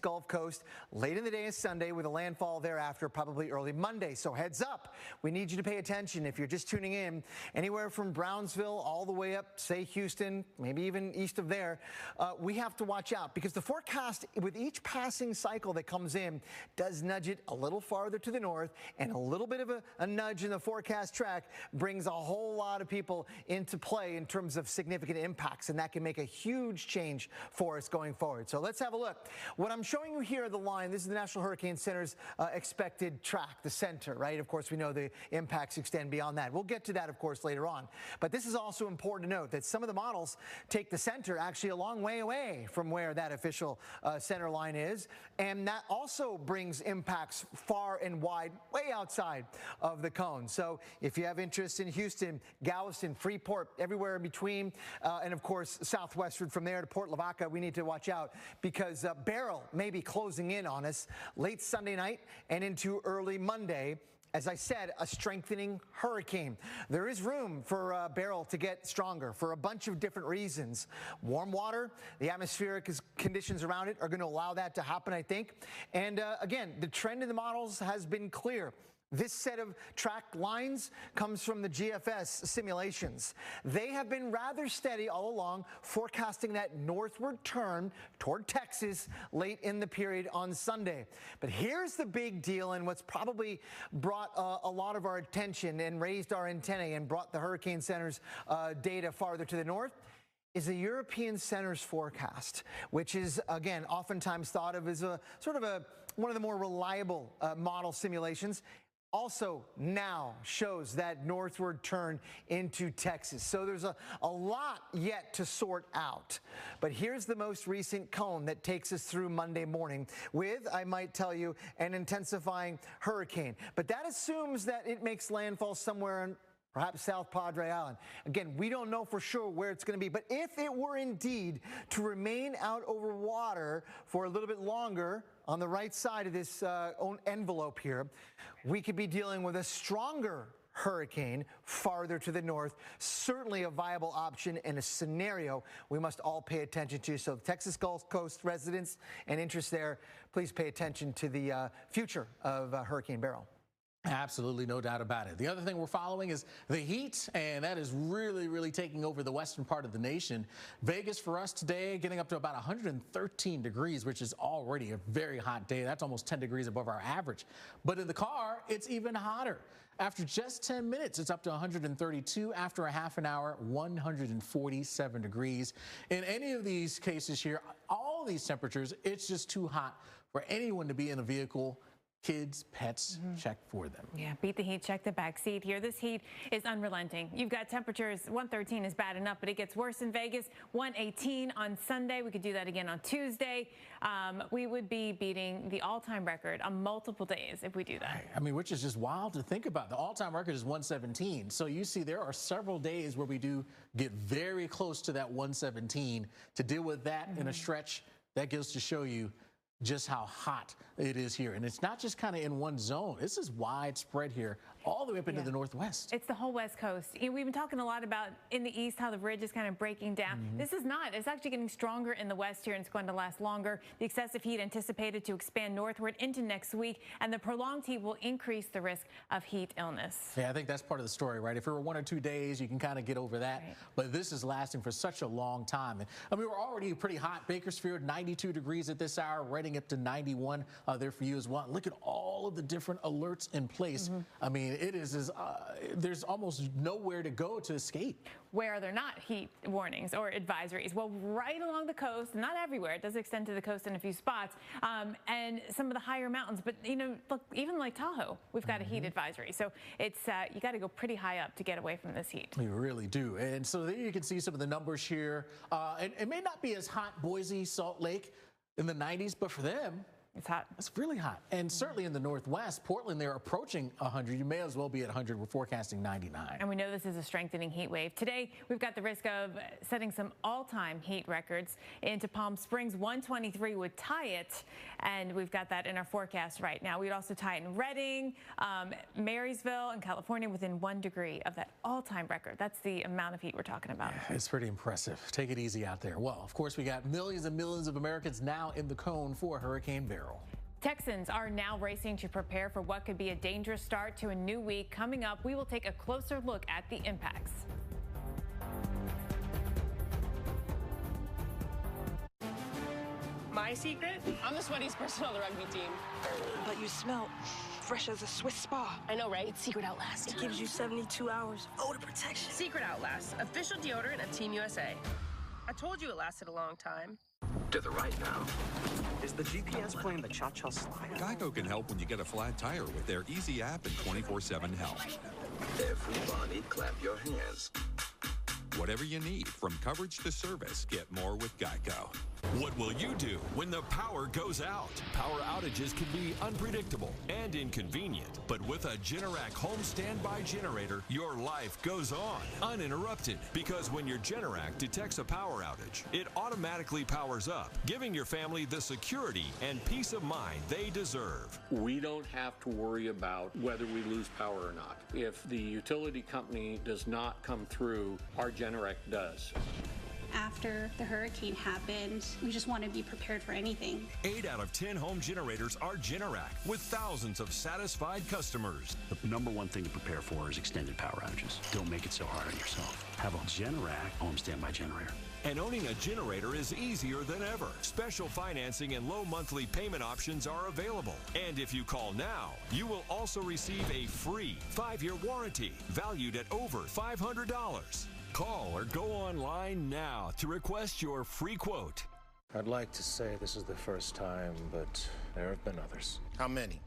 Gulf Coast late in the day of Sunday with a landfall thereafter, probably early Monday. So heads up, we need you to pay attention if you're just tuning in. Anywhere from Brownsville all the way up, say Houston, maybe even east of there, we have to watch out because the forecast with each passing cycle that comes in does nudge it a little farther to the north, and a little bit of a nudge in the forecast track brings a whole lot of people into play in terms of significant impacts, and that can make a huge change for us going forward. So let's have a look. What I'm showing you here, the line, this is the National Hurricane Center's expected track, the center, right? Of course, we know the impacts extend beyond that. We'll get to that, of course, later on. But this is also important to note that some of the models take the center actually a long way away from where that official center line is, and that also brings impacts far and wide, way outside of the cone. So if you have interest in Houston, Galveston, Freeport, everywhere in between, and of course southwestward from there to Port Lavaca, we need to watch out because Beryl may be closing in on us late Sunday night and into early Monday. As I said, a strengthening hurricane. There is room for Beryl to get stronger for a bunch of different reasons. Warm water, the atmospheric conditions around it are going to allow that to happen, I think. And again, the trend in the models has been clear. This set of track lines comes from the GFS simulations. They have been rather steady all along, forecasting that northward turn toward Texas late in the period on Sunday. But here's the big deal, and what's probably brought a lot of our attention and raised our antennae and brought the Hurricane Center's data farther to the north, is the European Center's forecast, which is, again, oftentimes thought of as a sort of one of the more reliable model simulations. Also now shows that northward turn into Texas. So there's a lot yet to sort out. But here's the most recent cone that takes us through Monday morning with, I might tell you, an intensifying hurricane. But that assumes that it makes landfall somewhere in perhaps South Padre Island. Again, we don't know for sure where it's going to be, but if it were indeed to remain out over water for a little bit longer on the right side of this envelope here, we could be dealing with a stronger hurricane farther to the north, certainly a viable option and a scenario we must all pay attention to. So Texas Gulf Coast residents and interests there, please pay attention to the future of Hurricane Beryl. Absolutely, no doubt about it. The other thing we're following is the heat, and that is really taking over the western part of the nation. Vegas for us today getting up to about 113 degrees, which is already a very hot day. That's almost 10 degrees above our average. But in the car, it's even hotter. After just 10 minutes, it's up to 132. After a half an hour, 147 degrees. In any of these cases here, all these temperatures, it's just too hot for anyone to be in a vehicle. Kids, pets, check for them. Yeah, beat the heat, check the back seat here. This heat is unrelenting. You've got temperatures, 113 is bad enough, but it gets worse in Vegas. 118 on Sunday. We could do that again on Tuesday. We would be beating the all-time record on multiple days if we do that. I mean, which is just wild to think about. The all-time record is 117. So you see there are several days where we do get very close to that 117. To deal with that in a stretch, that goes to show you just how hot it is here. And it's not just kind of in one zone. This is widespread here, all the way up into the northwest. It's the whole West Coast. We've been talking a lot about in the east how the ridge is kind of breaking down. This is not. It's actually getting stronger in the west here, and it's going to last longer. The excessive heat anticipated to expand northward into next week, and the prolonged heat will increase the risk of heat illness. Yeah, I think that's part of the story, right? If it were 1 or 2 days, you can kind of get over that. Right. But this is lasting for such a long time. And I mean, we're already pretty hot. Bakersfield, 92 degrees at this hour, Reading up to 91 there for you as well. Look at all of the different alerts in place. I mean, it is there's almost nowhere to go to escape. Where are there not heat warnings or advisories? Well, right along the coast, not everywhere. It does extend to the coast in a few spots, and some of the higher mountains. But you know, look, even Lake Tahoe, we've got a heat advisory. So it's you got to go pretty high up to get away from this heat. You really do. And so there you can see some of the numbers here. And it may not be as hot, Boise, Salt Lake, in the 90s, but for them, it's hot. It's really hot. And certainly in the northwest, Portland, they're approaching 100. You may as well be at 100. We're forecasting 99. And we know this is a strengthening heat wave. Today, we've got the risk of setting some all-time heat records. Into Palm Springs, 123 would tie it and we've got that in our forecast right now. We'd also tie in Redding, Marysville, and California within 1 degree of that all-time record. That's the amount of heat we're talking about. It's pretty impressive. Take it easy out there. Well, of course, we got millions and millions of Americans now in the cone for Hurricane Beryl. Texans are now racing to prepare for what could be a dangerous start to a new week. Coming up, we will take a closer look at the impacts. My secret? I'm the sweatiest person on the rugby team. But you smell fresh as a Swiss spa. I know, right? It's Secret Outlast. It gives you 72 hours of odor protection. Secret Outlast, official deodorant of Team USA. I told you it lasted a long time. To the right now. Is the GPS playing the cha-cha slide? Geico can help when you get a flat tire with their easy app and 24/7 help. Everybody clap your hands. Whatever you need, from coverage to service, get more with Geico. What will you do when the power goes out? Power outages can be unpredictable and inconvenient, but with a Generac home standby generator, your life goes on uninterrupted, because when your Generac detects a power outage, it automatically powers up, giving your family the security and peace of mind they deserve. We don't have to worry about whether we lose power or not. If the utility company does not come through, our Generac does. After the hurricane happened, we just want to be prepared for anything. 8 out of 10 home generators are Generac, with thousands of satisfied customers. The number one thing to prepare for is extended power outages. Don't make it so hard on yourself. Have a Generac home standby generator. And owning a generator is easier than ever. Special financing and low monthly payment options are available. And if you call now, you will also receive a free 5-year warranty valued at over $500. Call or go online now to request your free quote. I'd like to say this is the first time, but there have been others. How many?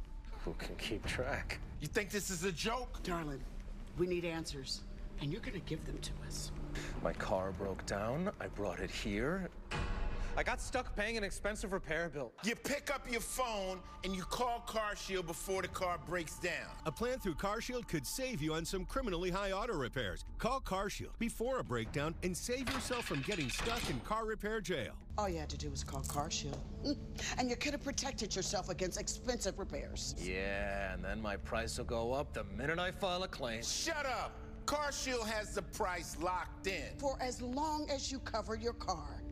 Who can keep track? You think this is a joke? Darling, we need answers, and you're gonna give them to us. My car broke down. I brought it here. I got stuck paying an expensive repair bill. You pick up your phone and you call CarShield before the car breaks down. A plan through CarShield could save you on some criminally high auto repairs. Call CarShield before a breakdown and save yourself from getting stuck in car repair jail. All you had to do was call CarShield. And you could have protected yourself against expensive repairs. Yeah, and then my price will go up the minute I file a claim. Shut up! CarShield has the price locked in. For as long as you cover your car.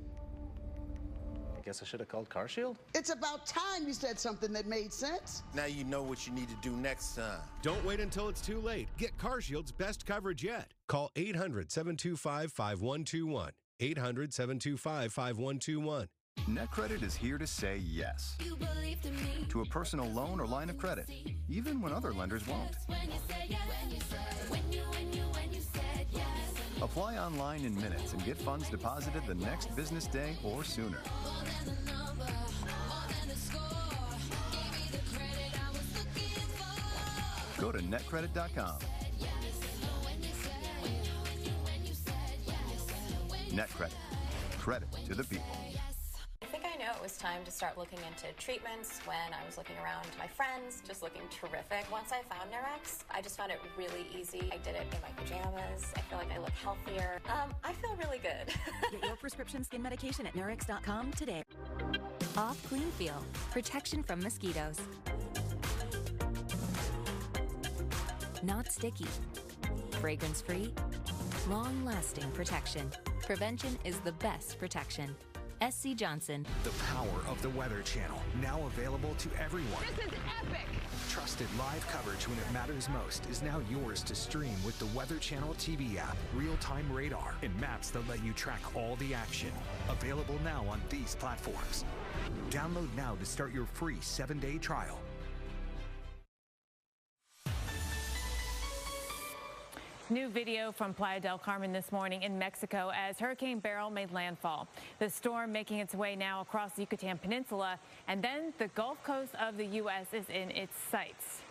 I guess I should have called CarShield? It's about time you said something that made sense. Now you know what you need to do next time. Don't wait until it's too late. Get CarShield's best coverage yet. Call 800-725-5121. 800-725-5121. NetCredit is here to say yes to a personal loan or line of credit, even when other lenders won't. Apply online in minutes and get funds deposited the next business day or sooner. Go to netcredit.com. NetCredit. Credit to the people. I think I knew it was time to start looking into treatments when I was looking around my friends, just looking terrific. Once I found Nurex, I just found it really easy. I did it in my pajamas. I feel like I look healthier. I feel really good. Get your prescription skin medication at Nurex.com today. Off Clean Feel. Protection from mosquitoes. Not sticky. Fragrance-free. Long-lasting protection. Prevention is the best protection. SC Johnson. The power of the Weather Channel, now available to everyone. This is epic! Trusted live coverage when it matters most is now yours to stream with the Weather Channel TV app, real-time radar, and maps that let you track all the action. Available now on these platforms. Download now to start your free 7-day trial. New video from Playa del Carmen this morning in Mexico as Hurricane Beryl made landfall. The storm making its way now across the Yucatan Peninsula, and then the Gulf Coast of the U.S. is in its sights.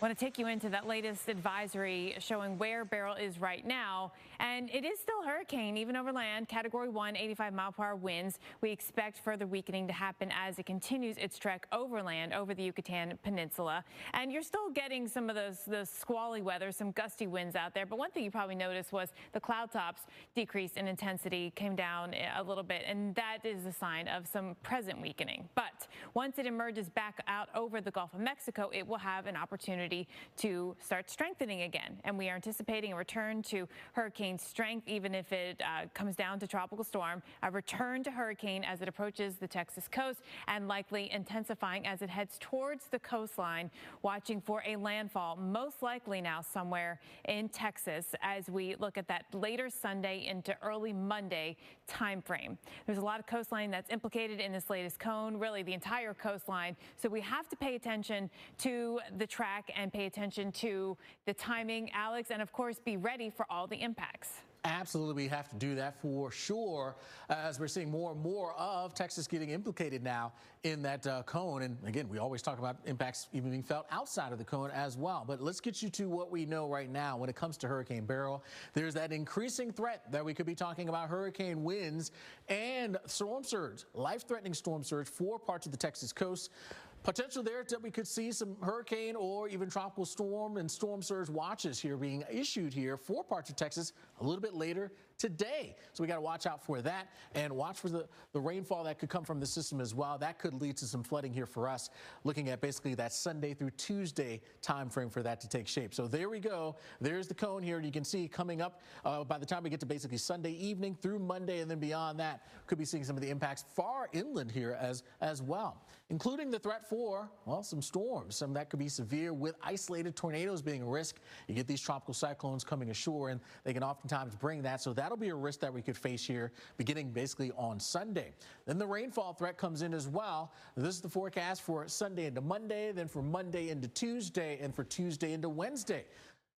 want to take you into that latest advisory showing where Beryl is right now. And it is still hurricane, even over land, Category 1, 85-mile-per-hour winds. We expect further weakening to happen as it continues its trek overland over the Yucatan Peninsula. And you're still getting some of those squally weather, some gusty winds out there. But one thing you probably noticed was the cloud tops decreased in intensity, came down a little bit, and that is a sign of some present weakening. But once it emerges back out over the Gulf of Mexico, it will have an opportunity to start strengthening again. And we are anticipating a return to hurricane strength, even if it comes down to tropical storm, a return to hurricane as it approaches the Texas coast and likely intensifying as it heads towards the coastline, watching for a landfall, most likely now somewhere in Texas as we look at that later Sunday into early Monday time frame. There's a lot of coastline that's implicated in this latest cone, really the entire coastline. So we have to pay attention to the track and pay attention to the timing, Alex, and of course be ready for all the impacts. Absolutely, we have to do that for sure, as we're seeing more and more of Texas getting implicated now in that cone. And again, we always talk about impacts even being felt outside of the cone as well. But let's get you to what we know right now when it comes to Hurricane Beryl. There's that increasing threat that we could be talking about hurricane winds and storm surge, life-threatening storm surge for parts of the Texas coast. Potential there that we could see some hurricane or even tropical storm and storm surge watches here being issued here for parts of Texas a little bit later today. So we got to watch out for that and watch for the rainfall that could come from the system as well. That could lead to some flooding here for us, looking at basically that Sunday through Tuesday time frame for that to take shape. So there we go. There's the cone here. And you can see coming up by the time we get to basically Sunday evening through Monday, and then beyond that, could be seeing some of the impacts far inland here as well, including the threat for, well, some storms. Some that could be severe with isolated tornadoes being a risk. You get these tropical cyclones coming ashore, and they can oftentimes bring that. So that'll be a risk that we could face here beginning basically on Sunday. Then the rainfall threat comes in as well. This is the forecast for Sunday into Monday, then for Monday into Tuesday, and for Tuesday into Wednesday.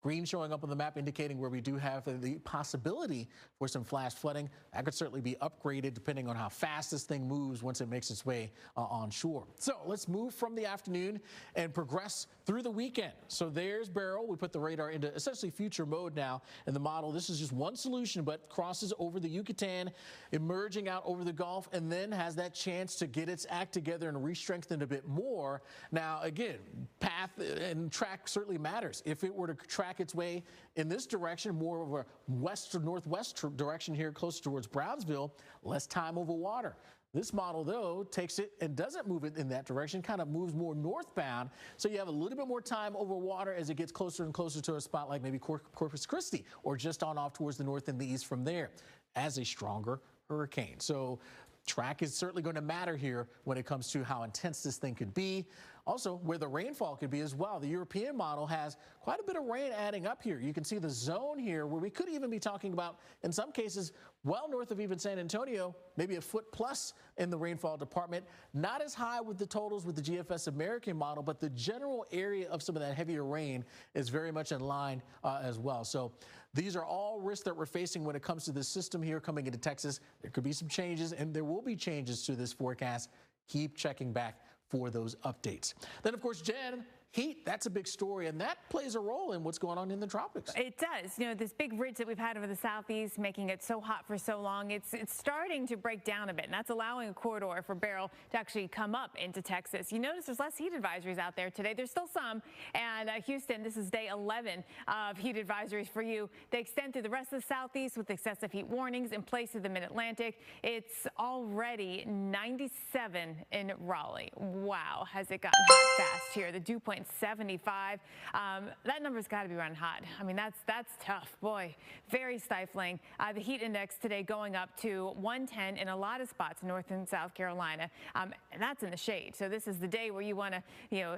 Green showing up on the map indicating where we do have the possibility for some flash flooding. That could certainly be upgraded depending on how fast this thing moves once it makes its way onshore. So let's move from the afternoon and progress through the weekend. So there's Beryl. We put the radar into essentially future mode now in the model. This is just one solution, but crosses over the Yucatan, emerging out over the Gulf, and then has that chance to get its act together and re-strengthen a bit more. Now, again, path and track certainly matters. If it were to track its way in this direction, more of a west or northwest direction here, closer towards Brownsville, less time over water. This model, though, takes it and doesn't move it in that direction, kind of moves more northbound. So you have a little bit more time over water as it gets closer and closer to a spot like maybe Corpus Christi, or just on off towards the north and the east from there as a stronger hurricane. So track is certainly going to matter here when it comes to how intense this thing could be. Also, where the rainfall could be as well. The European model has quite a bit of rain adding up here. You can see the zone here where we could even be talking about, in some cases, well north of even San Antonio, maybe a foot plus in the rainfall department. Not as high with the totals with the GFS American model, but the general area of some of that heavier rain is very much in line as well. So these are all risks that we're facing when it comes to this system here coming into Texas. There could be some changes, and there will be changes to this forecast. Keep checking back for those updates. Then, of course, Jen, heat, that's a big story, and that plays a role in what's going on in the tropics. It does. You know, this big ridge that we've had over the southeast, making it so hot for so long, it's starting to break down a bit, and that's allowing a corridor for Beryl to actually come up into Texas. You notice there's less heat advisories out there today. There's still some, and Houston, this is day 11 of heat advisories for you. They extend through the rest of the southeast with excessive heat warnings in place of the mid-Atlantic. It's already 97 in Raleigh. Wow, has it gotten hot fast here. The dew point 75. That number's got to be running hot. I mean, that's tough. Boy, very stifling. The heat index today going up to 110 in a lot of spots, North and South Carolina. And that's in the shade. So this is the day where you want to, you know,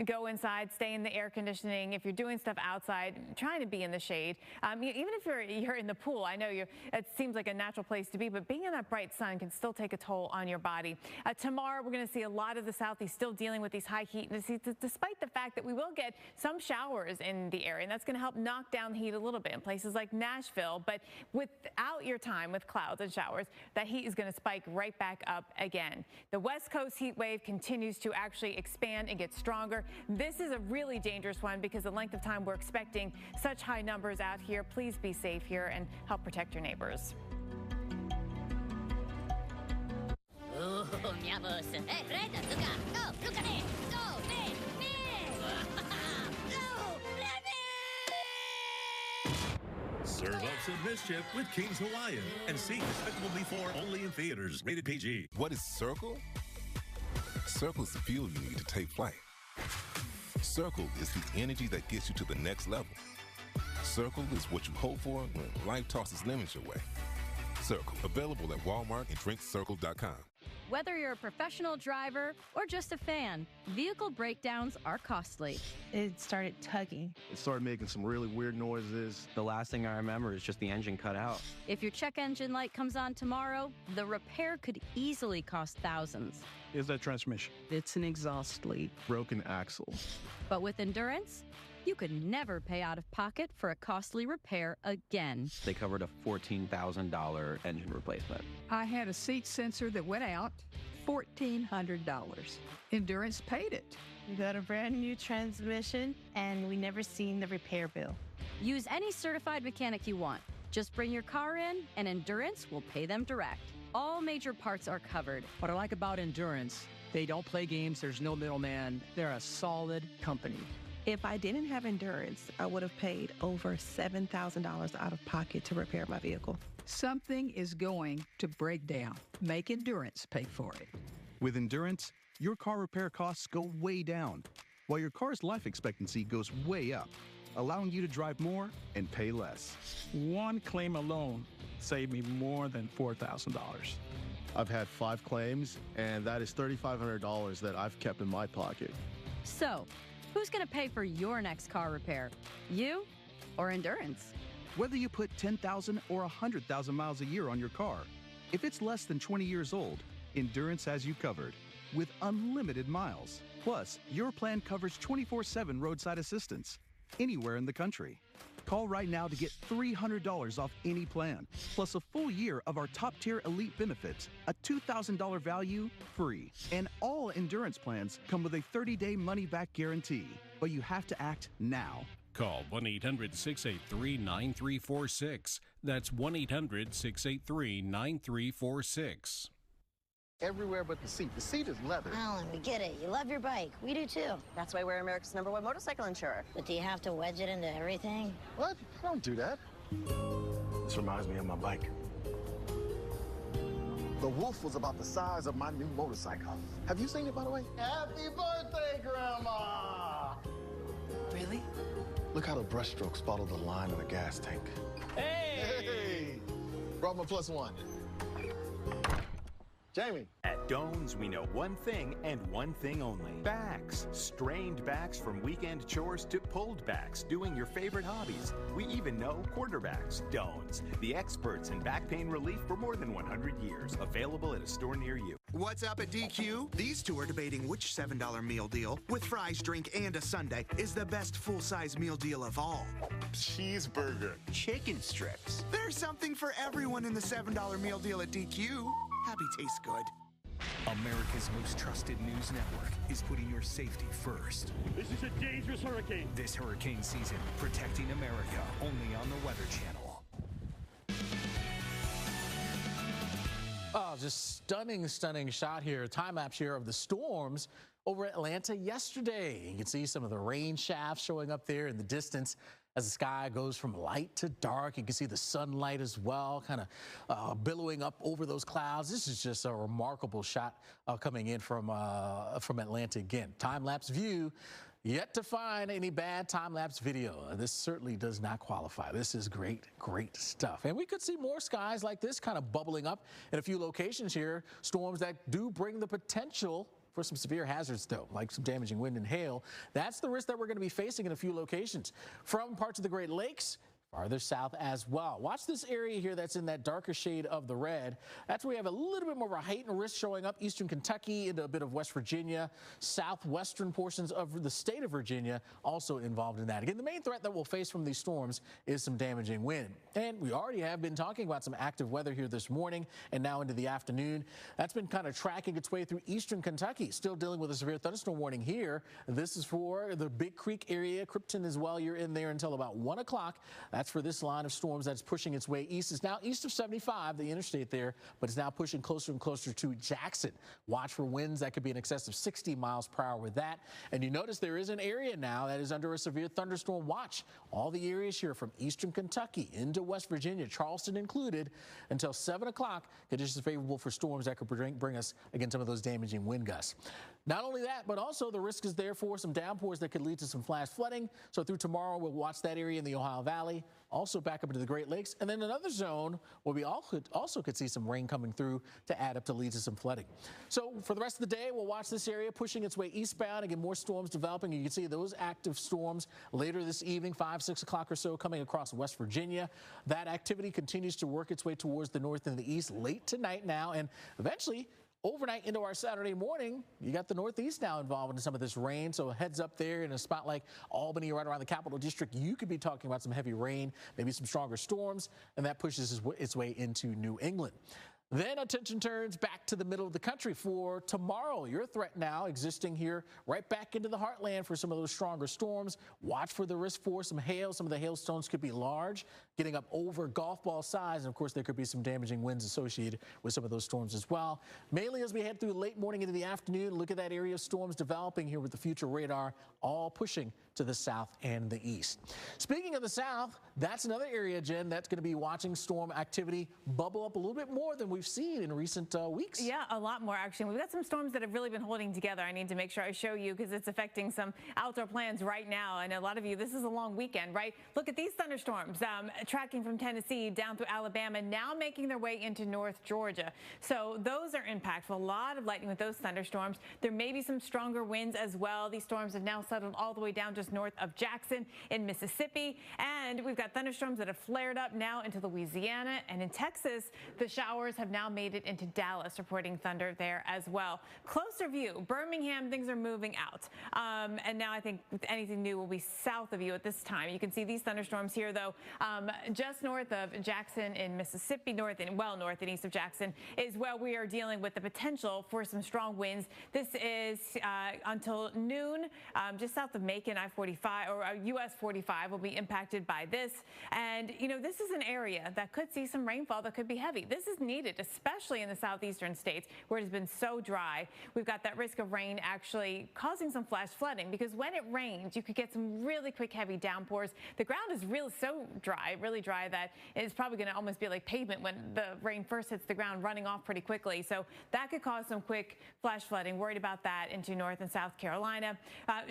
go inside, stay in the air conditioning. If you're doing stuff outside, trying to be in the shade. Even if you're in the pool, I know it seems like a natural place to be, but being in that bright sun can still take a toll on your body. Tomorrow, we're going to see a lot of the southeast still dealing with these high heat, despite the fact that we will get some showers in the area, and that's going to help knock down the heat a little bit in places like Nashville. But without your time with clouds and showers, that heat is going to spike right back up again. The West Coast heat wave continues to actually expand and get stronger. longer. This is a really dangerous one because the length of time we're expecting such high numbers out here. Please be safe here and help protect your neighbors. Oh, mi voz. Hey, Fred, Zuka. Go, look at it. Go, me. Go, let me. Serve up some mischief with King's Hawaiian and see Despicable Me 4 only in theaters. Rated PG. What is Circle? Circle is the fuel you need to take flight. Circle is the energy that gets you to the next level. Circle is what you hope for when life tosses lemons your way. Circle, available at Walmart and drinkcircle.com. Whether you're a professional driver or just a fan, vehicle breakdowns are costly. It started tugging. It started making some really weird noises. The last thing I remember is just the engine cut out. If your check engine light comes on tomorrow, the repair could easily cost thousands. Is that transmission? It's an exhaust leak. Broken axle. But with Endurance, you could never pay out of pocket for a costly repair again. They covered a $14,000 engine replacement. I had a seat sensor that went out, $1,400. Endurance paid it. We got a brand new transmission, and we never seen the repair bill. Use any certified mechanic you want. Just bring your car in, and Endurance will pay them direct. All major parts are covered. What I like about Endurance, they don't play games, there's no middleman. They're a solid company. If I didn't have Endurance, I would have paid over $7,000 out of pocket to repair my vehicle. Something is going to break down. Make Endurance pay for it. With Endurance, your car repair costs go way down, while your car's life expectancy goes way up, allowing you to drive more and pay less. One claim alone saved me more than $4,000. I've had 5 claims, and that is $3,500 that I've kept in my pocket. So, who's going to pay for your next car repair? You or Endurance? Whether you put 10,000 or 100,000 miles a year on your car, if it's less than 20 years old, Endurance has you covered with unlimited miles. Plus, your plan covers 24/7 roadside assistance anywhere in the country. Call right now to get $300 off any plan, plus a full year of our top-tier elite benefits, a $2,000 value free. And all Endurance plans come with a 30-day money-back guarantee. But you have to act now. Call 1-800-683-9346. That's 1-800-683-9346. Everywhere but the seat. The seat is leather. Alan, we get it. You love your bike. We do too. That's why we're America's #1 motorcycle insurer. But do you have to wedge it into everything? What? I don't do that. This reminds me of my bike. The Wolf was about the size of my new motorcycle. Have you seen it, by the way? Happy birthday, Grandma! Really? Look how the brushstrokes follow the line of the gas tank. Hey! Brought my +1. Jamie. At Doan's, we know one thing and one thing only. Backs. Strained backs from weekend chores to pulled backs, doing your favorite hobbies. We even know quarterbacks. Doan's, the experts in back pain relief for more than 100 years. Available at a store near you. What's up at DQ? These two are debating which $7 meal deal, with fries, drink, and a sundae, is the best full-size meal deal of all. Cheeseburger. Chicken strips. There's something for everyone in the $7 meal deal at DQ. Happy tastes good. America's most trusted news network is putting your safety first. This is a dangerous hurricane. This hurricane season, protecting America, only on the Weather Channel. Oh, just stunning shot here. Time lapse here of the storms over Atlanta yesterday. You can see some of the rain shafts showing up there in the distance as the sky goes from light to dark. You can see the sunlight as well, kind of billowing up over those clouds. This is just a remarkable shot coming in from Atlanta again. Time-lapse view. Yet to find any bad time-lapse video. This certainly does not qualify. This is great stuff. And we could see more skies like this kind of bubbling up in a few locations here. Storms that do bring the potential for some severe hazards, though, like some damaging wind and hail. That's the risk that we're going to be facing in a few locations. From parts of the Great Lakes, farther south as well. Watch this area here that's in that darker shade of the red. That's where we have a little bit more of a heightened risk showing up. Eastern Kentucky into a bit of West Virginia, southwestern portions of the state of Virginia also involved in that. Again, the main threat that we'll face from these storms is some damaging wind. And we already have been talking about some active weather here this morning and now into the afternoon. That's been kind of tracking its way through eastern Kentucky. Still dealing with a severe thunderstorm warning here. This is for the Big Creek area, Krypton as well. You're in there until about 1 o'clock. That's for this line of storms that's pushing its way east. It's now east of 75, the interstate there, but it's now pushing closer and closer to Jackson. Watch for winds that could be in excess of 60 miles per hour with that. And you notice there is an area now that is under a severe thunderstorm watch. All the areas here from eastern Kentucky into West Virginia, Charleston included, until 7 o'clock. Conditions favorable for storms that could bring us, again, some of those damaging wind gusts. Not only that, but also the risk is there for some downpours that could lead to some flash flooding. So through tomorrow, we'll watch that area in the Ohio Valley, also back up into the Great Lakes, and then another zone where we also could see some rain coming through to add up to lead to some flooding. So for the rest of the day, we'll watch this area pushing its way eastbound. Again, more storms developing. You can see those active storms later this evening, 5, 6 o'clock or so, coming across West Virginia. That activity continues to work its way towards the north and the east late tonight now, and eventually overnight into our Saturday morning, you got the Northeast now involved in some of this rain. So heads up there in a spot like Albany, right around the Capital District, you could be talking about some heavy rain, maybe some stronger storms, and that pushes its way into New England. Then attention turns back to the middle of the country for tomorrow. Your threat now existing here right back into the heartland for some of those stronger storms. Watch for the risk for some hail. Some of the hailstones could be large, getting up over golf ball size. And of course, there could be some damaging winds associated with some of those storms as well. Mainly as we head through the late morning into the afternoon, look at that area of storms developing here with the future radar, all pushing to the south and the east. Speaking of the south, that's another area, Jen, that's going to be watching storm activity bubble up a little bit more than we've seen in recent weeks. Yeah, a lot more action. We've got some storms that have really been holding together. I need to make sure I show you because it's affecting some outdoor plans right now. And a lot of you, this is a long weekend, right? Look at these thunderstorms tracking from Tennessee down through Alabama, now making their way into North Georgia. So those are impactful. A lot of lightning with those thunderstorms. There may be some stronger winds as well. These storms have now settled all the way down just north of Jackson in Mississippi. And we've got thunderstorms that have flared up now into Louisiana. And in Texas, the showers have now made it into Dallas, reporting thunder there as well. Closer view, Birmingham, things are moving out. And now I think anything new will be south of you at this time. You can see these thunderstorms here, though, just north of Jackson in Mississippi, north and east of Jackson is where we are dealing with the potential for some strong winds. This is until noon, just south of Macon, I-45 or US 45 will be impacted by this. And, you know, this is an area that could see some rainfall that could be heavy. This is needed, especially in the southeastern states where it has been so dry. We've got that risk of rain actually causing some flash flooding because when it rains, you could get some really quick, heavy downpours. The ground is really really dry that it's probably going to almost be like pavement when the rain first hits the ground, running off pretty quickly. So that could cause some quick flash flooding. Worried about that into North and South Carolina.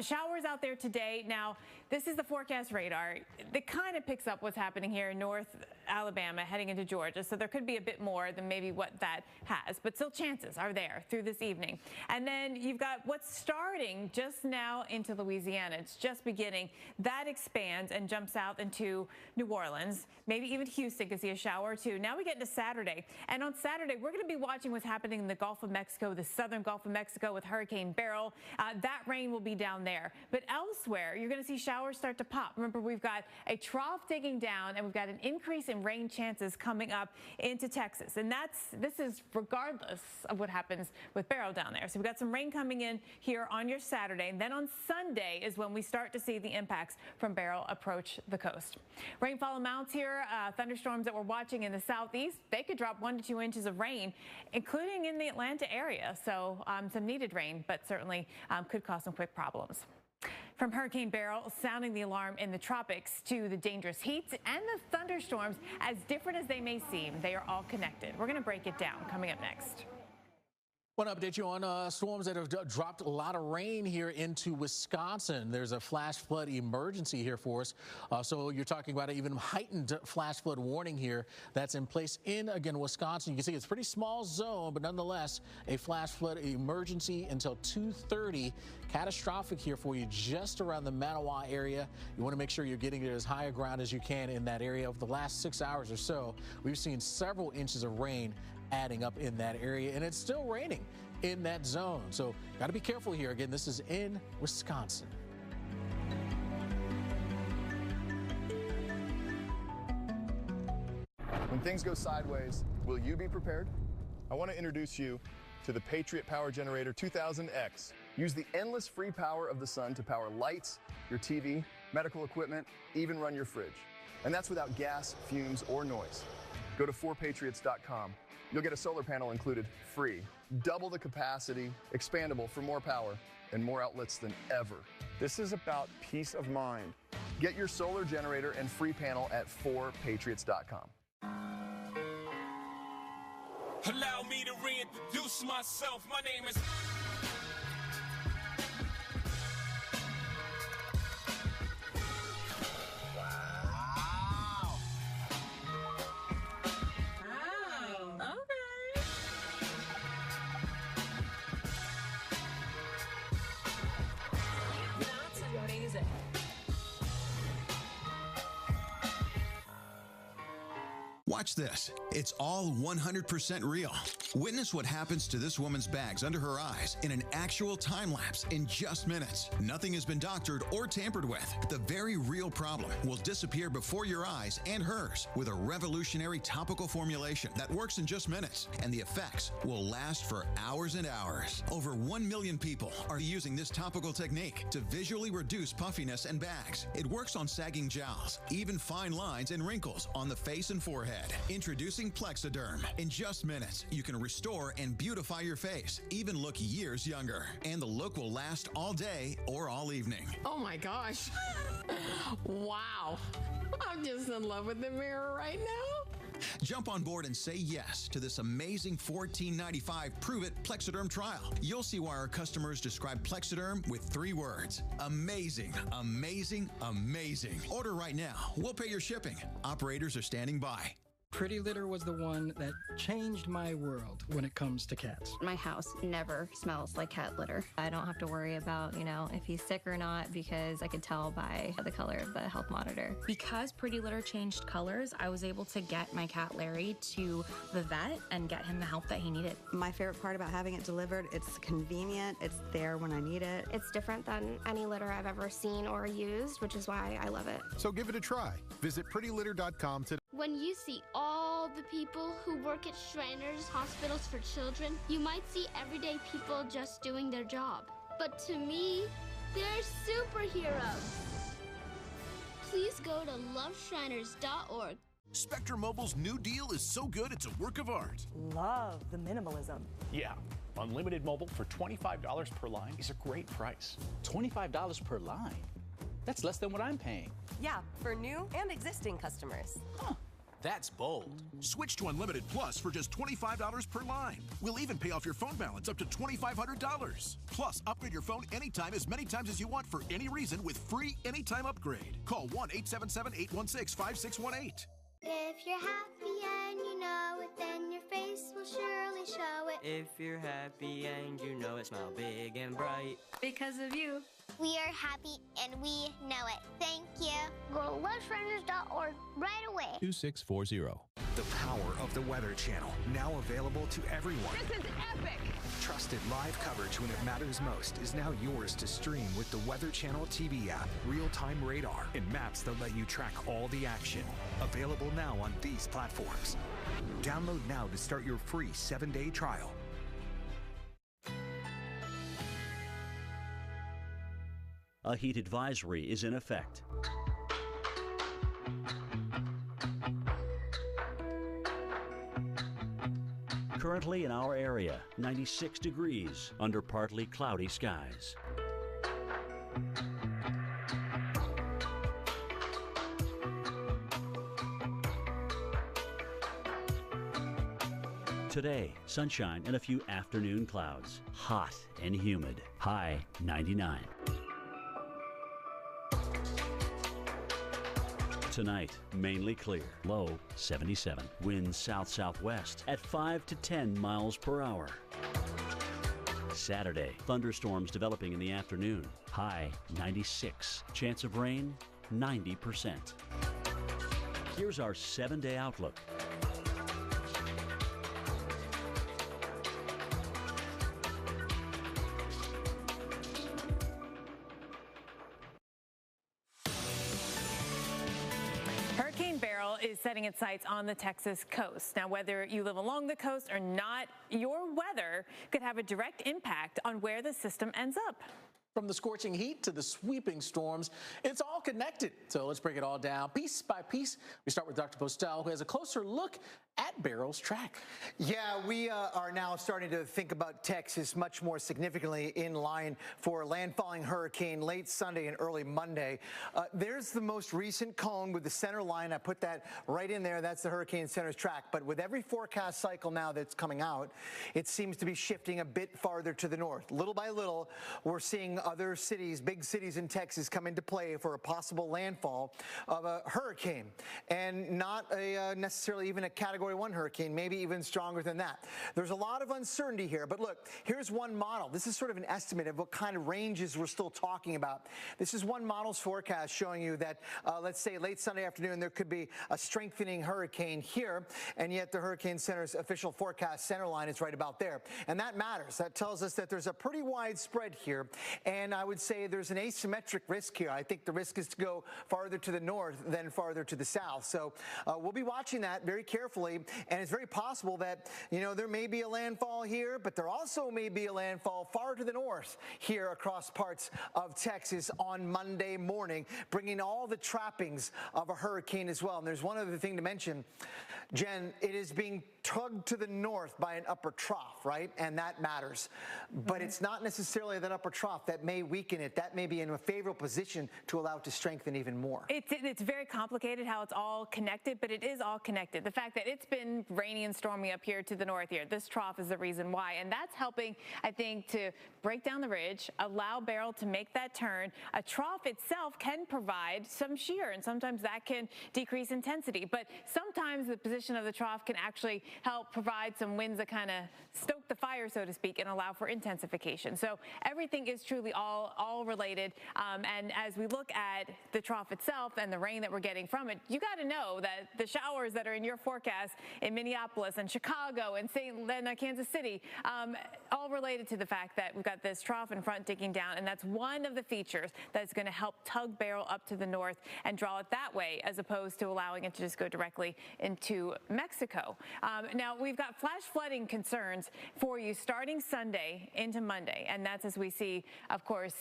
Showers out there today. Now, this is the forecast radar. It kind of picks up what's happening here in North Alabama heading into Georgia. So there could be a bit more than maybe what that has, but still chances are there through this evening. And then you've got what's starting just now into Louisiana. It's just beginning. That expands and jumps out into New Orleans. Maybe even Houston could see a shower or two. Now we get into Saturday. And on Saturday, we're going to be watching what's happening in the Gulf of Mexico, the southern Gulf of Mexico with Hurricane Beryl. That rain will be down there. But elsewhere, you're going to see showers start to pop. Remember, we've got a trough digging down, and we've got an increase in rain chances coming up into Texas. And this is regardless of what happens with Beryl down there. So we've got some rain coming in here on your Saturday. And then on Sunday is when we start to see the impacts from Beryl approach the coast. Rainfall amounts here, thunderstorms that we're watching in the southeast, they could drop 1 to 2 inches of rain, including in the Atlanta area. So some needed rain, but certainly could cause some quick problems. From Hurricane Beryl sounding the alarm in the tropics to the dangerous heat and the thunderstorms, as different as they may seem, they are all connected. We're going to break it down coming up next. Want to update you on storms that have dropped a lot of rain here into Wisconsin. There's a flash flood emergency here for us. So you're talking about an even heightened flash flood warning here that's in place in, again, Wisconsin. You can see it's a pretty small zone, but nonetheless, a flash flood emergency until 2:30. Catastrophic here for you just around the Manawa area. You want to make sure you're getting to as high a ground as you can in that area. Over the last 6 hours or so, we've seen several inches of rain adding up in that area, and it's still raining in that zone. So got to be careful here. Again, this is in Wisconsin. When things go sideways, will you be prepared? I want to introduce you to the Patriot Power Generator 2000X. Use the endless free power of the sun to power lights, your TV, medical equipment, even run your fridge. And that's without gas, fumes, or noise. Go to 4patriots.com. You'll get a solar panel included free, double the capacity, expandable for more power, and more outlets than ever. This is about peace of mind. Get your solar generator and free panel at 4patriots.com. Allow me to reintroduce myself. My name is... Watch this. It's all 100% real. Witness what happens to this woman's bags under her eyes in an actual time lapse in just minutes. Nothing has been doctored or tampered with. The very real problem will disappear before your eyes and hers with a revolutionary topical formulation that works in just minutes, and the effects will last for hours and hours. Over 1 million people are using this topical technique to visually reduce puffiness and bags. It works on sagging jowls, even fine lines and wrinkles on the face and forehead. Introducing Plexiderm. In just minutes, you can restore and beautify your face, even look years younger. And the look will last all day or all evening. Oh my gosh. Wow. I'm just in love with the mirror right now. Jump on board and say yes to this amazing $14.95 Prove It Plexiderm trial. You'll see why our customers describe Plexiderm with 3 words. Amazing, amazing, amazing. Order right now. We'll pay your shipping. Operators are standing by. Pretty Litter was the one that changed my world when it comes to cats. My house never smells like cat litter. I don't have to worry about, if he's sick or not because I could tell by the color of the health monitor. Because Pretty Litter changed colors, I was able to get my cat Larry to the vet and get him the help that he needed. My favorite part about having it delivered, it's convenient, it's there when I need it. It's different than any litter I've ever seen or used, which is why I love it. So give it a try. Visit prettylitter.com today. When you see all the people who work at Shriners Hospitals for Children, you might see everyday people just doing their job. But to me, they're superheroes. Please go to loveshriners.org. Spectrum Mobile's new deal is so good it's a work of art. Love the minimalism. Yeah, unlimited mobile for $25 per line is a great price. $25 per line? That's less than what I'm paying. Yeah, for new and existing customers. Huh. That's bold. Switch to Unlimited Plus for just $25 per line. We'll even pay off your phone balance up to $2,500. Plus, upgrade your phone anytime as many times as you want for any reason with free anytime upgrade. Call 1-877-816-5618. If you're happy and you know it, then your face will surely show it. If you're happy and you know it, smile big and bright. Because of you. We are happy and we know it. Thank you. Go to loveshriners.org right away. 2640. The power of the Weather Channel, now available to everyone. This is epic. Trusted live coverage when it matters most is now yours to stream with the Weather Channel TV app, real-time radar, and maps that let you track all the action. Available now on these platforms. Download now to start your free 7-day trial. A heat advisory is in effect. Currently in our area, 96 degrees under partly cloudy skies. Today, sunshine and a few afternoon clouds. Hot and humid. High 99. Tonight, mainly clear. Low 77. Winds south-southwest at 5 to 10 miles per hour. Saturday, thunderstorms developing in the afternoon. High 96. Chance of rain 90%. Here's our 7-day outlook. Hurricane Beryl is setting its sights on the Texas coast. Now, whether you live along the coast or not, your weather could have a direct impact on where the system ends up. From the scorching heat to the sweeping storms, it's all connected. So let's break it all down piece by piece. We start with Dr. Postel, who has a closer look at Beryl's track. Yeah, we are now starting to think about Texas much more significantly in line for a landfalling hurricane late Sunday and early Monday. There's the most recent cone with the center line. I put that right in there. That's the hurricane center's track. But with every forecast cycle now that's coming out, it seems to be shifting a bit farther to the north. Little by little, we're seeing other cities, big cities in Texas, come into play for a possible landfall of a hurricane, and not a necessarily even a Category 1 hurricane, maybe even stronger than that. There's a lot of uncertainty here, but look, here's one model. This is sort of an estimate of what kind of ranges we're still talking about. This is one model's forecast showing you that, let's say late Sunday afternoon, there could be a strengthening hurricane here, and yet the Hurricane Center's official forecast center line is right about there. And that matters. That tells us that there's a pretty wide spread here, and I would say there's an asymmetric risk here. I think the risk is to go farther to the north than farther to the south. So we'll be watching that very carefully. And it's very possible that, you know, there may be a landfall here, but there also may be a landfall far to the north here across parts of Texas on Monday morning, bringing all the trappings of a hurricane as well. And there's one other thing to mention, Jen, it is being tugged to the north by an upper trough, right? And that matters. But it's not necessarily that upper trough that may weaken it. That may be in a favorable position to allow it to strengthen even more. It's very complicated how it's all connected, but it is all connected. The fact that it's been rainy and stormy up here to the north here, this trough is the reason why. And that's helping, I think, to break down the ridge, allow Beryl to make that turn. A trough itself can provide some shear, and sometimes that can decrease intensity. But sometimes the position of the trough can actually help provide some winds that kind of stoke the fire, so to speak, and allow for intensification. So everything is truly all related. And as we look at the trough itself and the rain that we're getting from it, you got to know that the showers that are in your forecast in Minneapolis and Chicago and Kansas City, all related to the fact that we've got this trough in front digging down, and that's one of the features that's going to help tug Beryl up to the north and draw it that way, as opposed to allowing it to just go directly into Mexico. Now, we've got flash flooding concerns for you starting Sunday into Monday, and that's as we see, of course,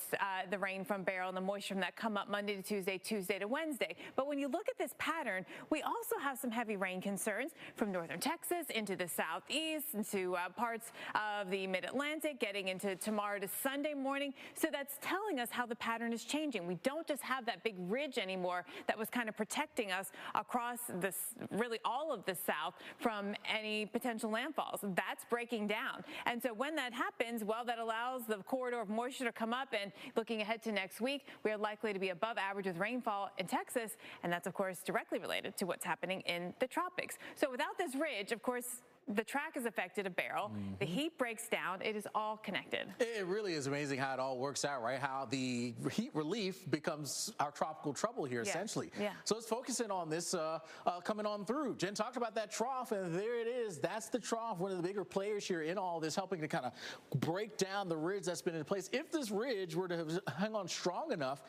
the rain from Beryl and the moisture from that come up Monday to Tuesday, Tuesday to Wednesday. But when you look at this pattern, we also have some heavy rain concerns from northern Texas into the southeast, into parts of the mid-Atlantic, getting into tomorrow to Sunday morning. So that's telling us how the pattern is changing. We don't just have that big ridge anymore that was kind of protecting us across this, really all of the south from any potential landfalls. That's breaking down. And so when that happens, well, that allows the corridor of moisture to come up, and looking ahead to next week, we are likely to be above average with rainfall in Texas, and that's, of course, directly related to what's happening in the tropics. So without this ridge, of course, the track is affected of Beryl. The heat breaks down. It is all connected. It really is amazing how it all works out, right? How the heat relief becomes our tropical trouble here, essentially. Yeah. So let's focus in on this coming on through. Jen talked about that trough, and there it is. That's the trough, one of the bigger players here in all this, helping to kind of break down the ridge that's been in place. If this ridge were to have hung on strong enough,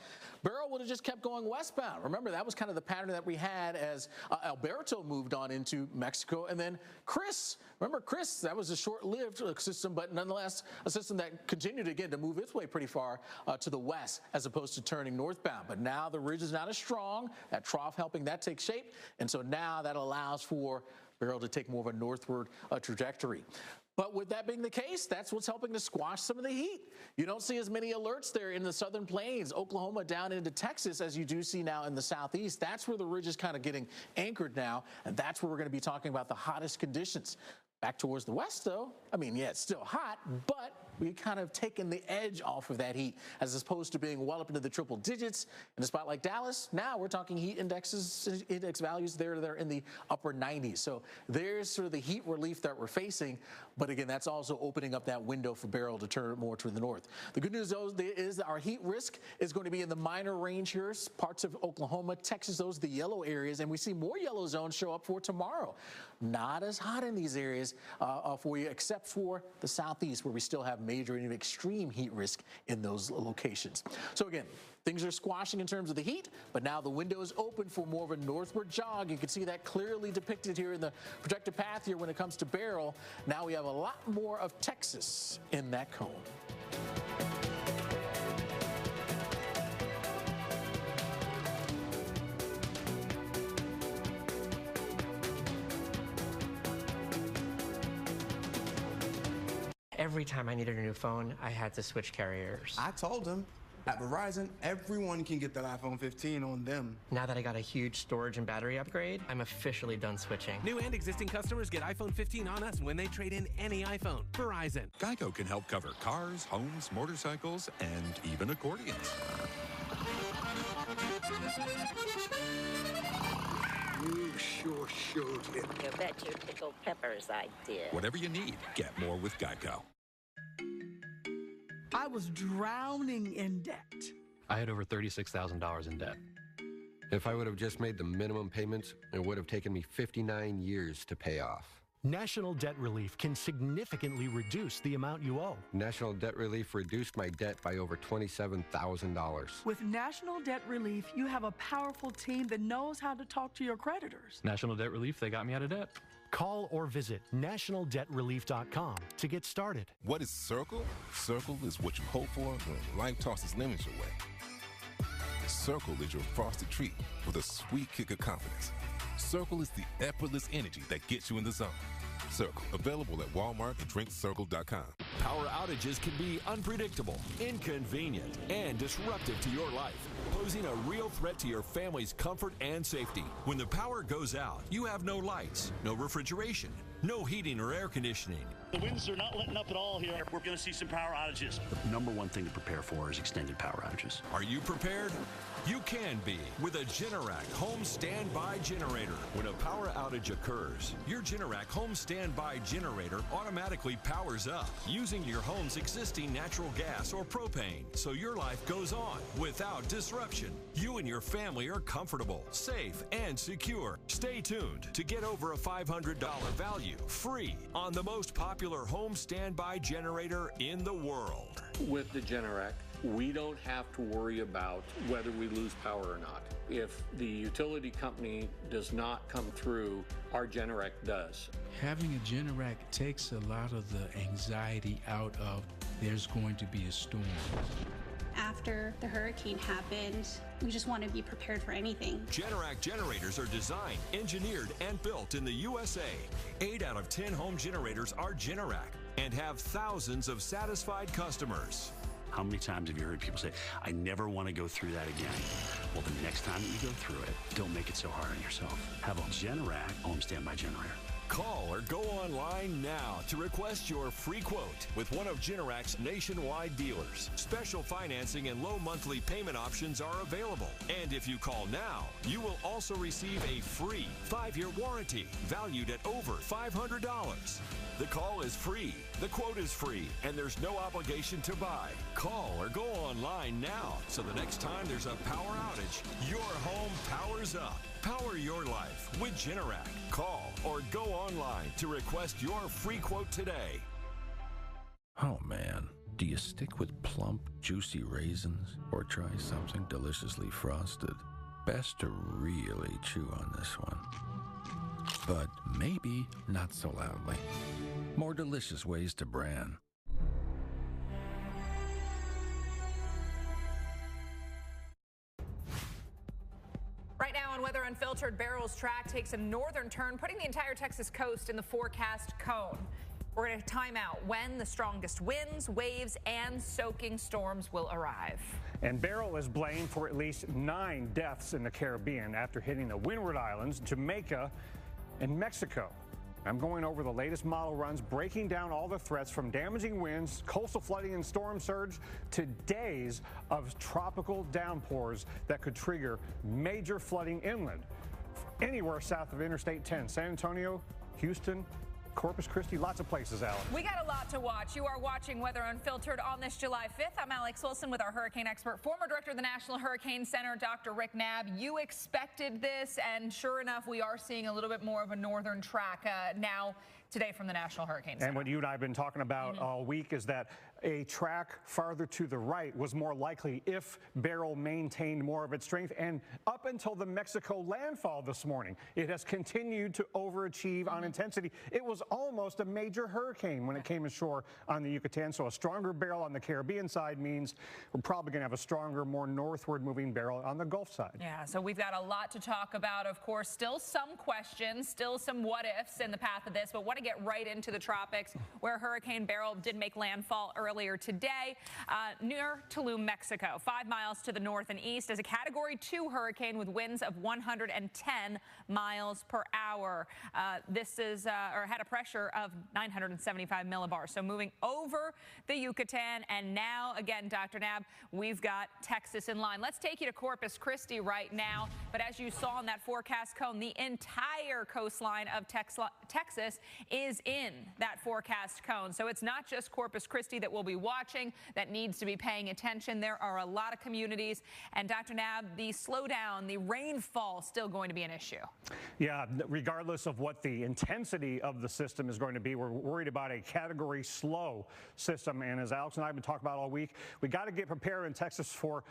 Beryl would have just kept going westbound. Remember, that was kind of the pattern that we had as Alberto moved on into Mexico, and then Chris. Remember Chris, that was a short-lived system, but nonetheless a system that continued again to move its way pretty far to the west as opposed to turning northbound. But now the ridge is not as strong, that trough helping that take shape, and so now that allows for Beryl to take more of a northward trajectory. But with that being the case, that's what's helping to squash some of the heat. You don't see as many alerts there in the southern plains, Oklahoma down into Texas, as you do see now in the southeast. That's where the ridge is kind of getting anchored now, and that's where we're going to be talking about the hottest conditions. Back towards the west, though, I mean, yeah, it's still hot, but we kind of taken the edge off of that heat as opposed to being well up into the triple digits in a spot like Dallas. Now we're talking heat index values there. They're in the upper 90s. So there's sort of the heat relief that we're facing. But again, that's also opening up that window for Beryl to turn more to the north. The good news is that our heat risk is going to be in the minor range here. Parts of Oklahoma, Texas, those are the yellow areas. And we see more yellow zones show up for tomorrow. Not as hot in these areas for you, except for the southeast, where we still have major and extreme heat risk in those locations. So again, things are squashing in terms of the heat, but now the window is open for more of a northward jog. You can see that clearly depicted here in the projected path here when it comes to Beryl. Now we have a lot more of Texas in that cone. Every time I needed a new phone, I had to switch carriers. I told them, at Verizon, everyone can get that iPhone 15 on them. Now that I got a huge storage and battery upgrade, I'm officially done switching. New and existing customers get iPhone 15 on us when they trade in any iPhone. Verizon. Geico can help cover cars, homes, motorcycles, and even accordions. You sure showed him. You bet you pickled peppers I did. Whatever you need, get more with Geico. I was drowning in debt. I had over $36,000 in debt. If I would have just made the minimum payments, it would have taken me 59 years to pay off. National Debt Relief can significantly reduce the amount you owe. National Debt Relief reduced my debt by over $27,000. With National Debt Relief, you have a powerful team that knows how to talk to your creditors. National Debt Relief, they got me out of debt. Call or visit nationaldebtrelief.com to get started. What is Circle? Circle is what you hope for when life tosses lemons your way. Circle is your frosted treat with a sweet kick of confidence. Circle is the effortless energy that gets you in the zone. Circle, available at Walmart and drinkcircle.com. Power outages can be unpredictable, inconvenient, and disruptive to your life, posing a real threat to your family's comfort and safety. When the power goes out, you have no lights, no refrigeration, no heating or air conditioning. The winds are not letting up at all here. We're going to see some power outages. The number one thing to prepare for is extended power outages. Are you prepared? You can be with a Generac home standby generator. When a power outage occurs, your Generac home standby generator automatically powers up using your home's existing natural gas or propane, so your life goes on without disruption. You and your family are comfortable, safe, and secure. Stay tuned to get over a $500 value free on the most popular home standby generator in the world. With the Generac, we don't have to worry about whether we lose power or not. If the utility company does not come through, our Generac does. Having a Generac takes a lot of the anxiety out of there's going to be a storm. After the hurricane happened, we just want to be prepared for anything. Generac generators are designed, engineered, and built in the USA. 8 out of 10 home generators are Generac and have thousands of satisfied customers. How many times have you heard people say, I never want to go through that again? Well, the next time that you go through it, don't make it so hard on yourself. Have a Generac home standby generator. Call or go online now to request your free quote with one of Generac's nationwide dealers. Special financing and low monthly payment options are available. And if you call now, you will also receive a free 5-year warranty valued at over $500. The call is free, the quote is free, and there's no obligation to buy. Call or go online now so the next time there's a power outage, your home powers up. Power your life with Generac. Call or go online to request your free quote today. Oh man, do you stick with plump, juicy raisins or try something deliciously frosted? Best to really chew on this one. But maybe not so loudly. More delicious ways to bran. Right now on Weather Unfiltered, Beryl's track takes a northern turn, putting the entire Texas coast in the forecast cone. We're going to time out when the strongest winds, waves, and soaking storms will arrive. And Beryl is blamed for at least 9 deaths in the Caribbean after hitting the Windward Islands, Jamaica, and Mexico. I'm going over the latest model runs, breaking down all the threats from damaging winds, coastal flooding and storm surge to days of tropical downpours that could trigger major flooding inland. Anywhere south of Interstate 10, San Antonio, Houston, Corpus Christi, lots of places, Alex. We got a lot to watch. You are watching Weather Unfiltered on this July 5th. I'm Alex Wilson with our hurricane expert, former director of the National Hurricane Center, Dr. Rick Knabb. You expected this, and sure enough, we are seeing a little bit more of a northern track now today from the National Hurricane Center. And what you and I have been talking about all week is that a track farther to the right was more likely if Beryl maintained more of its strength. And up until the Mexico landfall this morning, it has continued to overachieve on intensity. It was almost a major hurricane when it came ashore on the Yucatan. So a stronger Beryl on the Caribbean side means we're probably going to have a stronger, more northward moving Beryl on the Gulf side. Yeah, so we've got a lot to talk about. Of course, still some questions, still some what ifs in the path of this, but want to get right into the tropics where Hurricane Beryl did make landfall earlier today near Tulum, Mexico, 5 miles to the north and east as a Category 2 hurricane with winds of 110 miles per hour. This is or had a pressure of 975 millibars. So moving over the Yucatan, and now again, Dr. Knabb, we've got Texas in line. Let's take you to Corpus Christi right now. But as you saw in that forecast cone, the entire coastline of Texas is in that forecast cone. So it's not just Corpus Christi that we'll be watching, that needs to be paying attention. There are a lot of communities. And Dr. Knabb, the slowdown, the rainfall still going to be an issue. Yeah, regardless of what the intensity of the system is going to be, we're worried about a Category slow system. And as Alex and I have been talking about all week, we got to get prepared in Texas for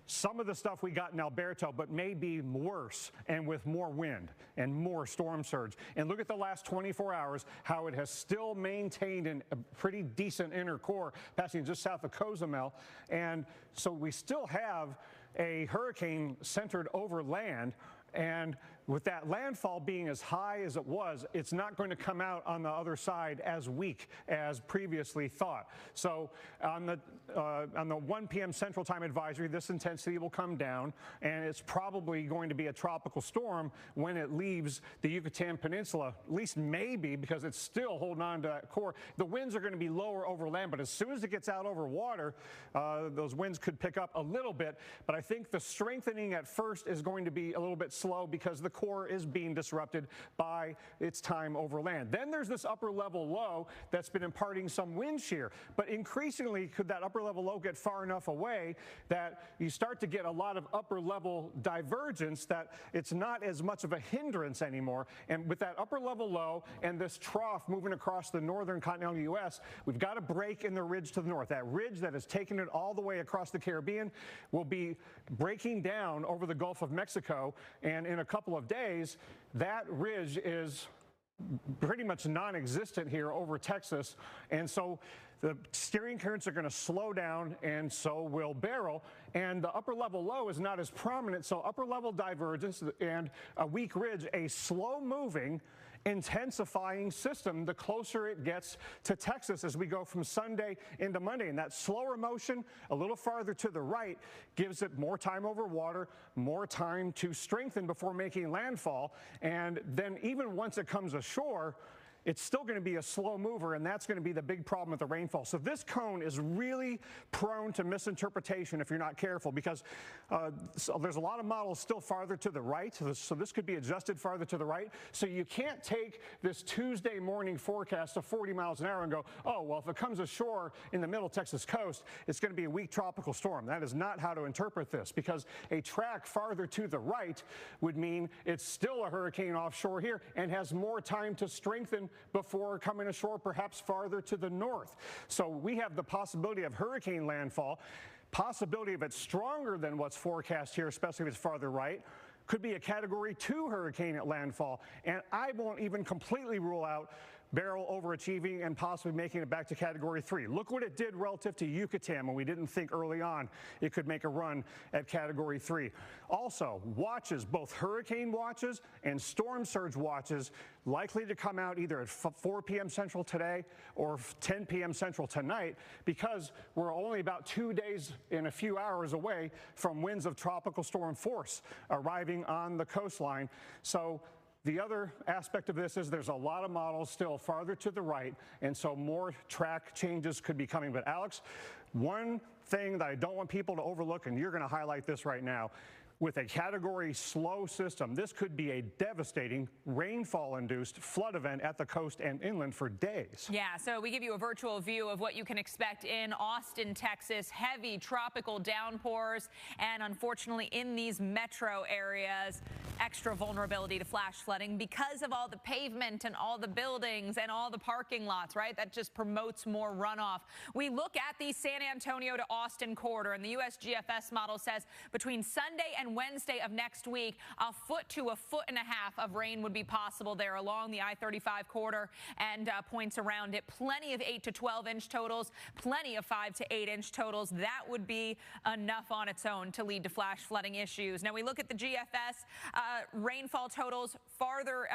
some of the stuff we got in Alberto, but maybe worse and with more wind and more storm surge. And look at the last 24 hours, how it has still maintained a pretty decent inner core, passing just south of Cozumel. And so we still have a hurricane centered over land. And with that landfall being as high as it was, it's not going to come out on the other side as weak as previously thought. So on the 1 p.m. Central Time advisory, this intensity will come down, and it's probably going to be a tropical storm when it leaves the Yucatan Peninsula, at least maybe, because it's still holding on to that core. The winds are going to be lower over land, but as soon as it gets out over water, those winds could pick up a little bit. But I think the strengthening at first is going to be a little bit slow because the core is being disrupted by its time over land. Then there's this upper level low that's been imparting some wind shear, but increasingly could that upper level low get far enough away that you start to get a lot of upper level divergence that it's not as much of a hindrance anymore. And with that upper level low and this trough moving across the northern continental U.S., we've got a break in the ridge to the north. That ridge that has taken it all the way across the Caribbean will be breaking down over the Gulf of Mexico, and in a couple of days, that ridge is pretty much non-existent here over Texas. And so the steering currents are going to slow down, and so will Beryl. And the upper level low is not as prominent, so upper level divergence and a weak ridge, a slow moving, intensifying system the closer it gets to Texas as we go from Sunday into Monday. And that slower motion a little farther to the right gives it more time over water, more time to strengthen before making landfall. And then even once it comes ashore, it's still going to be a slow mover, and that's going to be the big problem with the rainfall. So this cone is really prone to misinterpretation if you're not careful, because so there's a lot of models still farther to the right, so this could be adjusted farther to the right. So you can't take this Tuesday morning forecast of 40 miles an hour and go, oh, well, if it comes ashore in the middle Texas coast, it's going to be a weak tropical storm. That is not how to interpret this, because a track farther to the right would mean it's still a hurricane offshore here and has more time to strengthen before coming ashore, perhaps farther to the north. So we have the possibility of hurricane landfall, possibility of it stronger than what's forecast here, especially if it's farther right. Could be a Category 2 hurricane at landfall. And I won't even completely rule out Beryl overachieving and possibly making it back to Category 3. Look what it did relative to Yucatan when we didn't think early on it could make a run at Category 3. Also, watches, both hurricane watches and storm surge watches, likely to come out either at 4 p.m. Central today or 10 p.m. Central tonight, because we're only about 2 days and a few hours away from winds of tropical storm force arriving on the coastline. So The other aspect of this is there's a lot of models still farther to the right, and so more track changes could be coming. But Alex, one thing that I don't want people to overlook, and you're going to highlight this right now, with a category slow system, this could be a devastating rainfall-induced flood event at the coast and inland for days. Yeah, so we give you a virtual view of what you can expect in Austin, Texas. Heavy tropical downpours, and unfortunately in these metro areas, extra vulnerability to flash flooding because of all the pavement and all the buildings and all the parking lots, right? That just promotes more runoff. We look at the San Antonio to Austin corridor, and the USGFS model says between Sunday and Wednesday of next week, 1 foot to 1.5 feet of rain would be possible there along the I-35 corridor and points around it. Plenty of 8 to 12 inch totals, plenty of 5 to 8 inch totals. That would be enough on its own to lead to flash flooding issues. Now we look at the GFS rainfall totals farther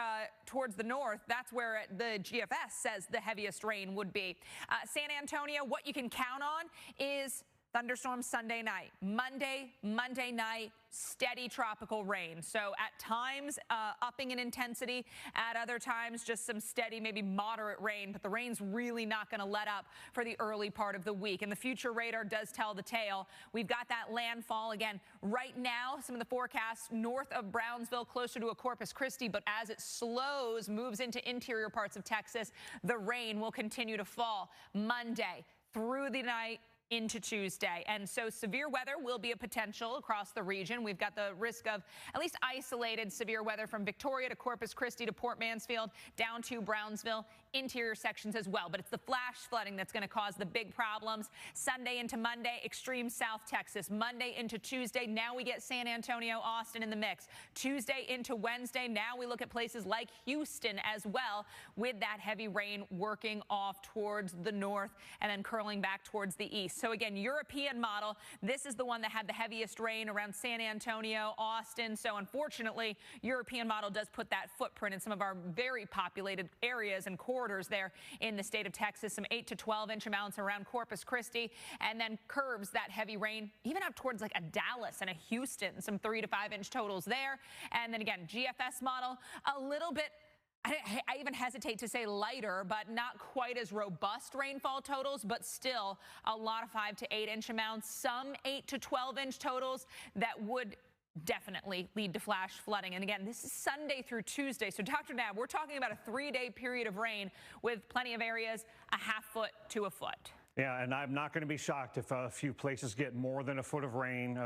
towards the north. That's where the GFS says the heaviest rain would be. San Antonio, what you can count on is thunderstorms Sunday night. Monday night, steady tropical rain. So at times upping in intensity, at other times just some steady, maybe moderate rain, but the rain's really not going to let up for the early part of the week. And the future radar does tell the tale. We've got that landfall again right now. Some of the forecasts north of Brownsville, closer to a Corpus Christi, but as it slows, moves into interior parts of Texas, the rain will continue to fall Monday through the night into Tuesday. And so severe weather will be a potential across the region. We've got the risk of at least isolated severe weather from Victoria to Corpus Christi to Port Mansfield down to Brownsville, interior sections as well. But it's the flash flooding that's going to cause the big problems. Sunday into Monday, extreme South Texas. Monday into Tuesday, now we get San Antonio, Austin in the mix. Tuesday into Wednesday, now we look at places like Houston as well, with that heavy rain working off towards the north and then curling back towards the east. So again, European model, this is the one that had the heaviest rain around San Antonio, Austin. So unfortunately, European model does put that footprint in some of our very populated areas and corridors there in the state of Texas. Some 8 to 12 inch amounts around Corpus Christi, and then curves that heavy rain even up towards like a Dallas and a Houston, some 3 to 5 inch totals there. And then again, GFS model, a little bit, I even hesitate to say lighter, but not quite as robust rainfall totals, but still a lot of 5 to 8 inch amounts, some 8 to 12 inch totals that would definitely lead to flash flooding. And again, this is Sunday through Tuesday. So Dr. Nab, we're talking about a 3-day period of rain with plenty of areas 1/2 foot to 1 foot. Yeah, and I'm not going to be shocked if a few places get more than 1 foot of rain.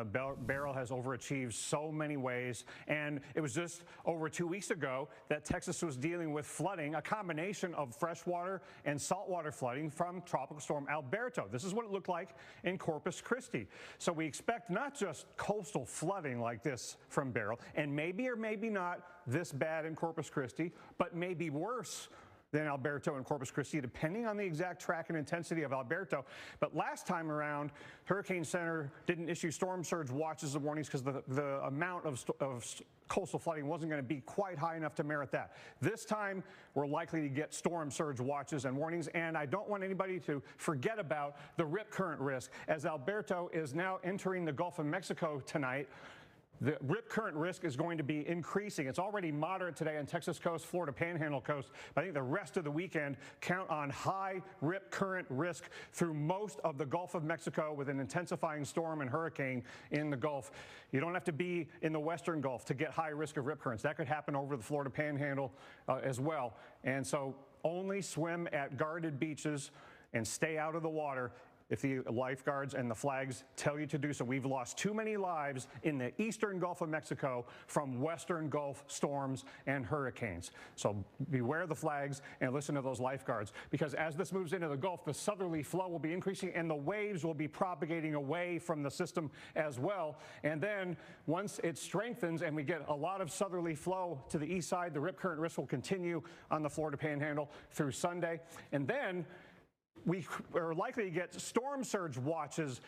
Beryl has overachieved so many ways, and it was just over 2 weeks ago that Texas was dealing with flooding, a combination of freshwater and saltwater flooding from Tropical Storm Alberto. This is what it looked like in Corpus Christi. So we expect not just coastal flooding like this from Beryl, and maybe or maybe not this bad in Corpus Christi, but maybe worse than Alberto and Corpus Christi, depending on the exact track and intensity of Alberto. But last time around, Hurricane Center didn't issue storm surge watches and warnings because the amount of coastal flooding wasn't going to be quite high enough to merit that. This time, we're likely to get storm surge watches and warnings, and I don't want anybody to forget about the rip current risk. As Alberto is now entering the Gulf of Mexico tonight, the rip current risk is going to be increasing. It's already moderate today on Texas coast, Florida Panhandle coast. I think the rest of the weekend count on high rip current risk through most of the Gulf of Mexico with an intensifying storm and hurricane in the Gulf. You don't have to be in the western Gulf to get high risk of rip currents. That could happen over the Florida Panhandle as well. And so only swim at guarded beaches and stay out of the water if the lifeguards and the flags tell you to do so. We've lost too many lives in the eastern Gulf of Mexico from western Gulf storms and hurricanes. So beware the flags and listen to those lifeguards, because as this moves into the Gulf, the southerly flow will be increasing and the waves will be propagating away from the system as well. And then once it strengthens and we get a lot of southerly flow to the east side, the rip current risk will continue on the Florida Panhandle through Sunday. And then we are likely to get storm surge watches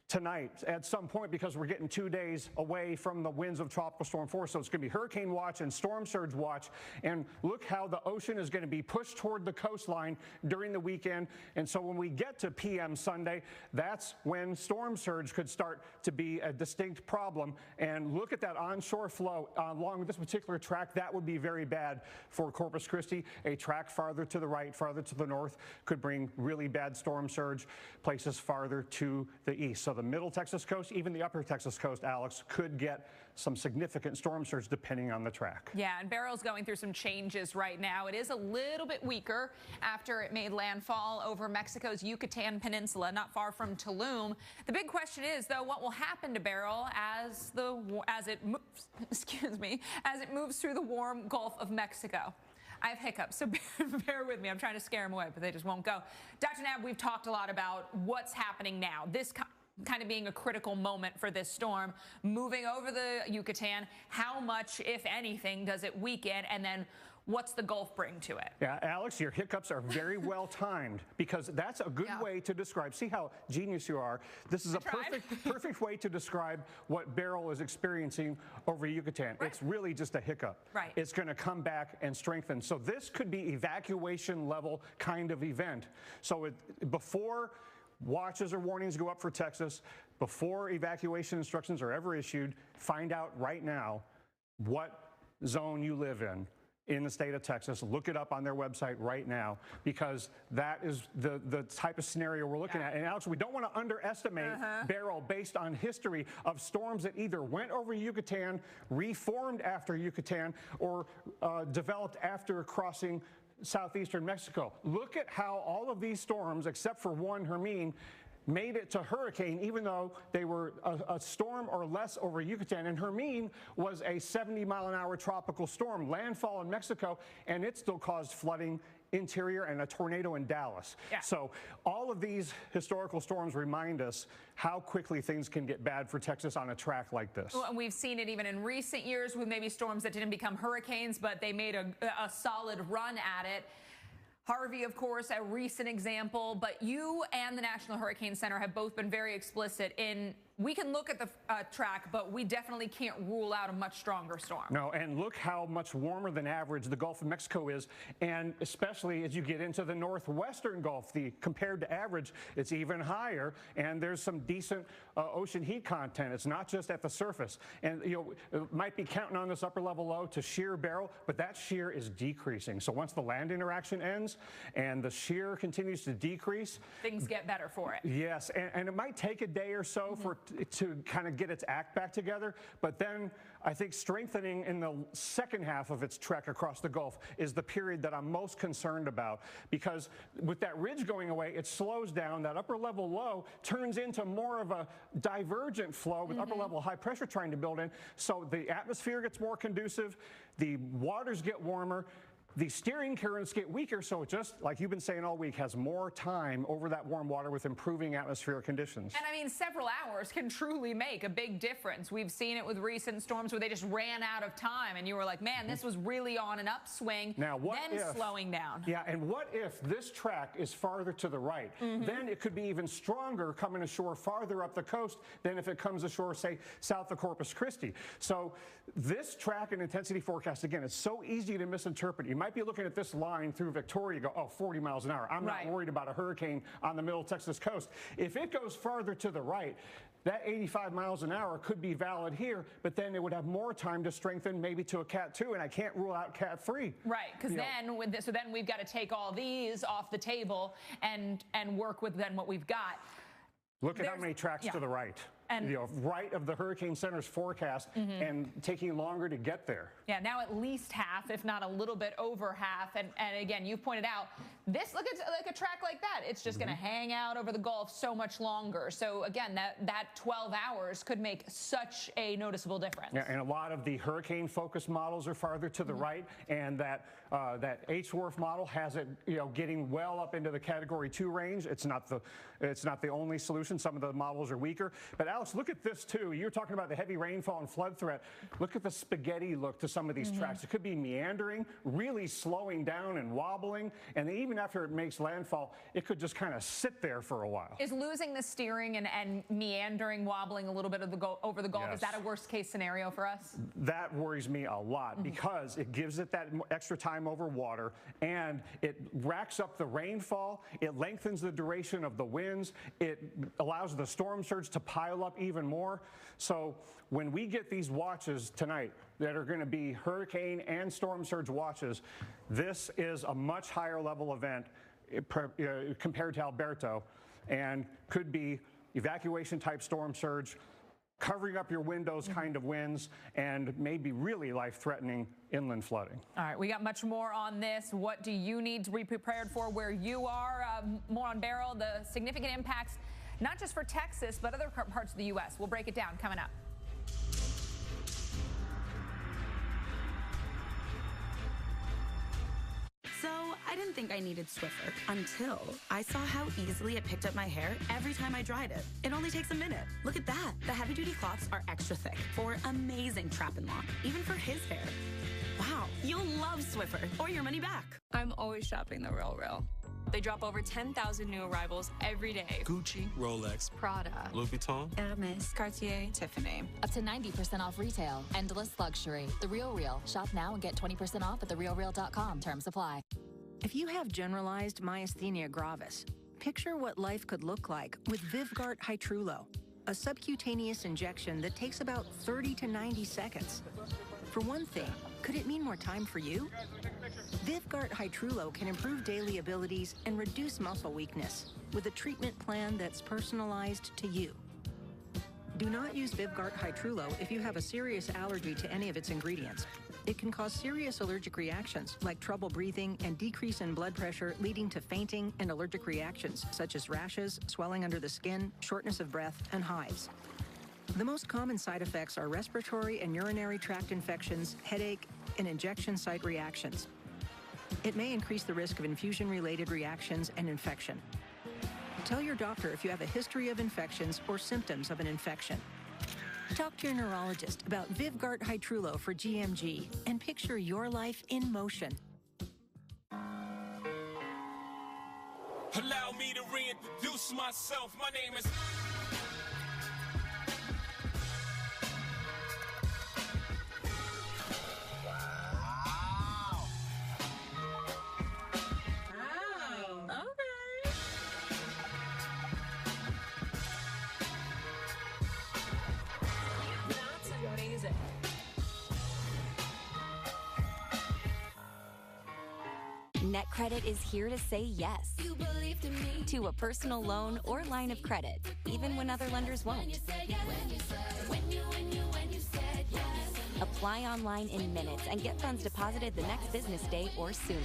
tonight at some point because we're getting 2 days away from the winds of Tropical Storm 4. So it's going to be hurricane watch and storm surge watch. And look how the ocean is going to be pushed toward the coastline during the weekend. And so when we get to PM Sunday, that's when storm surge could start to be a distinct problem. And look at that onshore flow along this particular track. That would be very bad for Corpus Christi. A track farther to the right, farther to the north could bring really bad storm surge places farther to the east. So the middle Texas coast, even the upper Texas coast, Alex, could get some significant storm surge depending on the track. Yeah, and Beryl's going through some changes right now. It is a little bit weaker after it made landfall over Mexico's Yucatan Peninsula, not far from Tulum. The big question is, though, what will happen to Beryl as it moves through the warm Gulf of Mexico? I have hiccups, so bear with me. I'm trying to scare them away, but they just won't go. Dr. Nab, we've talked a lot about what's happening now. This kind of being a critical moment for this storm, moving over the Yucatan. How much, if anything, does it weaken? And then what's the Gulf bring to it? Yeah, Alex, your hiccups are very well timed because that's a good way to describe. See how genius you are. This is a perfect way to describe what Beryl is experiencing over Yucatan. Right. It's really just a hiccup. Right. It's going to come back and strengthen. So this could be evacuation level kind of event. So before watches or warnings go up for Texas, before evacuation instructions are ever issued, find out right now what zone you live in the state of Texas. Look it up on their website right now, because that is the type of scenario we're looking at. And Alex, we don't want to underestimate Beryl based on history of storms that either went over Yucatan, reformed after Yucatan, or developed after crossing southeastern Mexico. Look at how all of these storms, except for one, Hermine, made it to hurricane, even though they were a storm or less over Yucatan. And Hermine was a 70-mile-an-hour tropical storm, landfall in Mexico, and it still caused flooding interior and a tornado in Dallas. Yeah. So all of these historical storms remind us how quickly things can get bad for Texas on a track like this. Well, and we've seen it even in recent years with maybe storms that didn't become hurricanes, but they made a solid run at it. Harvey, of course, a recent example, but you and the National Hurricane Center have both been very explicit in we can look at the track, but we definitely can't rule out a much stronger storm. No, and look how much warmer than average the Gulf of Mexico is, and especially as you get into the northwestern Gulf, compared to average, it's even higher, and there's some decent ocean heat content. It's not just at the surface. And it might be counting on this upper level low to shear Beryl, but that shear is decreasing. So once the land interaction ends and the shear continues to decrease, things get better for it. Yes, and it might take a day or so to kind of get its act back together, but then I think strengthening in the second half of its trek across the Gulf is the period that I'm most concerned about, because with that ridge going away, it slows down. That upper level low turns into more of a divergent flow with upper level high pressure trying to build in. So the atmosphere gets more conducive, the waters get warmer, the steering currents get weaker, so it just, like you've been saying all week, has more time over that warm water with improving atmospheric conditions. And I mean, several hours can truly make a big difference. We've seen it with recent storms where they just ran out of time, and you were like, man, this was really on an upswing, now, slowing down. Yeah, and what if this track is farther to the right? Then it could be even stronger coming ashore farther up the coast than if it comes ashore, say, south of Corpus Christi. So this track and intensity forecast, again, it's so easy to misinterpret. You might be looking at this line through Victoria, go, oh, 40 miles an hour. I'm not worried about a hurricane on the middle Texas coast. If it goes farther to the right, that 85 miles an hour could be valid here, but then it would have more time to strengthen maybe to a Cat 2, and I can't rule out Cat 3. Right, because then we've got to take all these off the table and work with then what we've got. Look at how many tracks to the right. And right of the Hurricane Center's forecast, and taking longer to get there. Yeah, now at least half, if not a little bit over half. And again, you pointed out, look at like a track like that. It's just going to hang out over the Gulf so much longer. So again, that 12 hours could make such a noticeable difference. Yeah, and a lot of the hurricane focused models are farther to the right, and that That H-Wharf model has it, getting well up into the Category 2 range. It's not the only solution. Some of the models are weaker. But Alex, look at this too. You're talking about the heavy rainfall and flood threat. Look at the spaghetti look to some of these tracks. It could be meandering, really slowing down and wobbling, and even after it makes landfall, it could just kind of sit there for a while. Is losing the steering and meandering, wobbling a little bit of over the Gulf, Yes. Is that a worst case scenario for us? That worries me a lot because it gives it that extra time over water, and it racks up the rainfall, it lengthens the duration of the winds, it allows the storm surge to pile up even more. So when we get these watches tonight that are going to be hurricane and storm surge watches, this is a much higher level event compared to Alberto, and could be evacuation type storm surge, covering up your windows kind of winds, and maybe really life-threatening inland flooding. All right, we got much more on this. What do you need to be prepared for where you are? More on Beryl, the significant impacts, not just for Texas, but other parts of the U.S. We'll break it down coming up. So I didn't think I needed Swiffer until I saw how easily it picked up my hair every time I dried it. It only takes a minute. Look at that. The heavy-duty cloths are extra thick for amazing trap and lock, even for his hair. Wow, you'll love Swiffer or your money back. I'm always shopping the Real. They drop over 10,000 new arrivals every day. Gucci, Rolex, Prada, Louis Vuitton, Hermes, Cartier, Tiffany. Up to 90% off retail. Endless luxury. The Real. Shop now and get 20% off at therealreal.com. Terms apply. If you have generalized myasthenia gravis, picture what life could look like with Vyvgart Hytrulo, a subcutaneous injection that takes about 30 to 90 seconds. For one thing, could it mean more time for you? Vyvgart Hytrulo can improve daily abilities and reduce muscle weakness with a treatment plan that's personalized to you. Do not use Vyvgart Hytrulo if you have a serious allergy to any of its ingredients. It can cause serious allergic reactions like trouble breathing and decrease in blood pressure, leading to fainting and allergic reactions such as rashes, swelling under the skin, shortness of breath, and hives. The most common side effects are respiratory and urinary tract infections, headache, and injection site reactions. It may increase the risk of infusion-related reactions and infection. Tell your doctor if you have a history of infections or symptoms of an infection. Talk to your neurologist about Vyvgart Hytrulo for GMG and picture your life in motion. Allow me to reintroduce myself. My name is... NetCredit is here to say yes to a personal loan or line of credit, even when other lenders won't. Apply online in minutes and get funds deposited the next business day or sooner.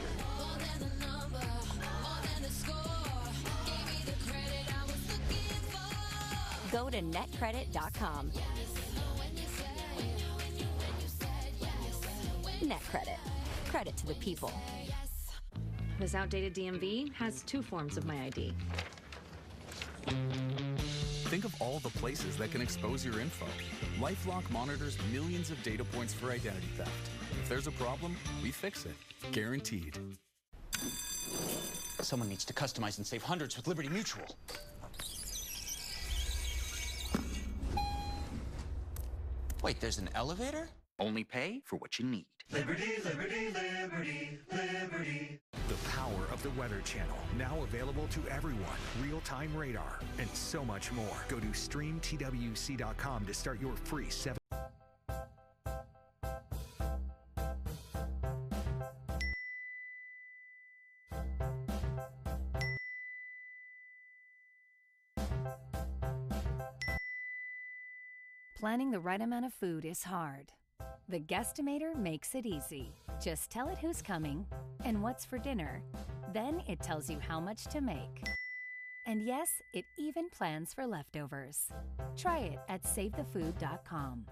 Go to netcredit.com. NetCredit. Credit to the people. This outdated DMV has 2 forms of my ID. Think of all the places that can expose your info. LifeLock monitors millions of data points for identity theft. If there's a problem, we fix it. Guaranteed. Someone needs to customize and save hundreds with Liberty Mutual. Wait, there's an elevator? Only pay for what you need. Liberty, liberty, liberty, liberty. The power of the Weather Channel, now available to everyone. Real-time radar, and so much more. Go to streamtwc.com to start your free 7. Planning the right amount of food is hard. The Guestimator makes it easy. Just tell it who's coming and what's for dinner. Then it tells you how much to make. And yes, it even plans for leftovers. Try it at SaveTheFood.com.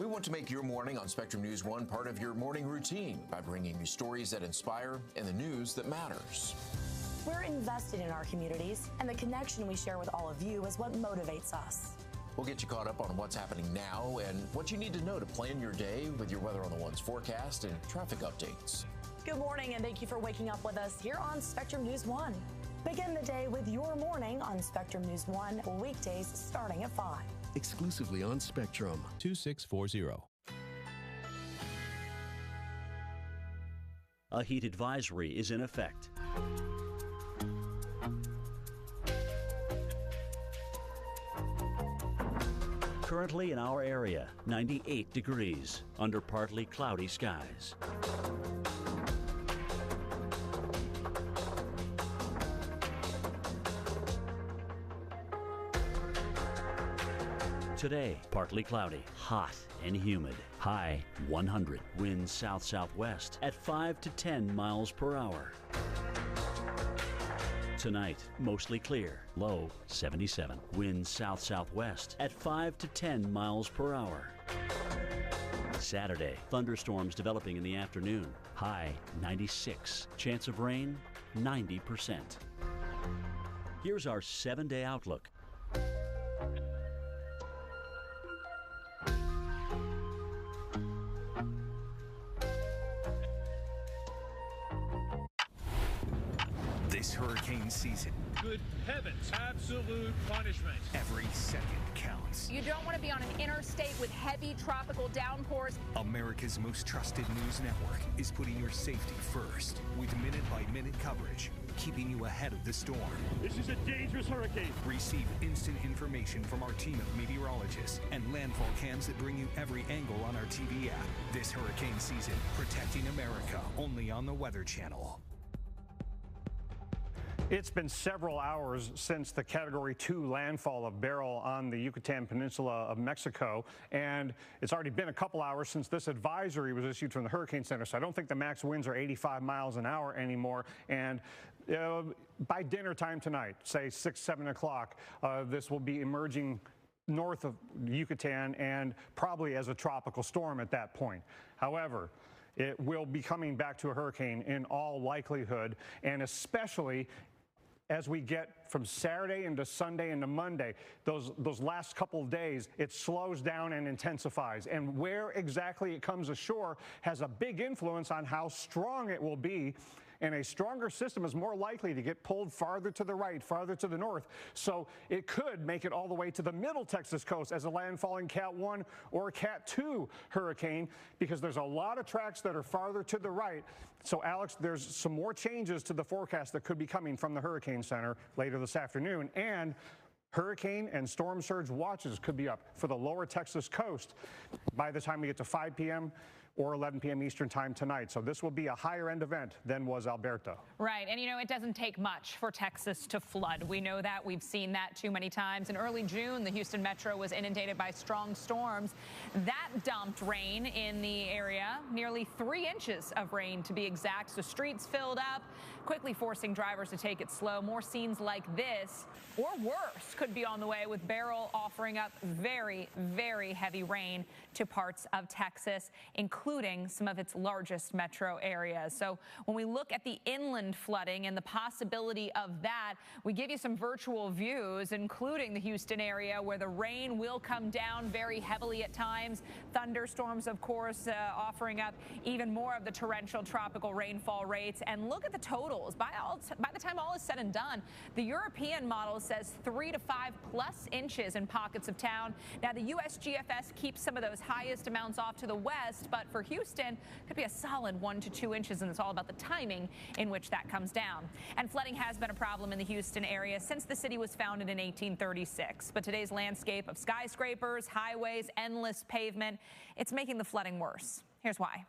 We want to make your morning on Spectrum News 1 part of your morning routine by bringing you stories that inspire and the news that matters. We're invested in our communities, and the connection we share with all of you is what motivates us. We'll get you caught up on what's happening now and what you need to know to plan your day with your Weather on the One's forecast and traffic updates. Good morning, and thank you for waking up with us here on Spectrum News 1. Begin the day with your morning on Spectrum News 1, weekdays starting at 5. Exclusively on Spectrum. 2640. A heat advisory is in effect. Currently in our area, 98 degrees under partly cloudy skies. Today, partly cloudy, hot and humid. High 100. Winds south-southwest at 5 to 10 miles per hour. Tonight, mostly clear. Low 77. Winds south-southwest at 5 to 10 miles per hour. Saturday, thunderstorms developing in the afternoon. High 96. Chance of rain 90%. Here's our 7-day outlook. This hurricane season, good heavens, absolute punishment. Every second counts. You don't want to be on an interstate with heavy tropical downpours. America's most trusted news network is putting your safety first with minute-by-minute coverage, keeping you ahead of the storm. This is a dangerous hurricane. Receive instant information from our team of meteorologists and landfall cams that bring you every angle on our TV app. This hurricane season, protecting America, only on the Weather Channel. It's been several hours since the Category 2 landfall of Beryl on the Yucatan Peninsula of Mexico, and it's already been a couple hours since this advisory was issued from the Hurricane Center, so I don't think the max winds are 85 miles an hour anymore. And by dinner time tonight, say 6, 7 o'clock, this will be emerging north of Yucatan and probably as a tropical storm at that point. However, it will be coming back to a hurricane in all likelihood, and especially as we get from Saturday into Sunday into Monday, those last couple of days, it slows down and intensifies. And where exactly it comes ashore has a big influence on how strong it will be. And a stronger system is more likely to get pulled farther to the right, farther to the north. So it could make it all the way to the middle Texas coast as a landfalling Cat 1 or Cat 2 hurricane, because there's a lot of tracks that are farther to the right. So, Alex, there's some more changes to the forecast that could be coming from the Hurricane Center later this afternoon. And hurricane and storm surge watches could be up for the lower Texas coast by the time we get to 5 p.m. or 11 p.m. Eastern time tonight. So this will be a higher end event than was Alberto. Right. And, you know, it doesn't take much for Texas to flood. We know that. We've seen that too many times. In early June, the Houston metro was inundated by strong storms. That dumped rain in the area, nearly 3 inches of rain to be exact. So streets filled up, quickly forcing drivers to take it slow. More scenes like this or worse could be on the way, with Beryl offering up very, very heavy rain to parts of Texas, including some of its largest metro areas. So when we look at the inland flooding and the possibility of that, we give you some virtual views, including the Houston area, where the rain will come down very heavily at times. Thunderstorms, of course, offering up even more of the torrential tropical rainfall rates. And look at the totals. By the time all is said and done, the European model says 3 to 5 plus inches in pockets of town. Now, the USGFS keeps some of those highest amounts off to the west, but for Houston, could be a solid 1 to 2 inches, and it's all about the timing in which that comes down. And flooding has been a problem in the Houston area since the city was founded in 1836. But today's landscape of skyscrapers, highways, endless pavement, it's making the flooding worse. Here's why.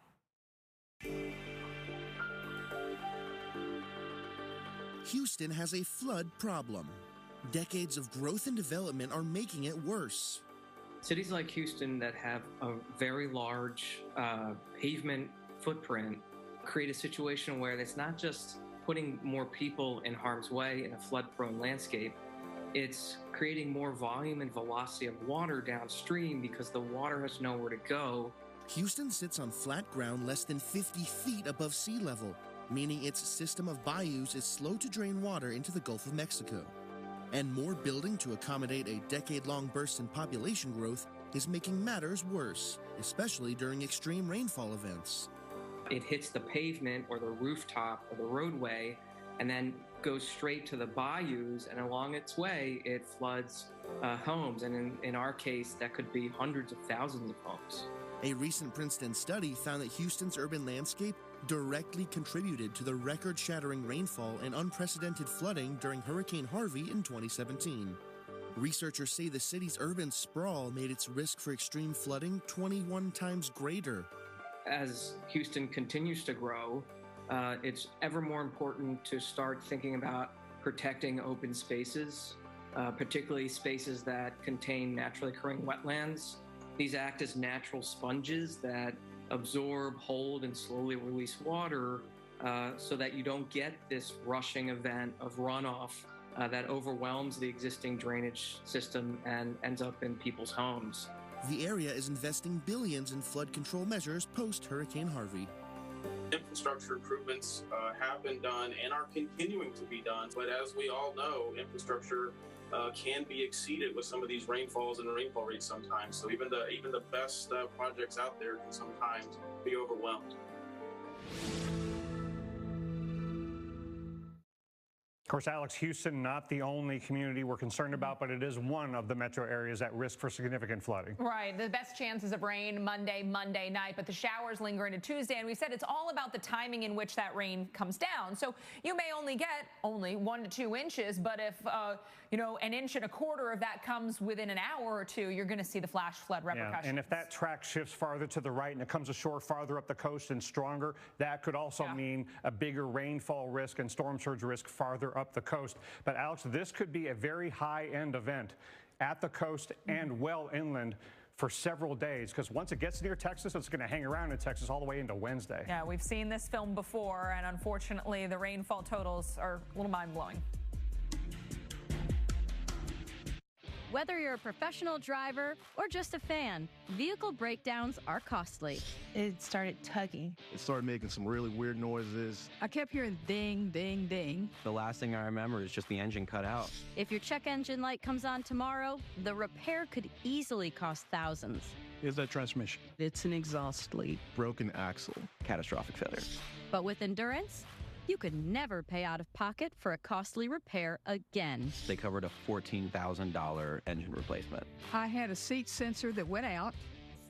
Houston has a flood problem. Decades of growth and development are making it worse. Cities like Houston that have a very large pavement footprint create a situation where it's not just putting more people in harm's way in a flood-prone landscape, It's creating more volume and velocity of water downstream because the water has nowhere to go. Houston sits on flat ground less than 50 feet above sea level, meaning its system of bayous is slow to drain water into the Gulf of Mexico. And more building to accommodate a decade-long burst in population growth is making matters worse, especially during extreme rainfall events. It hits the pavement or the rooftop or the roadway and then goes straight to the bayous, and along its way, it floods homes. And in our case, that could be hundreds of thousands of homes. A recent Princeton study found that Houston's urban landscape directly contributed to the record-shattering rainfall and unprecedented flooding during Hurricane Harvey in 2017. Researchers say the city's urban sprawl made its risk for extreme flooding 21 times greater. As Houston continues to grow, it's ever more important to start thinking about protecting open spaces, particularly spaces that contain naturally occurring wetlands. These act as natural sponges that absorb, hold, and slowly release water so that you don't get this rushing event of runoff that overwhelms the existing drainage system and ends up in people's homes. The area is investing billions in flood control measures post-Hurricane Harvey. Infrastructure improvements have been done and are continuing to be done, but as we all know, infrastructure can be exceeded with some of these rainfalls and rainfall rates sometimes. So even the best projects out there can sometimes be overwhelmed. Of course, Alex, Houston, not the only community we're concerned about, but it is one of the metro areas at risk for significant flooding. Right. The best chances of rain Monday night, but the showers linger into Tuesday. And we said it's all about the timing in which that rain comes down. So you may only get 1 to 2 inches, but if, an inch and a quarter of that comes within an hour or two, you're going to see the flash flood repercussions. Yeah, and if that track shifts farther to the right and it comes ashore farther up the coast and stronger, that could also mean a bigger rainfall risk and storm surge risk farther up the coast. But Alex, this could be a very high-end event at the coast and well inland for several days, because once it gets near Texas, it's going to hang around in Texas all the way into Wednesday. Yeah, we've seen this film before, and unfortunately, the rainfall totals are a little mind-blowing. Whether you're a professional driver or just a fan, vehicle breakdowns are costly. It started tugging. It started making some really weird noises. I kept hearing ding, ding, ding. The last thing I remember is just the engine cut out. If your check engine light comes on tomorrow, the repair could easily cost thousands. Is that transmission? It's an exhaust leak. Broken axle. Catastrophic failure. But with Endurance, you could never pay out of pocket for a costly repair again. They covered a $14,000 engine replacement. I had a seat sensor that went out,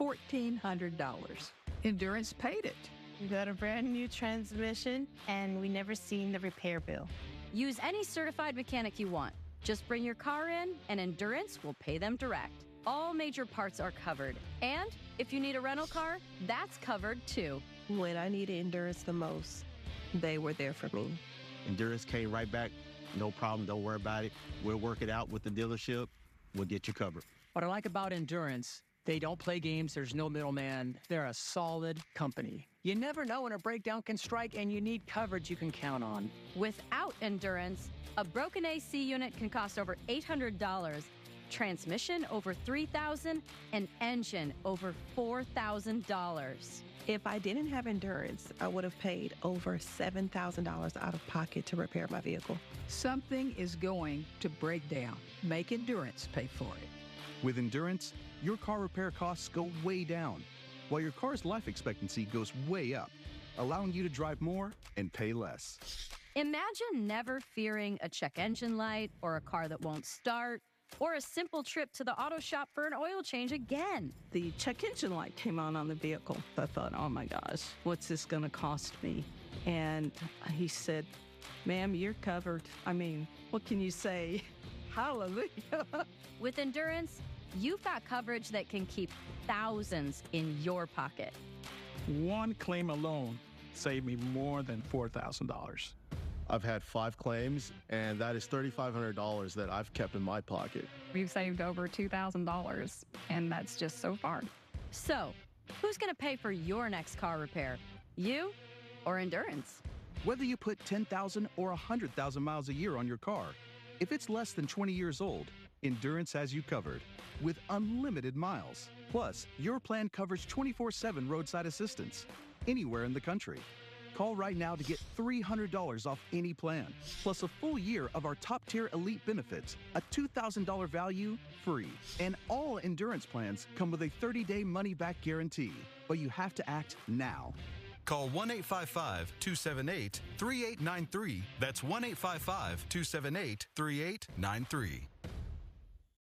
$1,400. Endurance paid it. We got a brand new transmission, and we never seen the repair bill. Use any certified mechanic you want. Just bring your car in, and Endurance will pay them direct. All major parts are covered. And if you need a rental car, that's covered too. When I needed Endurance the most, they were there for me. Endurance came right back. No problem. Don't worry about it. We'll work it out with the dealership. We'll get you covered. What I like about Endurance, they don't play games. There's no middleman. They're a solid company. You never know when a breakdown can strike, and you need coverage you can count on. Without Endurance, a broken AC unit can cost over $800, transmission over $3,000, and engine over $4,000. If I didn't have Endurance, I would have paid over $7,000 out of pocket to repair my vehicle. Something is going to break down. Make Endurance pay for it. With Endurance, your car repair costs go way down, while your car's life expectancy goes way up, allowing you to drive more and pay less. Imagine never fearing a check engine light or a car that won't start, or a simple trip to the auto shop for an oil change again. The check engine light came on the vehicle. I thought, oh my gosh, what's this going to cost me? And he said, ma'am, you're covered. I mean, what can you say? Hallelujah. With Endurance, you've got coverage that can keep thousands in your pocket. One claim alone saved me more than $4,000. I've had 5 claims, and that is $3,500 that I've kept in my pocket. We've saved over $2,000, and that's just so far. So, who's going to pay for your next car repair? You or Endurance? Whether you put 10,000 or 100,000 miles a year on your car, If it's less than 20 years old, Endurance has you covered with unlimited miles. Plus, your plan covers 24/7 roadside assistance anywhere in the country. Call right now to get $300 off any plan, plus a full year of our top-tier elite benefits, a $2,000 value free. And all Endurance plans come with a 30-day money-back guarantee, but you have to act now. Call 1-855-278-3893. That's 1-855-278-3893.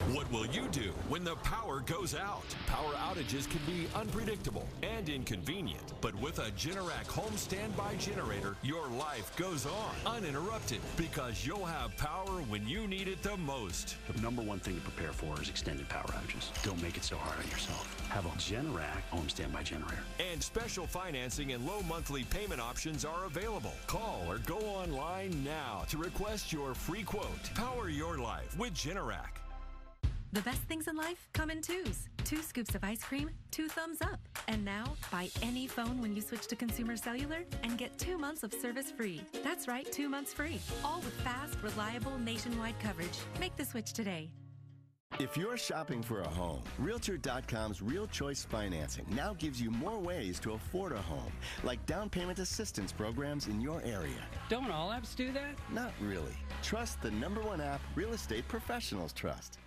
What will you do when the power goes out? Power outages can be unpredictable and inconvenient, but with a Generac home standby generator, your life goes on uninterrupted because you'll have power when you need it the most. The number one thing to prepare for is extended power outages. Don't make it so hard on yourself. Have a Generac home standby generator. And special financing and low monthly payment options are available. Call or go online now to request your free quote. Power your life with Generac. The best things in life come in twos. 2 scoops of ice cream, 2 thumbs up. And now, buy any phone when you switch to Consumer Cellular and get 2 months of service free. That's right, 2 months free. All with fast, reliable, nationwide coverage. Make the switch today. If you're shopping for a home, Realtor.com's Real Choice Financing now gives you more ways to afford a home, like down payment assistance programs in your area. Don't all apps do that? Not really. Trust the #1 app real estate professionals trust.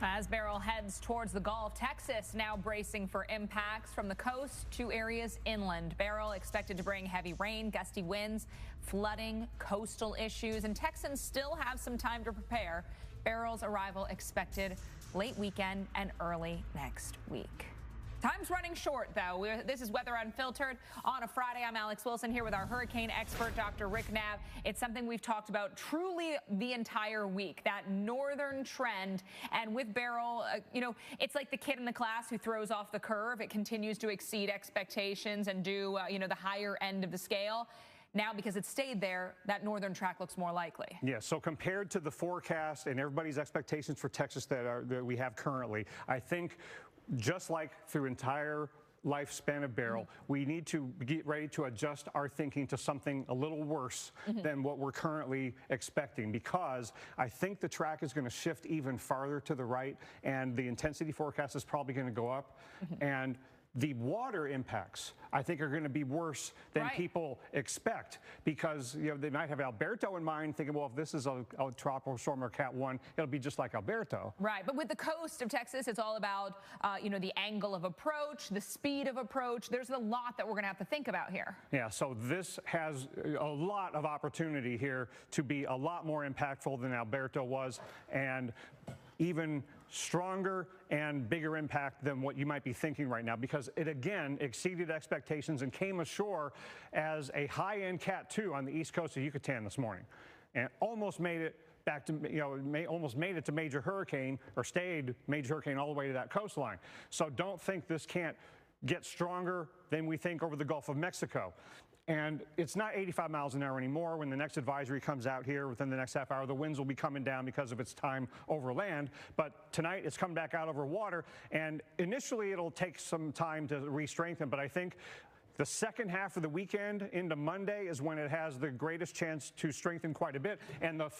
As Beryl heads towards the Gulf, Texas now bracing for impacts from the coast to areas inland. Beryl expected to bring heavy rain, gusty winds, flooding, coastal issues, and Texans still have some time to prepare. Beryl's arrival expected late weekend and early next week. Time's running short, though. This is Weather Unfiltered on a Friday. I'm Alex Wilson here with our hurricane expert, Dr. Rick Knabb. It's something we've talked about truly the entire week, that northern trend. And with Beryl, it's like the kid in the class who throws off the curve. It continues to exceed expectations and do, the higher end of the scale. Now, because it stayed there, that northern track looks more likely. Yeah, so compared to the forecast and everybody's expectations for Texas that we have currently, I think just like through entire lifespan of Beryl, we need to get ready to adjust our thinking to something a little worse than what we're currently expecting, because I think the track is going to shift even farther to the right, and the intensity forecast is probably going to go up. And the water impacts, I think, are going to be worse than people expect, because they might have Alberto in mind, thinking, well, if this is a tropical storm or Cat 1, it'll be just like Alberto. Right, but with the coast of Texas, it's all about, the angle of approach, the speed of approach. There's a lot that we're going to have to think about here. Yeah, so this has a lot of opportunity here to be a lot more impactful than Alberto was, and even stronger and bigger impact than what you might be thinking right now, because it again exceeded expectations and came ashore as a high-end Cat 2 on the east coast of Yucatan this morning, and almost made it back to, almost made it to major hurricane, or stayed major hurricane all the way to that coastline. So don't think this can't get stronger than we think over the Gulf of Mexico. And it's not 85 miles an hour anymore. When the next advisory comes out here within the next half hour, the winds will be coming down because of its time over land. But tonight it's coming back out over water. And initially it'll take some time to re-strengthen. But I think the second half of the weekend into Monday is when it has the greatest chance to strengthen quite a bit. And the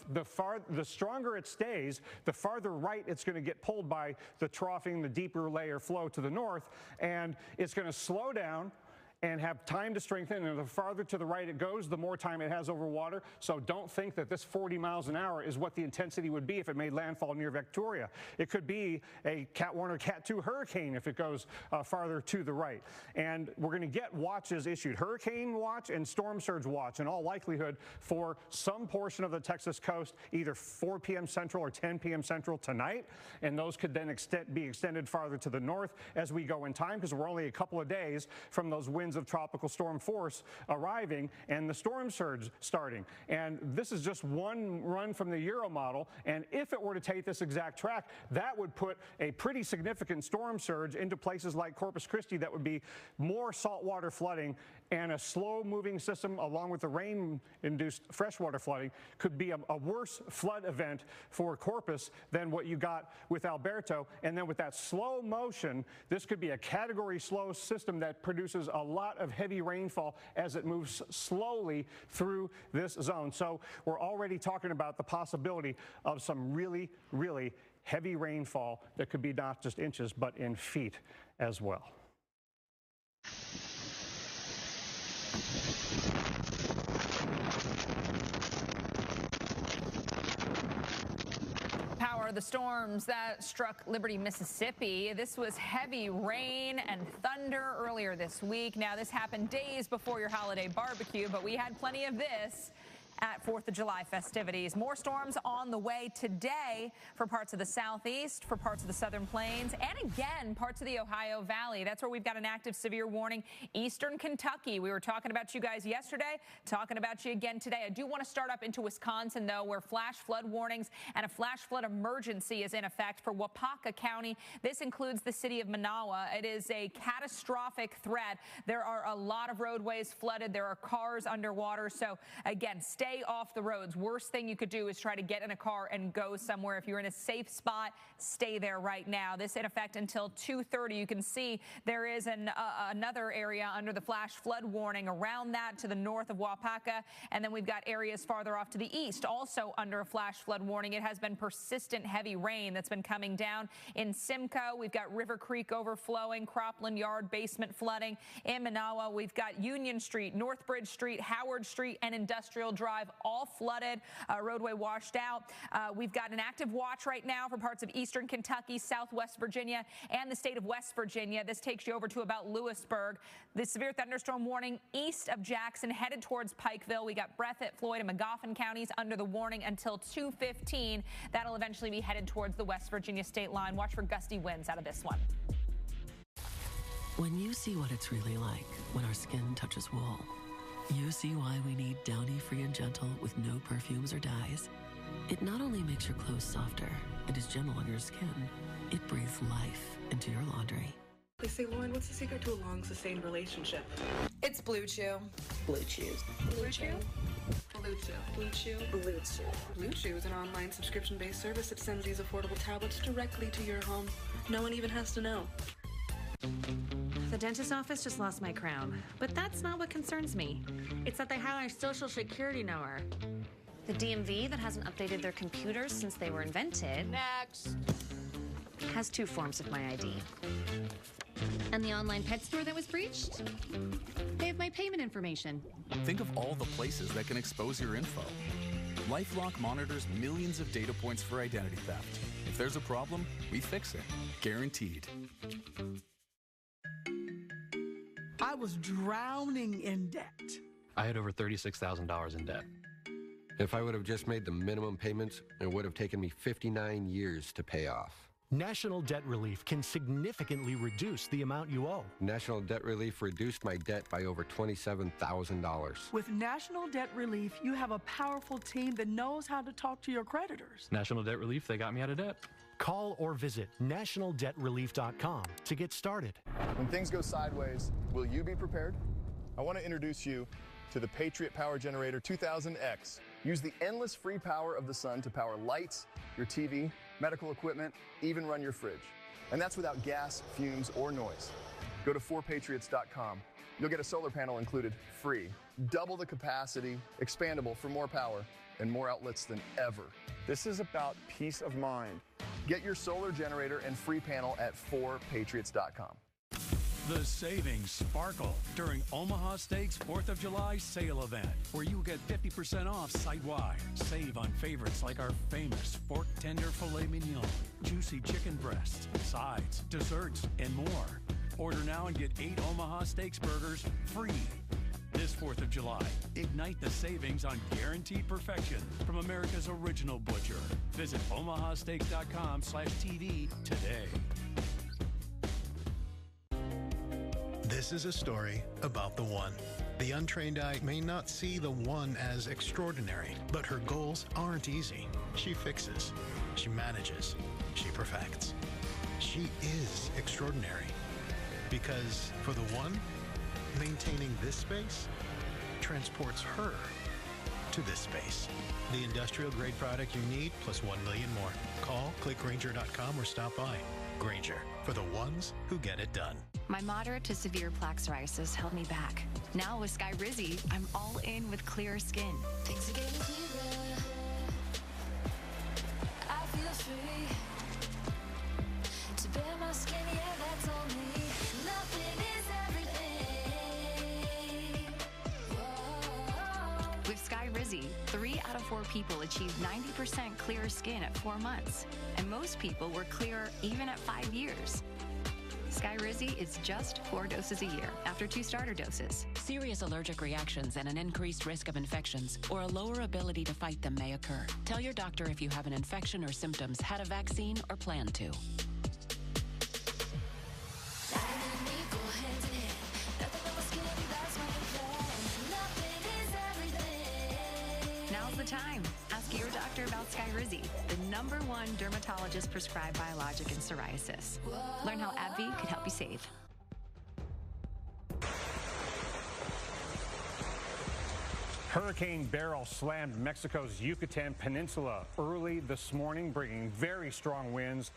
stronger it stays, the farther right it's going to get pulled by the troughing, the deeper layer flow to the north. And it's going to slow down and have time to strengthen, and the farther to the right it goes, the more time it has over water. So don't think that this 40 miles an hour is what the intensity would be if it made landfall near Victoria. It could be a Cat 1 or Cat 2 hurricane if it goes farther to the right. And we're going to get watches issued, hurricane watch and storm surge watch, in all likelihood for some portion of the Texas coast, either 4 p.m. Central or 10 p.m. Central tonight. And those could then be extended farther to the north as we go in time, because we're only a couple of days from those winds of tropical storm force arriving and the storm surge starting. And this is just one run from the Euro model. And if it were to take this exact track, that would put a pretty significant storm surge into places like Corpus Christi that would be more saltwater flooding and a slow-moving system along with the rain-induced freshwater flooding could be a worse flood event for Corpus than what you got with Alberto. And then with that slow motion, this could be a category slow system that produces a lot of heavy rainfall as it moves slowly through this zone. So we're already talking about the possibility of some really, really heavy rainfall that could be not just inches, but in feet as well. The storms that struck Liberty, Mississippi. This was heavy rain and thunder earlier this week. Now, this happened days before your holiday barbecue, but we had plenty of this at 4th of July festivities. More storms on the way today for parts of the southeast, for parts of the southern plains, and again, parts of the Ohio Valley. That's where we've got an active severe warning. Eastern Kentucky. We were talking about you guys yesterday, talking about you again today. I do want to start up into Wisconsin, though, where flash flood warnings and a flash flood emergency is in effect for Waupaca County. This includes the city of Manawa. It is a catastrophic threat. There are a lot of roadways flooded. There are cars underwater. So, again, stay off the roads. Worst thing you could do is try to get in a car and go somewhere. If you're in a safe spot, stay there right now. This in effect until 2:30. You can see there is another area under the flash flood warning around that to the north of Waupaca. And then we've got areas farther off to the east also under a flash flood warning. It has been persistent heavy rain that's been coming down in Simcoe. We've got River Creek overflowing, Cropland Yard basement flooding. In Manawa, we've got Union Street, Northbridge Street, Howard Street, and Industrial Drive all flooded, roadway washed out. We've got an active watch right now for parts of eastern Kentucky, southwest Virginia, and the state of West Virginia. This takes you over to about Lewisburg. The severe thunderstorm warning east of Jackson headed towards Pikeville. We got Breathitt, Floyd, and Magoffin counties under the warning until 2:15. That'll eventually be headed towards the West Virginia state line. Watch for gusty winds out of this one. When you see what it's really like when our skin touches wool, you see why we need Downy Free and Gentle with no perfumes or dyes. It not only makes your clothes softer and is gentle on your skin, it breathes life into your laundry. They say, Lauren, what's the secret to a long, sustained relationship? It's Blue Chew. Blue Chew. Blue Chew? Blue Chew. Blue Chew? Blue Chew. Blue Chew is an online subscription-based service that sends these affordable tablets directly to your home. No one even has to know. The dentist's office just lost my crown, but that's not what concerns me. It's that they have my social security number. The DMV that hasn't updated their computers since they were invented. Next. Has 2 forms of my ID. And the online pet store that was breached? They have my payment information. Think of all the places that can expose your info. LifeLock monitors millions of data points for identity theft. If there's a problem, we fix it. Guaranteed. I was drowning in debt. I had over $36,000 in debt. If I would have just made the minimum payments, it would have taken me 59 years to pay off. National Debt Relief can significantly reduce the amount you owe. National Debt Relief reduced my debt by over $27,000. With National Debt Relief, you have a powerful team that knows how to talk to your creditors. National Debt Relief, they got me out of debt. Call or visit nationaldebtrelief.com to get started. When things go sideways, will you be prepared? I want to introduce you to the Patriot Power Generator 2000X. Use the endless free power of the sun to power lights, your TV, medical equipment, even run your fridge. And that's without gas, fumes, or noise. Go to 4patriots.com. You'll get a solar panel included free, double the capacity, expandable for more power, and more outlets than ever. This is about peace of mind. Get your solar generator and free panel at 4patriots.com. The savings sparkle during Omaha Steaks 4th of July sale event, where you will get 50% off site-wide. Save on favorites like our famous fork tender filet mignon, juicy chicken breasts, sides, desserts, and more. Order now and get 8 Omaha Steaks burgers free. This 4th of July, ignite the savings on guaranteed perfection from America's original butcher. Visit omahasteaks.com/TV today. This is a story about the one. The untrained eye may not see the one as extraordinary, but her goals aren't easy. She fixes, she manages, she perfects. She is extraordinary. Because for the one, Maintaining this space transports her to this space. The industrial-grade product you need, plus 1 million more. Call, click Grainger.com, or stop by. Grainger, for the ones who get it done. My moderate to severe plaque psoriasis held me back. Now with Skyrizi, I'm all in with clearer skin. Things are getting clearer. I feel free to bear my skin, yeah, that's all me. Nothing is everything. Whoa. With Skyrizi, 3 out of 4 people achieved 90% clearer skin at 4 months, and most people were clearer even at 5 years. Skyrizi is just 4 doses a year after 2 starter doses. Serious allergic reactions and an increased risk of infections or a lower ability to fight them may occur. Tell your doctor if you have an infection or symptoms, had a vaccine, or plan to. Now's the time. Ask your doctor about Skyrizi, the #1 dermatologist-prescribed biologic in psoriasis. Learn how AbbVie could help you save. Hurricane Beryl slammed Mexico's Yucatan Peninsula early this morning, bringing very strong winds,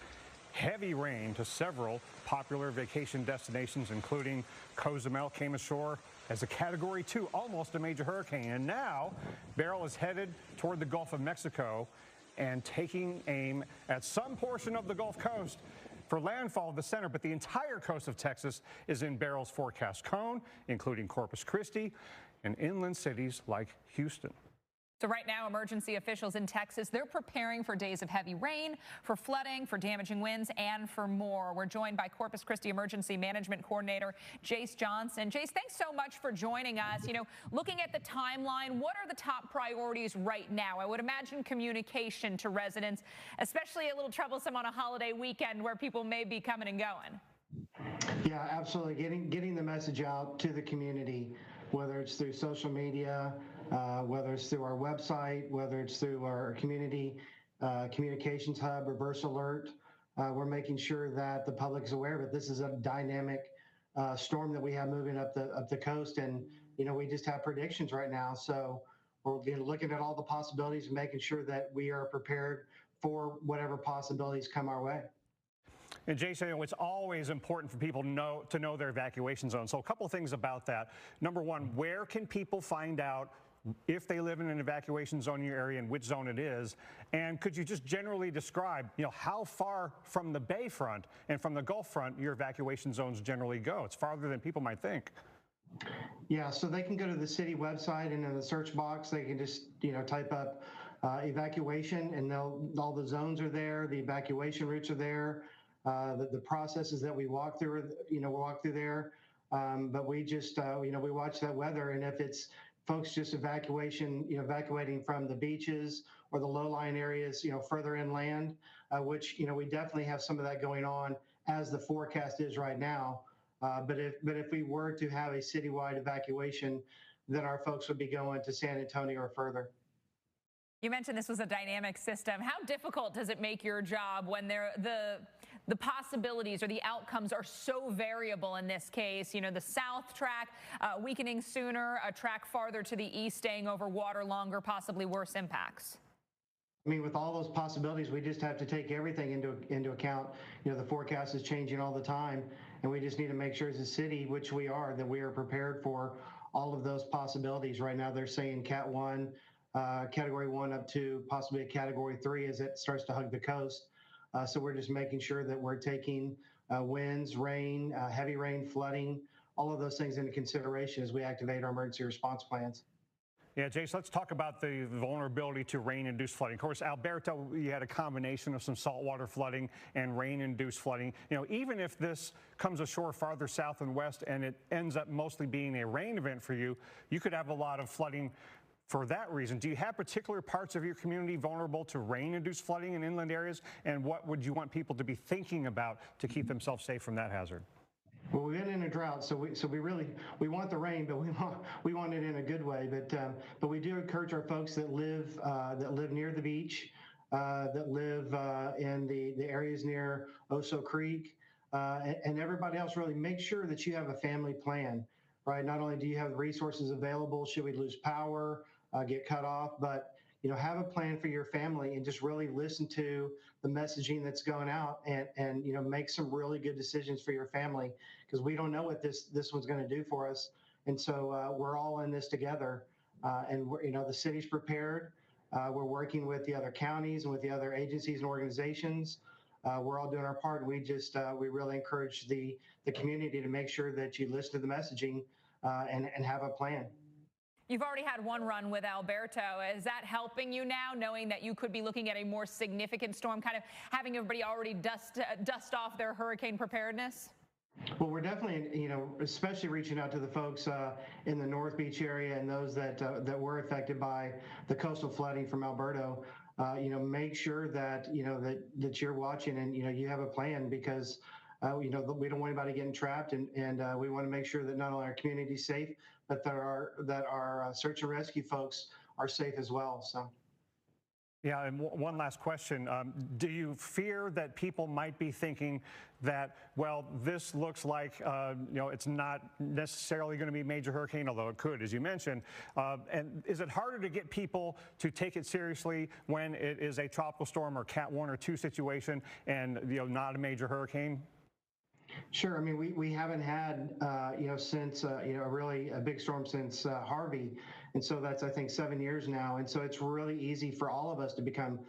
heavy rain to several popular vacation destinations, including Cozumel came ashore as a Category 2, almost a major hurricane. And now Beryl is headed toward the Gulf of Mexico and taking aim at some portion of the Gulf Coast for landfall of the center, but the entire coast of Texas is in Beryl's forecast cone, including Corpus Christi and inland cities like Houston. So right now, emergency officials in Texas, they're preparing for days of heavy rain, for flooding, for damaging winds, and for more. We're joined by Corpus Christi Emergency Management Coordinator Jace Johnson. Jace, thanks so much for joining us. You know, looking at the timeline, what are the top priorities right now? I would imagine communication to residents, especially a little troublesome on a holiday weekend where people may be coming and going. Yeah, absolutely. Getting the message out to the community, whether it's through social media, whether it's through our website, whether it's through our community communications hub, reverse alert. We're making sure that the public is aware of it. This is a dynamic storm that we have moving up the coast, and you know we just have predictions right now. So we're looking at all the possibilities and making sure that we are prepared for whatever possibilities come our way. And Jason, it's always important for people to know their evacuation zone. So a couple of things about that. Number one, where can people find out if they live in an evacuation zone in your area and which zone it is? And could you just generally describe, how far from the bayfront and from the Gulf front your evacuation zones generally go? It's farther than people might think. Yeah, so they can go to the city website, and in the search box, they can just, type up evacuation, and all the zones are there, the evacuation routes are there. The processes that we walk through, there, but we just, we watch that weather, and if it's folks just evacuating from the beaches or the low-lying areas, further inland, which, we definitely have some of that going on as the forecast is right now. But if we were to have a citywide evacuation, then our folks would be going to San Antonio or further. You mentioned this was a dynamic system. How difficult does it make your job when the possibilities or the outcomes are so variable in this case? The south track weakening sooner, a track farther to the east staying over water longer, possibly worse impacts. I mean, with all those possibilities, we just have to take everything into account. The forecast is changing all the time, and we just need to make sure as a city, which we are, that we are prepared for all of those possibilities. Right now, they're saying Cat 1, Category 1 up to possibly a Category 3 as it starts to hug the coast. So we're just making sure that we're taking winds, rain, heavy rain, flooding, all of those things into consideration as we activate our emergency response plans. Yeah, Jace, let's talk about the vulnerability to rain-induced flooding. Of course, Alberto, you had a combination of some saltwater flooding and rain-induced flooding. Even if this comes ashore farther south and west and it ends up mostly being a rain event for you, you could have a lot of flooding for that reason. Do you have particular parts of your community vulnerable to rain-induced flooding in inland areas? And what would you want people to be thinking about to keep themselves safe from that hazard? Well, we've been in a drought, so we want the rain, but we want it in a good way. But we do encourage our folks that live near the beach, that live in the areas near Oso Creek, and everybody else, really make sure that you have a family plan. right? Not only do you have the resources available, should we lose power, get cut off, but have a plan for your family and just really listen to the messaging that's going out and make some really good decisions for your family, because we don't know what this one's going to do for us. And so we're all in this together, and the city's prepared. We're working with the other counties and with the other agencies and organizations. We're all doing our part. We really encourage the community to make sure that you listen to the messaging and have a plan. You've already had one run with Alberto. Is that helping you now, knowing that you could be looking at a more significant storm, kind of having everybody already dust off their hurricane preparedness? Well, we're definitely, especially reaching out to the folks in the North Beach area and those that were affected by the coastal flooding from Alberto. Make sure that that you're watching and you have a plan, because we don't want anybody getting trapped, and we want to make sure that not only our community is safe, but that our search and rescue folks are safe as well. So. Yeah, and one last question. Do you fear that people might be thinking that, well, this looks like, it's not necessarily going to be a major hurricane, although it could, as you mentioned. And is it harder to get people to take it seriously when it is a tropical storm or Cat 1 or 2 situation and, not a major hurricane? Sure. I mean, we haven't had, since, really a big storm since Harvey. And so that's, I think, 7 years now. And so it's really easy for all of us to become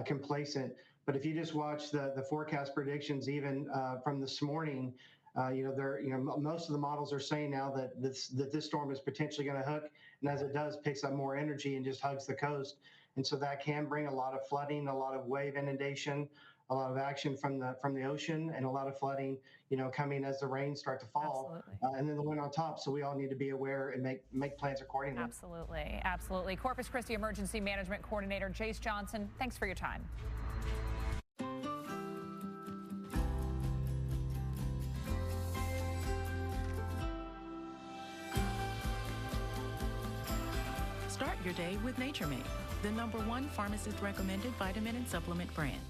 complacent. But if you just watch the forecast predictions, even from this morning, most of the models are saying now that this storm is potentially going to hook. And as it does, picks up more energy and just hugs the coast. And so that can bring a lot of flooding, a lot of wave inundation, a lot of action from the ocean, and a lot of flooding, coming as the rains start to fall, and then the wind on top. So we all need to be aware and make plans accordingly. Absolutely, absolutely. Corpus Christi Emergency Management Coordinator Jace Johnson, thanks for your time. Start your day with Nature Made, the #1 pharmacist-recommended vitamin and supplement brand.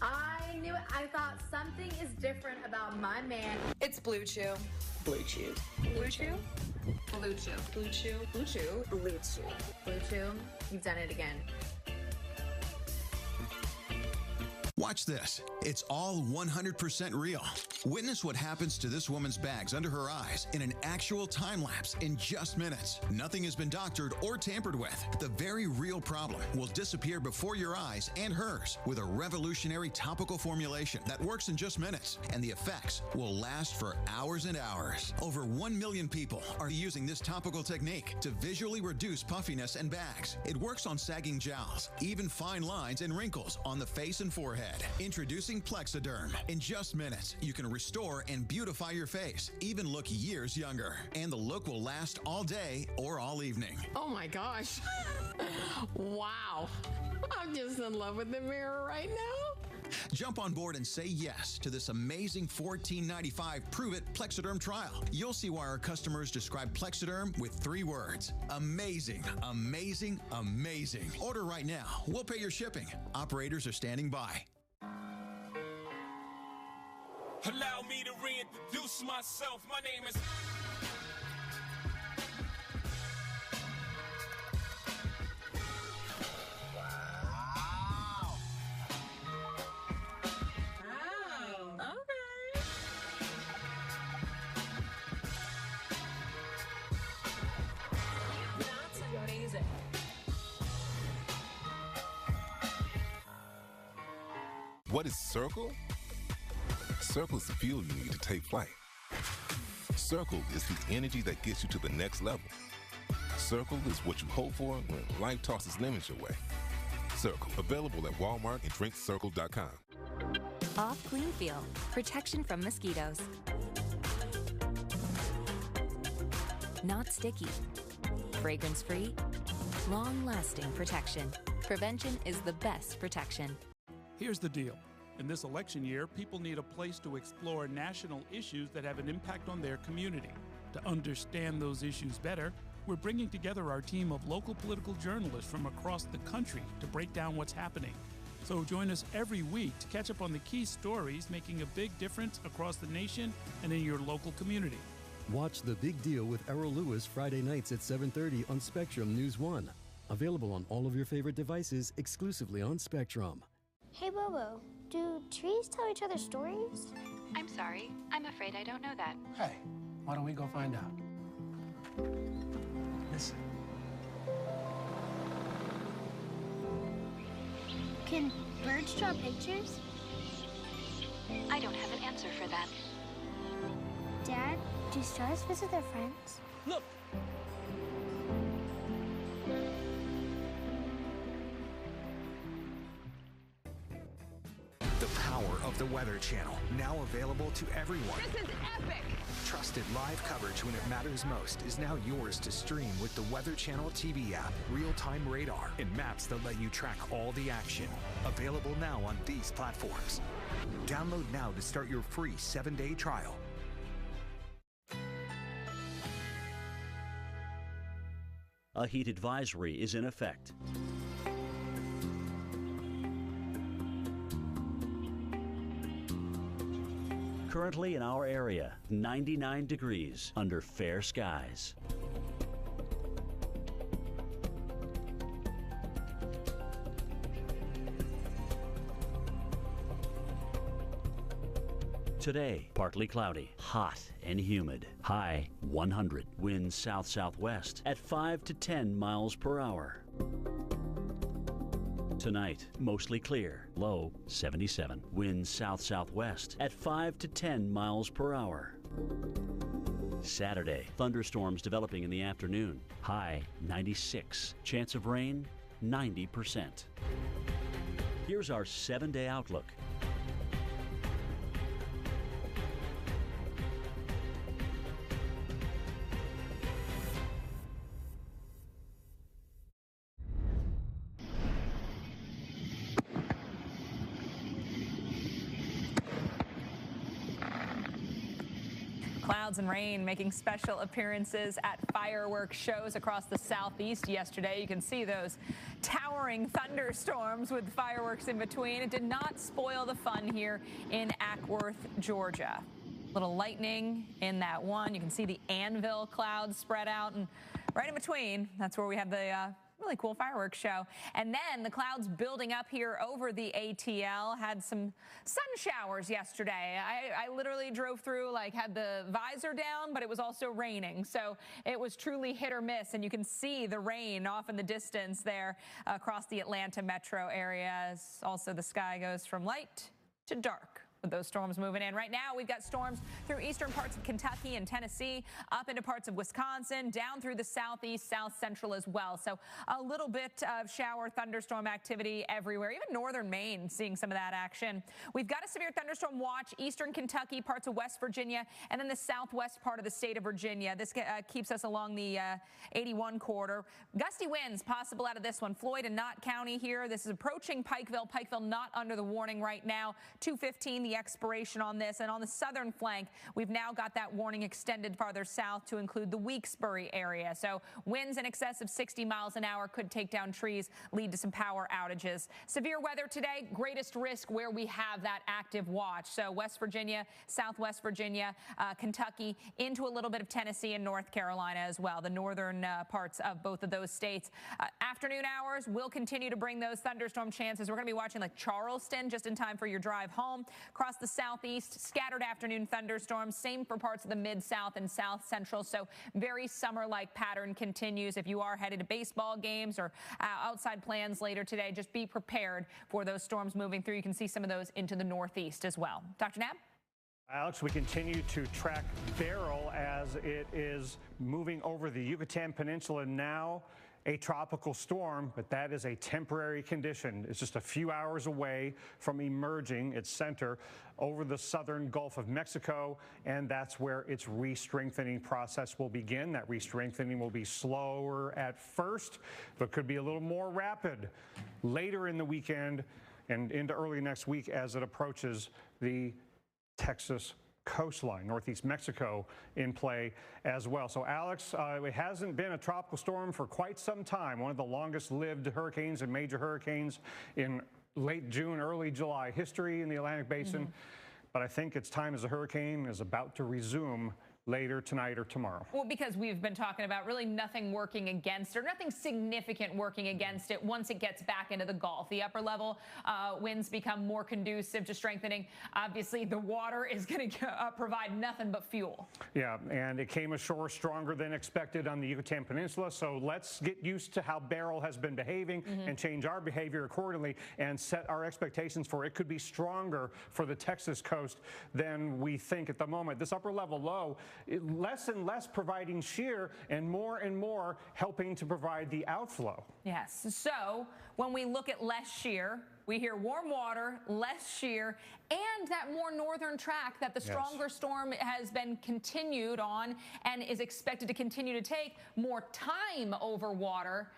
I knew it. I thought something is different about my man. It's Blue Chew. Blue Chew. Blue Chew? Blue Chew. Blue Chew. Blue Chew. Blue Chew. Blue Chew. You've done it again. Watch this. It's all 100% real. Witness what happens to this woman's bags under her eyes in an actual time lapse in just minutes. Nothing has been doctored or tampered with. The very real problem will disappear before your eyes and hers with a revolutionary topical formulation that works in just minutes, and the effects will last for hours and hours. Over 1 million people are using this topical technique to visually reduce puffiness and bags. It works on sagging jowls, even fine lines and wrinkles on the face and forehead. Introducing Plexiderm. In just minutes, you can restore and beautify your face, even look years younger. And the look will last all day or all evening. Oh my gosh. Wow. I'm just in love with the mirror right now. Jump on board and say yes to this amazing $14.95 Prove It Plexiderm trial. You'll see why our customers describe Plexiderm with 3 words. Amazing, amazing, amazing. Order right now. We'll pay your shipping. Operators are standing by. Allow me to reintroduce myself. My name is... What is Circle? Circle is the fuel you need to take flight. Circle is the energy that gets you to the next level. Circle is what you hope for when life tosses lemons your way. Circle, available at Walmart and drinkcircle.com. Off Clean Feel, protection from mosquitoes. Not sticky, fragrance-free, long-lasting protection. Prevention is the best protection. Here's the deal. In this election year, people need a place to explore national issues that have an impact on their community. To understand those issues better, we're bringing together our team of local political journalists from across the country to break down what's happening. So join us every week to catch up on the key stories making a big difference across the nation and in your local community. Watch The Big Deal with Errol Lewis Friday nights at 7:30 on Spectrum News 1. Available on all of your favorite devices exclusively on Spectrum. Hey, Bobo, do trees tell each other stories? I'm sorry. I'm afraid I don't know that. Hey, why don't we go find out? Listen. Can birds draw pictures? I don't have an answer for that. Dad, do stars visit their friends? Look! The power of the Weather Channel, now available to everyone. This is epic! Trusted live coverage when it matters most is now yours to stream with the Weather Channel TV app, real-time radar, and maps that let you track all the action. Available now on these platforms. Download now to start your free 7-day trial. A heat advisory is in effect. Currently in our area, 99 degrees under fair skies. Today, partly cloudy, hot and humid. High 100. Winds south-southwest at 5 to 10 miles per hour. Tonight, mostly clear. Low 77. Winds south-southwest at 5 to 10 miles per hour. Saturday, thunderstorms developing in the afternoon. High 96. Chance of rain 90%. Here's our 7-day outlook. Clouds and rain making special appearances at fireworks shows across the southeast yesterday. You can see those towering thunderstorms with fireworks in between. It did not spoil the fun here in Ackworth, Georgia. Little lightning in that one. You can see the anvil clouds spread out, and right in between, that's where we have the really cool fireworks show. And then the clouds building up here over the ATL. Had some sun showers yesterday. I literally drove through, like, had the visor down, but it was also raining. So it was truly hit or miss. And you can see the rain off in the distance there across the Atlanta metro area. As also the sky goes from light to dark with those storms moving in. Right now, we've got storms through eastern parts of Kentucky and Tennessee, up into parts of Wisconsin, down through the southeast, south central as well. So a little bit of shower thunderstorm activity everywhere, even northern Maine seeing some of that action. We've got a severe thunderstorm watch, eastern Kentucky, parts of West Virginia, and then the southwest part of the state of Virginia. This keeps us along the 81 corridor. Gusty winds possible out of this one. Floyd and Knott County here. This is approaching Pikeville. Pikeville not under the warning right now. 2:15 the expiration on this. And on the southern flank, we've now got that warning extended farther south to include the Weeksbury area. So winds in excess of 60 miles an hour could take down trees, lead to some power outages. Severe weather today, greatest risk where we have that active watch. So West Virginia, Southwest Virginia, Kentucky, into a little bit of Tennessee and North Carolina as well, the northern parts of both of those states. Afternoon hours will continue to bring those thunderstorm chances. We're going to be watching like Charleston just in time for your drive home. Across the southeast, scattered afternoon thunderstorms. Same for parts of the mid-south and south central. So very summer-like pattern continues. If you are headed to baseball games or outside plans later today, just be prepared for those storms moving through. You can see some of those into the northeast as well. Dr. Knapp? Alex, we continue to track Beryl as it is moving over the Yucatan Peninsula now. A tropical storm, but that is a temporary condition. It's just a few hours away from emerging its center over the southern Gulf of Mexico, and that's where its re-strengthening process will begin. That re-strengthening will be slower at first, but could be a little more rapid later in the weekend and into early next week as it approaches the Texas coastline, northeast Mexico in play as well. So Alex, it hasn't been a tropical storm for quite some time. One of the longest lived hurricanes and major hurricanes in late June, early July history in the Atlantic Basin. But I think its time as a hurricane is about to resume later tonight or tomorrow. Well, because we've been talking about really nothing working against, or nothing significant working against it once it gets back into the Gulf. The upper level winds become more conducive to strengthening. Obviously, the water is going to provide nothing but fuel. Yeah, and it came ashore stronger than expected on the Yucatan Peninsula, so let's get used to how Beryl has been behaving and change our behavior accordingly and set our expectations for it could be stronger for the Texas coast than we think at the moment. This upper level low, less and less providing shear and more helping to provide the outflow. Yes, so when we look at less shear, we hear warm water, less shear, and that more northern track that the stronger storm has been continued on and is expected to continue to take more time over water.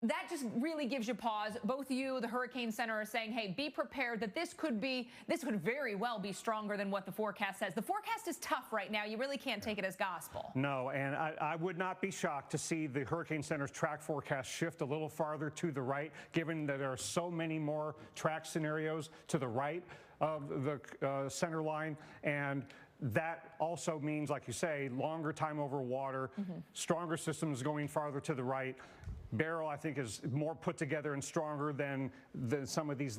That just really gives you pause. Both you, the Hurricane Center, are saying, hey, be prepared that this could very well be stronger than what the forecast says. The forecast is tough right now. You really can't take it as gospel. No, and I would not be shocked to see the Hurricane Center's track forecast shift a little farther to the right, given that there are so many more track scenarios to the right of the center line. And that also means, like you say, longer time over water, stronger systems going farther to the right. Beryl, I think, is more put together and stronger than some of these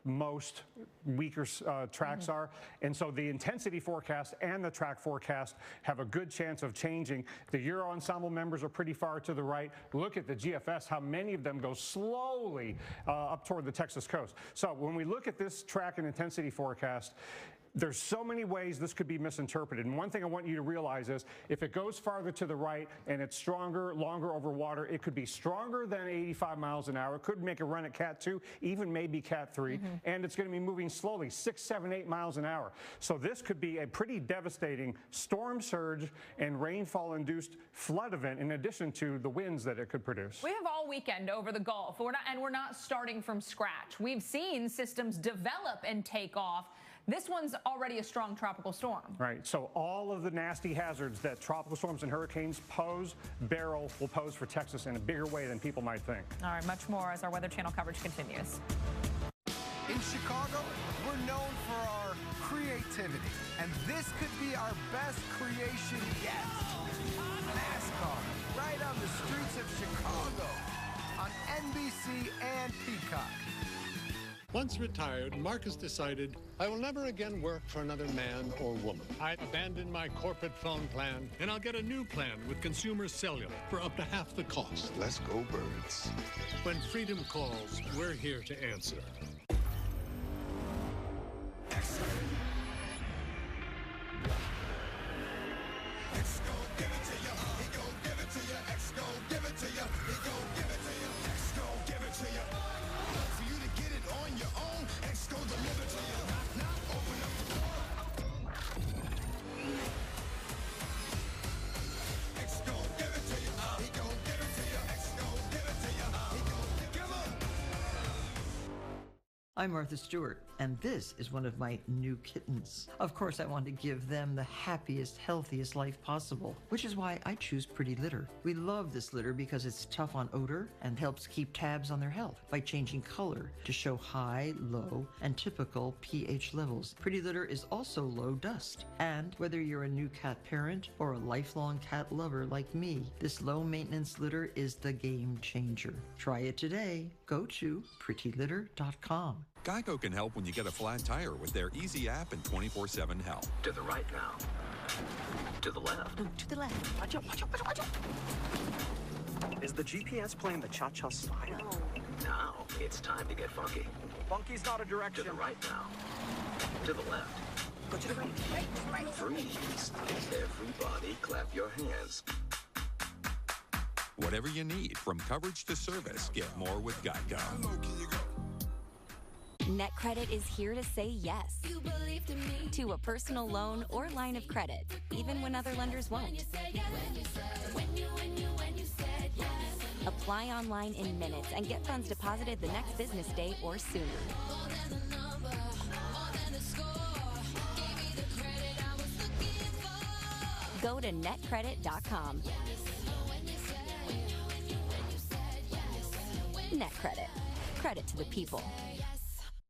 most weaker tracks are. And so the intensity forecast and the track forecast have a good chance of changing. The Euro ensemble members are pretty far to the right. Look at the GFS, how many of them go slowly up toward the Texas coast. So when we look at this track and intensity forecast, there's so many ways this could be misinterpreted. And one thing I want you to realize is if it goes farther to the right and it's stronger, longer over water, it could be stronger than 85 miles an hour. It could make a run at Cat 2, even maybe Cat 3. And it's going to be moving slowly, 6, 7, 8 miles an hour. So this could be a pretty devastating storm surge and rainfall-induced flood event in addition to the winds that it could produce. We have all weekend over the Gulf, and we're not starting from scratch. We've seen systems develop and take off. This one's already a strong tropical storm. Right. So all of the nasty hazards that tropical storms and hurricanes pose, Beryl will pose for Texas in a bigger way than people might think. All right, much more as our Weather Channel coverage continues. In Chicago, we're known for our creativity, and this could be our best creation yet. NASCAR, right on the streets of Chicago, on NBC and Peacock. Once retired, Marcus decided, I will never again work for another man or woman. I abandoned my corporate phone plan, and I'll get a new plan with Consumer Cellular for up to half the cost. Let's go, birds. When freedom calls, we're here to answer. I'm Martha Stewart, and this is one of my new kittens. Of course, I want to give them the happiest, healthiest life possible, which is why I choose Pretty Litter. We love this litter because it's tough on odor and helps keep tabs on their health by changing color to show high, low, and typical pH levels. Pretty Litter is also low dust. And whether you're a new cat parent or a lifelong cat lover like me, this low-maintenance litter is the game changer. Try it today. Go to prettylitter.com. Geico can help when you get a flat tire with their easy app and 24/7 help. To the right now. To the left. To the left. Watch out, watch out, watch out, watch out. Is the GPS playing the cha-cha slide? Now it's time to get funky. Funky's not a direction. To the right now. To the left. Go to the right. Right. Freeze. Everybody clap your hands. Whatever you need, from coverage to service, get more with Geico. NetCredit is here to say yes to a personal loan or line of credit, even when other lenders won't. Apply online in minutes and get funds deposited the next business day or sooner. Go to netcredit.com. NetCredit. Credit to the people.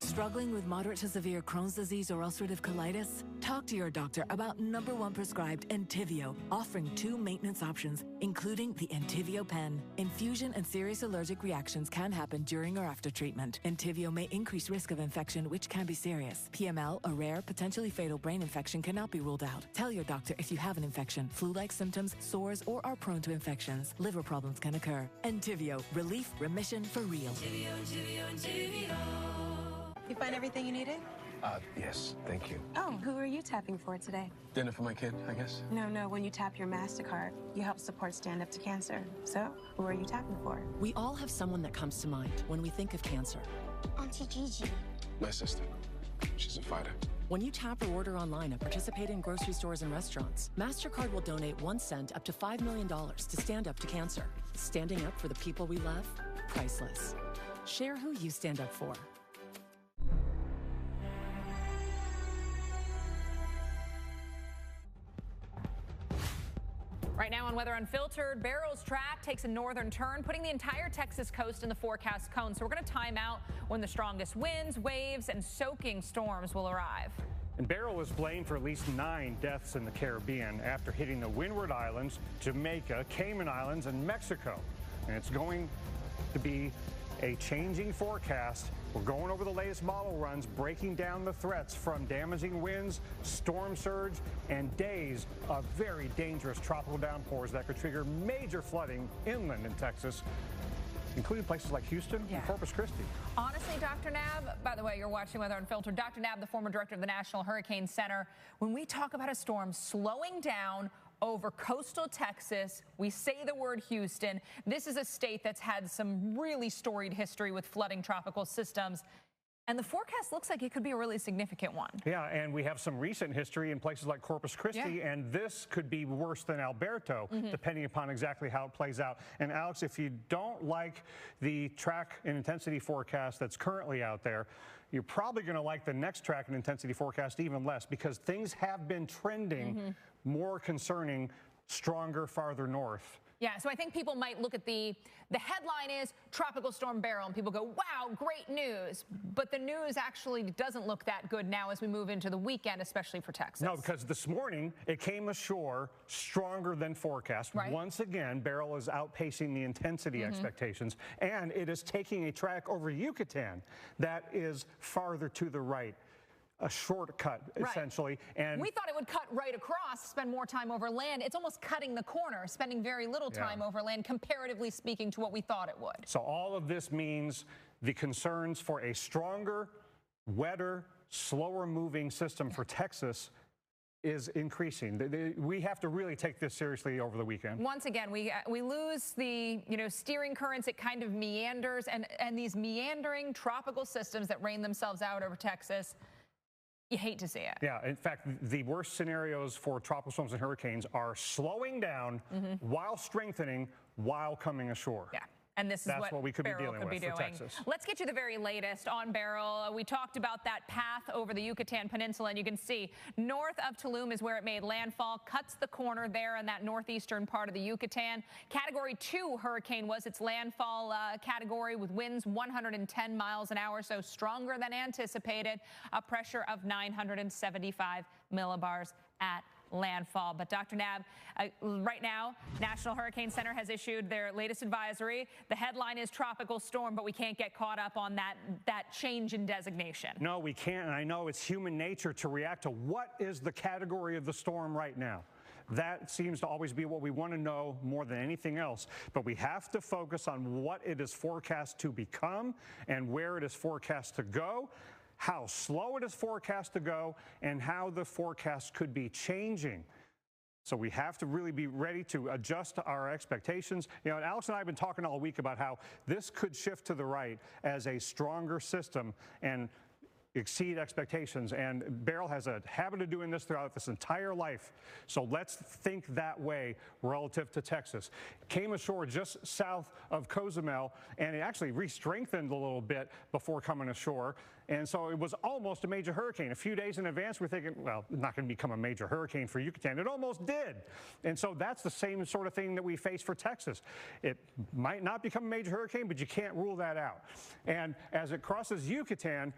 Struggling with moderate to severe Crohn's disease or ulcerative colitis? Talk to your doctor about #1 prescribed Entyvio, offering 2 maintenance options, including the Entyvio pen. Infusion and serious allergic reactions can happen during or after treatment. Entyvio may increase risk of infection, which can be serious. PML, a rare, potentially fatal brain infection, cannot be ruled out. Tell your doctor if you have an infection, flu-like symptoms, sores, or are prone to infections. Liver problems can occur. Entyvio, relief, remission for real. You find everything you needed? Yes, thank you. Oh, who are you tapping for today? Dinner for my kid, I guess? No, when you tap your MasterCard, you help support Stand Up to Cancer. So, who are you tapping for? We all have someone that comes to mind when we think of cancer. Auntie Gigi. My sister. She's a fighter. When you tap or order online at participating grocery stores and restaurants, MasterCard will donate 1 cent up to $5 million to Stand Up to Cancer. Standing up for the people we love? Priceless. Share who you stand up for. Right now on Weather Unfiltered, Beryl's track takes a northern turn, putting the entire Texas coast in the forecast cone. So we're going to time out when the strongest winds, waves, and soaking storms will arrive. And Beryl is blamed for at least 9 deaths in the Caribbean after hitting the Windward Islands, Jamaica, Cayman Islands, and Mexico. And it's going to be a changing forecast. We're going over the latest model runs, breaking down the threats from damaging winds, storm surge, and days of very dangerous tropical downpours that could trigger major flooding inland in Texas, including places like Houston and Corpus Christi. Honestly, Dr. Nab, by the way, you're watching Weather Unfiltered. Dr. Nab, the former director of the National Hurricane Center, when we talk about a storm slowing down over coastal Texas, we say the word Houston. This is a state that's had some really storied history with flooding tropical systems. And the forecast looks like it could be a really significant one. Yeah, and we have some recent history in places like Corpus Christi, and this could be worse than Alberto, depending upon exactly how it plays out. And Alex, if you don't like the track and intensity forecast that's currently out there, you're probably going to like the next track and intensity forecast even less, because things have been trending more concerning, stronger, farther north. Yeah, so I think people might look at the headline is Tropical Storm Beryl, and people go, wow, great news. But the news actually doesn't look that good now as we move into the weekend, especially for Texas. No, because this morning it came ashore stronger than forecast. Right. Once again, Beryl is outpacing the intensity expectations, and it is taking a track over Yucatan that is farther to the right. A shortcut, essentially. And we thought it would cut right across, spend more time over land. It's almost cutting the corner, spending very little time over land, comparatively speaking to what we thought it would. So all of this means the concerns for a stronger, wetter, slower moving system for Texas is increasing. We have to really take this seriously over the weekend. Once again, we lose the steering currents. It kind of meanders, and these meandering tropical systems that rain themselves out over Texas, you hate to see it. Yeah, in fact, the worst scenarios for tropical storms and hurricanes are slowing down while strengthening while coming ashore. Yeah. And this is what we could Beryl be dealing could with be for doing. Texas. Let's get you the very latest on Beryl. We talked about that path over the Yucatan Peninsula, and you can see north of Tulum is where it made landfall, cuts the corner there in that northeastern part of the Yucatan. Category 2 hurricane was its landfall category, with winds 110 miles an hour, so stronger than anticipated, a pressure of 975 millibars at landfall. But Dr. Nab, right now, National Hurricane Center has issued their latest advisory. The headline is tropical storm, but we can't get caught up on that change in designation. No, we can't. And I know it's human nature to react to what is the category of the storm right now. That seems to always be what we want to know more than anything else. But we have to focus on what it is forecast to become and where it is forecast to go, how slow it is forecast to go, and how the forecast could be changing. So we have to really be ready to adjust our expectations. Alex and I have been talking all week about how this could shift to the right as a stronger system and exceed expectations. And Beryl has a habit of doing this throughout this entire life. So let's think that way relative to Texas. Came ashore just south of Cozumel, and it actually re-strengthened a little bit before coming ashore. And so it was almost a major hurricane. A few days in advance, we're thinking, well, it's not going to become a major hurricane for Yucatan. It almost did. And so that's the same sort of thing that we face for Texas. It might not become a major hurricane, but you can't rule that out. And as it crosses Yucatan,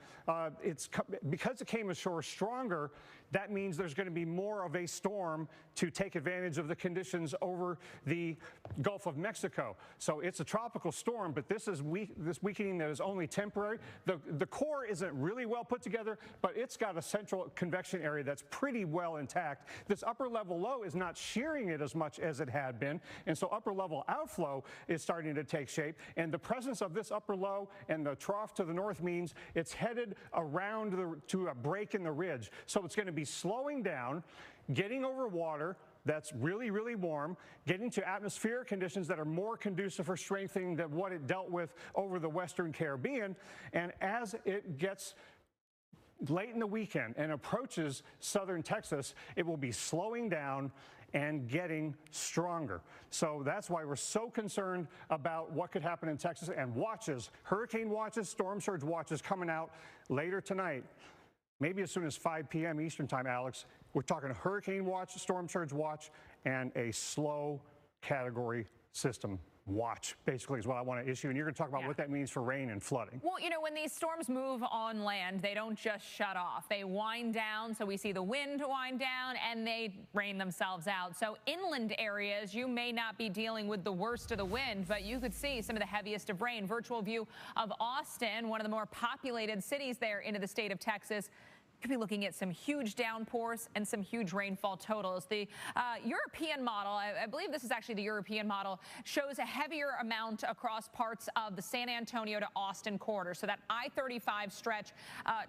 because it came ashore stronger, that means there's going to be more of a storm to take advantage of the conditions over the Gulf of Mexico. So it's a tropical storm, but this weakening that is only temporary. The core isn't really well put together, but it's got a central convection area that's pretty well intact. This upper level low is not shearing it as much as it had been, and so upper level outflow is starting to take shape. And the presence of this upper low and the trough to the north means it's headed around to a break in the ridge. So it's going to be slowing down, getting over water that's really, really warm, getting to atmospheric conditions that are more conducive for strengthening than what it dealt with over the Western Caribbean. And as it gets late in the weekend and approaches southern Texas, it will be slowing down and getting stronger. So that's why we're so concerned about what could happen in Texas, and watches, hurricane watches, storm surge watches coming out later tonight. Maybe as soon as 5 p.m. Eastern time, Alex. We're talking hurricane watch, storm surge watch, and a slow category system watch, basically, is what I want to issue. And you're going to talk about what that means for rain and flooding. Well, you know, when these storms move on land, they don't just shut off. They wind down, so we see the wind wind down, and they rain themselves out. So inland areas, you may not be dealing with the worst of the wind, but you could see some of the heaviest of rain. Virtual view of Austin, one of the more populated cities there into the state of Texas. Could be looking at some huge downpours and some huge rainfall totals. The European model, I believe this is actually the European model, shows a heavier amount across parts of the San Antonio to Austin corridor. So that I-35 stretch,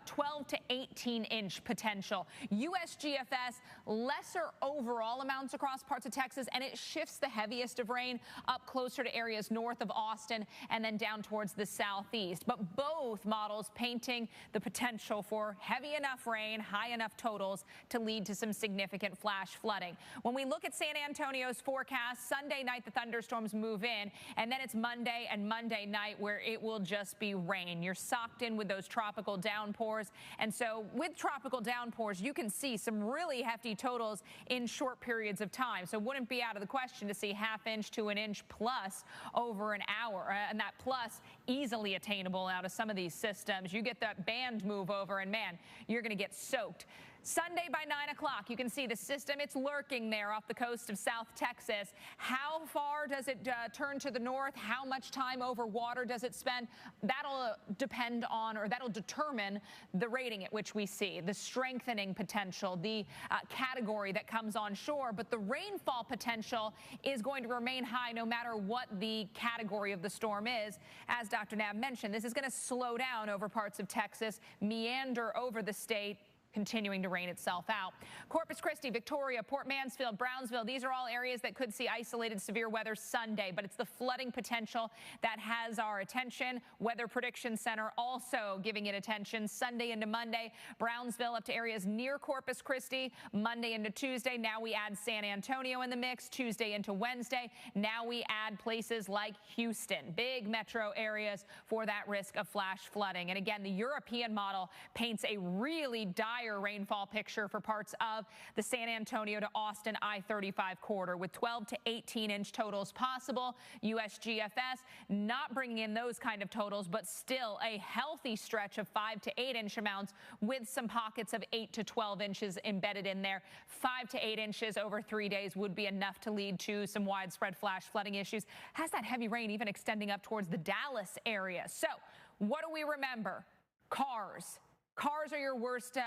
12 to 18-inch potential. USGFS, lesser overall amounts across parts of Texas, and it shifts the heaviest of rain up closer to areas north of Austin and then down towards the southeast. But both models painting the potential for heavy enough rain, high enough totals to lead to some significant flash flooding. When we look at San Antonio's forecast, Sunday night the thunderstorms move in, and then it's Monday and Monday night where it will just be rain. You're socked in with those tropical downpours, and so with tropical downpours, you can see some really hefty totals in short periods of time. So it wouldn't be out of the question to see ½ inch to an inch plus over an hour, and that plus easily attainable out of some of these systems. You get that band move over, and man, you're going to get soaked. Sunday by 9 o'clock, you can see the system. It's lurking there off the coast of South Texas. How far does it turn to the north? How much time over water does it spend? That'll depend on, or that'll determine the rating at which we see, the strengthening potential, the category that comes on shore. But the rainfall potential is going to remain high no matter what the category of the storm is. As Dr. Knabb mentioned, this is going to slow down over parts of Texas, meander over the state, continuing to rain itself out. Corpus Christi, Victoria, Port Mansfield, Brownsville, these are all areas that could see isolated severe weather Sunday, but it's the flooding potential that has our attention. Weather Prediction Center also giving it attention Sunday into Monday. Brownsville up to areas near Corpus Christi, Monday into Tuesday. Now we add San Antonio in the mix, Tuesday into Wednesday. Now we add places like Houston, big metro areas for that risk of flash flooding. And again, the European model paints a really dire rainfall picture for parts of the San Antonio to Austin I-35 corridor with 12 to 18-inch totals possible. USGFS not bringing in those kind of totals, but still a healthy stretch of 5 to 8-inch amounts with some pockets of 8 to 12 inches embedded in there. 5 to 8 inches over 3 days would be enough to lead to some widespread flash flooding issues. Has that heavy rain even extending up towards the Dallas area? So what do we remember? Cars. Cars are your worst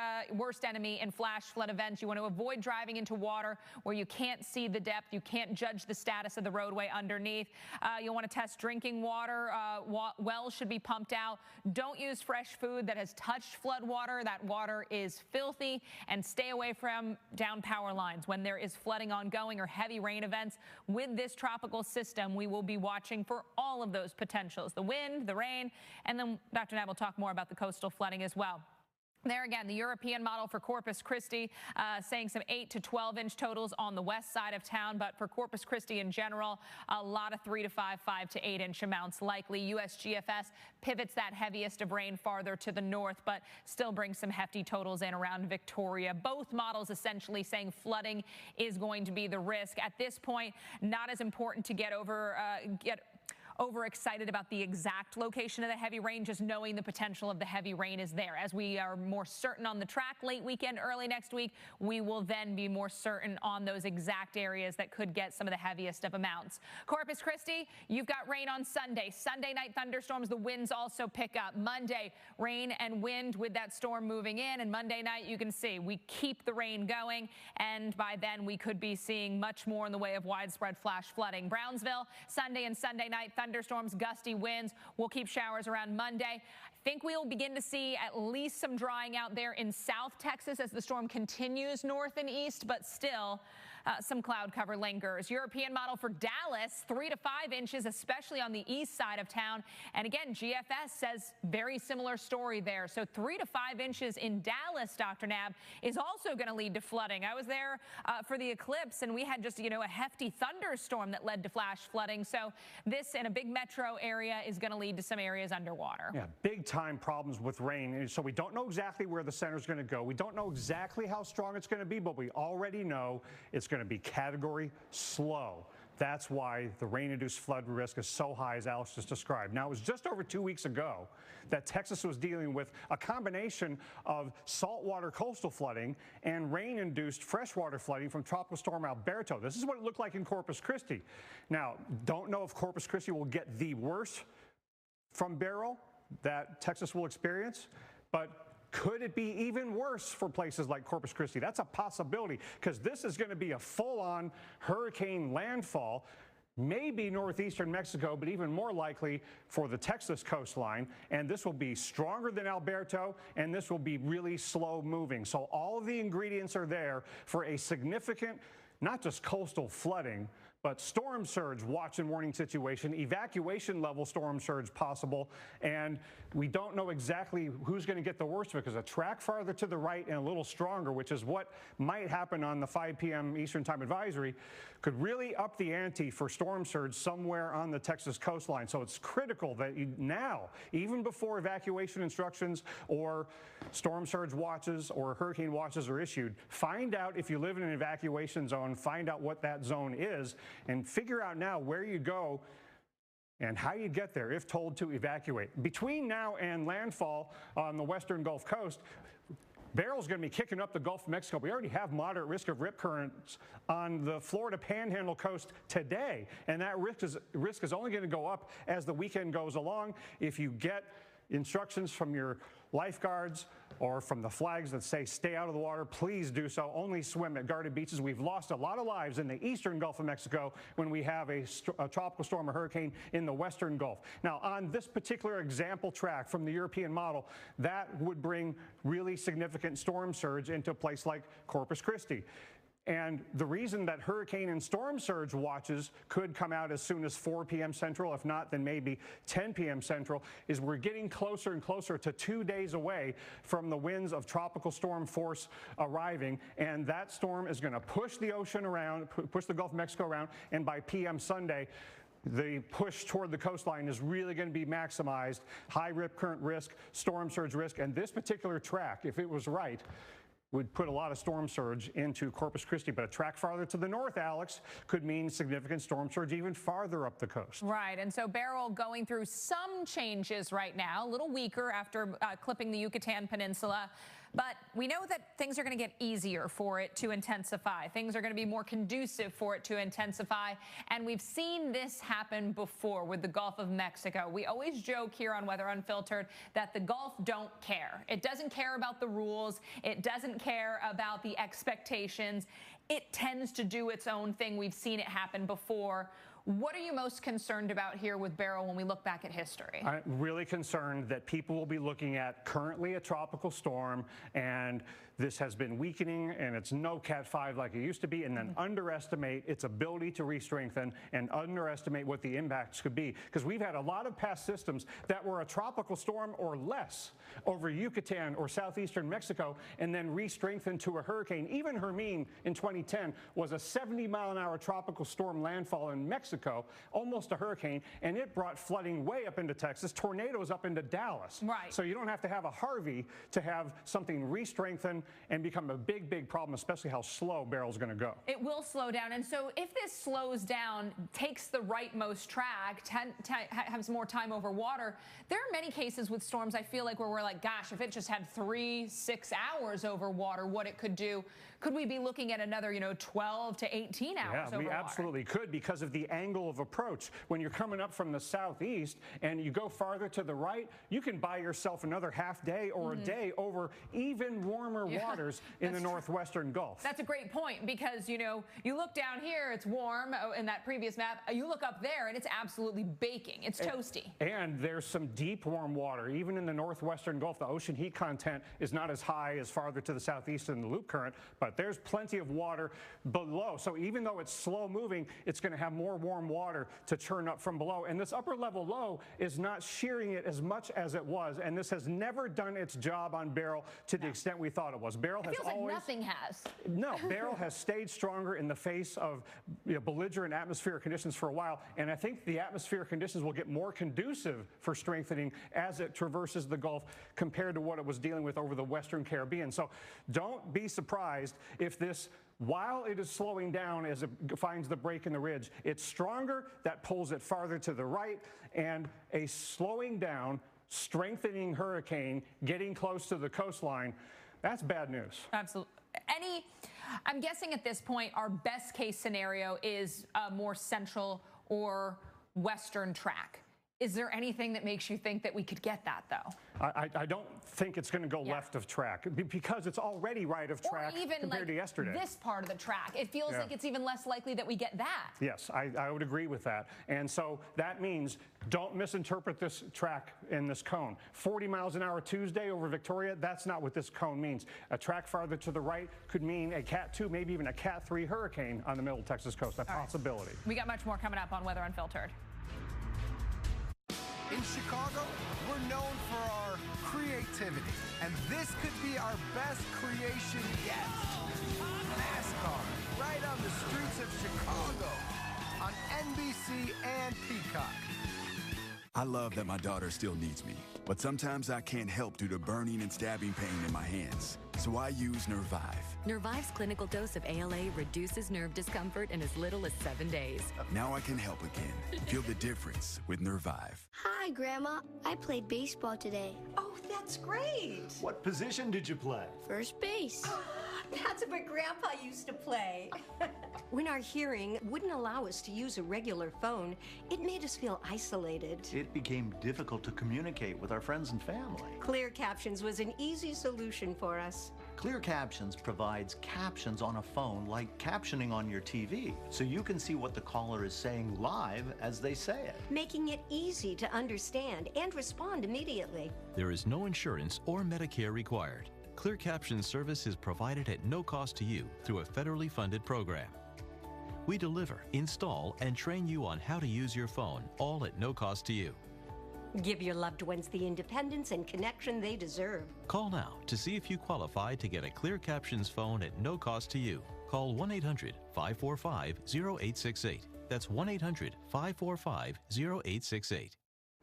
enemy in flash flood events. You want to avoid driving into water where you can't see the depth. You can't judge the status of the roadway underneath. You'll want to test drinking water. Wells should be pumped out. Don't use fresh food that has touched flood water. That water is filthy. And stay away from down power lines when there is flooding ongoing or heavy rain events. With this tropical system, we will be watching for all of those potentials, the wind, the rain, and then Dr. Knabb will talk more about the coastal flooding as well. There again, the European model for Corpus Christi saying some 8 to 12-inch totals on the west side of town, but for Corpus Christi in general, a lot of 3 to 5, 5 to 8-inch amounts likely. USGFS pivots that heaviest of rain farther to the north, but still brings some hefty totals in around Victoria. Both models essentially saying flooding is going to be the risk. At this point, not as important to get overexcited about the exact location of the heavy rain, just knowing the potential of the heavy rain is there. As we are more certain on the track late weekend, early next week, we will then be more certain on those exact areas that could get some of the heaviest of amounts. Corpus Christi, you've got rain on Sunday. Sunday night thunderstorms, the winds also pick up. Monday, rain and wind with that storm moving in, and Monday night you can see we keep the rain going, and by then we could be seeing much more in the way of widespread flash flooding. Brownsville, Sunday and Sunday night thunderstorms, gusty winds. We'll keep showers around Monday. I think we'll begin to see at least some drying out there in South Texas as the storm continues north and east, but still some cloud cover lingers. European model for Dallas, 3 to 5 inches, especially on the east side of town. And again, GFS says very similar story there. So 3 to 5 inches in Dallas, Dr. Nab, is also going to lead to flooding. I was there for the eclipse, and we had just, a hefty thunderstorm that led to flash flooding. So this in a big metro area is going to lead to some areas underwater. Yeah, big time problems with rain. So we don't know exactly where the center is going to go. We don't know exactly how strong it's going to be, but we already know it's going to be category slow. That's why the rain-induced flood risk is so high, as Alex just described. Now, it was just over 2 weeks ago that Texas was dealing with a combination of saltwater coastal flooding and rain-induced freshwater flooding from Tropical Storm Alberto. This is what it looked like in Corpus Christi. Now, don't know if Corpus Christi will get the worst from Beryl that Texas will experience, but could it be even worse for places like Corpus Christi? That's a possibility, because this is going to be a full-on hurricane landfall, maybe northeastern Mexico, but even more likely for the Texas coastline. And this will be stronger than Alberto, and this will be really slow moving. So all of the ingredients are there for a significant, not just coastal flooding, but storm surge watch and warning situation, evacuation level storm surge possible, and we don't know exactly who's going to get the worst of it, because a track farther to the right and a little stronger, which is what might happen on the 5 p.m. Eastern Time advisory, could really up the ante for storm surge somewhere on the Texas coastline. So it's critical that you now, even before evacuation instructions or storm surge watches or hurricane watches are issued, find out if you live in an evacuation zone, find out what that zone is, and figure out now where you go and how you get there if told to evacuate. Between now and landfall on the western Gulf Coast, Beryl's going to be kicking up the Gulf of Mexico. We already have moderate risk of rip currents on the Florida Panhandle coast today, and that risk is only going to go up as the weekend goes along. If you get instructions from your lifeguards or from the flags that say stay out of the water, please do so. Only swim at guarded beaches. We've lost a lot of lives in the eastern Gulf of Mexico when we have a tropical storm or hurricane in the western Gulf. Now, on this particular example track from the European model, that would bring really significant storm surge into a place like Corpus Christi. And the reason that hurricane and storm surge watches could come out as soon as 4 p.m. Central, if not, then maybe 10 p.m. Central, is we're getting closer and closer to 2 days away from the winds of tropical storm force arriving. And that storm is going to push the ocean around, push the Gulf of Mexico around. And by p.m. Sunday, the push toward the coastline is really going to be maximized. High rip current risk, storm surge risk. And this particular track, if it was right, would put a lot of storm surge into Corpus Christi. But a track farther to the north, Alex, could mean significant storm surge even farther up the coast. Right, and so Beryl going through some changes right now, a little weaker after clipping the Yucatan Peninsula. But we know that things are going to get easier for it to intensify. Things are going to be more conducive for it to intensify. And we've seen this happen before with the Gulf of Mexico. We always joke here on Weather Unfiltered that the Gulf don't care. It doesn't care about the rules. It doesn't care about the expectations. It tends to do its own thing. We've seen it happen before. What are you most concerned about here with Beryl when we look back at history? I'm really concerned that people will be looking at currently a tropical storm and this has been weakening and it's no Cat 5 like it used to be, and then underestimate its ability to re-strengthen and underestimate what the impacts could be. Because we've had a lot of past systems that were a tropical storm or less over Yucatan or southeastern Mexico and then re-strengthened to a hurricane. Even Hermine in 2010 was a 70-mile-an-hour tropical storm landfall in Mexico, almost a hurricane, and it brought flooding way up into Texas, tornadoes up into Dallas. Right. So you don't have to have a Harvey to have something re-strengthen and become a big, big problem, especially how slow Beryl's going to go. It will slow down. And so if this slows down, takes the rightmost track, has more time over water, there are many cases with storms, I feel like, where we're like, gosh, if it just had 3-6 hours over water, what it could do. Could we be looking at another, 12 to 18 hours over water? Yeah, we absolutely could, because of the angle of approach. When you're coming up from the southeast and you go farther to the right, you can buy yourself another half day or a day over even warmer waters in the northwestern Gulf. That's a great point, because, you look down here, it's warm in that previous map. You look up there and it's absolutely baking. It's toasty. And there's some deep warm water. Even in the northwestern Gulf, the ocean heat content is not as high as farther to the southeast in the loop current, but there's plenty of water below. So even though it's slow moving, it's going to have more warm water to churn up from below. And this upper level low is not shearing it as much as it was. And this has never done its job on Beryl to the extent we thought it was. Beryl has feels always... like nothing has. No, Beryl has stayed stronger in the face of belligerent atmospheric conditions for a while. And I think the atmospheric conditions will get more conducive for strengthening as it traverses the Gulf compared to what it was dealing with over the Western Caribbean. So don't be surprised if this, while it is slowing down as it finds the break in the ridge, it's stronger. That pulls it farther to the right, and a slowing down, strengthening hurricane getting close to the coastline, that's bad news. Absolutely. I'm guessing at this point, our best case scenario is a more central or western track. Is there anything that makes you think that we could get that, though? I don't think it's going to go left of track, because it's already right of track or even compared to yesterday. This part of the track, it feels like it's even less likely that we get that. Yes, I would agree with that. And so that means don't misinterpret this track in this cone. 40 miles an hour Tuesday over Victoria, that's not what this cone means. A track farther to the right could mean a Cat 2, maybe even a Cat 3 hurricane on the middle Texas coast. A possibility. We got much more coming up on Weather Unfiltered. In Chicago, we're known for our creativity, and this could be our best creation yet. NASCAR, right on the streets of Chicago, on NBC and Peacock. I love that my daughter still needs me, but sometimes I can't help due to burning and stabbing pain in my hands. So I use Nervive. Nervive's clinical dose of ALA reduces nerve discomfort in as little as 7 days. Now I can help again. Feel the difference with Nervive. Hi, Grandma. I played baseball today. Oh, that's great. What position did you play? First base. That's what Grandpa used to play. When our hearing wouldn't allow us to use a regular phone, it made us feel isolated. It became difficult to communicate with our friends and family. Clear Captions was an easy solution for us. Clear Captions provides captions on a phone like captioning on your TV, so you can see what the caller is saying live as they say it, making it easy to understand and respond immediately. There is no insurance or Medicare required. Clear Captions service is provided at no cost to you through a federally funded program. We deliver, install, and train you on how to use your phone, all at no cost to you. Give your loved ones the independence and connection they deserve. Call now to see if you qualify to get a Clear Captions phone at no cost to you. Call 1-800-545-0868. That's 1-800-545-0868.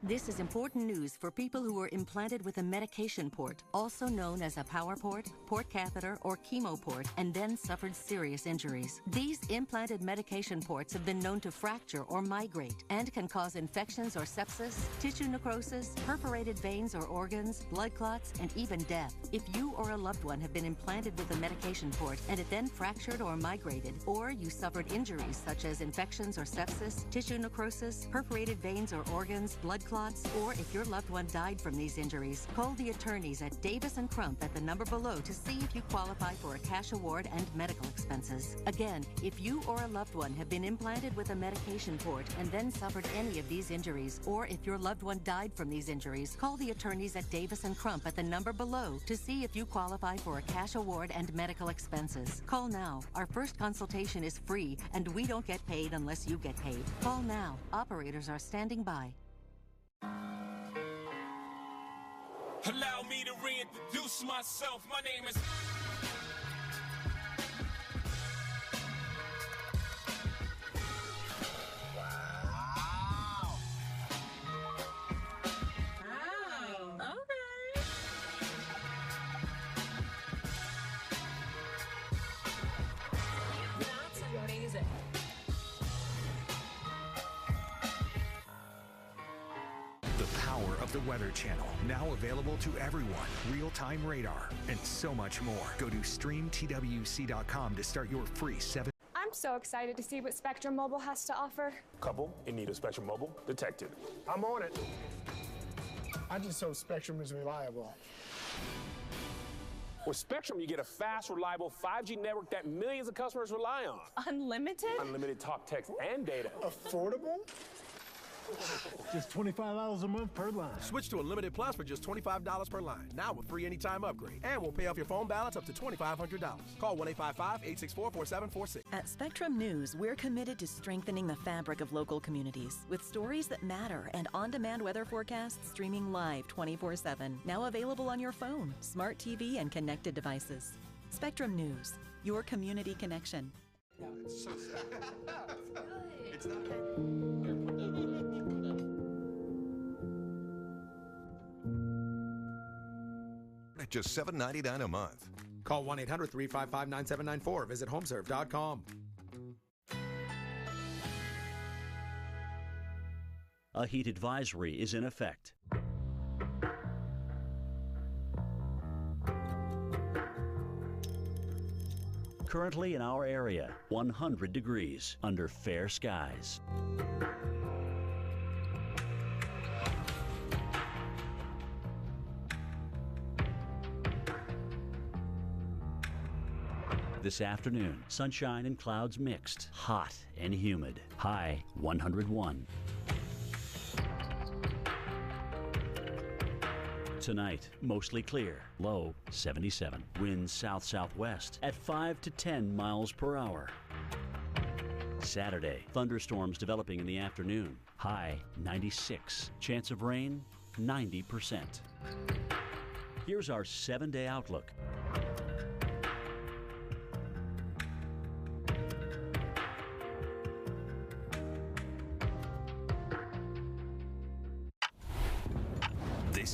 This is important news for people who are implanted with a medication port, also known as a power port, port catheter, or chemo port, and then suffered serious injuries. These implanted medication ports have been known to fracture or migrate and can cause infections or sepsis, tissue necrosis, perforated veins or organs, blood clots, and even death. If you or a loved one have been implanted with a medication port and it then fractured or migrated, or you suffered injuries such as infections or sepsis, tissue necrosis, perforated veins or organs, blood clots, or if your loved one died from these injuries, call the attorneys at Davis & Crump at the number below to see if you qualify for a cash award and medical expenses. Again, if you or a loved one have been implanted with a medication port and then suffered any of these injuries, or if your loved one died from these injuries, call the attorneys at Davis & Crump at the number below to see if you qualify for a cash award and medical expenses. Call now. Our first consultation is free, and we don't get paid unless you get paid. Call now. Operators are standing by. Allow me to reintroduce myself. My name is... The Weather Channel, now available to everyone. Real-time radar and so much more. Go to streamtwc.com to start your free 7. I'm so excited to see what Spectrum Mobile has to offer. Couple in need of Spectrum Mobile detected. I'm on it. I just hope Spectrum is reliable. With Spectrum, you get a fast, reliable 5G network that millions of customers rely on. Unlimited? Unlimited talk, text, and data. Affordable? Just $25 a month per line. Switch to Unlimited Plus for just $25 per line. Now with free anytime upgrade. And we'll pay off your phone balance up to $2,500. Call 1-855-864-4746. At Spectrum News, we're committed to strengthening the fabric of local communities with stories that matter and on-demand weather forecasts streaming live 24/7. Now available on your phone, smart TV, and connected devices. Spectrum News, your community connection. It's so sad. It's not. At just $7.99 a month. Call 1-800-355-9794. Visit homeserve.com. A heat advisory is in effect. Currently in our area, 100 degrees under fair skies. This afternoon, sunshine and clouds mixed, hot and humid. High 101. Tonight, mostly clear, low 77. Winds south-southwest at 5 to 10 miles per hour. Saturday, thunderstorms developing in the afternoon. High 96. Chance of rain 90%. Here's our 7-day outlook.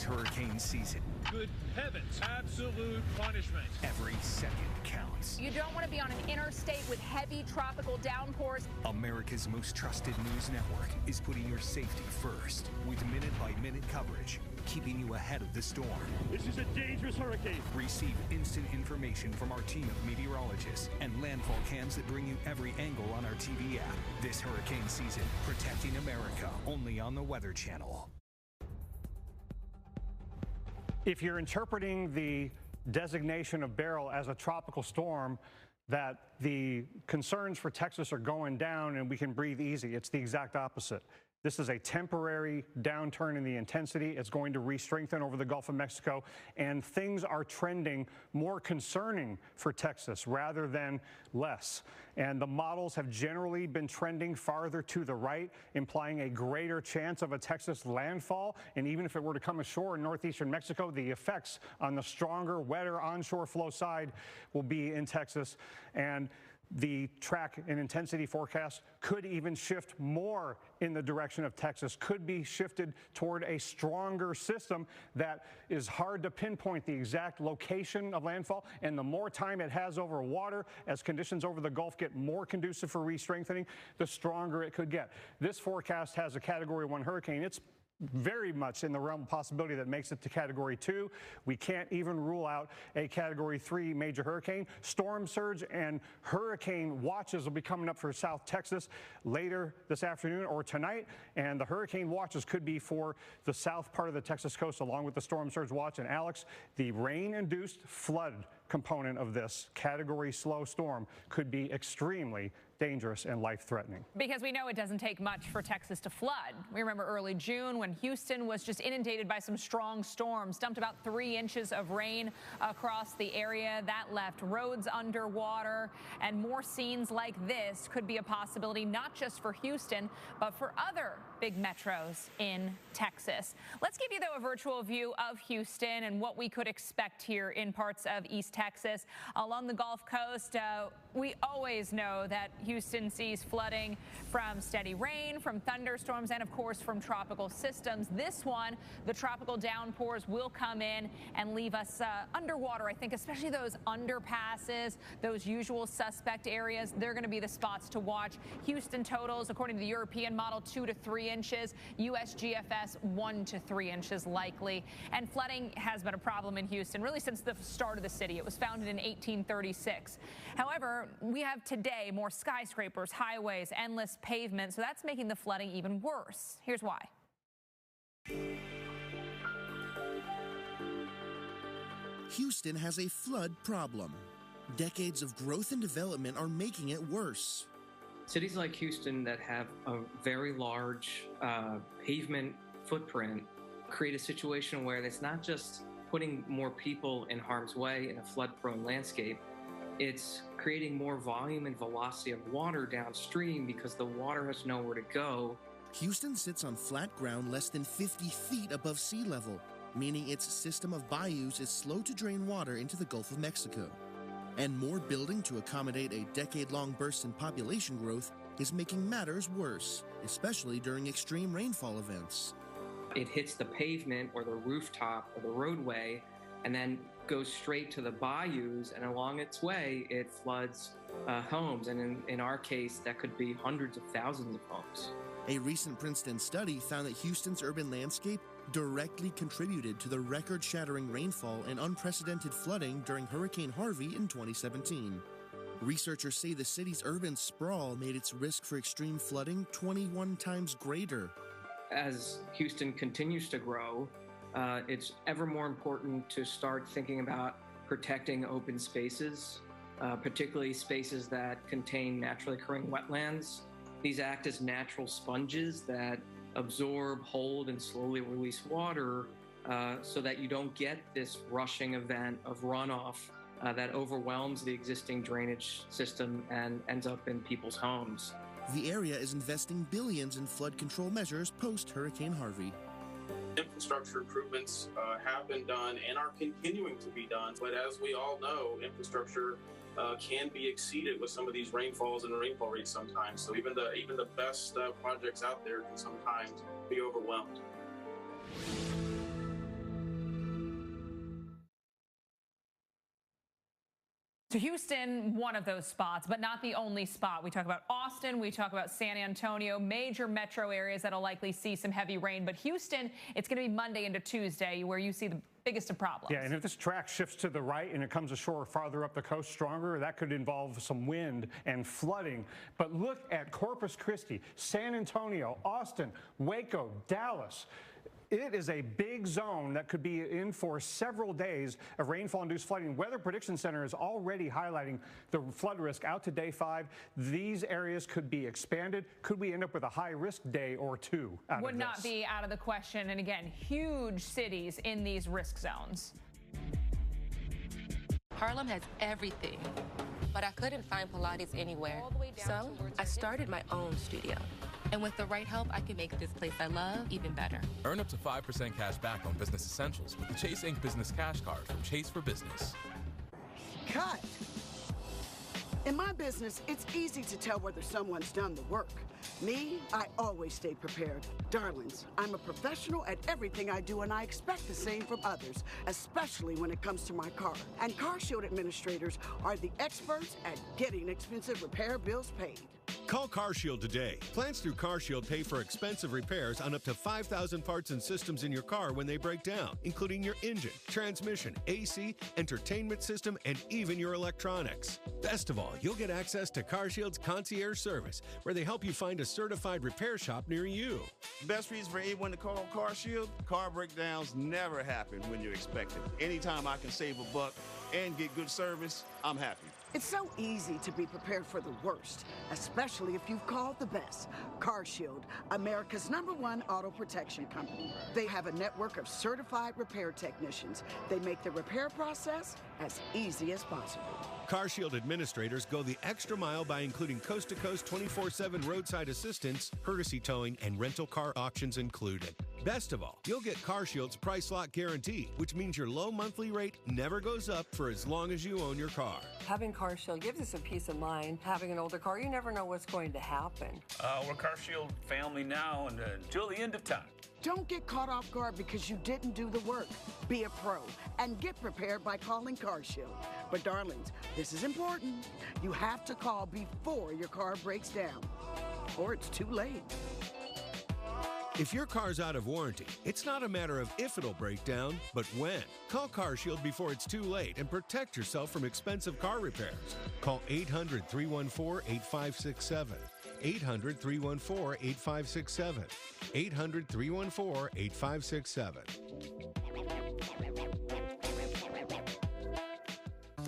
Hurricane season. Good heavens, absolute punishment. Every second counts. You don't want to be on an interstate with heavy tropical downpours. America's most trusted news network is putting your safety first with minute-by-minute coverage, keeping you ahead of the storm. This is a dangerous hurricane. Receive instant information from our team of meteorologists and landfall cams that bring you every angle on our TV app. This hurricane season, protecting America, only on the Weather Channel. If you're interpreting the designation of Beryl as a tropical storm, that the concerns for Texas are going down and we can breathe easy, it's the exact opposite. This is a temporary downturn in the intensity. It's going to re-strengthen over the Gulf of Mexico, and things are trending more concerning for Texas rather than less. And the models have generally been trending farther to the right, implying a greater chance of a Texas landfall. And even if it were to come ashore in northeastern Mexico, the effects on the stronger, wetter onshore flow side will be in Texas. And the track and intensity forecast could even shift more in the direction of Texas, could be shifted toward a stronger system that is hard to pinpoint the exact location of landfall. And the more time it has over water, as conditions over the Gulf get more conducive for re-strengthening, the stronger it could get. This forecast has a Category 1 hurricane. It's very much in the realm of possibility that makes it to Category 2. We can't even rule out a Category 3 major hurricane. Storm surge and hurricane watches will be coming up for South Texas later this afternoon or tonight, and the hurricane watches could be for the south part of the Texas coast along with the storm surge watch. And Alex, the rain-induced flood component of this Category slow storm could be extremely dangerous and life-threatening. Because we know it doesn't take much for Texas to flood. We remember early June when Houston was just inundated by some strong storms, dumped about 3 inches of rain across the area. That left roads underwater, and more scenes like this could be a possibility not just for Houston, but for other big metros in Texas. Let's give you, though, a virtual view of Houston and what we could expect here in parts of East Texas. Along the Gulf Coast, we always know that Houston sees flooding from steady rain, from thunderstorms, and of course from tropical systems. This one, the tropical downpours will come in and leave us underwater. I think especially those underpasses, those usual suspect areas, they're going to be the spots to watch. Houston totals, according to the European model, 2 to 3 inches. USGFS, 1 to 3 inches likely. And flooding has been a problem in Houston really since the start of the city. It was founded in 1836. However, we have today more skyscrapers, highways, endless pavement, so that's making the flooding even worse. Here's why. Houston has a flood problem. Decades of growth and development are making it worse. Cities like Houston that have a very large pavement footprint create a situation where it's not just putting more people in harm's way in a flood-prone landscape, it's creating more volume and velocity of water downstream because the water has nowhere to go. Houston sits on flat ground less than 50 feet above sea level, meaning its system of bayous is slow to drain water into the Gulf of Mexico. And more building to accommodate a decade-long burst in population growth is making matters worse, especially during extreme rainfall events. It hits the pavement or the rooftop or the roadway and then goes straight to the bayous, and along its way, it floods homes. And in our case, that could be hundreds of thousands of homes. A recent Princeton study found that Houston's urban landscape directly contributed to the record-shattering rainfall and unprecedented flooding during Hurricane Harvey in 2017. Researchers say the city's urban sprawl made its risk for extreme flooding 21 times greater. As Houston continues to grow, it's ever more important to start thinking about protecting open spaces, particularly spaces that contain naturally occurring wetlands. These act as natural sponges that absorb, hold, and slowly release water so that you don't get this rushing event of runoff that overwhelms the existing drainage system and ends up in people's homes. The area is investing billions in flood control measures post-Hurricane Harvey. Infrastructure improvements have been done and are continuing to be done, but as we all know, infrastructure can be exceeded with some of these rainfalls and rainfall rates sometimes. So even the best projects out there can sometimes be overwhelmed. So Houston, one of those spots, but not the only spot. We talk about Austin, we talk about San Antonio, major metro areas that'll likely see some heavy rain. But Houston, it's going to be Monday into Tuesday where you see the biggest of problems. Yeah, and if this track shifts to the right and it comes ashore farther up the coast stronger, that could involve some wind and flooding. But look at Corpus Christi, San Antonio, Austin, Waco, Dallas. It is a big zone that could be in for several days of rainfall-induced flooding. Weather Prediction Center is already highlighting the flood risk out to day 5. These areas could be expanded. Could we end up with a high-risk day or two out of this? Would not be out of the question. And again, huge cities in these risk zones. Harlem has everything, but I couldn't find Pilates anywhere. So I started my own studio. And with the right help, I can make this place I love even better. Earn up to 5% cash back on business essentials with the Chase Inc. Business Cash Card from Chase for Business. Cut! In my business, it's easy to tell whether someone's done the work. Me, I always stay prepared. Darlings, I'm a professional at everything I do, and I expect the same from others, especially when it comes to my car. And Car Shield administrators are the experts at getting expensive repair bills paid. Call CarShield today. Plans through CarShield pay for expensive repairs on up to 5,000 parts and systems in your car when they break down, including your engine, transmission, AC, entertainment system, and even your electronics. Best of all, you'll get access to CarShield's concierge service, where they help you find a certified repair shop near you. Best reason for anyone to call CarShield: car breakdowns never happen when you expect it. Anytime I can save a buck and get good service, I'm happy. It's so easy to be prepared for the worst, especially if you've called the best. CarShield, America's #1 auto protection company. They have a network of certified repair technicians. They make the repair process as easy as possible. CarShield administrators go the extra mile by including coast-to-coast 24/7 roadside assistance, courtesy towing, and rental car auctions included. Best of all, you'll get CarShield's price lock guarantee, which means your low monthly rate never goes up for as long as you own your car. Having CarShield gives us a peace of mind. Having an older car, you never know what's going to happen. We're CarShield family now and until the end of time. Don't get caught off guard because you didn't do the work. Be a pro and get prepared by calling CarShield. But darlings, this is important. You have to call before your car breaks down, or it's too late. If your car's out of warranty, it's not a matter of if it'll break down, but when. Call CarShield before it's too late and protect yourself from expensive car repairs. Call 800-314-8567. 800-314-8567. 800-314-8567.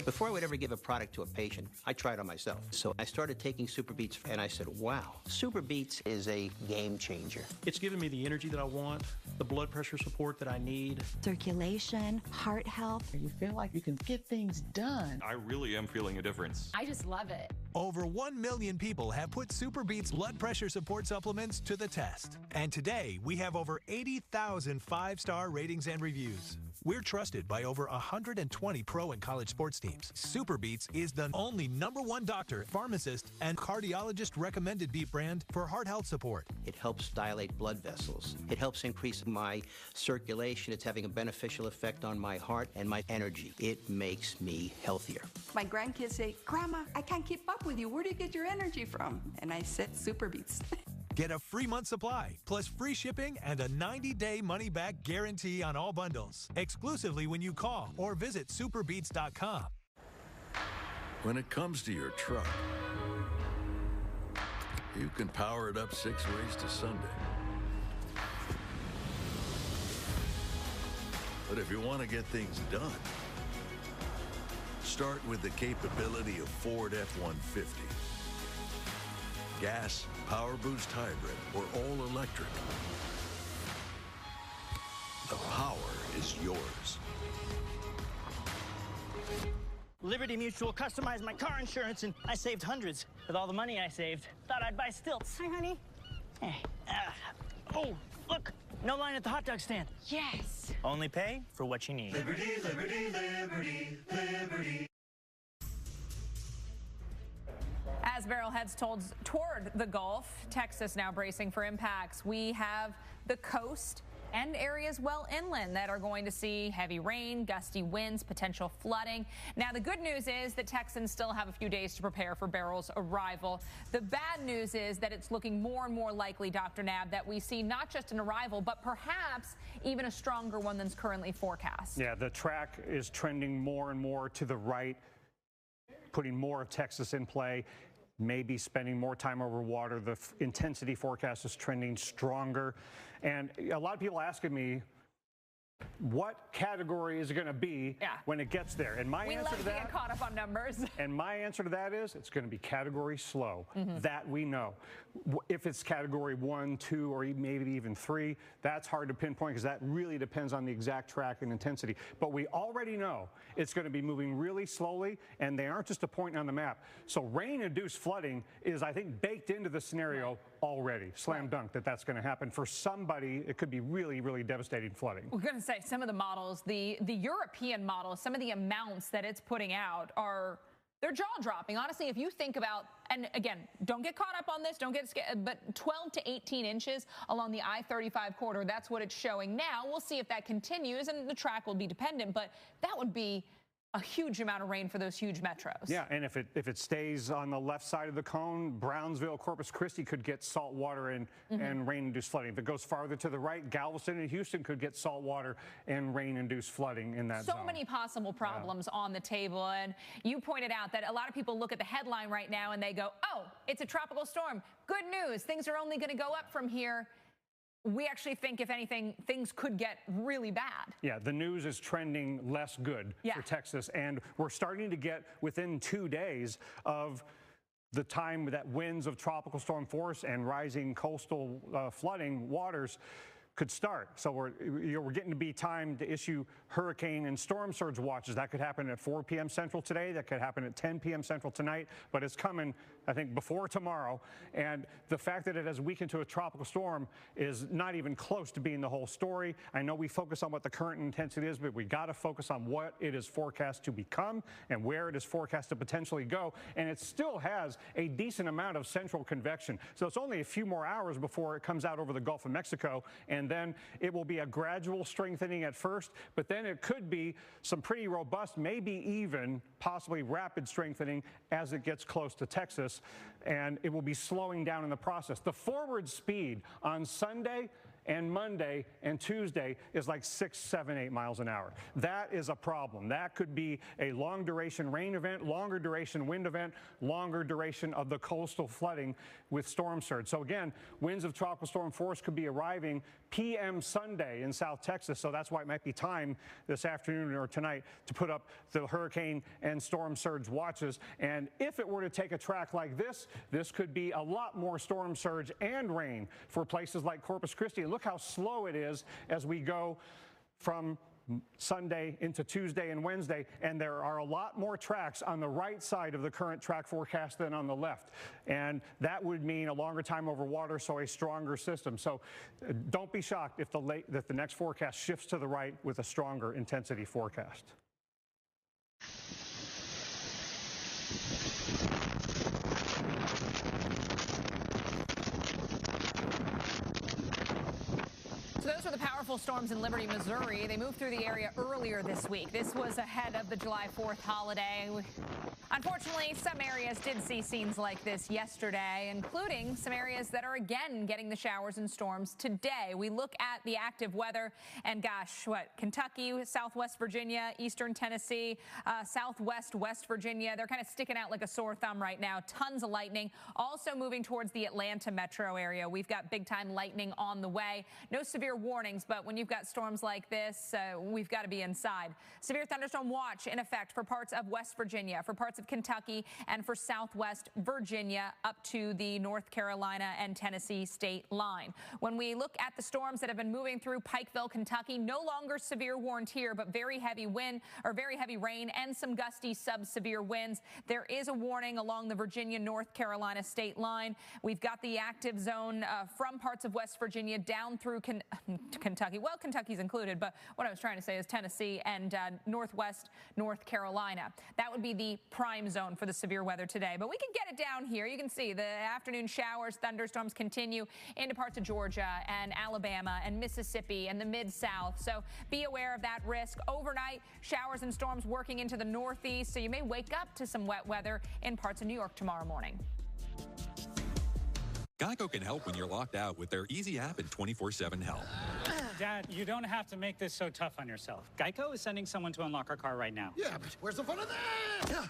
Before I would ever give a product to a patient, I tried on myself. So I started taking Super Beets, and I said, wow, Super Beets is a game changer. It's given me the energy that I want, the blood pressure support that I need. Circulation, heart health. You feel like you can get things done. I really am feeling a difference. I just love it. Over 1 million people have put Super Beets blood pressure support supplements to the test. And today, we have over 80,000 5-star ratings and reviews. We're trusted by over 120 pro and college sports teams. Super Beets is the only #1 doctor, pharmacist, and cardiologist recommended beet brand for heart health support. It helps dilate blood vessels. It helps increase my circulation. It's having a beneficial effect on my heart and my energy. It makes me healthier. My grandkids say, Grandma, I can't keep up with you. Where do you get your energy from? And I said, Super Beets. Get a free month supply, plus free shipping and a 90-day money-back guarantee on all bundles. Exclusively when you call or visit superbeets.com. When it comes to your truck, you can power it up 6 ways to Sunday. But if you want to get things done, start with the capability of Ford F-150. Gas, power boost hybrid, or all electric. The power is yours. Liberty Mutual customized my car insurance and I saved hundreds. With all the money I saved, thought I'd buy stilts. Hi, honey. Hey. Oh, look, no line at the hot dog stand. Yes. Only pay for what you need. Liberty, liberty, liberty, liberty. As Beryl heads toward the Gulf, Texas now bracing for impacts. We have the coast and areas well inland that are going to see heavy rain, gusty winds, potential flooding. Now, the good news is that Texans still have a few days to prepare for Beryl's arrival. The bad news is that it's looking more and more likely, Dr. Nab, that we see not just an arrival, but perhaps even a stronger one than's currently forecast. Yeah, the track is trending more and more to the right, putting more of Texas in play. Maybe spending more time over water. The intensity forecast is trending stronger. And a lot of people asking me, what category is it going to be when it gets there? And my answer to that, get caught up on numbers. And my answer to that is it's going to be category slow. That we know. If it's category 1, 2, or maybe even 3, that's hard to pinpoint because that really depends on the exact track and intensity. But we already know it's going to be moving really slowly, and they aren't just a point on the map. So rain-induced flooding is, I think, baked into the scenario already. Slam dunk that that's going to happen. For somebody, it could be really, really devastating flooding. We're going to say some of the models, the European models, some of the amounts that it's putting out are, they're jaw-dropping. Honestly, if you think about, and again, don't get caught up on this, don't get scared, but 12 to 18 inches along the I-35 corridor, that's what it's showing now. We'll see if that continues, and the track will be dependent, but that would be a huge amount of rain for those huge metros. Yeah, and if it stays on the left side of the cone, Brownsville, Corpus Christi could get salt water and rain-induced flooding. If it goes farther to the right, Galveston and Houston could get salt water and rain-induced flooding in that zone. So many possible problems on the table, and you pointed out that a lot of people look at the headline right now and they go, oh, it's a tropical storm. Good news, things are only going to go up from here. We actually think, if anything, things could get really bad. Yeah, the news is trending less good for Texas, and we're starting to get within 2 days of the time that winds of tropical storm force and rising coastal flooding waters could start. So we're getting to be time to issue hurricane and storm surge watches. That could happen at 4 p.m. Central today. That could happen at 10 p.m. Central tonight. But it's coming, I think, before tomorrow. And the fact that it has weakened to a tropical storm is not even close to being the whole story. I know we focus on what the current intensity is, but we got to focus on what it is forecast to become and where it is forecast to potentially go. And it still has a decent amount of central convection. So it's only a few more hours before it comes out over the Gulf of Mexico. And then it will be a gradual strengthening at first, but then it could be some pretty robust, maybe even possibly rapid strengthening as it gets close to Texas, and it will be slowing down in the process. The forward speed on Sunday and Monday and Tuesday is like 6, 7, 8 miles an hour. That is a problem. That could be a long duration rain event, longer duration wind event, longer duration of the coastal flooding with storm surge. So again, winds of tropical storm force could be arriving p.m. Sunday in South Texas. So that's why it might be time this afternoon or tonight to put up the hurricane and storm surge watches. And if it were to take a track like this, this could be a lot more storm surge and rain for places like Corpus Christi. And look how slow it is as we go from Sunday into Tuesday and Wednesday, and there are a lot more tracks on the right side of the current track forecast than on the left, and that would mean a longer time over water, so a stronger system. So don't be shocked if the next forecast shifts to the right with a stronger intensity forecast. So those were the powerful storms in Liberty, Missouri. They moved through the area earlier this week. This was ahead of the July 4th holiday. Unfortunately, some areas did see scenes like this yesterday, including some areas that are again getting the showers and storms today. We look at the active weather, and gosh, Kentucky, Southwest Virginia, Eastern Tennessee, Southwest West Virginia, they're kind of sticking out like a sore thumb right now. Tons of lightning. Also moving towards the Atlanta metro area. We've got big-time lightning on the way. No severe warnings, but when you've got storms like this, we've got to be inside. Severe thunderstorm watch in effect for parts of West Virginia, for parts of Kentucky, and for Southwest Virginia up to the North Carolina and Tennessee state line. When we look at the storms that have been moving through Pikeville, Kentucky, no longer severe warned here, but very heavy wind or very heavy rain and some gusty sub-severe winds. There is a warning along the Virginia-North Carolina state line. We've got the active zone from parts of West Virginia down through Kentucky. Well, Kentucky's included, but what I was trying to say is Tennessee and northwest North Carolina. That would be the prime zone for the severe weather today. But we can get it down here. You can see the afternoon showers, thunderstorms continue into parts of Georgia and Alabama and Mississippi and the Mid-South. So be aware of that risk. Overnight, showers and storms working into the northeast, so you may wake up to some wet weather in parts of New York tomorrow morning. Geico can help when you're locked out with their easy app and 24/7 help. Dad, you don't have to make this so tough on yourself. Geico is sending someone to unlock our car right now. Yeah, but where's the fun of that?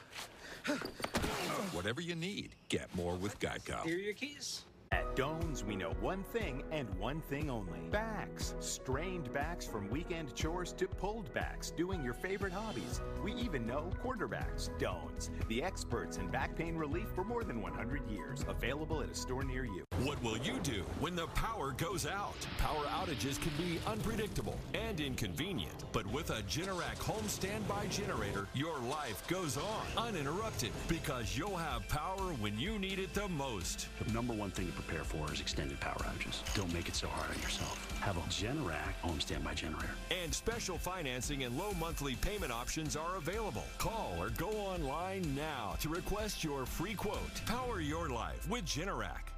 Whatever you need, get more with Geico. Here are your keys. At Doan's, we know one thing and one thing only. Backs. Strained backs from weekend chores to pulled backs doing your favorite hobbies. We even know quarterbacks. Doan's, the experts in back pain relief for more than 100 years. Available at a store near you. What will you do when the power goes out? Power outages can be unpredictable and inconvenient, but with a Generac home standby generator, your life goes on uninterrupted because you'll have power when you need it the most. The number one thing to prepare for is extended power outages. Don't make it so hard on yourself. Have a Generac home standby generator. And special financing and low monthly payment options are available. Call or go online now to request your free quote. Power your life with Generac.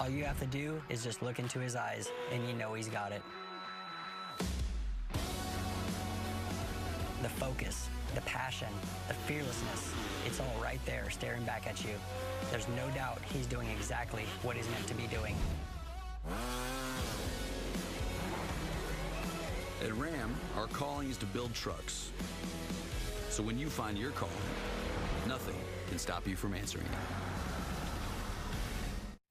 All you have to do is just look into his eyes, and you know he's got it. The focus, the passion, the fearlessness, it's all right there staring back at you. There's no doubt he's doing exactly what he's meant to be doing. At Ram, our calling is to build trucks. So when you find your calling, nothing can stop you from answering it.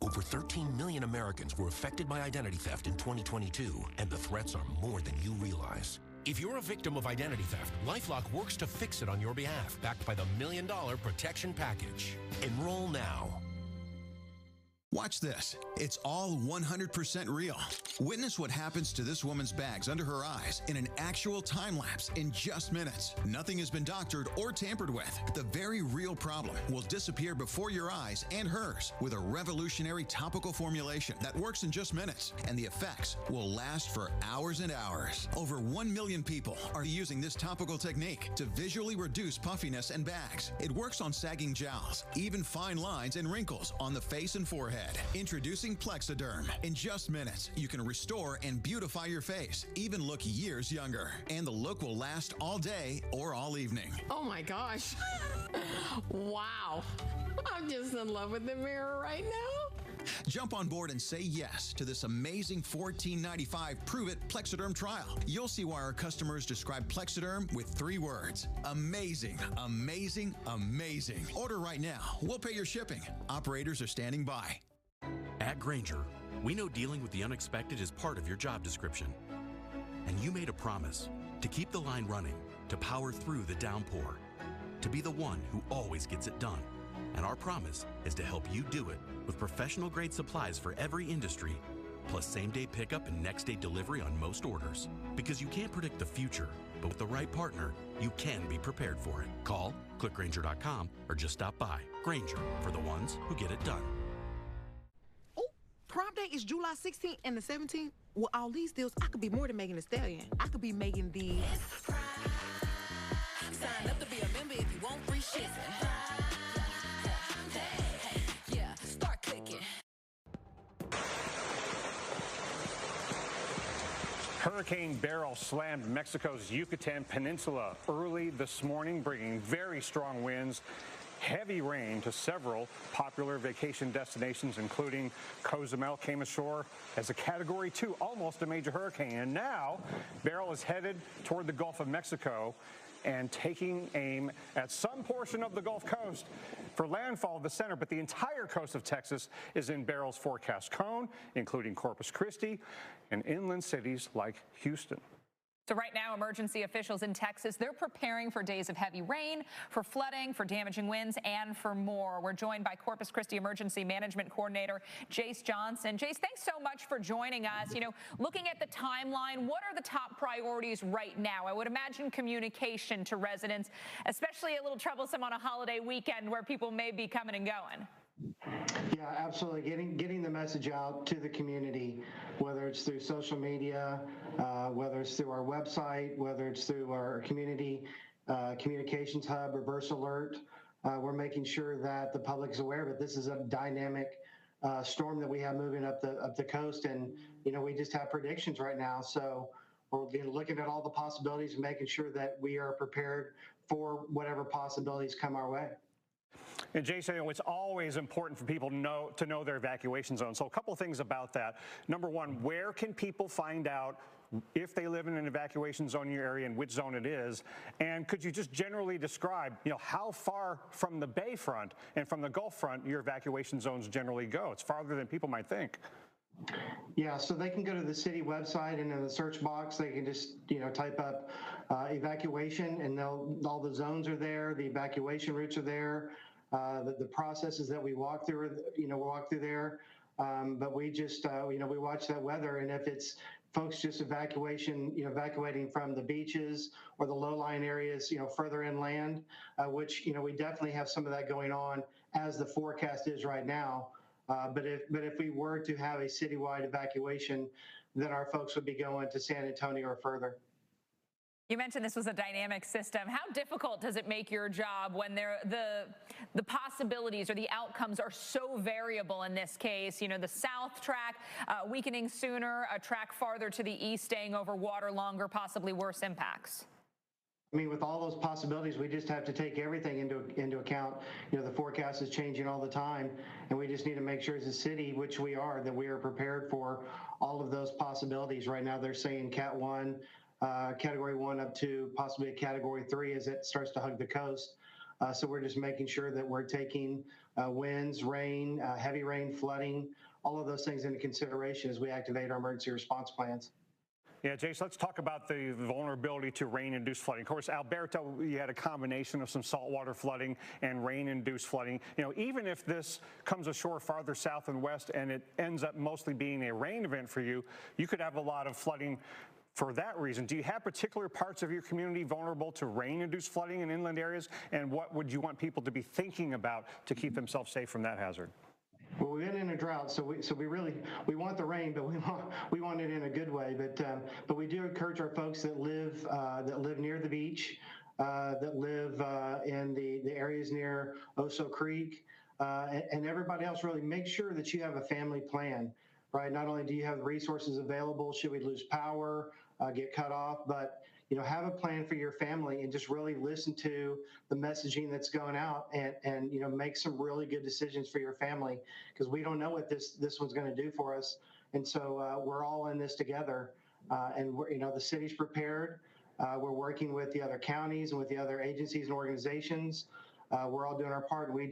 Over 13 million Americans were affected by identity theft in 2022, and the threats are more than you realize. If you're a victim of identity theft, LifeLock works to fix it on your behalf, backed by the $1 Million Protection Package. Enroll now. Watch this. It's all 100% real. Witness what happens to this woman's bags under her eyes in an actual time lapse in just minutes. Nothing has been doctored or tampered with. The very real problem will disappear before your eyes and hers with a revolutionary topical formulation that works in just minutes, and the effects will last for hours and hours. Over 1 million people are using this topical technique to visually reduce puffiness and bags. It works on sagging jowls, even fine lines and wrinkles on the face and forehead. Introducing Plexiderm. In just minutes, you can restore and beautify your face, even look years younger. And the look will last all day or all evening. Oh my gosh. Wow. I'm just in love with the mirror right now. Jump on board and say yes to this amazing $14.95 Prove It Plexiderm trial. You'll see why our customers describe Plexiderm with 3 words. Amazing, amazing, amazing. Order right now. We'll pay your shipping. Operators are standing by. At Grainger, we know dealing with the unexpected is part of your job description. And you made a promise to keep the line running, to power through the downpour, to be the one who always gets it done. And our promise is to help you do it with professional-grade supplies for every industry, plus same-day pickup and next-day delivery on most orders. Because you can't predict the future, but with the right partner, you can be prepared for it. Call, click Grainger.com, or just stop by. Grainger, for the ones who get it done. Prom day is July 16th and the 17th. With all these deals, I could be more than Megan Thee Stallion. I could be Megan the... Sign up to be a member if you want free shipping. Yeah, start clicking. Hurricane Beryl slammed Mexico's Yucatan Peninsula early this morning, bringing very strong winds, heavy rain to several popular vacation destinations, including Cozumel, came ashore as a Category 2, almost a major hurricane. And now Beryl is headed toward the Gulf of Mexico and taking aim at some portion of the Gulf Coast for landfall at the center, but the entire coast of Texas is in Beryl's forecast cone, including Corpus Christi and inland cities like Houston. So right now, emergency officials in Texas, they're preparing for days of heavy rain, for flooding, for damaging winds, and for more. We're joined by Corpus Christi Emergency Management Coordinator Jace Johnson. Jace, thanks so much for joining us. You know, looking at the timeline, what are the top priorities right now? I would imagine communication to residents, especially a little troublesome on a holiday weekend where people may be coming and going. Yeah, absolutely. Getting the message out to the community, whether it's through social media, whether it's through our website, whether it's through our community communications hub, reverse alert. We're making sure that the public is aware of it. This is a dynamic storm that we have moving up the coast, and you know we just have predictions right now. So we're looking at all the possibilities and making sure that we are prepared for whatever possibilities come our way. And Jason, you know, it's always important for people to know their evacuation zone. So a couple of things about that. Number one, where can people find out if they live in an evacuation zone in your area and which zone it is? And could you just generally describe, you know, how far from the bayfront and from the Gulf front your evacuation zones generally go? It's farther than people might think. Yeah, so they can go to the city website, and in the search box they can just type up evacuation, and all the zones are there, the evacuation routes are there, the processes that we walk through, there. But we just we watch that weather, and if it's folks just evacuating from the beaches or the low-lying areas, further inland, which we definitely have some of that going on as the forecast is right now. But if we were to have a citywide evacuation, then our folks would be going to San Antonio or further. You mentioned this was a dynamic system. How difficult does it make your job when the possibilities or the outcomes are so variable in this case? You know, the south track weakening sooner, a track farther to the east staying over water longer, possibly worse impacts. I mean, with all those possibilities, we just have to take everything into account. You know, the forecast is changing all the time, and we just need to make sure as a city, which we are, that we are prepared for all of those possibilities. Right now, they're saying Cat 1, Category 1 up to possibly a Category 3 as it starts to hug the coast. So we're just making sure that we're taking winds, rain, heavy rain, flooding, all of those things into consideration as we activate our emergency response plans. Yeah, Jason, let's talk about the vulnerability to rain-induced flooding. Of course, Alberto, you had a combination of some saltwater flooding and rain-induced flooding. You know, even if this comes ashore farther south and west and it ends up mostly being a rain event for you, you could have a lot of flooding for that reason. Do you have particular parts of your community vulnerable to rain-induced flooding in inland areas? And what would you want people to be thinking about to keep themselves safe from that hazard? Well, we've been in a drought, so we want the rain, but we want it in a good way. But we do encourage our folks that live near the beach, that live in the areas near Oso Creek, and everybody else. Really make sure that you have a family plan, right? Not only do you have the resources available, should we lose power, get cut off, but you know, have a plan for your family and just really listen to the messaging that's going out and you know, make some really good decisions for your family, because we don't know what this one's going to do for us. And so we're all in this together, and we're, you know, the city's prepared. We're working with the other counties and with the other agencies and organizations. We're all doing our part. We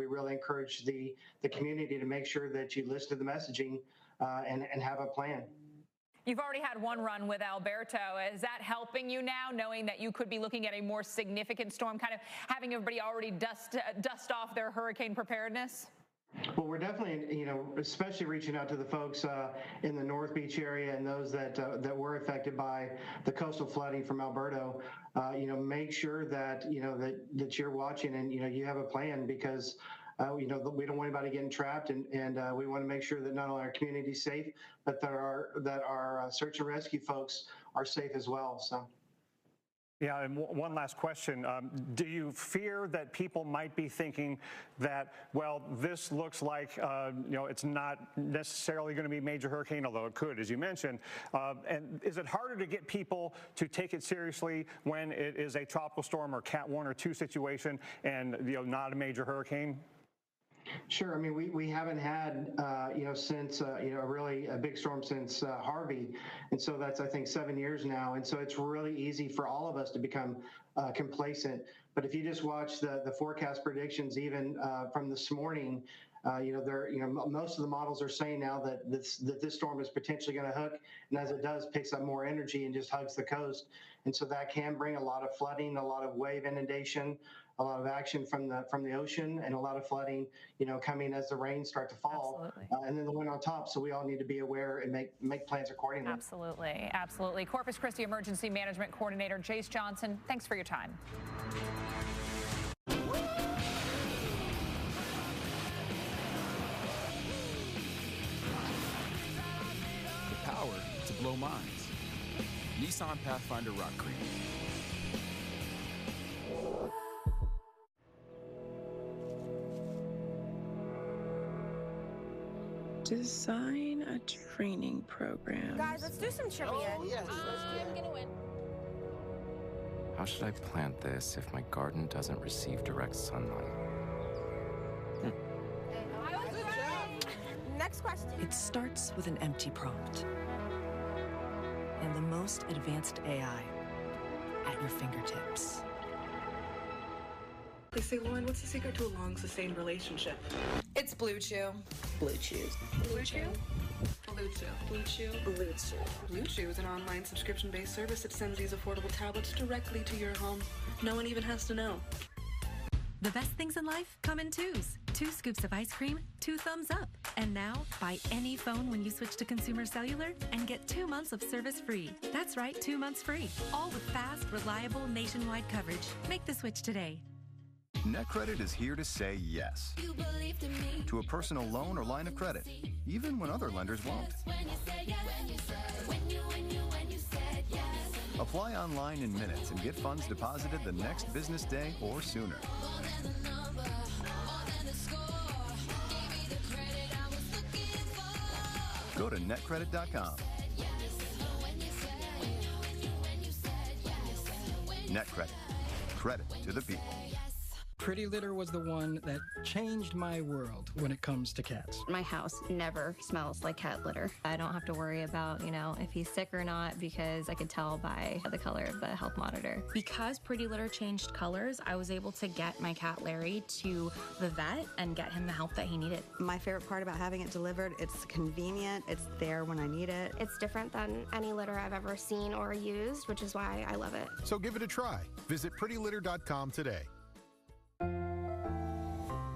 really encourage the community to make sure that you listen to the messaging and have a plan. You've already had one run with Alberto. Is that helping you now, knowing that you could be looking at a more significant storm, kind of having everybody already dust off their hurricane preparedness? Well, we're definitely, you know, especially reaching out to the folks in the North Beach area and those that were affected by the coastal flooding from Alberto. You know, make sure that, you know, that you're watching and, you know, you have a plan, because you know, we don't want anybody getting trapped, and we want to make sure that not only our community is safe, but that our search and rescue folks are safe as well. So. Yeah, and one last question. Do you fear that people might be thinking that, well, this looks like, you know, it's not necessarily going to be a major hurricane, although it could, as you mentioned. And is it harder to get people to take it seriously when it is a tropical storm or Cat 1 or 2 situation and, you know, not a major hurricane? Sure. I mean, we haven't had, you know, since, you know, really a big storm since Harvey. And so that's, I think, 7 years now. And so it's really easy for all of us to become complacent. But if you just watch the forecast predictions, even from this morning, you know, most of the models are saying now that this storm is potentially going to hook. And as it does, picks up more energy and just hugs the coast. And so that can bring a lot of flooding, a lot of wave inundation, a lot of action from the ocean, and a lot of flooding, you know, coming as the rains start to fall, and then the wind on top. So we all need to be aware and make plans accordingly. Absolutely, absolutely. Corpus Christi Emergency Management Coordinator Jace Johnson, thanks for your time. The power to blow minds. Nissan Pathfinder Rock Creek. Design a training program. Guys, let's do some trivia. Oh, yes, I'm gonna win. How should I plant this if my garden doesn't receive direct sunlight? I was right. Next question. It starts with an empty prompt. And the most advanced AI at your fingertips. They say, Lauren, what's the secret to a long, sustained relationship? It's Blue Chew. Blue Chew. Blue Chew? Blue Chew. Blue Chew. Blue Chew. Blue Chew is an online subscription-based service that sends these affordable tablets directly to your home. No one even has to know. The best things in life come in twos. 2 scoops of ice cream, 2 thumbs up. And now, buy any phone when you switch to Consumer Cellular and get 2 months of service free. That's right, 2 months free. All with fast, reliable, nationwide coverage. Make the switch today. NetCredit is here to say yes to a personal loan or line of credit, even when other lenders won't. Apply online in minutes and get funds deposited the next business day or sooner. Go to netcredit.com. NetCredit. Credit to the people. Pretty Litter was the one that changed my world when it comes to cats. My house never smells like cat litter. I don't have to worry about, if he's sick or not because I could tell by the color of the health monitor. Because Pretty Litter changed colors, I was able to get my cat Larry to the vet and get him the help that he needed. My favorite part about having it delivered, it's convenient, it's there when I need it. It's different than any litter I've ever seen or used, which is why I love it. So give it a try. Visit prettylitter.com today.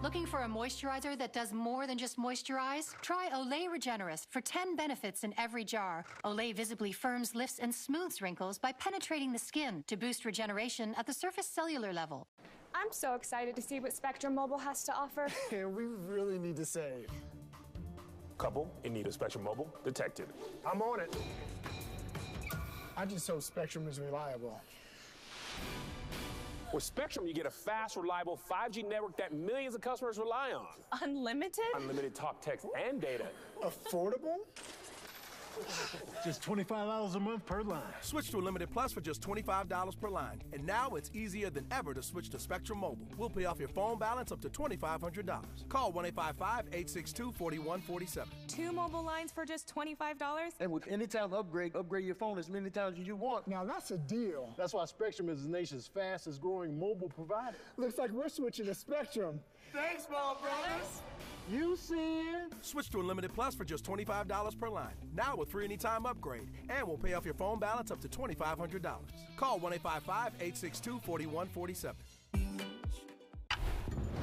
Looking for a moisturizer that does more than just moisturize? Try Olay Regenerist for 10 benefits in every jar. Olay visibly firms, lifts, and smooths wrinkles by penetrating the skin to boost regeneration at the surface cellular level. I'm so excited to see what Spectrum Mobile has to offer. And we really need to save. Couple in need of Spectrum Mobile detected. I'm on it. I just hope Spectrum is reliable. With Spectrum, you get a fast, reliable 5G network that millions of customers rely on. Unlimited? Unlimited talk, text, and data. Affordable? Just $25 a month per line. Switch to Unlimited Plus for just $25 per line. And now it's easier than ever to switch to Spectrum Mobile. We'll pay off your phone balance up to $2,500. Call 1-855-862-4147. 2 mobile lines for just $25? And with Anytime upgrade your phone as many times as you want. Now that's a deal. That's why Spectrum is the nation's fastest growing mobile provider. Looks like we're switching to Spectrum. Thanks, small brothers. You see it? Switch to Unlimited Plus for just $25 per line. Now with free anytime upgrade. And we'll pay off your phone balance up to $2,500. Call 1-855-862-4147.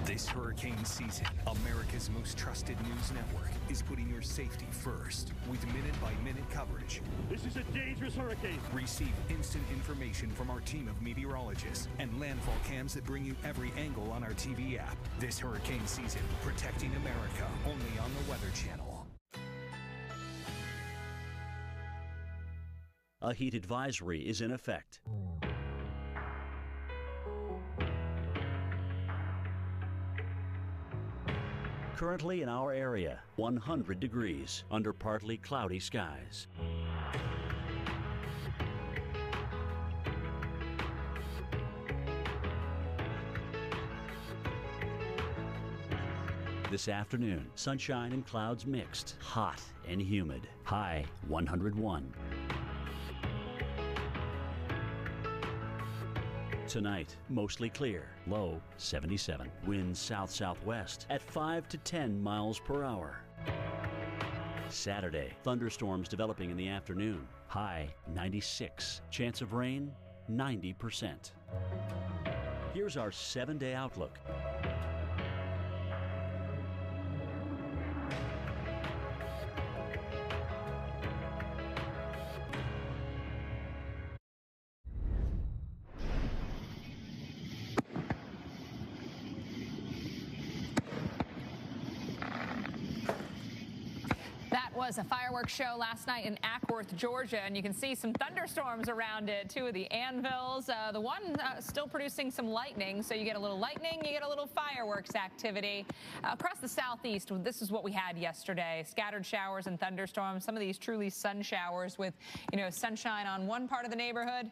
This hurricane season, America's most trusted news network is putting your safety first with minute-by-minute coverage. This is a dangerous hurricane. Receive instant information from our team of meteorologists and landfall cams that bring you every angle on our TV app. This hurricane season, protecting America only on the Weather Channel. A heat advisory is in effect. Currently in our area, 100 degrees under partly cloudy skies. This afternoon, sunshine and clouds mixed, hot and humid. High 101. Tonight, mostly clear, low 77. Winds south-southwest at 5 to 10 miles per hour. Saturday, thunderstorms developing in the afternoon, high 96. Chance of rain, 90%. Here's our 7-day outlook. Was a fireworks show last night in Ackworth, Georgia, and you can see some thunderstorms around it. 2 of the anvils, the one still producing some lightning, so you get a little lightning, you get a little fireworks activity. Across the southeast, this is what we had yesterday. Scattered showers and thunderstorms, some of these truly sun showers with, sunshine on one part of the neighborhood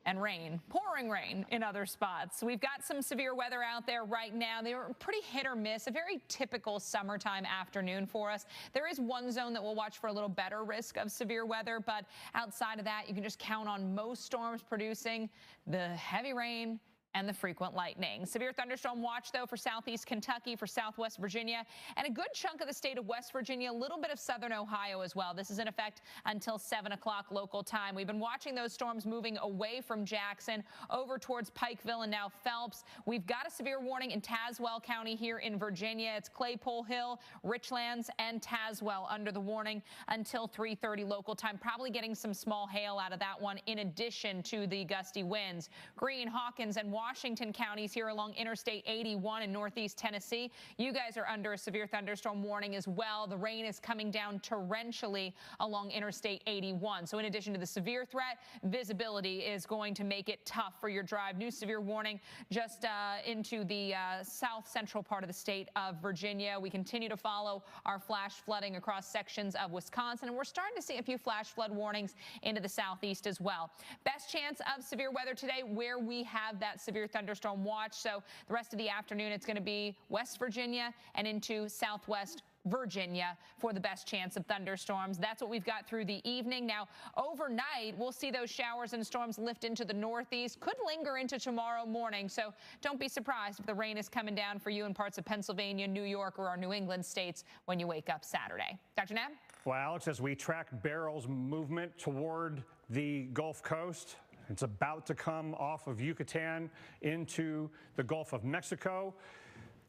and rain, pouring rain in other spots. We've got some severe weather out there right now. They were pretty hit or miss, a very typical summertime afternoon for us. There is one zone that we'll watch for a little better risk of severe weather, but outside of that, you can just count on most storms producing the heavy rain and the frequent lightning. Severe thunderstorm watch, though, for southeast Kentucky, for southwest Virginia, and a good chunk of the state of West Virginia, a little bit of southern Ohio as well. This is in effect until 7 o'clock local time. We've been watching those storms moving away from Jackson over towards Pikeville and now Phelps. We've got a severe warning in Tazewell County here in Virginia. It's Claypole Hill, Richlands, and Tazewell under the warning until 3:30 local time. Probably getting some small hail out of that one in addition to the gusty winds. Greene, Hawkins, and Washington counties here along Interstate 81 in northeast Tennessee. You guys are under a severe thunderstorm warning as well. The rain is coming down torrentially along Interstate 81. So in addition to the severe threat, visibility is going to make it tough for your drive. New severe warning just into the south central part of the state of Virginia. We continue to follow our flash flooding across sections of Wisconsin, and we're starting to see a few flash flood warnings into the southeast as well. Best chance of severe weather today where we have that severe thunderstorm watch. So the rest of the afternoon, it's going to be West Virginia and into southwest Virginia for the best chance of thunderstorms. That's what we've got through the evening. Now, overnight, we'll see those showers and storms lift into the northeast, could linger into tomorrow morning. So don't be surprised if the rain is coming down for you in parts of Pennsylvania, New York, or our New England states when you wake up Saturday. Dr. Knapp? Well, Alex, as we track Beryl's movement toward the Gulf Coast, it's about to come off of Yucatan into the Gulf of Mexico.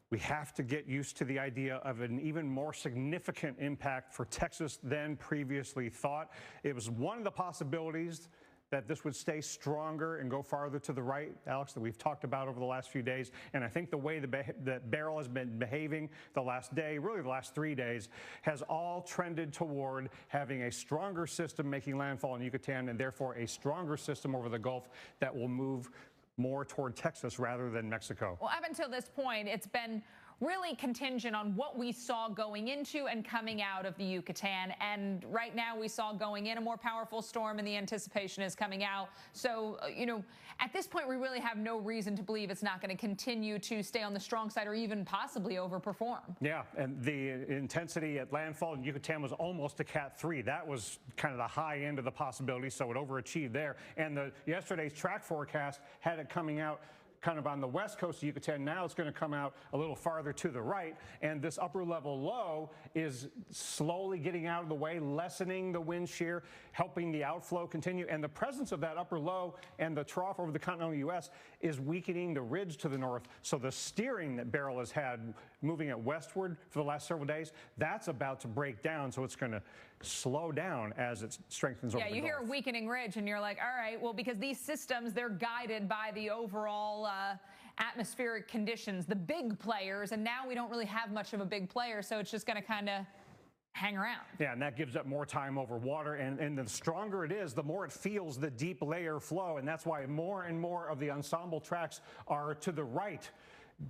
We have to get used to the idea of an even more significant impact for Texas than previously thought. It was one of the possibilities that this would stay stronger and go farther to the right, Alex, that we've talked about over the last few days. And I think the way that Beryl has been behaving the last day, really the last 3 days, has all trended toward having a stronger system making landfall in Yucatan and therefore a stronger system over the Gulf that will move more toward Texas rather than Mexico. Well, up until this point, it's been really contingent on what we saw going into and coming out of the Yucatan. And right now we saw going in a more powerful storm and the anticipation is coming out. So, at this point, we really have no reason to believe it's not going to continue to stay on the strong side or even possibly overperform. Yeah, and the intensity at landfall in Yucatan was almost a Cat 3. That was kind of the high end of the possibility, so it overachieved there. And yesterday's track forecast had it coming out kind of on the west coast of Yucatan. Now it's going to come out a little farther to the right, and this upper level low is slowly getting out of the way, lessening the wind shear, helping the outflow continue. And the presence of that upper low and the trough over the continental U.S. is weakening the ridge to the north. So the steering that Beryl has had moving it westward for the last several days, that's about to break down. So it's going to slow down as it strengthens over the Gulf. Yeah, you hear a weakening ridge and you're like, all right, well, because these systems, they're guided by the overall atmospheric conditions, the big players, and now we don't really have much of a big player, so it's just going to kind of hang around. Yeah, and that gives up more time over water, and the stronger it is, the more it feels the deep layer flow, and that's why more and more of the ensemble tracks are to the right.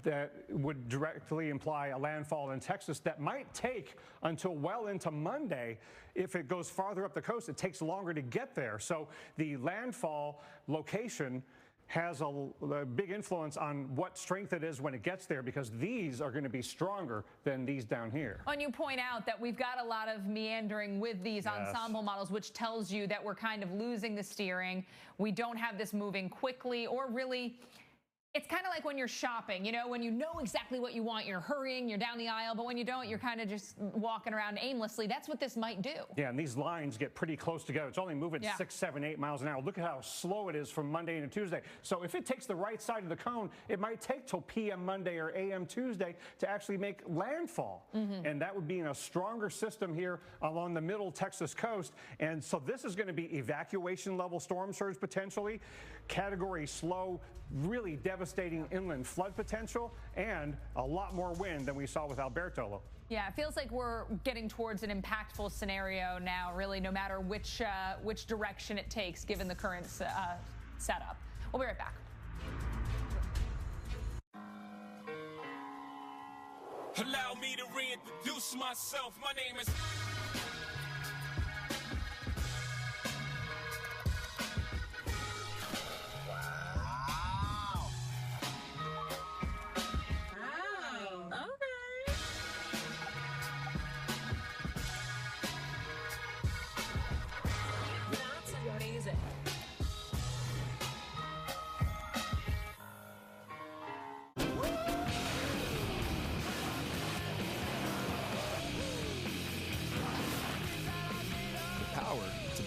That would directly imply a landfall in Texas that might take until well into Monday. If it goes farther up the coast, it takes longer to get there. So the landfall location has a big influence on what strength it is when it gets there, because these are going to be stronger than these down here. And you point out that we've got a lot of meandering with these ensemble models, which tells you that we're kind of losing the steering. We don't have this moving quickly or really. It's kind of like when you're shopping, when you know exactly what you want, you're hurrying, you're down the aisle, but when you don't, you're kind of just walking around aimlessly. That's what this might do. Yeah, and these lines get pretty close together. It's only moving 6, 7, 8 miles an hour. Look at how slow it is from Monday into Tuesday. So if it takes the right side of the cone, it might take till PM Monday or AM Tuesday to actually make landfall. And that would be in a stronger system here along the middle Texas coast. And so this is going to be evacuation level storm surge potentially, category slow, really devastating inland flood potential, and a lot more wind than we saw with Alberto. Yeah, it feels like we're getting towards an impactful scenario now, really, no matter which direction it takes, given the current setup. We'll be right back. Allow me to reintroduce myself. My name is...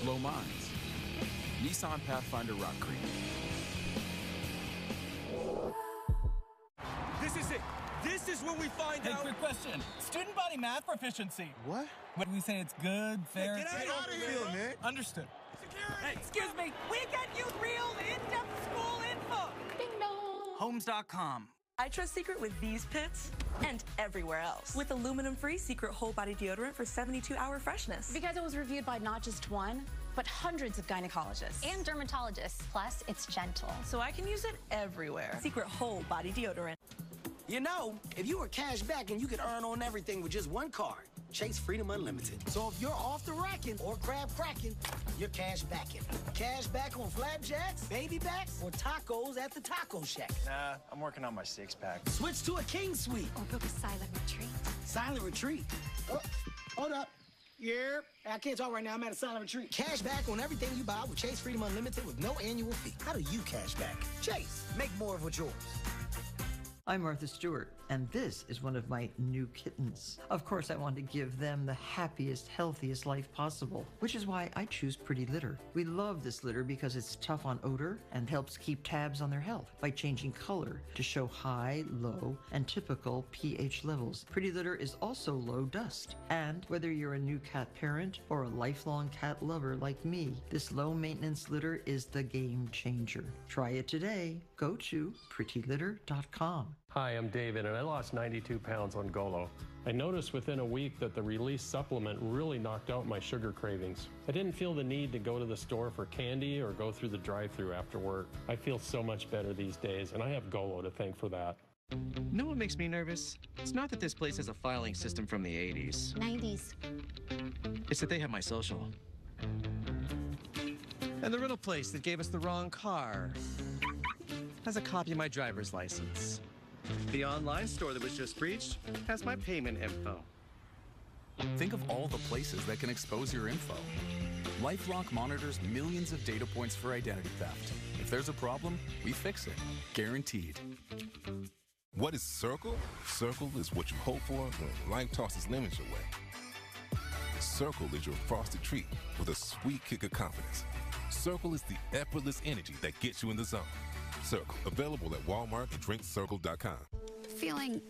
blow minds. Nissan Pathfinder Rock Creek. This is it. This is where we find out. Quick question. Student body math proficiency. What? When we say it's good, fair. Get out of here, man. Understood. Security. Hey, excuse me. We got you real in-depth school info. Ding dong. Homes.com. I trust Secret with these pits and everywhere else. With aluminum-free Secret whole body deodorant for 72-hour freshness. Because it was reviewed by not just one, but hundreds of gynecologists. And dermatologists. Plus, it's gentle. So I can use it everywhere. Secret whole body deodorant. You know, if you were cash back and you could earn on everything with just one card, Chase Freedom Unlimited. So if you're off the racking or crab cracking, you're cash backing. Cash back on flapjacks, baby backs, or tacos at the Taco Shack. Nah, I'm working on my six-pack. Switch to a King Suite. Or book a silent retreat. Silent retreat? Oh, hold up. Yeah, I can't talk right now. I'm at a silent retreat. Cash back on everything you buy with Chase Freedom Unlimited with no annual fee. How do you cash back? Chase, make more of what's yours. I'm Martha Stewart, and this is one of my new kittens. Of course, I want to give them the happiest, healthiest life possible, which is why I choose Pretty Litter. We love this litter because it's tough on odor and helps keep tabs on their health by changing color to show high, low, and typical pH levels. Pretty Litter is also low dust. And whether you're a new cat parent or a lifelong cat lover like me, this low-maintenance litter is the game changer. Try it today. Go to prettylitter.com. Hi, I'm David, and I lost 92 pounds on Golo. I noticed within a week that the release supplement really knocked out my sugar cravings. I didn't feel the need to go to the store for candy or go through the drive-thru after work. I feel so much better these days, and I have Golo to thank for that. Know what makes me nervous? It's not that this place has a filing system from the 80s. 90s. It's that they have my social. And the rental place that gave us the wrong car has a copy of my driver's license. The online store that was just breached has my payment info. Think of all the places that can expose your info. LifeLock monitors millions of data points for identity theft. If there's a problem, we fix it. Guaranteed. What is Circle? Circle is what you hope for when life tosses lemons your way. Circle is your frosted treat with a sweet kick of confidence. Circle is the effortless energy that gets you in the zone. Circle, available at Walmart and drinkcircle.com. Feeling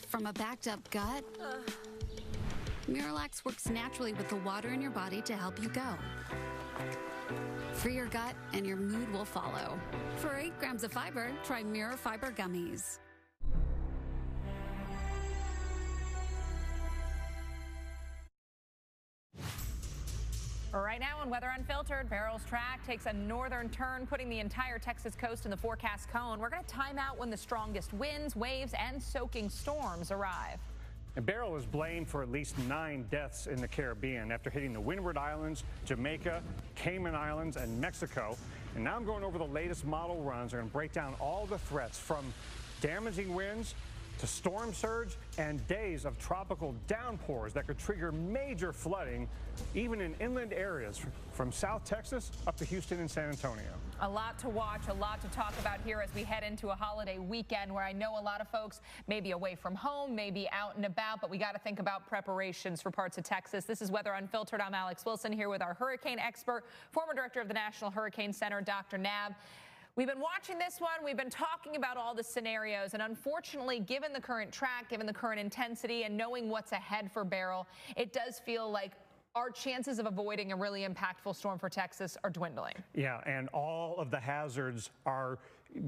from a backed up gut? Miralax works naturally with the water in your body to help you go. Free your gut and your mood will follow. For 8 grams of fiber, try Mirror Fiber Gummies. Right now on Weather Unfiltered, Beryl's track takes a northern turn, putting the entire Texas coast in the forecast cone. We're going to time out when the strongest winds, waves, and soaking storms arrive. And Beryl was blamed for at least 9 deaths in the Caribbean after hitting the Windward Islands, Jamaica, Cayman Islands, and Mexico. And now I'm going over the latest model runs. We're going to break down all the threats from damaging winds to storm surge and days of tropical downpours that could trigger major flooding, even in inland areas from South Texas up to Houston and San Antonio. A lot to watch, a lot to talk about here as we head into a holiday weekend where I know a lot of folks may be away from home, may be out and about, but we got to think about preparations for parts of Texas. This is Weather Unfiltered. I'm Alex Wilson here with our hurricane expert, former director of the National Hurricane Center, Dr. Nab. We've been watching this one. We've been talking about all the scenarios. And unfortunately, given the current track, given the current intensity, and knowing what's ahead for Beryl, it does feel like our chances of avoiding a really impactful storm for Texas are dwindling. Yeah, and all of the hazards are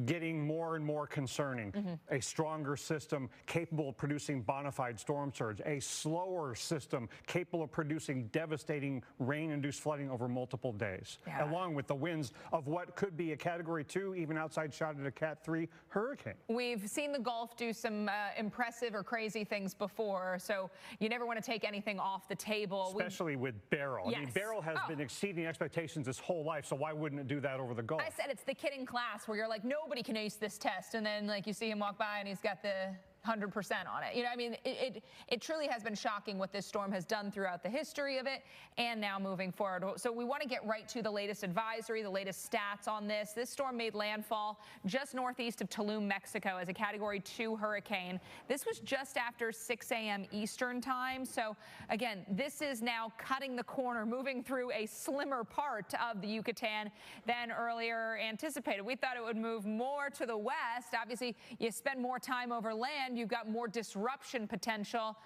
getting more and more concerning. A stronger system capable of producing bona fide storm surge, a slower system capable of producing devastating rain-induced flooding over multiple days, along with the winds of what could be a Category 2, even outside shot at a Cat 3 hurricane. We've seen the Gulf do some impressive or crazy things before, so you never want to take anything off the table. Especially with Beryl. I mean, Beryl has been exceeding expectations his whole life, so why wouldn't it do that over the Gulf? I said it's the kid in class where you're like, nobody can ace this test, and then like you see him walk by and he's got the 100% on it. You know, I mean, it truly has been shocking what this storm has done throughout the history of it and now moving forward. So we want to get right to the latest advisory, the latest stats on this. This storm made landfall just northeast of Tulum, Mexico as a Category 2 hurricane. This was just after 6 a.m. Eastern time. So again, this is now cutting the corner, moving through a slimmer part of the Yucatan than earlier anticipated. We thought it would move more to the west. Obviously, you spend more time over land, you've got more disruption potential.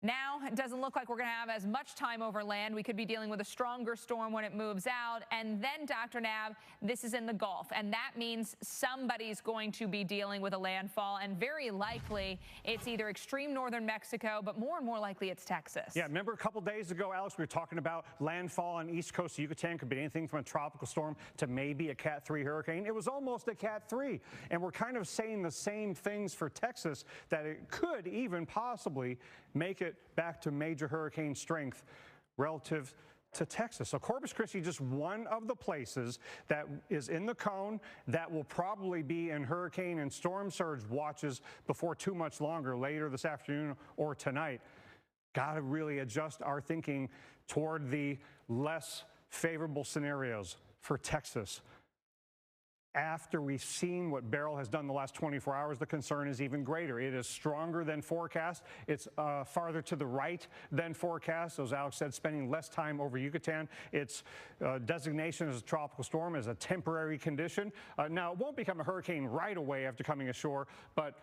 Now, it doesn't look like we're going to have as much time over land. We could be dealing with a stronger storm when it moves out. And then, Dr. Nab, this is in the Gulf. And that means somebody's going to be dealing with a landfall. And very likely, it's either extreme northern Mexico, but more and more likely it's Texas. Yeah, remember a couple days ago, Alex, we were talking about landfall on east coast of Yucatan. Could be anything from a tropical storm to maybe a Cat 3 hurricane. It was almost a Cat 3. And we're kind of saying the same things for Texas, that it could even possibly make it back to major hurricane strength relative to Texas. So Corpus Christi, just one of the places that is in the cone that will probably be in hurricane and storm surge watches before too much longer, later this afternoon or tonight. Got to really adjust our thinking toward the less favorable scenarios for Texas. After we've seen what Beryl has done the last 24 hours, the concern is even greater. It is stronger than forecast. It's farther to the right than forecast. As Alex said, spending less time over Yucatan. Its designation as a tropical storm is a temporary condition. Now, it won't become a hurricane right away after coming ashore, but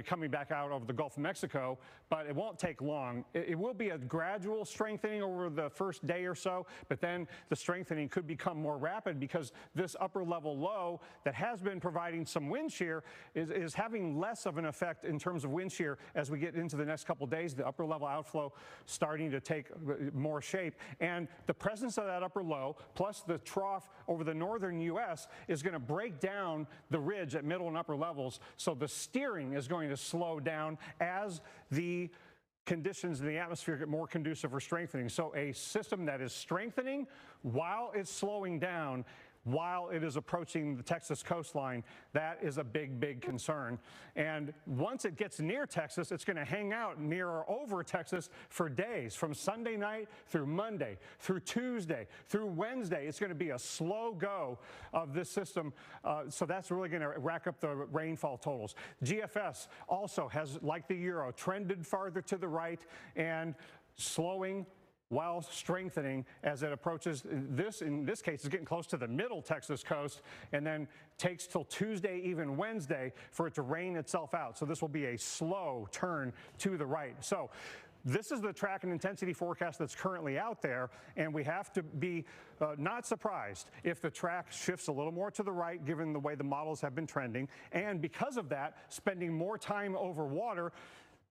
coming back out over the Gulf of Mexico, but it won't take long. It will be a gradual strengthening over the first day or so, but then the strengthening could become more rapid because this upper level low that has been providing some wind shear is having less of an effect in terms of wind shear as we get into the next couple of days. The upper level outflow starting to take more shape, and the presence of that upper low plus the trough over the northern U.S. is going to break down the ridge at middle and upper levels, so the steering is going to slow down as the conditions in the atmosphere get more conducive for strengthening. So a system that is strengthening while it's slowing down, while it is approaching the Texas coastline, that is a big, big concern. And once it gets near Texas, it's going to hang out near or over Texas for days, from Sunday night through Monday, through Tuesday, through Wednesday. It's going to be a slow go of this system, so that's really going to rack up the rainfall totals. GFS also has, like the Euro, trended farther to the right and slowing while strengthening as it approaches. This, in this case, is getting close to the middle Texas coast, and then takes till Tuesday, even Wednesday, for it to rain itself out. So this will be a slow turn to the right. So this is the track and intensity forecast that's currently out there, and we have to be not surprised if the track shifts a little more to the right, given the way the models have been trending, and because of that, spending more time over water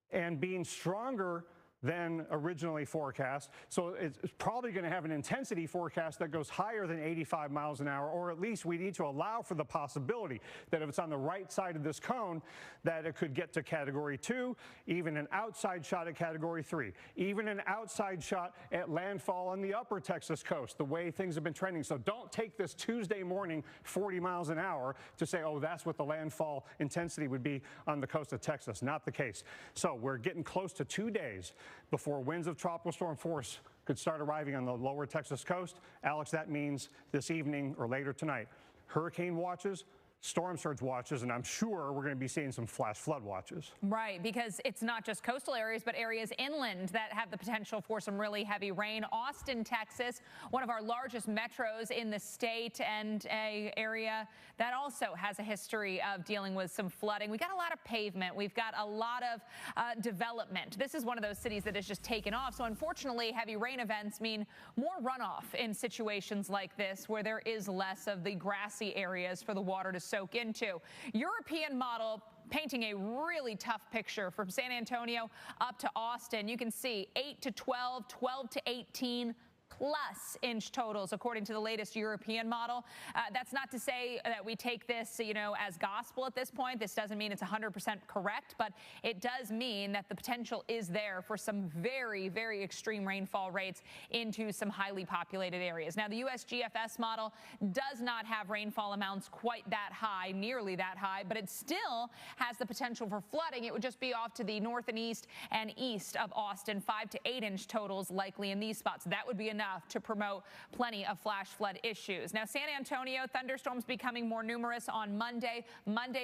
and being stronger than originally forecast. So it's probably going to have an intensity forecast that goes higher than 85 miles an hour, or at least we need to allow for the possibility that if it's on the right side of this cone, that it could get to Category 2, even an outside shot at Category 3, even an outside shot at landfall on the upper Texas coast, the way things have been trending. So don't take this Tuesday morning 40 miles an hour to say, oh, that's what the landfall intensity would be on the coast of Texas. Not the case. So we're getting close to 2 days before winds of tropical storm force could start arriving on the lower Texas coast. Alex, that means this evening or later tonight, hurricane watches, storm surge watches, and I'm sure we're going to be seeing some flash flood watches. Right, because it's not just coastal areas, but areas inland that have the potential for some really heavy rain. Austin, Texas, one of our largest metros in the state, and an area that also has a history of dealing with some flooding. We got a lot of pavement. We've got a lot of development. This is one of those cities that has just taken off. So unfortunately, heavy rain events mean more runoff in situations like this, where there is less of the grassy areas for the water to soak into. European model painting a really tough picture from San Antonio up to Austin. You can see 8 to 12, 12 to 18 plus inch totals, according to the latest European model. That's not to say that we take this, as gospel at this point. This doesn't mean it's 100% correct, but it does mean that the potential is there for some very, very extreme rainfall rates into some highly populated areas. Now, the USGFS model does not have rainfall amounts quite that high, nearly that high, but it still has the potential for flooding. It would just be off to the north and east of Austin, 5 to 8 inch totals likely in these spots. That would be enough to promote plenty of flash flood issues. Now, San Antonio, thunderstorms becoming more numerous on Monday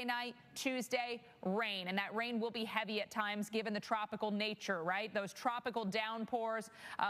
night, Tuesday, rain, and that rain will be heavy at times given the tropical nature, right? Those tropical downpours,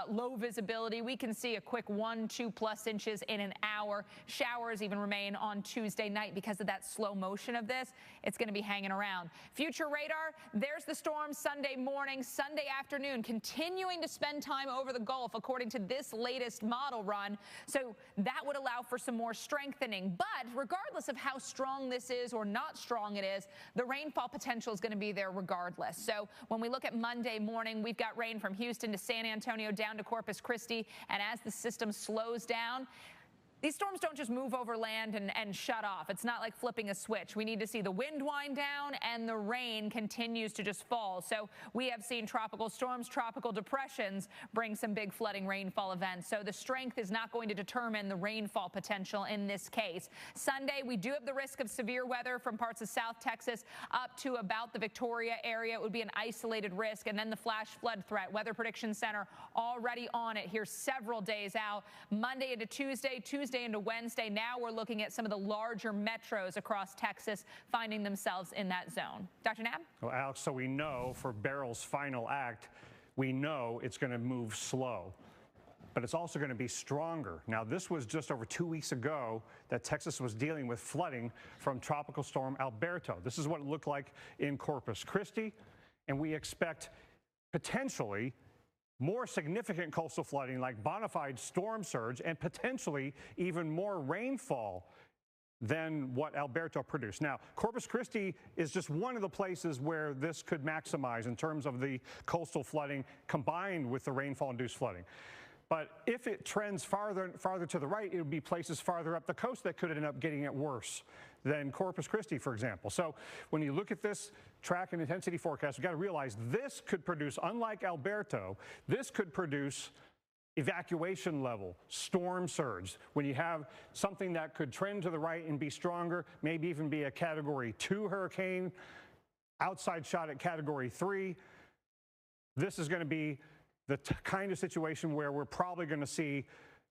low visibility. We can see a quick 1-2+ inches in an hour. Showers even remain on Tuesday night because of that slow motion of this. It's going to be hanging around. Future radar, there's the storm Sunday morning, Sunday afternoon, continuing to spend time over the Gulf according to this latest model run. So that would allow for some more strengthening. But regardless of how strong this is or not strong it is, the rainfall potential is going to be there regardless. So when we look at Monday morning, we've got rain from Houston to San Antonio down to Corpus Christi. And as the system slows down, these storms don't just move over land and shut off. It's not like flipping a switch. We need to see the wind wind down and the rain continues to just fall. So we have seen tropical storms, tropical depressions bring some big flooding rainfall events. So the strength is not going to determine the rainfall potential in this case. Sunday, we do have the risk of severe weather from parts of South Texas up to about the Victoria area. It would be an isolated risk. And then the flash flood threat. Weather Prediction Center already on it here several days out. Monday into Tuesday into Wednesday. Now we're looking at some of the larger metros across Texas finding themselves in that zone. Dr. Knapp? Well, Alex, so we know for Beryl's final act, we know it's going to move slow, but it's also going to be stronger. Now, this was just over 2 weeks ago that Texas was dealing with flooding from Tropical Storm Alberto. This is what it looked like in Corpus Christi, and we expect potentially more significant coastal flooding like bona fide storm surge and potentially even more rainfall than what Alberto produced. Now, Corpus Christi is just one of the places where this could maximize in terms of the coastal flooding combined with the rainfall-induced flooding. But if it trends farther to the right, it would be places farther up the coast that could end up getting it worse than Corpus Christi, for example. So when you look at this track and intensity forecast, we've got to realize this could produce, unlike Alberto, this could produce evacuation level, storm surge. When you have something that could trend to the right and be stronger, maybe even be a Category 2 hurricane, outside shot at Category 3, this is going to be the kind of situation where we're probably going to see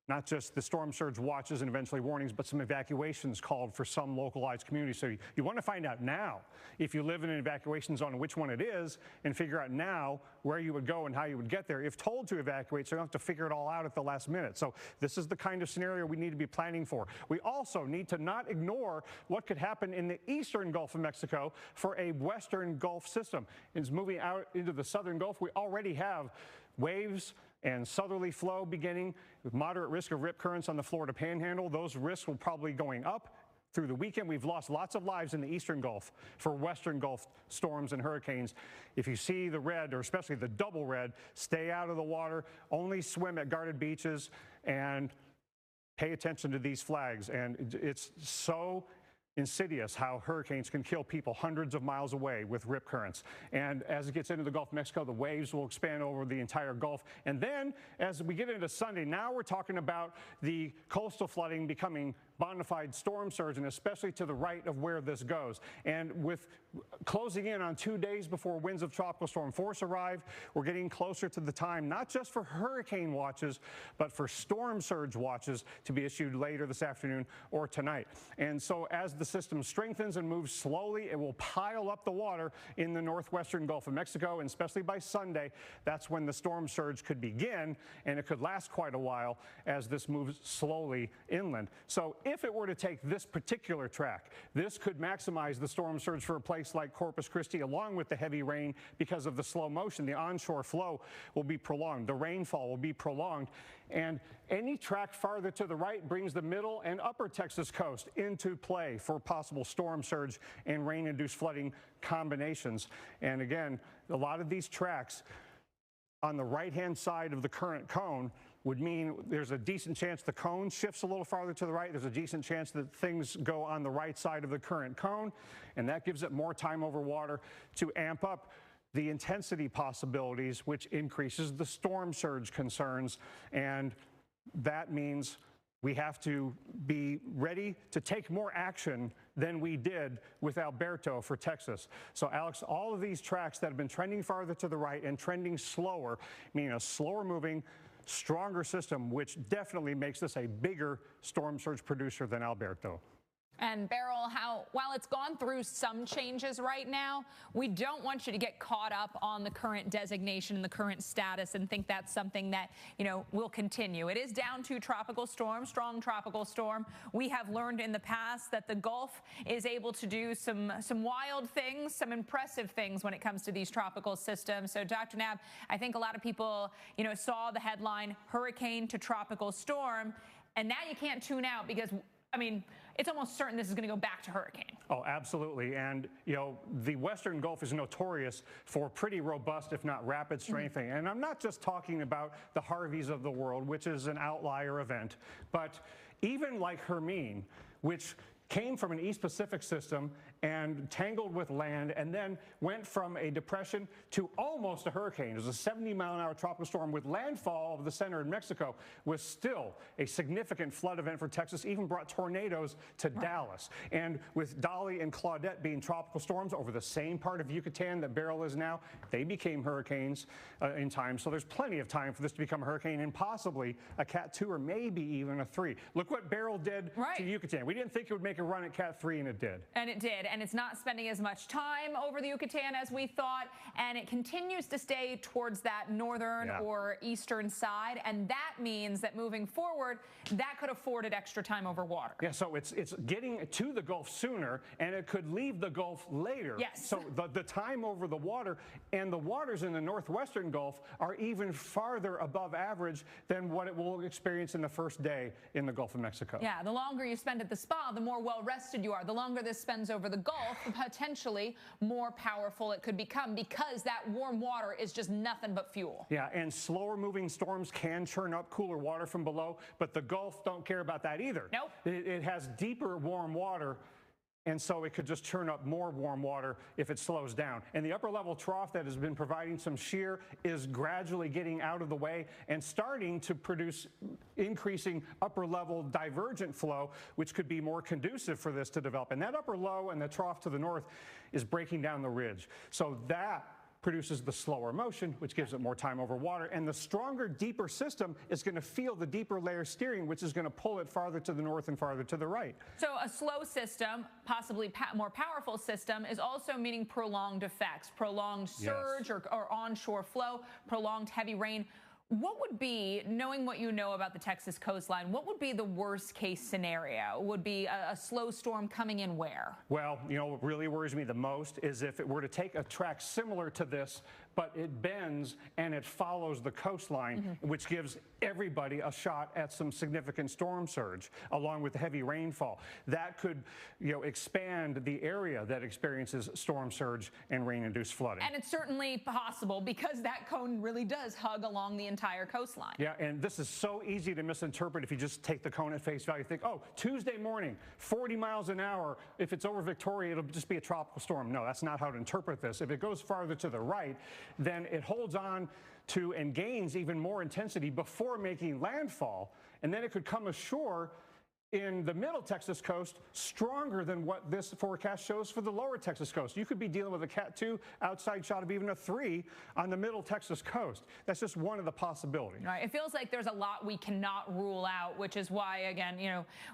not just the storm surge watches and eventually warnings, but some evacuations called for some localized communities. So you want to find out now if you live in an evacuation zone and which one it is, and figure out now where you would go and how you would get there if told to evacuate, so you don't have to figure it all out at the last minute. So this is the kind of scenario we need to be planning for. We also need to not ignore what could happen in the eastern Gulf of Mexico for a western Gulf system. It's moving out into the southern Gulf. We already have waves and southerly flow beginning with moderate risk of rip currents on the Florida Panhandle. Those risks will probably going up through the weekend. We've lost lots of lives in the eastern Gulf for western Gulf storms and hurricanes. If you see the red, or especially the double red, stay out of the water, only swim at guarded beaches, and pay attention to these flags. And it's so insidious how hurricanes can kill people hundreds of miles away with rip currents. And as it gets into the Gulf of Mexico, the waves will expand over the entire Gulf. And then as we get into Sunday, now we're talking about the coastal flooding becoming bona fide storm surge, and especially to the right of where this goes. And with closing in on 2 days before winds of tropical storm force arrive, we're getting closer to the time, not just for hurricane watches, but for storm surge watches to be issued later this afternoon or tonight. And so as the system strengthens and moves slowly, it will pile up the water in the northwestern Gulf of Mexico, and especially by Sunday, that's when the storm surge could begin, and it could last quite a while as this moves slowly inland. So if it were to take this particular track, this could maximize the storm surge for a place like Corpus Christi, along with the heavy rain because of the slow motion. The onshore flow will be prolonged. The rainfall will be prolonged. And any track farther to the right brings the middle and upper Texas coast into play for possible storm surge and rain-induced flooding combinations. And again, a lot of these tracks on the right-hand side of the current cone would mean there's a decent chance the cone shifts a little farther to the right. There's a decent chance that things go on the right side of the current cone, and that gives it more time over water to amp up the intensity possibilities, which increases the storm surge concerns. And that means we have to be ready to take more action than we did with Alberto for Texas. So, Alex, all of these tracks that have been trending farther to the right and trending slower, meaning a slower moving, stronger system, which definitely makes this a bigger storm surge producer than Alberto. And Beryl, while it's gone through some changes right now, we don't want you to get caught up on the current designation and the current status and think that's something that, will continue. It is down to tropical storm, strong tropical storm. We have learned in the past that the Gulf is able to do some wild things, some impressive things when it comes to these tropical systems. So, Dr. Knapp, I think a lot of people, saw the headline, hurricane to tropical storm, and now you can't tune out because, it's almost certain this is going to go back to hurricane. Oh, absolutely. And, the Western Gulf is notorious for pretty robust, if not rapid strengthening. And I'm not just talking about the Harveys of the world, which is an outlier event, but even like Hermine, which came from an East Pacific system and tangled with land and then went from a depression to almost a hurricane. It was a 70-mile-an-hour tropical storm with landfall of the center in Mexico, was still a significant flood event for Texas, even brought tornadoes to Dallas. And with Dolly and Claudette being tropical storms over the same part of Yucatan that Beryl is now, they became hurricanes in time. So there's plenty of time for this to become a hurricane and possibly a Cat 2 or maybe even a 3. Look what Beryl did to Yucatan. We didn't think it would make a run at Cat 3, and it did. And it did. And it's not spending as much time over the Yucatan as we thought, and it continues to stay towards that northern or eastern side, and that means that moving forward, that could afford it extra time over water. Yeah, so it's getting to the Gulf sooner, and it could leave the Gulf later. Yes. So the time over the water, and the waters in the northwestern Gulf are even farther above average than what it will experience in the first day in the Gulf of Mexico. Yeah, the longer you spend at the spa, the more well-rested you are. The longer this spends over the Gulf, the potentially more powerful it could become because that warm water is just nothing but fuel. Yeah, and slower moving storms can churn up cooler water from below, but the Gulf don't care about that either. Nope. It has deeper warm water, and so it could just churn up more warm water if it slows down. And the upper level trough that has been providing some shear is gradually getting out of the way and starting to produce increasing upper level divergent flow, which could be more conducive for this to develop. And that upper low and the trough to the north is breaking down the ridge. So that produces the slower motion, which gives it more time over water. And the stronger, deeper system is going to feel the deeper layer steering, which is going to pull it farther to the north and farther to the right. So a slow system, possibly more powerful system, is also meaning prolonged effects, prolonged surge or onshore flow, prolonged heavy rain. What would be, knowing what you know about the Texas coastline, what would be the worst case scenario? Would be a slow storm coming in where? Well, what really worries me the most is if it were to take a track similar to this, but it bends and it follows the coastline, which gives everybody a shot at some significant storm surge, along with the heavy rainfall. That could, expand the area that experiences storm surge and rain-induced flooding. And it's certainly possible because that cone really does hug along the entire coastline. Yeah, and this is so easy to misinterpret if you just take the cone at face value. Think, oh, Tuesday morning, 40 miles an hour. If it's over Victoria, it'll just be a tropical storm. No, that's not how to interpret this. If it goes farther to the right, then it holds on to and gains even more intensity before making landfall, and then it could come ashore in the middle Texas coast stronger than what this forecast shows for the lower Texas coast. You could be dealing with a Cat 2 outside shot of even a 3 on the middle Texas coast. That's just one of the possibilities. Right. It feels like there's a lot we cannot rule out, which is why, again,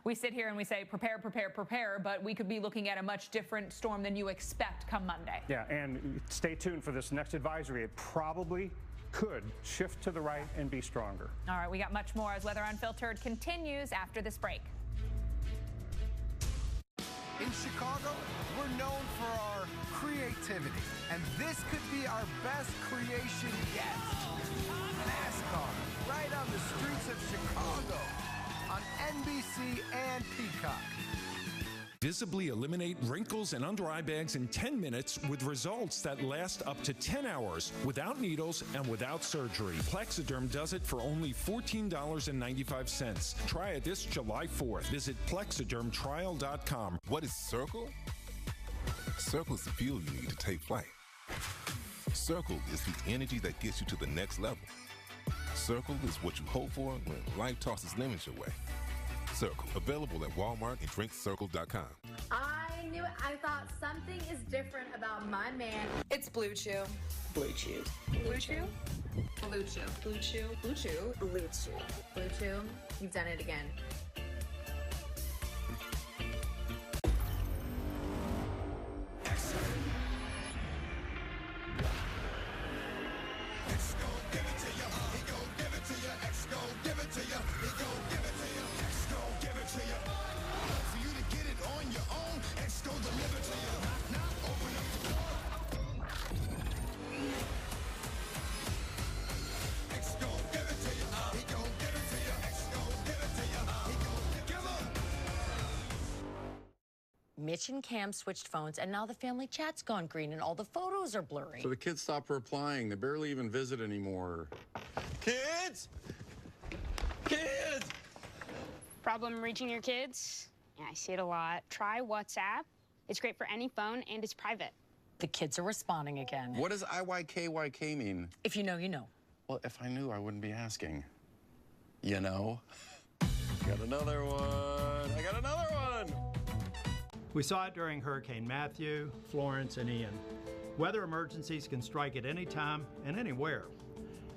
we sit here and we say prepare, prepare, prepare, but we could be looking at a much different storm than you expect come Monday. Yeah, and stay tuned for this next advisory. It probably could shift to the right and be stronger. All right, we got much more as Weather Unfiltered continues after this break. In Chicago, we're known for our creativity, and this could be our best creation yet. NASCAR, right on the streets of Chicago, on NBC and Peacock. Visibly eliminate wrinkles and under eye bags in 10 minutes with results that last up to 10 hours without needles and without surgery. Plexiderm does it for only $14.95. Try it this July 4th. Visit plexidermtrial.com. What is Circle? Circle is the fuel you need to take flight. Circle is the energy that gets you to the next level. Circle is what you hope for when life tosses lemons your way. Circle, available at Walmart and drinkcircle.com. I knew it. I thought something is different about my man. It's Blue Chew. Blue Chew. Blue Chew? Blue Chew. Blue Chew. Blue Chew. Blue Chew. Blue Chew. You've done it again. Mitch and Cam switched phones, and now the family chat's gone green, and all the photos are blurry. So the kids stopped replying. They barely even visit anymore. Kids! Kids! Problem reaching your kids? Yeah, I see it a lot. Try WhatsApp. It's great for any phone, and it's private. The kids are responding again. What does IYKYK mean? If you know, you know. Well, if I knew, I wouldn't be asking. You know? Got another one. I got another one. We saw it during Hurricane Matthew, Florence, and Ian. Weather emergencies can strike at any time and anywhere.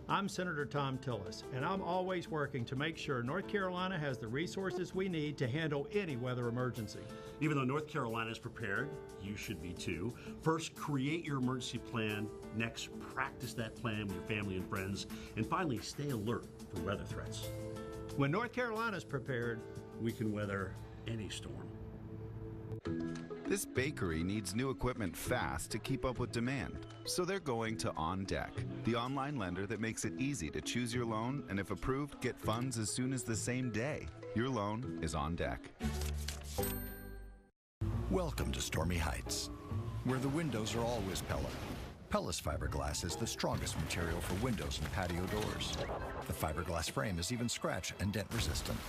I'm Senator Tom Tillis, and I'm always working to make sure North Carolina has the resources we need to handle any weather emergency. Even though North Carolina is prepared, you should be too. First, create your emergency plan. Next, practice that plan with your family and friends. And finally, stay alert for weather threats. When North Carolina's prepared, we can weather any storm. This bakery needs new equipment fast to keep up with demand. So they're going to OnDeck, the online lender that makes it easy to choose your loan and, if approved, get funds as soon as the same day. Your loan is on deck. Welcome to Stormy Heights, where the windows are always Pella. Pella's fiberglass is the strongest material for windows and patio doors. The fiberglass frame is even scratch and dent resistant.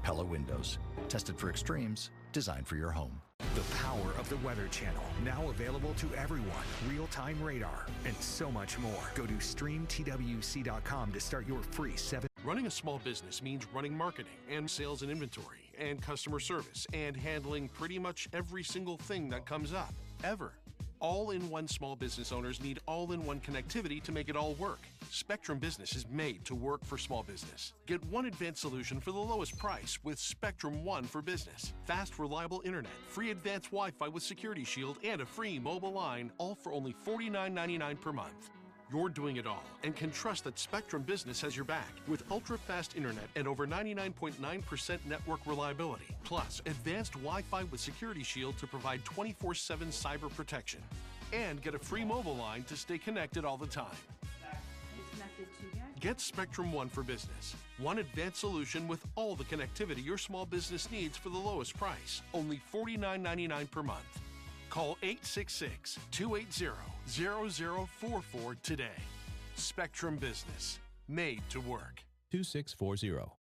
Pella Windows, tested for extremes, designed for your home. The power of the Weather Channel, now available to everyone. Real-time radar, and so much more. Go to streamtwc.com to start your free 7. Running a small business means running marketing and sales and inventory and customer service and handling pretty much every single thing that comes up, ever. All-in-one small business owners need all-in-one connectivity to make it all work. Spectrum Business is made to work for small business. Get one advanced solution for the lowest price with Spectrum One for Business. Fast, reliable internet, free advanced Wi-Fi with Security Shield, and a free mobile line, all for only $49.99 per month. You're doing it all and can trust that Spectrum Business has your back with ultra-fast internet and over 99.9% network reliability. Plus, advanced Wi-Fi with Security Shield to provide 24/7 cyber protection. And get a free mobile line to stay connected all the time. Get Spectrum One for Business. One advanced solution with all the connectivity your small business needs for the lowest price. Only $49.99 per month. Call 866-280-0044 today. Spectrum Business. Made to work. 2640.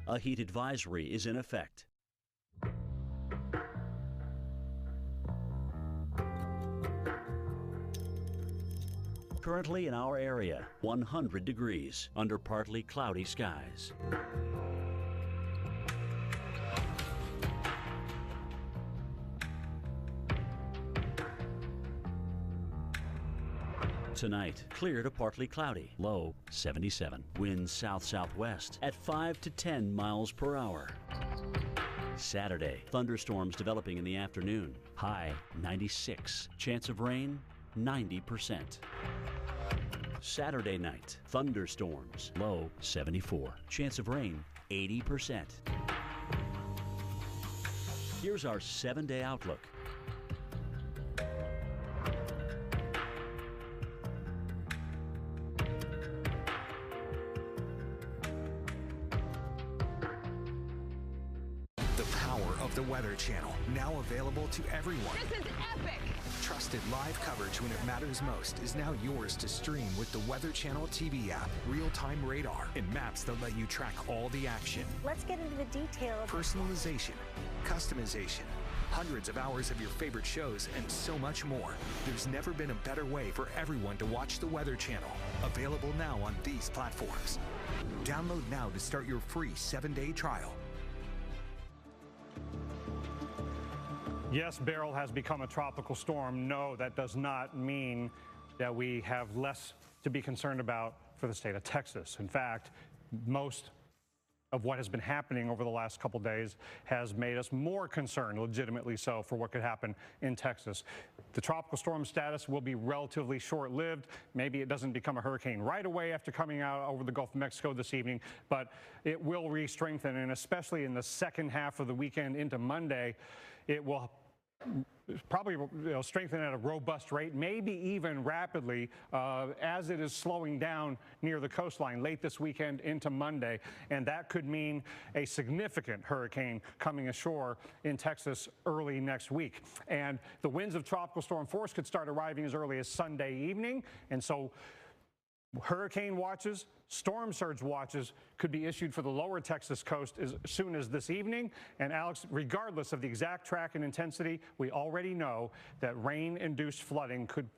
A heat advisory is in effect. Currently in our area, 100 degrees under partly cloudy skies. Tonight, clear to partly cloudy, low 77. Winds south-southwest at 5 to 10 miles per hour. Saturday, thunderstorms developing in the afternoon, high 96. Chance of rain, 90%. Saturday night, thunderstorms, low 74. Chance of rain, 80%. Here's our 7-day outlook. The Weather Channel, now available to everyone. This is epic! Trusted live coverage when it matters most is now yours to stream with the Weather Channel TV app, real-time radar, and maps that let you track all the action. Let's get into the details. Personalization, customization, hundreds of hours of your favorite shows, and so much more. There's never been a better way for everyone to watch the Weather Channel. Available now on these platforms. Download now to start your free 7-day trial. Yes, Beryl has become a tropical storm. No, that does not mean that we have less to be concerned about for the state of Texas. In fact, most of what has been happening over the last couple days has made us more concerned, legitimately so, for what could happen in Texas. The tropical storm status will be relatively short-lived. Maybe it doesn't become a hurricane right away after coming out over the Gulf of Mexico this evening, but it will re-strengthen, and especially in the second half of the weekend into Monday, it will probably strengthening at a robust rate, maybe even rapidly as it is slowing down near the coastline late this weekend into Monday. And that could mean a significant hurricane coming ashore in Texas early next week. And the winds of tropical storm force could start arriving as early as Sunday evening. And so hurricane watches, storm surge watches could be issued for the lower Texas coast as soon as this evening. And Alex, regardless of the exact track and intensity, we already know that rain-induced flooding could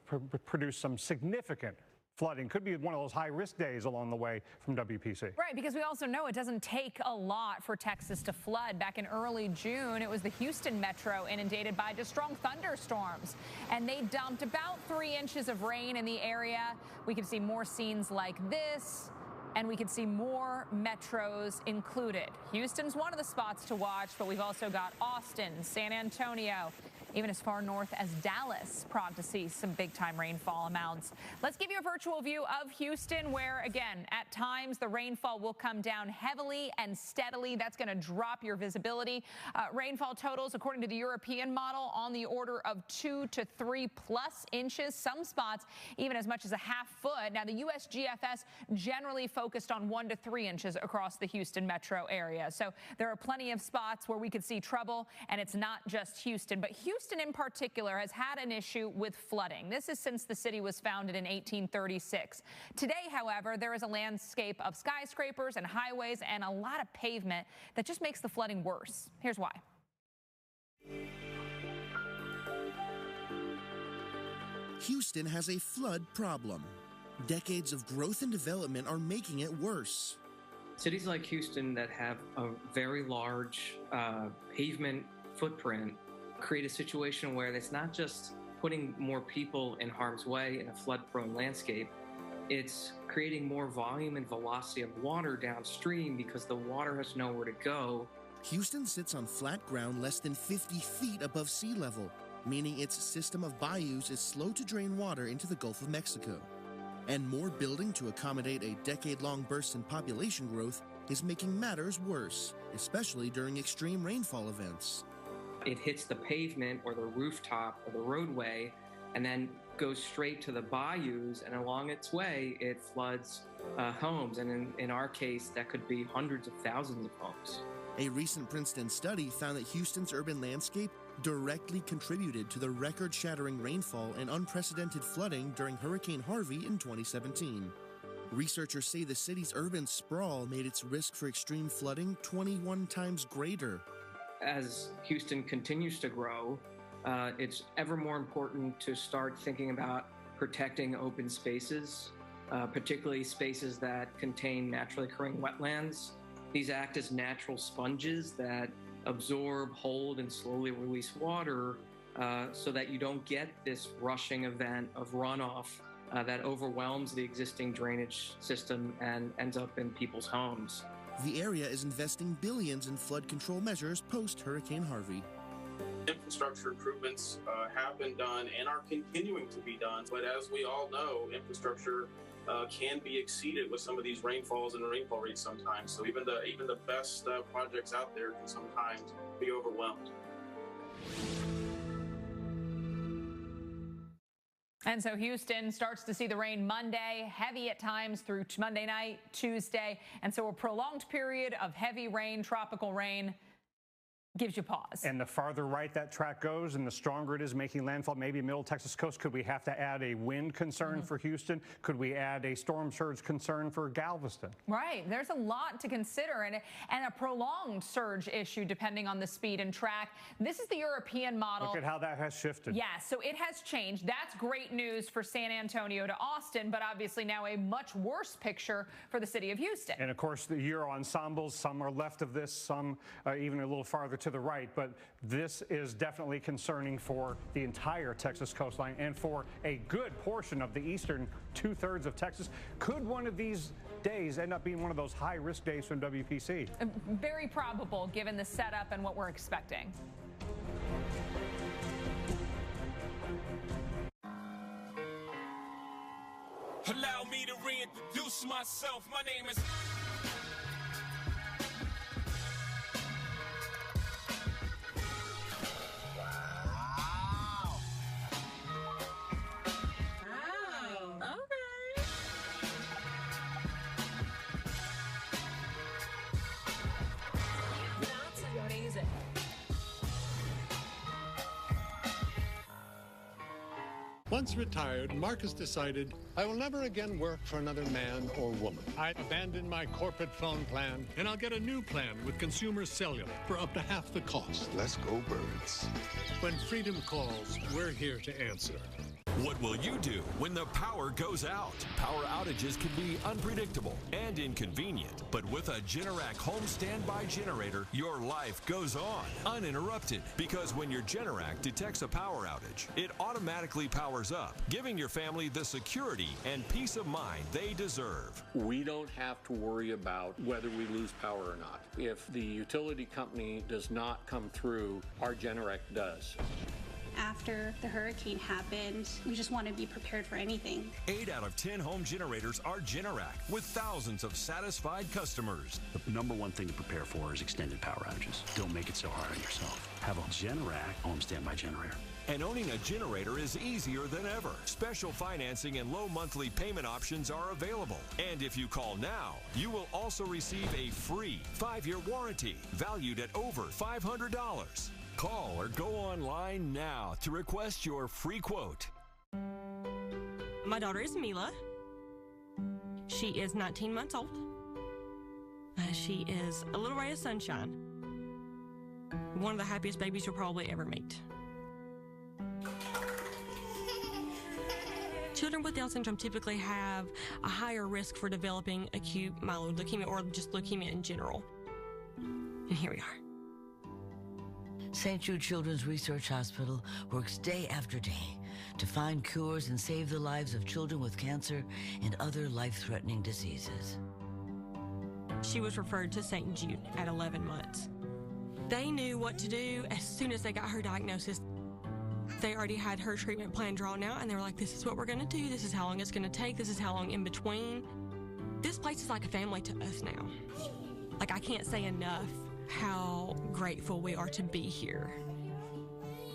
produce some significant flooding. Could be one of those high-risk days along the way from WPC. Right, because we also know it doesn't take a lot for Texas to flood. Back in early June, it was the Houston metro inundated by just strong thunderstorms, and they dumped about 3 inches of rain in the area. We could see more scenes like this, and we could see more metros included. Houston's one of the spots to watch, but we've also got Austin, San Antonio, even as far north as Dallas, prompt to see some big-time rainfall amounts. Let's give you a virtual view of Houston, where, again, at times the rainfall will come down heavily and steadily. That's going to drop your visibility. Rainfall totals, according to the European model, on the order of 2 to 3+ inches. Some spots even as much as a half foot. Now, the USGFS generally focused on 1 to 3 inches across the Houston metro area. So there are plenty of spots where we could see trouble, and it's not just Houston, but Houston in particular has had an issue with flooding. This is since the city was founded in 1836. Today, however, there is a landscape of skyscrapers and highways and a lot of pavement that just makes the flooding worse. Here's why. Houston has a flood problem. Decades of growth and development are making it worse. Cities like Houston that have a very large pavement footprint create a situation where it's not just putting more people in harm's way in a flood-prone landscape, it's creating more volume and velocity of water downstream because the water has nowhere to go. Houston sits on flat ground less than 50 feet above sea level, meaning its system of bayous is slow to drain water into the Gulf of Mexico. And more building to accommodate a decade-long burst in population growth is making matters worse, especially during extreme rainfall events. It hits the pavement or the rooftop or the roadway and then goes straight to the bayous, and along its way it floods homes, and in our case that could be hundreds of thousands of homes. A recent Princeton study found that Houston's urban landscape directly contributed to the record-shattering rainfall and unprecedented flooding during Hurricane Harvey in 2017. Researchers say the city's urban sprawl made its risk for extreme flooding 21 times greater. As Houston continues to grow, it's ever more important to start thinking about protecting open spaces, particularly spaces that contain naturally occurring wetlands. These act as natural sponges that absorb, hold, and slowly release water so that you don't get this rushing event of runoff that overwhelms the existing drainage system and ends up in people's homes. The area is investing billions in flood control measures post-Hurricane Harvey. Infrastructure improvements have been done and are continuing to be done, but as we all know, infrastructure can be exceeded with some of these rainfalls and rainfall rates sometimes. So even the best projects out there can sometimes be overwhelmed. And so Houston starts to see the rain Monday, heavy at times through Monday night, Tuesday. And so a prolonged period of heavy rain, tropical rain, gives you pause. And the farther right that track goes and the stronger it is making landfall, maybe middle Texas coast, could we have to add a wind concern for Houston? Could we add a storm surge concern for Galveston? Right. There's a lot to consider, and a prolonged surge issue depending on the speed and track. This is the European model. Look at how that has shifted. Yeah, so it has changed. That's great news for San Antonio to Austin, but obviously now a much worse picture for the city of Houston. And of course, the Euro ensembles, some are left of this, some even a little farther to the right, but this is definitely concerning for the entire Texas coastline and for a good portion of the eastern 2/3 of Texas. Could one of these days end up being one of those high-risk days from WPC? Very probable, given the setup and what we're expecting. Allow me to reintroduce myself. My name is... Once retired, Marcus decided, I will never again work for another man or woman. I abandoned my corporate phone plan, and I'll get a new plan with Consumer Cellular for up to half the cost. Let's go, birds. When freedom calls, we're here to answer. What will you do when the power goes out? Power outages can be unpredictable and inconvenient, but with a Generac home standby generator, your life goes on uninterrupted, because when your Generac detects a power outage, it automatically powers up, giving your family the security and peace of mind they deserve. We don't have to worry about whether we lose power or not. If the utility company does not come through, our Generac does. After the hurricane happened, we just want to be prepared for anything. 8 out of 10 home generators are Generac, with thousands of satisfied customers. The number one thing to prepare for is extended power outages. Don't make it so hard on yourself. Have a Generac home standby generator. And owning a generator is easier than ever. Special financing and low monthly payment options are available. And if you call now, you will also receive a free 5-year warranty valued at over $500. Call or go online now to request your free quote. My daughter is Mila. She is 19 months old. She is a little ray of sunshine. One of the happiest babies you'll probably ever meet. Children with Down syndrome typically have a higher risk for developing acute myeloid leukemia, or just leukemia in general. And here we are. St. Jude Children's Research Hospital works day after day to find cures and save the lives of children with cancer and other life-threatening diseases. She was referred to St. Jude at 11 months. They knew what to do as soon as they got her diagnosis. They already had her treatment plan drawn out, and they were like, this is what we're going to do. This is how long it's going to take. This is how long in between. This place is like a family to us now. Like, I can't say enough how grateful we are to be here.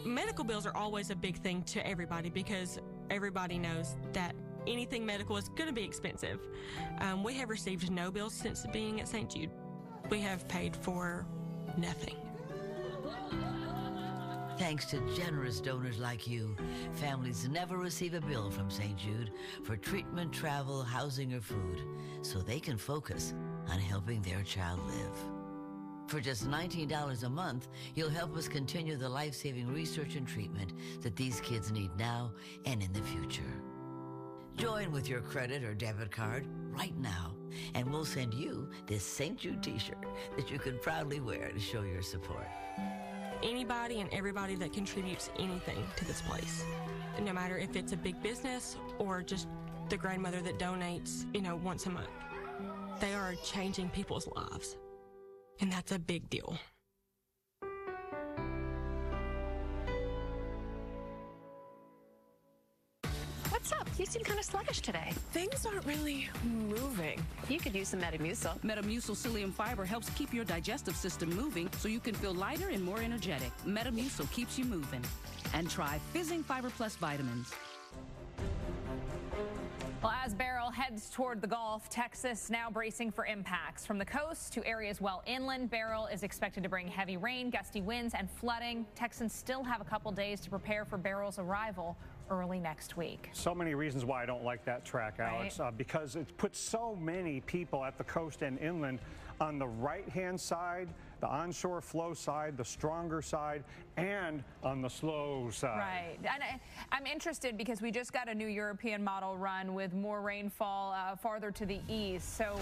Medical bills are always a big thing to everybody, because everybody knows that anything medical is going to be expensive. We have received no bills since being at St. Jude. We have paid for nothing. Thanks to generous donors like you, families never receive a bill from St. Jude for treatment, travel, housing, or food, so they can focus on helping their child live. For just $19 a month, you'll help us continue the life-saving research and treatment that these kids need now and in the future. Join with your credit or debit card right now, and we'll send you this St. Jude t-shirt that you can proudly wear to show your support. Anybody and everybody that contributes anything to this place, no matter if it's a big business or just the grandmother that donates, once a month, they are changing people's lives. And that's a big deal. What's up? You seem kind of sluggish today. Things aren't really moving. You could use some Metamucil. Metamucil psyllium fiber helps keep your digestive system moving so you can feel lighter and more energetic. Metamucil keeps you moving. And try Fizzing Fiber Plus vitamins. Well, as Beryl heads toward the Gulf, Texas now bracing for impacts. From the coast to areas well inland, Beryl is expected to bring heavy rain, gusty winds, and flooding. Texans still have a couple days to prepare for Beryl's arrival early next week. So many reasons why I don't like that track, Alex, because it puts so many people at the coast and inland on the right-hand side, the onshore flow side, the stronger side, and on the slow side. Right. And I'm interested because we just got a new European model run with more rainfall farther to the east. So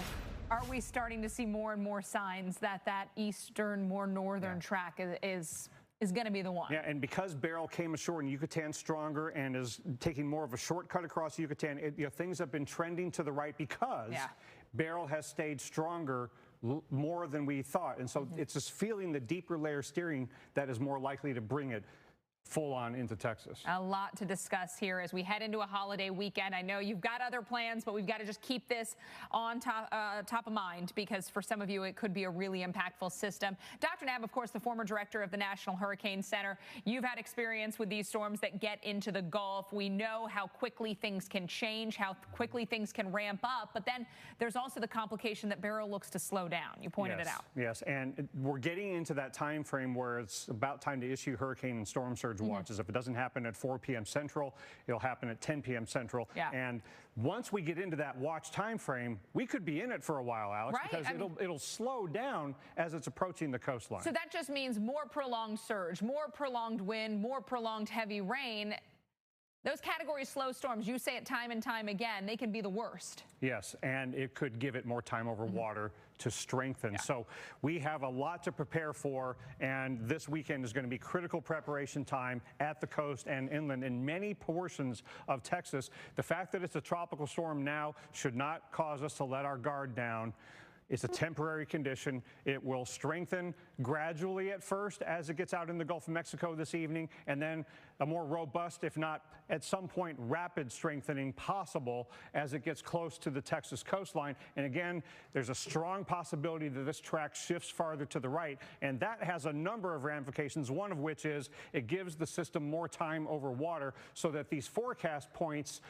are we starting to see more and more signs that that eastern, more northern track is going to be the one? Yeah, and because Beryl came ashore in Yucatan stronger and is taking more of a shortcut across Yucatan, things have been trending to the right because Beryl has stayed stronger more than we thought. And so it's just feeling the deeper layer steering that is more likely to bring it full on into Texas. A lot to discuss here as we head into a holiday weekend. I know you've got other plans, but we've got to just keep this on top of mind, because for some of you, it could be a really impactful system. Dr. Knabb, of course, the former director of the National Hurricane Center. You've had experience with these storms that get into the Gulf. We know how quickly things can change, how quickly things can ramp up, but then there's also the complication that Beryl looks to slow down. You pointed it out. Yes, and we're getting into that time frame where it's about time to issue hurricane and storm surge surge watches. If it doesn't happen at 4 p.m. Central, it'll happen at 10 p.m. Central. Yeah. And once we get into that watch time frame, we could be in it for a while, Alex, Right. because it'll slow down as it's approaching the coastline. So that just means more prolonged surge, more prolonged wind, more prolonged heavy rain. Those category slow storms, you say it time and time again, they can be the worst. Yes, and it could give it more time over water to strengthen. Yeah. So we have a lot to prepare for, and this weekend is going to be critical preparation time at the coast and inland in many portions of Texas. The fact that it's a tropical storm now should not cause us to let our guard down. It's a temporary condition. It will strengthen gradually at first as it gets out in the Gulf of Mexico this evening, and then a more robust, if not at some point rapid strengthening possible as it gets close to the Texas coastline. And again, there's a strong possibility that this track shifts farther to the right, and that has a number of ramifications, one of which is it gives the system more time over water so that these forecast points,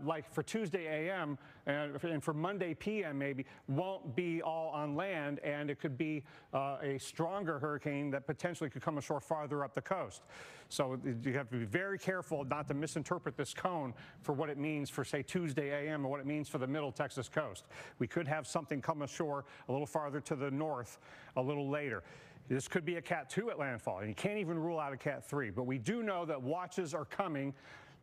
like for Tuesday a.m. and for Monday p.m. maybe, won't be all on land, and it could be a stronger hurricane that potentially could come ashore farther up the coast. So you have to be very careful not to misinterpret this cone for what it means for, say, Tuesday a.m. or what it means for the middle Texas coast. We could have something come ashore a little farther to the north a little later. This could be a Cat 2 at landfall, and you can't even rule out a Cat 3. But we do know that watches are coming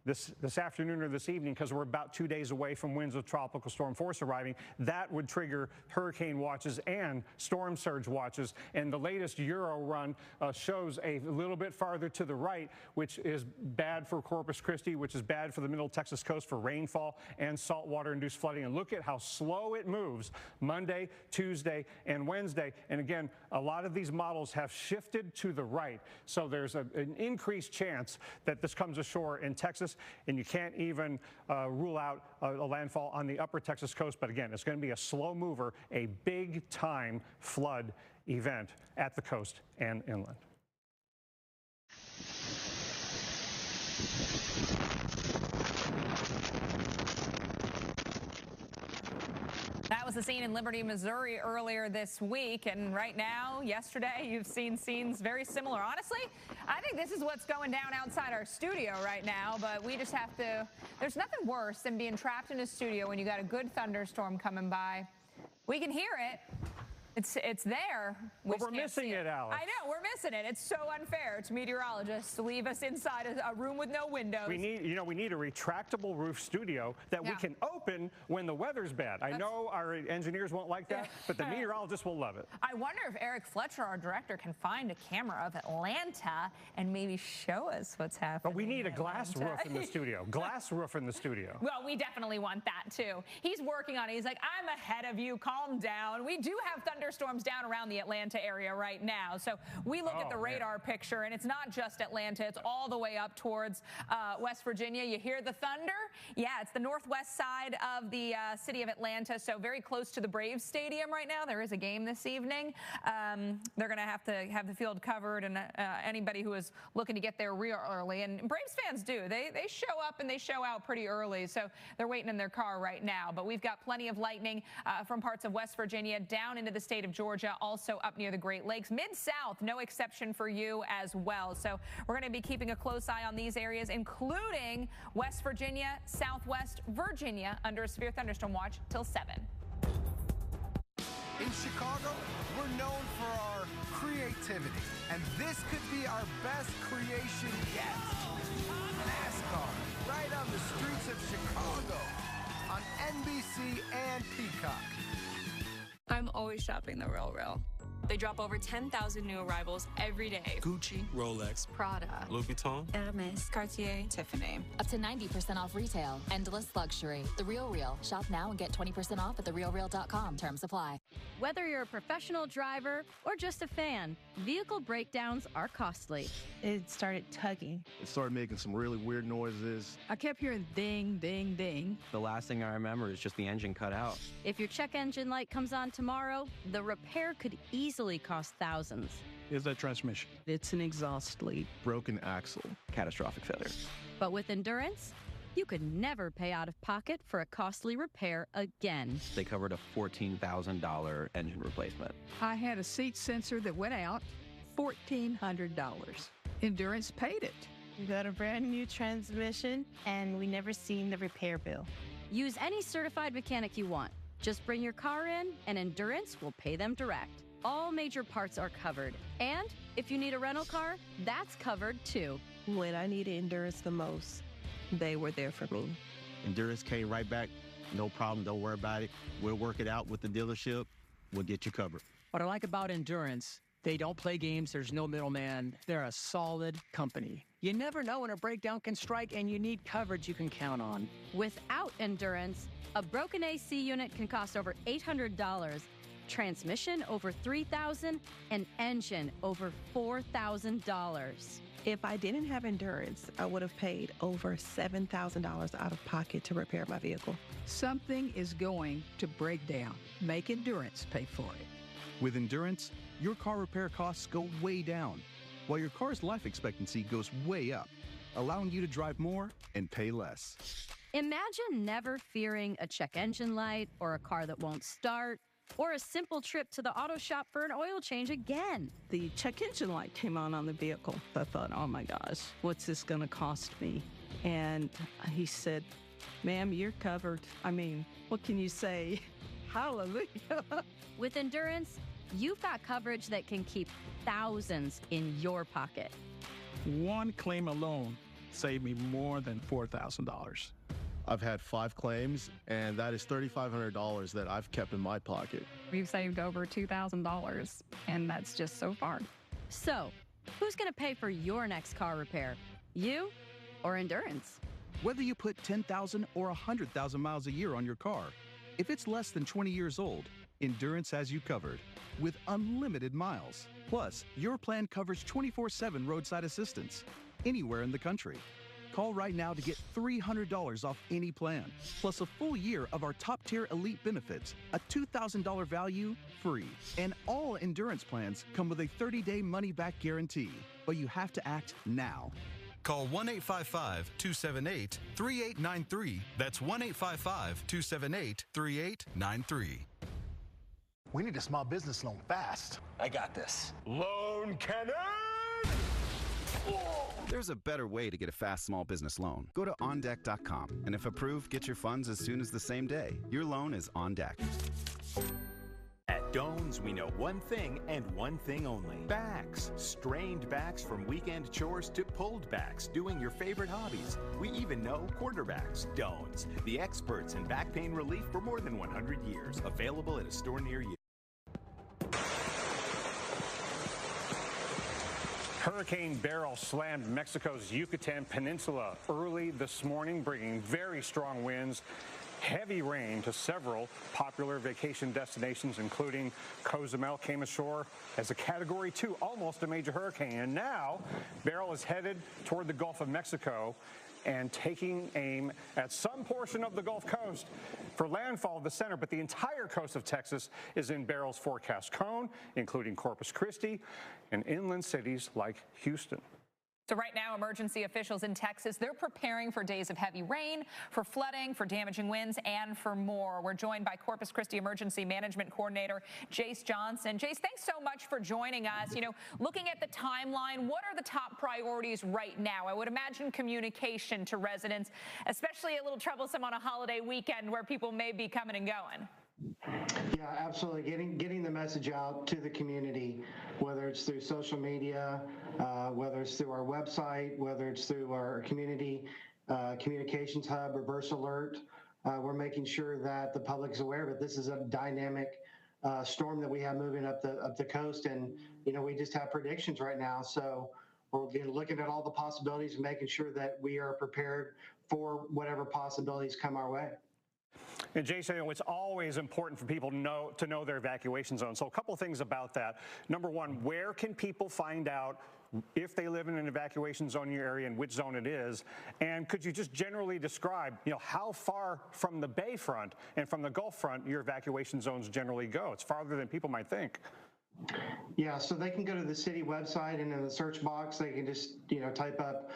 this afternoon or this evening because we're about 2 days away from winds with tropical storm force arriving. That would trigger hurricane watches and storm surge watches. And the latest Euro run shows a little bit farther to the right, which is bad for Corpus Christi, which is bad for the middle Texas coast for rainfall and saltwater-induced flooding. And look at how slow it moves Monday, Tuesday, and Wednesday. And again, a lot of these models have shifted to the right. So there's an increased chance that this comes ashore in Texas. And you can't even rule out a landfall on the upper Texas coast. But again, it's going to be a slow mover, a big-time flood event at the coast and inland. That was the scene in Liberty, Missouri earlier this week, and right now, yesterday, you've seen scenes very similar. Honestly, I think this is what's going down outside our studio right now, but we just have to, there's nothing worse than being trapped in a studio when you got a good thunderstorm coming by. We can hear it. It's there. But we're missing it, Alex. I know, we're missing it. It's so unfair to meteorologists to leave us inside a room with no windows. We need, we need a retractable roof studio that we can open when the weather's bad. I know our engineers won't like that, but the meteorologists will love it. I wonder if Eric Fletcher, our director, can find a camera of Atlanta and maybe show us what's happening. But we need a glass roof in the studio. Glass roof in the studio. Well, we definitely want that too. He's working on it. He's like, I'm ahead of you. Calm down. We do have thunderstorms down around the Atlanta area right now. So we look at the radar picture, and it's not just Atlanta. It's all the way up towards West Virginia. You hear the thunder? Yeah, it's the northwest side of the city of Atlanta, so very close to the Braves Stadium right now. There is a game this evening. They're going to have the field covered, and anybody who is looking to get there real early. And Braves fans do. They show up and they show out pretty early, so they're waiting in their car right now. But we've got plenty of lightning from parts of West Virginia down into the state of Georgia, also up near the Great Lakes. Mid-South, no exception for you as well. So we're going to be keeping a close eye on these areas, including West Virginia, Southwest Virginia, under a severe thunderstorm watch till 7. In Chicago, we're known for our creativity, and this could be our best creation yet. NASCAR, right on the streets of Chicago, on NBC and Peacock. I'm always shopping the Real. They drop over 10,000 new arrivals every day. Gucci, Rolex, Prada, Louis Vuitton, Hermes, Cartier, Tiffany. Up to 90% off retail. Endless luxury. The Real. Shop now and get 20% off at therealreal.com. Terms apply. Whether you're a professional driver or just a fan, vehicle breakdowns are costly. It started tugging. It started making some really weird noises. I kept hearing ding, ding, ding. The last thing I remember is just the engine cut out. If your check engine light comes on tomorrow, the repair could easily cost thousands. Is that transmission? It's an exhaust leak. Broken axle. Catastrophic failure. But with Endurance, you could never pay out of pocket for a costly repair again. They covered a $14,000 engine replacement. I had a seat sensor that went out, $1,400. Endurance paid it. We got a brand new transmission, and we never seen the repair bill. Use any certified mechanic you want. Just bring your car in, and Endurance will pay them direct. All major parts are covered. And if you need a rental car, that's covered too. When I needed Endurance the most, they were there for me. Endurance came right back. No problem. Don't worry about it. We'll work it out with the dealership. We'll get you covered. What I like about Endurance, they don't play games. There's no middleman. They're a solid company. You never know when a breakdown can strike, and you need coverage you can count on. Without Endurance, a broken AC unit can cost over $800, transmission over $3,000, and engine over $4,000. If I didn't have Endurance, I would have paid over $7,000 out of pocket to repair my vehicle. Something is going to break down. Make Endurance pay for it. With Endurance, your car repair costs go way down, while your car's life expectancy goes way up, allowing you to drive more and pay less. Imagine never fearing a check engine light or a car that won't start, or a simple trip to the auto shop for an oil change again. The check engine light came on the vehicle. I thought, oh my gosh, what's this going to cost me? And he said, ma'am, you're covered. I mean, what can you say? Hallelujah. With Endurance, you've got coverage that can keep thousands in your pocket. One claim alone saved me more than $4,000. I've had 5 claims, and that is $3,500 that I've kept in my pocket. We've saved over $2,000, and that's just so far. So, who's going to pay for your next car repair? You or Endurance? Whether you put 10,000 or 100,000 miles a year on your car, if it's less than 20 years old, Endurance has you covered with unlimited miles. Plus, your plan covers 24/7 roadside assistance anywhere in the country. Call right now to get $300 off any plan, plus a full year of our top-tier elite benefits, a $2,000 value free. And all Endurance plans come with a 30-day money-back guarantee. But you have to act now. Call 1-855-278-3893. That's 1-855-278-3893. We need a small business loan fast. I got this. Loan cannon! There's a better way to get a fast small business loan. Go to OnDeck.com, and if approved, get your funds as soon as the same day. Your loan is on deck. At Doan's, we know one thing and one thing only. Backs. Strained backs from weekend chores to pulled backs, doing your favorite hobbies. We even know quarterbacks. Doan's, the experts in back pain relief for more than 100 years. Available at a store near you. Hurricane Beryl slammed Mexico's Yucatan Peninsula early this morning, bringing very strong winds, heavy rain to several popular vacation destinations, including Cozumel, came ashore as a Category 2, almost a major hurricane. And now Beryl is headed toward the Gulf of Mexico and taking aim at some portion of the Gulf Coast for landfall of the center, but the entire coast of Texas is in Beryl's forecast cone, including Corpus Christi and inland cities like Houston. So right now, emergency officials in Texas, they're preparing for days of heavy rain, for flooding, for damaging winds, and for more. We're joined by Corpus Christi Emergency Management Coordinator Jace Johnson. Jace, thanks so much for joining us. You know, looking at the timeline, what are the top priorities right now? I would imagine communication to residents, especially a little troublesome on a holiday weekend where people may be coming and going. Yeah, absolutely. Getting the message out to the community, whether it's through social media, whether it's through our website, whether it's through our community communications hub, reverse alert. We're making sure that the public is aware of it. This is a dynamic storm that we have moving up the coast, and you know we just have predictions right now. So we're looking at all the possibilities and making sure that we are prepared for whatever possibilities come our way. And Jason, it's always important for people to know their evacuation zone. So a couple of things about that. Number one, where can people find out if they live in an evacuation zone in your area and which zone it is? And could you just generally describe, you know, how far from the bayfront and from the Gulf front your evacuation zones generally go? It's farther than people might think. Yeah, so they can go to the city website, and in the search box they can just type up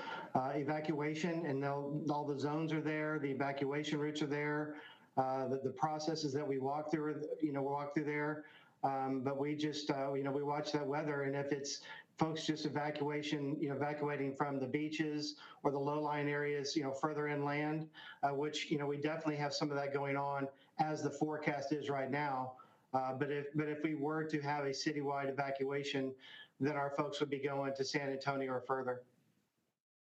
evacuation, and all the zones are there, the evacuation routes are there, the processes that we walk through, there. But we just we watch that weather, and if it's folks just evacuating from the beaches or the low-lying areas, further inland, which, we definitely have some of that going on as the forecast is right now. But if we were to have a citywide evacuation, then our folks would be going to San Antonio or further.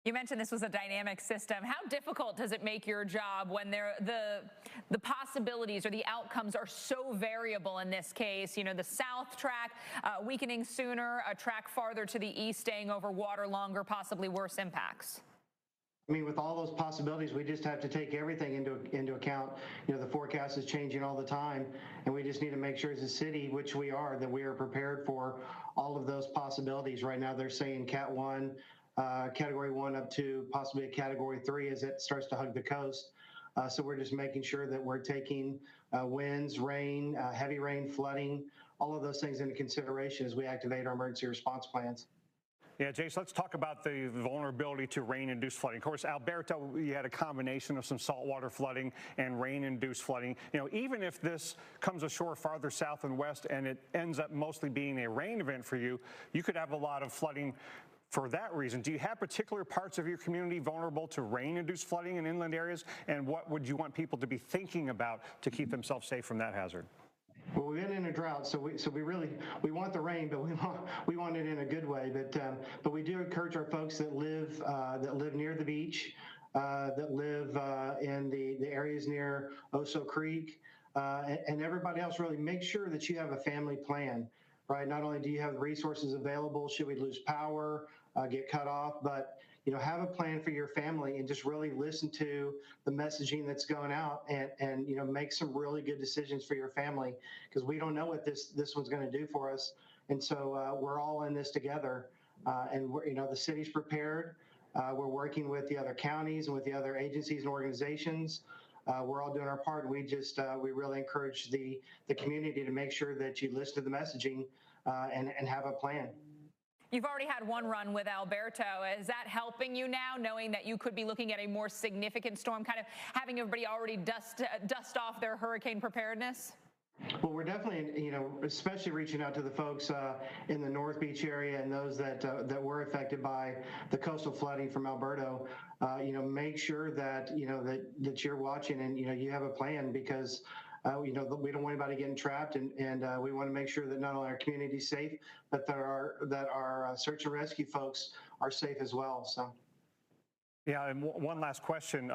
You mentioned this was a dynamic system. How difficult does it make your job when the possibilities or the outcomes are so variable in this case? The south track weakening sooner, a track farther to the east staying over water longer, possibly worse impacts. I mean, with all those possibilities, we just have to take everything into account. The forecast is changing all the time, and we just need to make sure as a city, which we are, that we are prepared for all of those possibilities. Right now, they're saying Cat 1, Category 1 up to possibly a Category 3 as it starts to hug the coast. So we're just making sure that we're taking winds, rain, heavy rain, flooding, all of those things into consideration as we activate our emergency response plans. Yeah, Jace, let's talk about the vulnerability to rain-induced flooding. Of course, Alberto, you had a combination of some saltwater flooding and rain-induced flooding. Even if this comes ashore farther south and west and it ends up mostly being a rain event for you, you could have a lot of flooding for that reason. Do you have particular parts of your community vulnerable to rain-induced flooding in inland areas? And what would you want people to be thinking about to keep themselves safe from that hazard? Well, we've been in a drought, so we want the rain, but we want it in a good way. But we do encourage our folks that live near the beach, that live in the areas near Oso Creek, and everybody else. Really make sure that you have a family plan, right? Not only do you have resources available should we lose power, get cut off, but have a plan for your family and just really listen to the messaging that's going out and make some really good decisions for your family, because we don't know what this one's going to do for us. And so we're all in this together, and the city's prepared. We're working with the other counties and with the other agencies and organizations. We're all doing our part. We really encourage the community to make sure that you listen to the messaging and have a plan. You've already had one run with Alberto. Is that helping you now, knowing that you could be looking at a more significant storm, kind of having everybody already dust off their hurricane preparedness? Well, we're definitely, especially reaching out to the folks in the North Beach area and those that were affected by the coastal flooding from Alberto. Make sure that that you're watching and you have a plan, because we don't want anybody getting trapped, and we want to make sure that not only our community is safe, but that our search and rescue folks are safe as well. So. Yeah, and one last question.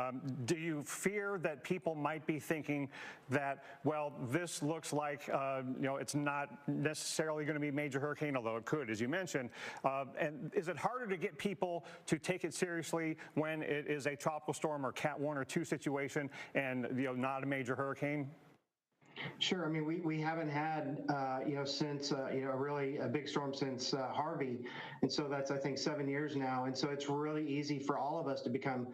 Do you fear that people might be thinking that, well, this looks like, it's not necessarily going to be a major hurricane, although it could, as you mentioned. And is it harder to get people to take it seriously when it is a tropical storm or Cat 1 or 2 situation and, not a major hurricane? Sure. I mean, we haven't had, since, really a big storm since Harvey. And so that's, I think, 7 years now. And so it's really easy for all of us to become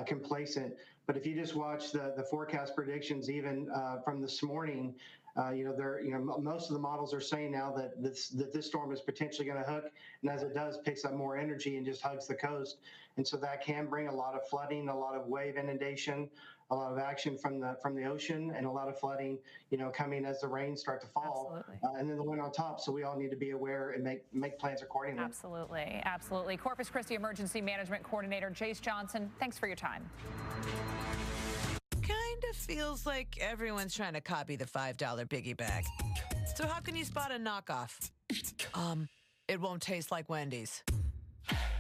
complacent. But if you just watch the forecast predictions, even from this morning, most of the models are saying now that this storm is potentially going to hook, and as it does, picks up more energy and just hugs the coast. And so that can bring a lot of flooding, a lot of wave inundation, a lot of action from the ocean, and a lot of flooding, coming as the rains start to fall, and then the wind on top. So we all need to be aware and make plans accordingly. Absolutely, absolutely. Corpus Christi Emergency Management Coordinator Jace Johnson, thanks for your time. Kind of feels like everyone's trying to copy the $5 biggie bag. So how can you spot a knockoff? It won't taste like Wendy's.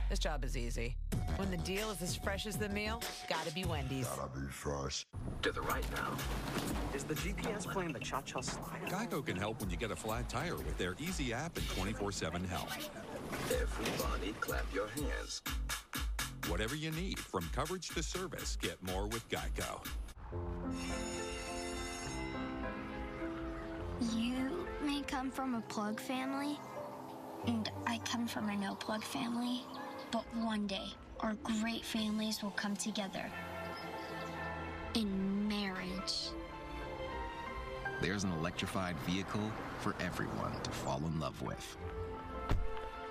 This job is easy. When the deal is as fresh as the meal, gotta be Wendy's. Gotta be fresh. To the right now. Is the GPS playing the cha-cha slide? Geico can help when you get a flat tire with their easy app and 24/7 help. Everybody clap your hands. Whatever you need, from coverage to service, get more with Geico. You may come from a plug family, and I come from a no-plug family, but one day, our great families will come together in marriage. There's an electrified vehicle for everyone to fall in love with.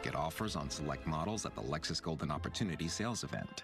Get offers on select models at the Lexus Golden Opportunity Sales Event.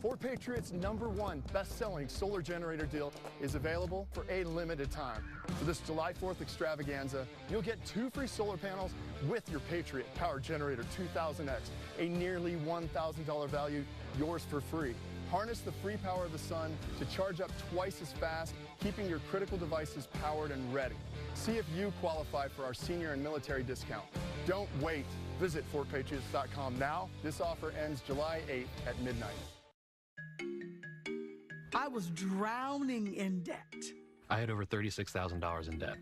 Fort Patriot's #1 best-selling solar generator deal is available for a limited time. For this July 4th extravaganza, you'll get 2 free solar panels with your Patriot Power Generator 2000X, a nearly $1,000 value, yours for free. Harness the free power of the sun to charge up twice as fast, keeping your critical devices powered and ready. See if you qualify for our senior and military discount. Don't wait. Visit FortPatriots.com now. This offer ends July 8th at midnight. I was drowning in debt. I had over $36,000 in debt.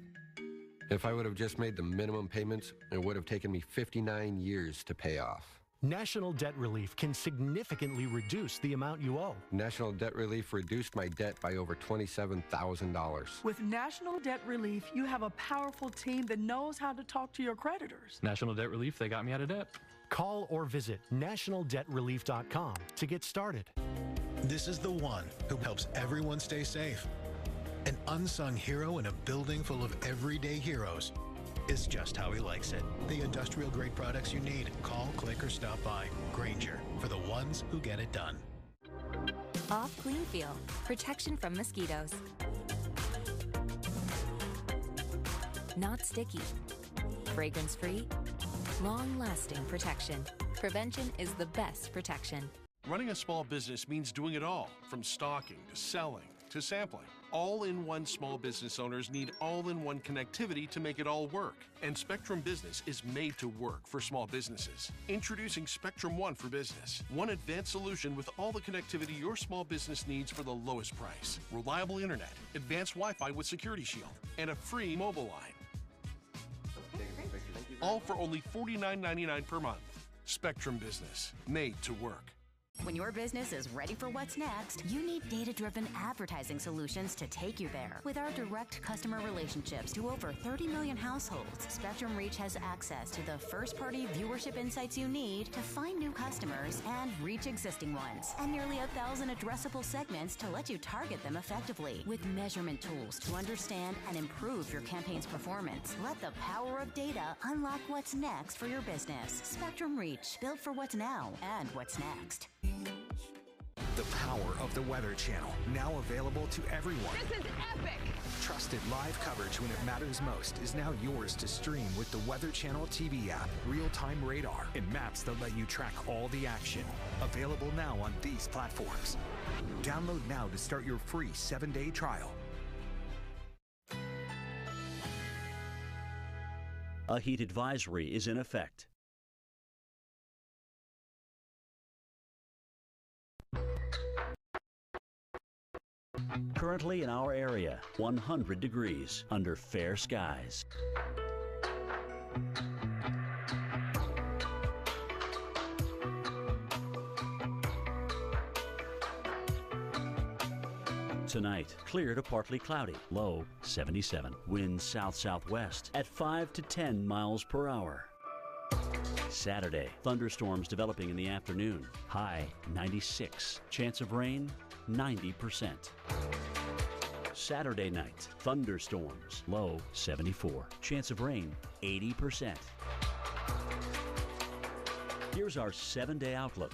If I would have just made the minimum payments, it would have taken me 59 years to pay off. National Debt Relief can significantly reduce the amount you owe. National Debt Relief reduced my debt by over $27,000. With National Debt Relief, you have a powerful team that knows how to talk to your creditors. National Debt Relief, they got me out of debt. Call or visit nationaldebtrelief.com to get started. This is the one who helps everyone stay safe. An unsung hero in a building full of everyday heroes is just how he likes it. The industrial-grade products you need. Call, click, or stop by. Grainger, for the ones who get it done. Off Clean Feel, protection from mosquitoes. Not sticky, fragrance-free, long-lasting protection. Prevention is the best protection. Running a small business means doing it all, from stocking to selling to sampling. All-in-one small business owners need all-in-one connectivity to make it all work. And Spectrum Business is made to work for small businesses. Introducing Spectrum One for Business. One advanced solution with all the connectivity your small business needs for the lowest price. Reliable internet, advanced Wi-Fi with Security Shield, and a free mobile line. All for only $49.99 per month. Spectrum Business, made to work. When your business is ready for what's next, you need data-driven advertising solutions to take you there. With our direct customer relationships to over 30 million households, Spectrum Reach has access to the first-party viewership insights you need to find new customers and reach existing ones, and nearly 1,000 addressable segments to let you target them effectively. With measurement tools to understand and improve your campaign's performance, let the power of data unlock what's next for your business. Spectrum Reach, built for what's now and what's next. The power of the Weather Channel, now available to everyone. This is epic! Trusted live coverage when it matters most is now yours to stream with the Weather Channel TV app, real-time radar, and maps that let you track all the action. Available now on these platforms. Download now to start your free 7-day trial. A heat advisory is in effect. Currently in our area, 100 degrees under fair skies. Tonight, clear to partly cloudy, low 77. Winds south-southwest at 5 to 10 miles per hour. Saturday, thunderstorms developing in the afternoon, high 96. Chance of rain, 90%. Saturday night, thunderstorms, low 74. Chance of rain, 80%. Here's our 7-day outlook.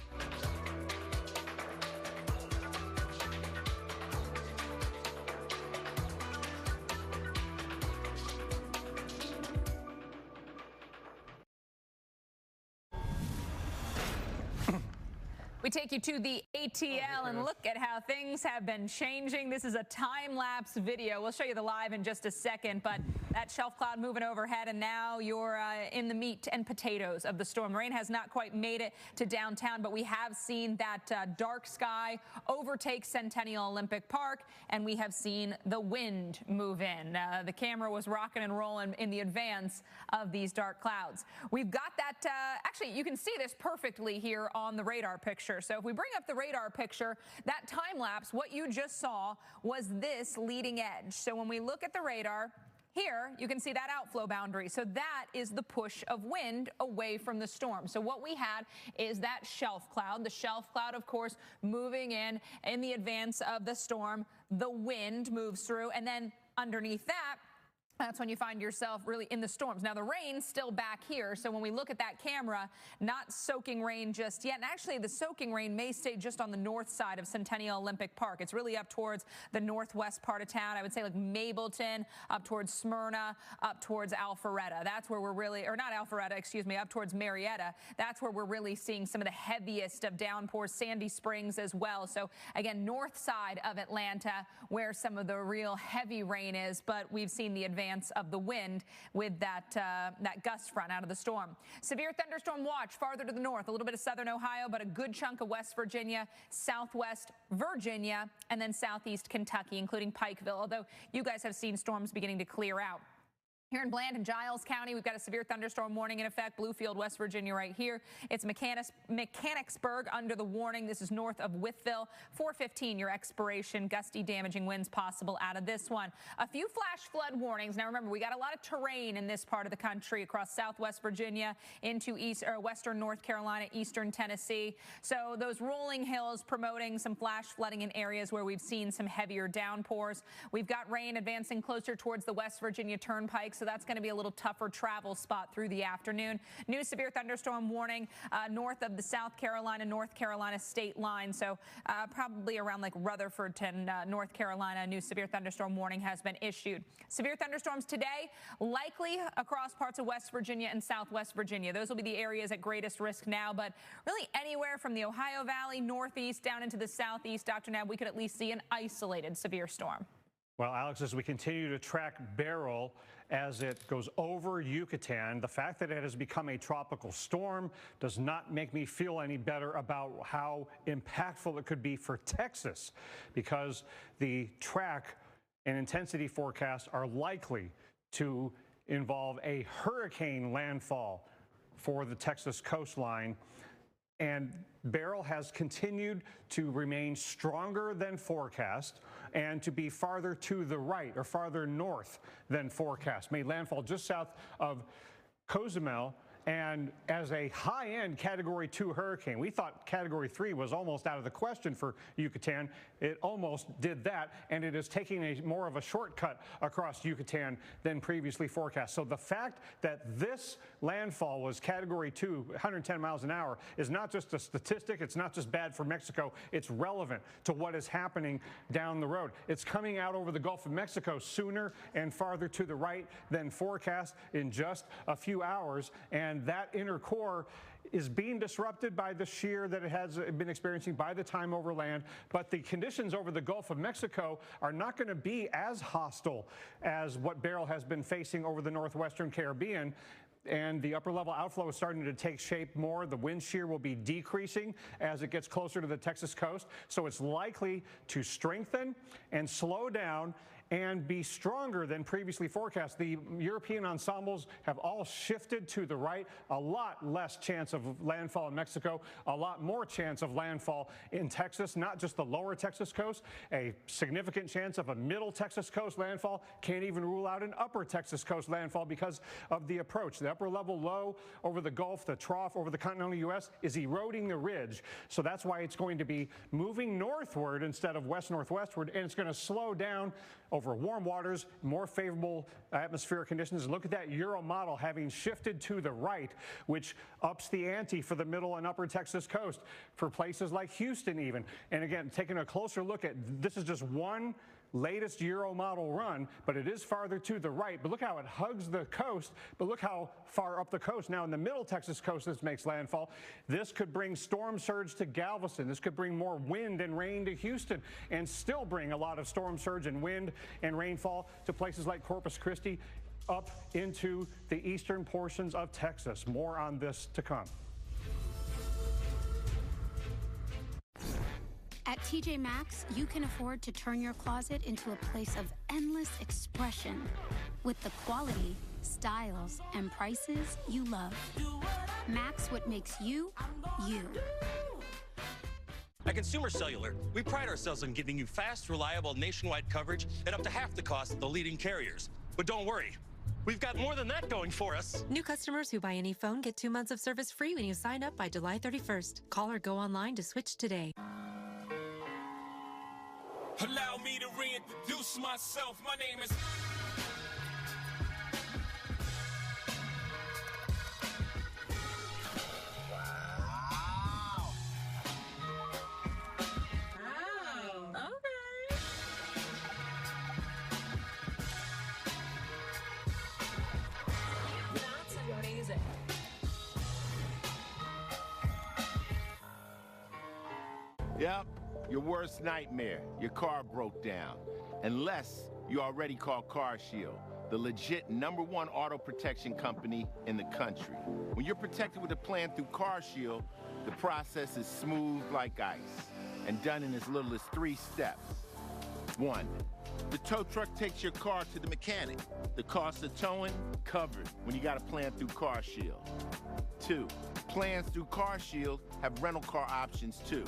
We take you to the ATL and look at how things have been changing. This is a time-lapse video. We'll show you the live in just a second, but that shelf cloud moving overhead, and now you're in the meat and potatoes of the storm. Rain has not quite made it to downtown, but we have seen that dark sky overtake Centennial Olympic Park, and we have seen the wind move in. The camera was rocking and rolling in the advance of these dark clouds. We've got that, actually, you can see this perfectly here on the radar picture. So if we bring up the radar picture, that time lapse, what you just saw was this leading edge. So when we look at the radar, here you can see that outflow boundary. So that is the push of wind away from the storm. So what we had is that shelf cloud. The shelf cloud, of course, moving in the advance of the storm. The wind moves through, and then underneath that, that's when you find yourself really in the storms. Now, the rain's still back here, so when we look at that camera, not soaking rain just yet. And actually, the soaking rain may stay just on the north side of Centennial Olympic Park. It's really up towards the northwest part of town. I would say like Mableton, up towards Smyrna, up towards Alpharetta. That's where we're really, or not Alpharetta, excuse me, up towards Marietta. That's where we're really seeing some of the heaviest of downpours. Sandy Springs as well. So, again, north side of Atlanta, where some of the real heavy rain is, but we've seen the advance of the wind with that gust front out of the storm. Severe thunderstorm watch farther to the north, a little bit of southern Ohio, but a good chunk of West Virginia, southwest Virginia, and then southeast Kentucky, including Pikeville, although you guys have seen storms beginning to clear out. Here in Bland and Giles County, we've got a severe thunderstorm warning in effect. Bluefield, West Virginia right here. It's Mechanicsburg under the warning. This is north of Wytheville. 4:15, your expiration. Gusty, damaging winds possible out of this one. A few flash flood warnings. Now, remember, we got a lot of terrain in this part of the country across southwest Virginia into western North Carolina, eastern Tennessee. So those rolling hills promoting some flash flooding in areas where we've seen some heavier downpours. We've got rain advancing closer towards the West Virginia Turnpike. So that's going to be a little tougher travel spot through the afternoon. New severe thunderstorm warning north of the South Carolina, North Carolina state line. So probably around like Rutherford and North Carolina, a new severe thunderstorm warning has been issued. Severe thunderstorms today, likely across parts of West Virginia and Southwest Virginia. Those will be the areas at greatest risk now, but really anywhere from the Ohio Valley, northeast down into the southeast, Dr. Nab, we could at least see an isolated severe storm. Well, Alex, as we continue to track Beryl as it goes over Yucatan, the fact that it has become a tropical storm does not make me feel any better about how impactful it could be for Texas, because the track and intensity forecasts are likely to involve a hurricane landfall for the Texas coastline. And Beryl has continued to remain stronger than forecast and to be farther to the right or farther north than forecast. Made landfall just south of Cozumel, and as a high-end Category 2 hurricane. We thought Category 3 was almost out of the question for Yucatan. It almost did that, and it is taking more of a shortcut across Yucatan than previously forecast. So the fact that this landfall was Category 2, 110 miles an hour, is not just a statistic. It's not just bad for Mexico. It's relevant to what is happening down the road. It's coming out over the Gulf of Mexico sooner and farther to the right than forecast in just a few hours, and that inner core is being disrupted by the shear that it has been experiencing by the time over land. But the conditions over the Gulf of Mexico are not going to be as hostile as what Beryl has been facing over the northwestern Caribbean. And the upper level outflow is starting to take shape more. The wind shear will be decreasing as it gets closer to the Texas coast. So it's likely to strengthen and slow down and be stronger than previously forecast. The European ensembles have all shifted to the right. A lot less chance of landfall in Mexico, a lot more chance of landfall in Texas, not just the lower Texas coast, a significant chance of a middle Texas coast landfall. Can't even rule out an upper Texas coast landfall because of the approach. The upper level low over the Gulf, the trough over the continental U.S. is eroding the ridge. So that's why it's going to be moving northward instead of west-northwestward, and it's going to slow down over warm waters, more favorable atmospheric conditions. Look at that Euro model having shifted to the right, which ups the ante for the middle and upper Texas coast, for places like Houston even. And again, taking a closer look at, this is just one latest Euro model run, but it is farther to the right. But look how it hugs the coast, but look how far up the coast. Now in the middle Texas coast this makes landfall. This could bring storm surge to Galveston. This could bring more wind and rain to Houston, and still bring a lot of storm surge and wind and rainfall to places like Corpus Christi up into the eastern portions of Texas. More on this to come. At TJ Maxx, you can afford to turn your closet into a place of endless expression with the quality, styles, and prices you love. Max what makes you, you. At Consumer Cellular, we pride ourselves on giving you fast, reliable, nationwide coverage at up to half the cost of the leading carriers. But don't worry, we've got more than that going for us. New customers who buy any phone get 2 months of service free when you sign up by July 31st. Call or go online to switch today. Allow me to reintroduce myself. My name is your worst nightmare, your car broke down. Unless you already called CarShield, the legit #1 auto protection company in the country. When you're protected with a plan through CarShield, the process is smooth like ice and done in as little as 3 steps. 1. The tow truck takes your car to the mechanic. The cost of towing, covered when you got a plan through CarShield. 2. Plans through CarShield have rental car options too.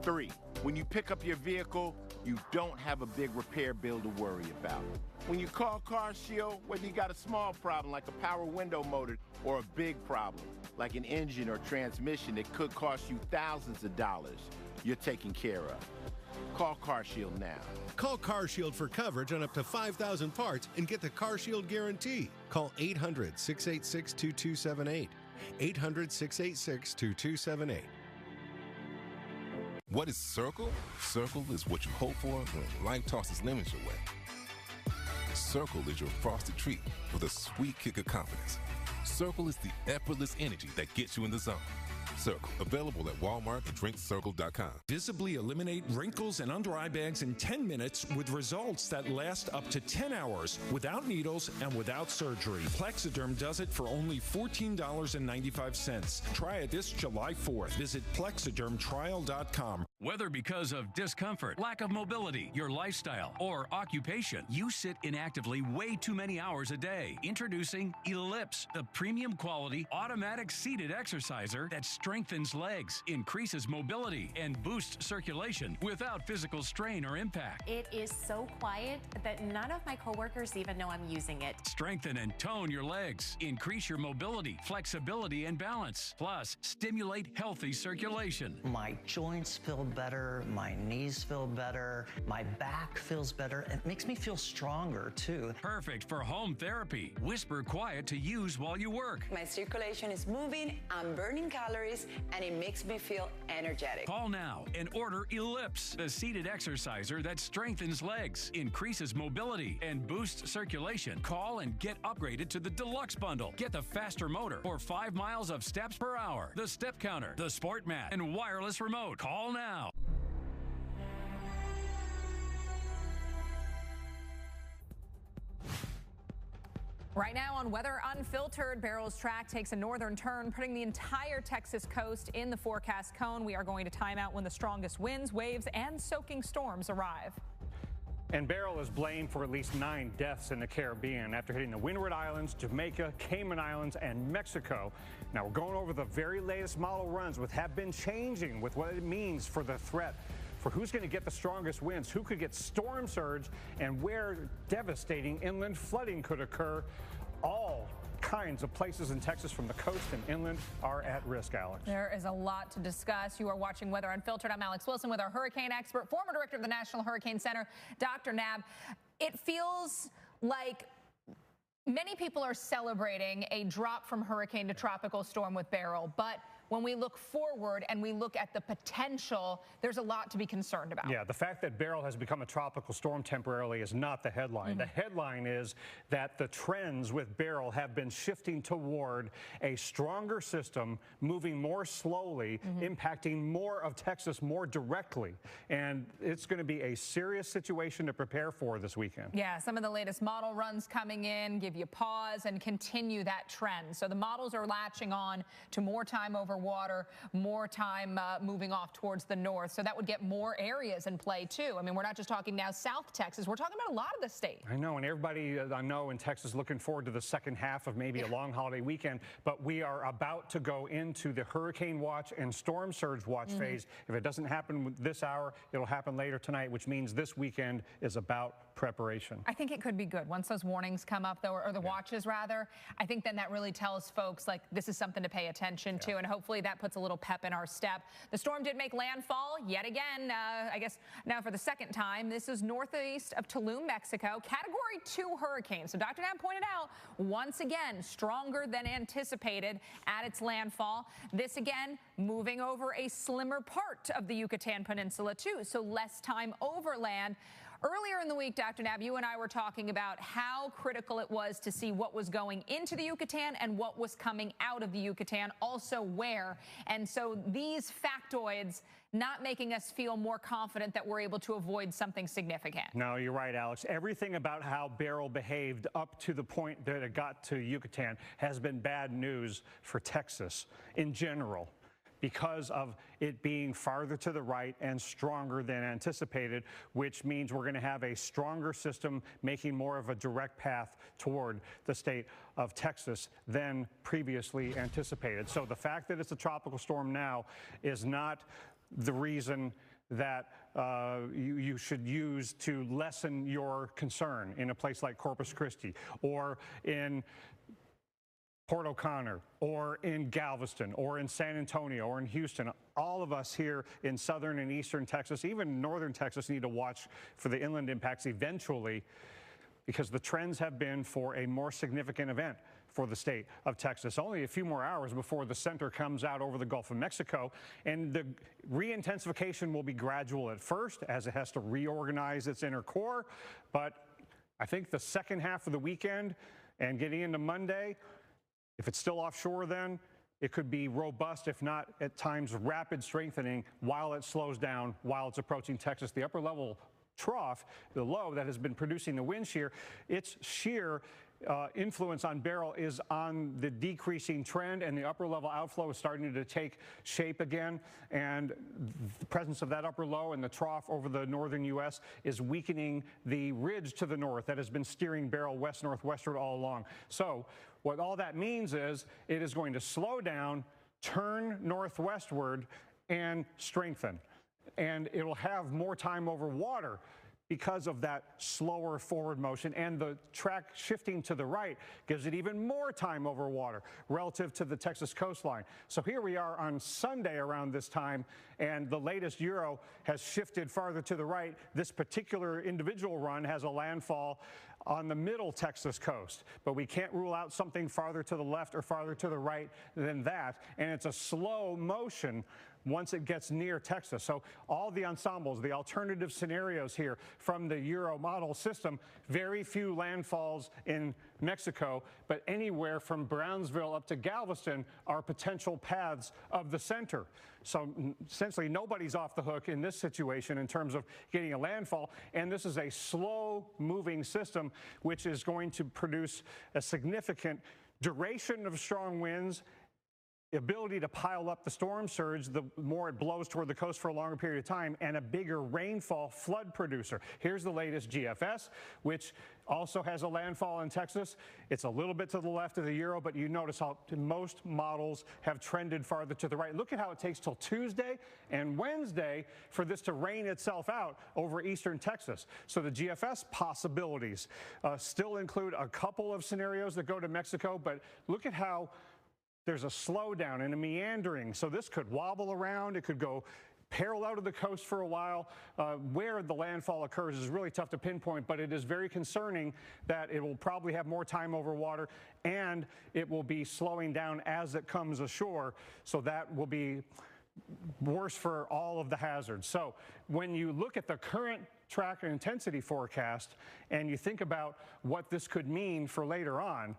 3. When you pick up your vehicle, you don't have a big repair bill to worry about. When you call CarShield, whether you got a small problem like a power window motor or a big problem like an engine or transmission that could cost you thousands of dollars, you're taken care of. Call CarShield now. Call CarShield for coverage on up to 5,000 parts and get the CarShield guarantee. Call 800-686-2278. 800-686-2278. What is Circle? Circle is what you hope for when life tosses lemons your way. Circle is your frosted treat with a sweet kick of confidence. Circle is the effortless energy that gets you in the zone. Circle, available at Walmart and drinkcircle.com. Visibly eliminate wrinkles and under eye bags in 10 minutes with results that last up to 10 hours without needles and without surgery. Plexiderm does it for only $14.95. Try it this July 4th. Visit plexidermtrial.com. Whether because of discomfort, lack of mobility, your lifestyle, or occupation, you sit inactively way too many hours a day. Introducing Ellipse, the premium quality automatic seated exerciser that strengthens legs, increases mobility, and boosts circulation without physical strain or impact. It is so quiet that none of my coworkers even know I'm using it. Strengthen and tone your legs, increase your mobility, flexibility, and balance. Plus, stimulate healthy circulation. My joints feel better, my knees feel better, my back feels better. It makes me feel stronger too. Perfect for home therapy. Whisper quiet to use while you work. My circulation is moving, I'm burning calories, and it makes me feel energetic. Call now and order Ellipse, the seated exerciser that strengthens legs, increases mobility, and boosts circulation. Call and get upgraded to the Deluxe Bundle. Get the faster motor or 5 miles of steps per hour, the step counter, the sport mat, and wireless remote. Call now. Right now on Weather Unfiltered, Beryl's track takes a northern turn, putting the entire Texas coast in the forecast cone. We are going to time out when the strongest winds, waves, and soaking storms arrive. And Beryl is blamed for at least 9 deaths in the Caribbean after hitting the Windward Islands, Jamaica, Cayman Islands, and Mexico. Now we're going over the very latest model runs, which have been changing with what it means for the threat, for who's going to get the strongest winds, who could get storm surge, and where devastating inland flooding could occur. All kinds of places in Texas from the coast and inland are at risk, Alex. There is a lot to discuss. You are watching Weather Unfiltered. I'm Alex Wilson with our hurricane expert, former director of the National Hurricane Center, Dr. Nab. It feels like many people are celebrating a drop from hurricane to tropical storm with Beryl, but when we look forward and we look at the potential, there's a lot to be concerned about. Yeah, the fact that Beryl has become a tropical storm temporarily is not the headline. The headline is that the trends with Beryl have been shifting toward a stronger system, moving more slowly, impacting more of Texas more directly. And it's going to be a serious situation to prepare for this weekend. Yeah, some of the latest model runs coming in give you pause and continue that trend. So the models are latching on to more time over water, more time moving off towards the north. So that would get more areas in play too. I mean, we're not just talking now South Texas, we're talking about a lot of the state. I know, and everybody I know in Texas looking forward to the second half of maybe a long holiday weekend, but we are about to go into the hurricane watch and storm surge watch phase. If it doesn't happen this hour, it'll happen later tonight, which means this weekend is about preparation. I think it could be good once those warnings come up, though, or the watches rather. I think then that really tells folks like this is something to pay attention to, and hopefully that puts a little pep in our step. The storm did make landfall yet again, I guess now for the second time. This is northeast of Tulum, Mexico, Category 2 hurricane. So Dr. Knapp pointed out, once again, stronger than anticipated at its landfall. This again, moving over a slimmer part of the Yucatan Peninsula too, so less time overland. Earlier in the week, Dr. Nab, you and I were talking about how critical it was to see what was going into the Yucatan and what was coming out of the Yucatan, also where. And so these factoids not making us feel more confident that we're able to avoid something significant. No, you're right, Alex. Everything about how Beryl behaved up to the point that it got to Yucatan has been bad news for Texas in general, because of it being farther to the right and stronger than anticipated, which means we're going to have a stronger system making more of a direct path toward the state of Texas than previously anticipated. So the fact that it's a tropical storm now is not the reason that you should use to lessen your concern in a place like Corpus Christi or in Port O'Connor or in Galveston or in San Antonio or in Houston. All of us here in southern and eastern Texas, even northern Texas, need to watch for the inland impacts eventually, because the trends have been for a more significant event for the state of Texas. Only a few more hours before the center comes out over the Gulf of Mexico, and the re-intensification will be gradual at first as it has to reorganize its inner core. But I think the second half of the weekend and getting into Monday, if it's still offshore, then it could be robust, if not at times rapid strengthening while it slows down, while it's approaching Texas. The upper level trough, the low that has been producing the wind shear, its shear influence on Beryl is on the decreasing trend, and the upper level outflow is starting to take shape again, and the presence of that upper low and the trough over the northern U.S. is weakening the ridge to the north that has been steering Beryl west-northwestward all along. So what all that means is it is going to slow down, turn northwestward, and strengthen, and it'll have more time over water because of that slower forward motion, and the track shifting to the right gives it even more time over water relative to the Texas coastline. So here we are on Sunday around this time, and the latest Euro has shifted farther to the right. This particular individual run has a landfall on the middle Texas coast, but we can't rule out something farther to the left or farther to the right than that, and it's a slow motion once it gets near Texas. So all the ensembles, the alternative scenarios here from the Euro model system, very few landfalls in Mexico, but anywhere from Brownsville up to Galveston are potential paths of the center. So essentially nobody's off the hook in this situation in terms of getting a landfall, and this is a slow moving system which is going to produce a significant duration of strong winds, the ability to pile up the storm surge the more it blows toward the coast for a longer period of time, and a bigger rainfall flood producer. Here's the latest GFS, which also has a landfall in Texas. It's a little bit to the left of the Euro, but you notice how most models have trended farther to the right. Look at how it takes till Tuesday and Wednesday for this to rain itself out over eastern Texas. So the GFS possibilities still include a couple of scenarios that go to Mexico, but look at how there's a slowdown and a meandering. So this could wobble around. It could go parallel to the coast for a while. Where the landfall occurs is really tough to pinpoint, but it is very concerning that it will probably have more time over water, and it will be slowing down as it comes ashore. So that will be worse for all of the hazards. So when you look at the current track and intensity forecast and you think about what this could mean for later on,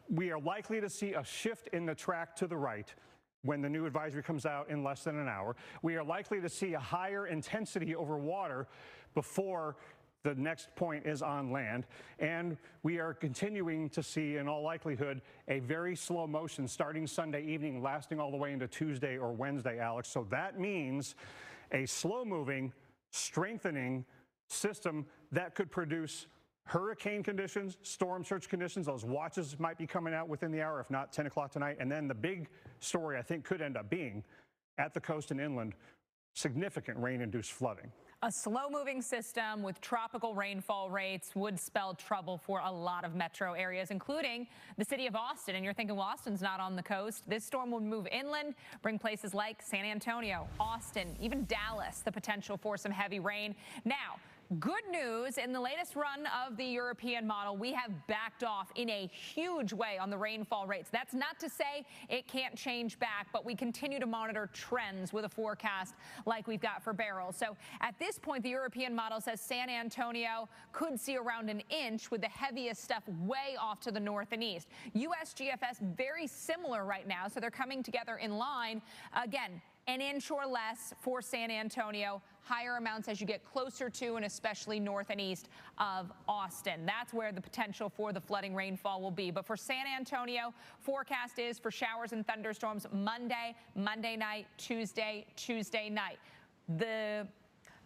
we are likely to see a shift in the track to the right when the new advisory comes out in less than an hour. We are likely to see a higher intensity over water before the next point is on land. And we are continuing to see, in all likelihood, a very slow motion starting Sunday evening, lasting all the way into Tuesday or Wednesday, Alex. So that means a slow-moving, strengthening system that could produce hurricane conditions, storm surge conditions. Those watches might be coming out within the hour, if not 10 o'clock tonight. And then the big story, I think, could end up being, at the coast and inland, significant rain-induced flooding. A slow-moving system with tropical rainfall rates would spell trouble for a lot of metro areas, including the city of Austin. And you're thinking, well, Austin's not on the coast. This storm will move inland, bring places like San Antonio, Austin, even Dallas, the potential for some heavy rain. Now, Good news, in the latest run of the European model, we have backed off in a huge way on the rainfall rates. That's not to say it can't change back, but we continue to monitor trends with a forecast like we've got for Beryl. So at this point, the European model says San Antonio could see around an inch, with the heaviest stuff way off to the north and east. USGFS very similar right now, so they're coming together in line. Again, an inch or less for San Antonio, higher amounts as you get closer to and especially north and east of Austin. That's where the potential for the flooding rainfall will be. But for San Antonio, forecast is for showers and thunderstorms Monday night, Tuesday night. The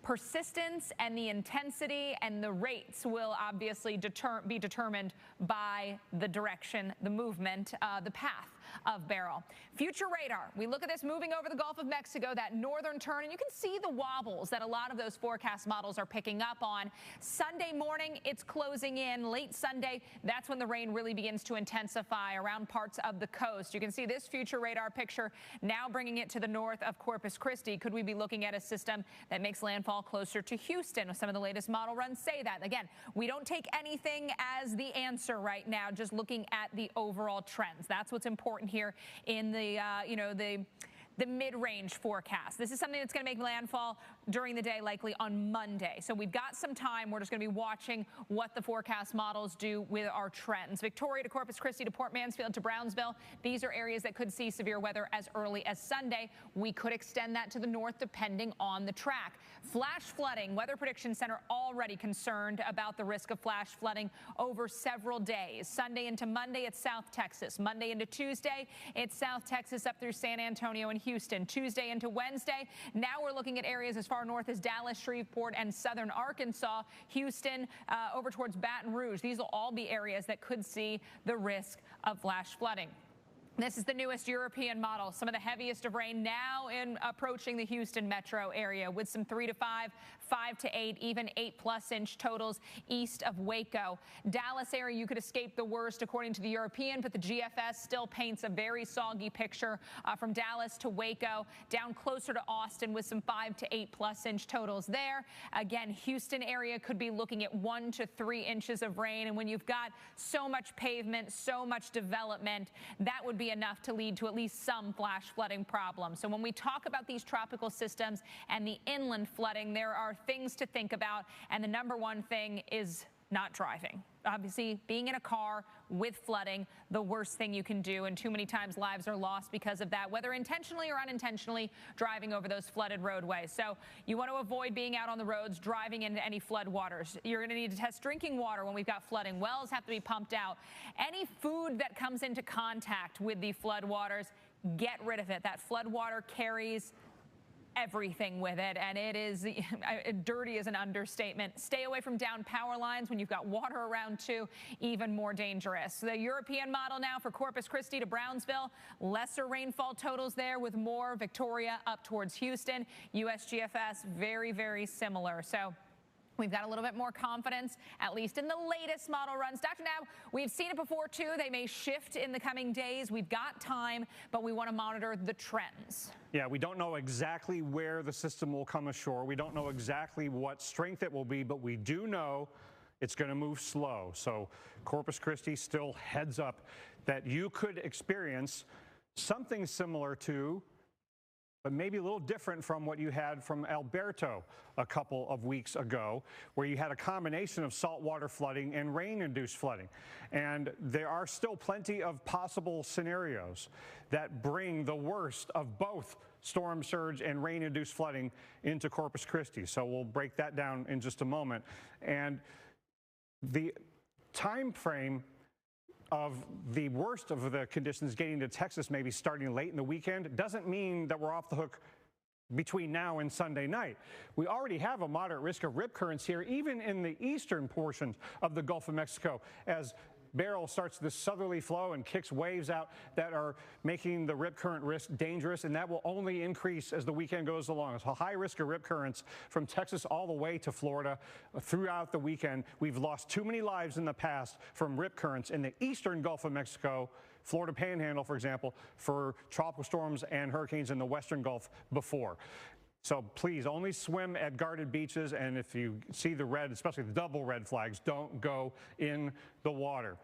persistence and the intensity and the rates will obviously be determined by the direction, the movement, the path of Beryl. Future radar. We look at this moving over the Gulf of Mexico, that northern turn, and you can see the wobbles that a lot of those forecast models are picking up on. Sunday morning, it's closing in. Late Sunday, that's when the rain really begins to intensify around parts of the coast. You can see this future radar picture now bringing it to the north of Corpus Christi. Could we be looking at a system that makes landfall closer to Houston? Some of the latest model runs say that. Again, we don't take anything as the answer right now, just looking at the overall trends. That's what's important here in the the mid-range forecast. This is something that's going to make landfall during the day, likely on Monday. So we've got some time. We're just going to be watching what the forecast models do with our trends. Victoria to Corpus Christi to Port Mansfield to Brownsville. These are areas that could see severe weather as early as Sunday. We could extend that to the north depending on the track. Flash flooding. Weather Prediction Center already concerned about the risk of flash flooding over several days. Sunday into Monday, it's South Texas. Monday into Tuesday, it's South Texas up through San Antonio and Houston. Tuesday into Wednesday, now we're looking at areas as far north as Dallas, Shreveport, and southern Arkansas. Houston over towards Baton Rouge. These will all be areas that could see the risk of flash flooding. This is the newest European model. Some of the heaviest of rain now approaching the Houston metro area with some 3 to 5, 5 to 8, even 8+ inch totals east of Waco. Dallas area, you could escape the worst according to the European, but the GFS still paints a very soggy picture from Dallas to Waco, down closer to Austin with some 5 to 8+ inch totals there. Again, Houston area could be looking at 1 to 3 inches of rain. And when you've got so much pavement, so much development, that would be enough to lead to at least some flash flooding problems. So when we talk about these tropical systems and the inland flooding, there are things to think about, and the number one thing is not driving. Obviously, being in a car with flooding, the worst thing you can do, and too many times lives are lost because of that, whether intentionally or unintentionally driving over those flooded roadways. So you want to avoid being out on the roads, driving into any flood waters. You're going to need to test drinking water when we've got flooding. Wells have to be pumped out. Any food that comes into contact with the flood waters, get rid of it. That flood water carries everything with it, and it is dirty is an understatement. Stay away from down power lines when you've got water around too, even more dangerous. The European model now for Corpus Christi to Brownsville, lesser rainfall totals there with more. Victoria up towards Houston. USGFS very, very similar. So we've got a little bit more confidence, at least in the latest model runs. Dr. Nab, we've seen it before too. They may shift in the coming days. We've got time, but we want to monitor the trends. Yeah, we don't know exactly where the system will come ashore. We don't know exactly what strength it will be, but we do know it's going to move slow. So Corpus Christi still heads up that you could experience something similar to, but maybe a little different from what you had from Alberto a couple of weeks ago, where you had a combination of saltwater flooding and rain-induced flooding. And there are still plenty of possible scenarios that bring the worst of both storm surge and rain-induced flooding into Corpus Christi. So we'll break that down in just a moment. And the time frame of the worst of the conditions getting to Texas, maybe starting late in the weekend, doesn't mean that we're off the hook between now and Sunday night. We already have a moderate risk of rip currents here, even in the eastern portions of the Gulf of Mexico, as Beryl starts this southerly flow and kicks waves out that are making the rip current risk dangerous, and that will only increase as the weekend goes along. It's a high risk of rip currents from Texas all the way to Florida throughout the weekend. We've lost too many lives in the past from rip currents in the eastern Gulf of Mexico, Florida Panhandle, for example, for tropical storms and hurricanes in the western Gulf before. So please only swim at guarded beaches, and if you see the red, especially the double red flags, don't go in the water.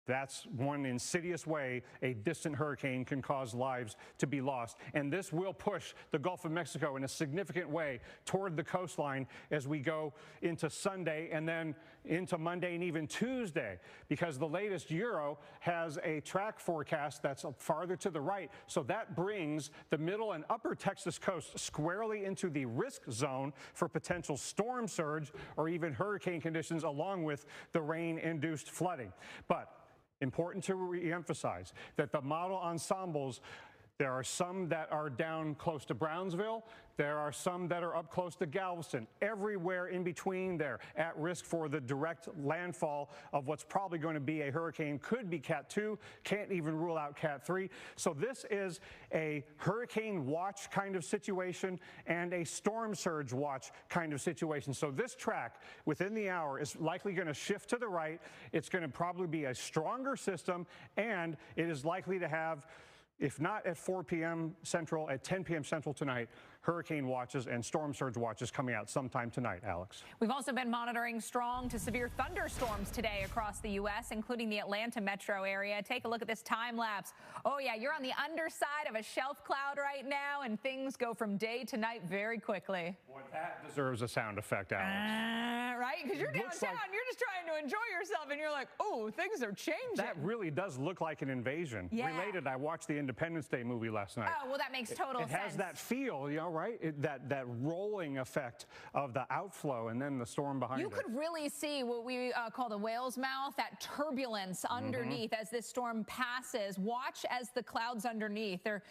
That's one insidious way a distant hurricane can cause lives to be lost. And this will push the Gulf of Mexico in a significant way toward the coastline as we go into Sunday and then into Monday and even Tuesday, because the latest Euro has a track forecast that's farther to the right. So that brings the middle and upper Texas coast squarely into the risk zone for potential storm surge or even hurricane conditions, along with the rain-induced flooding. But important to re-emphasize that the model ensembles, there are some that are down close to Brownsville. There are some that are up close to Galveston. Everywhere in between there at risk for the direct landfall of what's probably going to be a hurricane. Could be Cat 2, can't even rule out Cat 3. So this is a hurricane watch kind of situation and a storm surge watch kind of situation. So this track within the hour is likely going to shift to the right. It's going to probably be a stronger system, and it is likely to have, if not at 4 p.m. Central, at 10 p.m. Central tonight, hurricane watches and storm surge watches coming out sometime tonight, Alex. We've also been monitoring strong to severe thunderstorms today across the U.S., including the Atlanta metro area. Take a look at this time lapse. Oh, yeah, you're on the underside of a shelf cloud right now, and things go from day to night very quickly. Boy, that deserves a sound effect, Alex. Right? Because you're downtown, you're just trying to enjoy yourself, and you're like, oh, things are changing. That really does look like an invasion. Yeah. Related, I watched the Independence Day movie last night. Oh, well, that makes total sense. It has that feel, you know, right? That rolling effect of the outflow and then the storm behind it. You could really see what we call the whale's mouth, that turbulence underneath as this storm passes. Watch as the clouds underneath. They're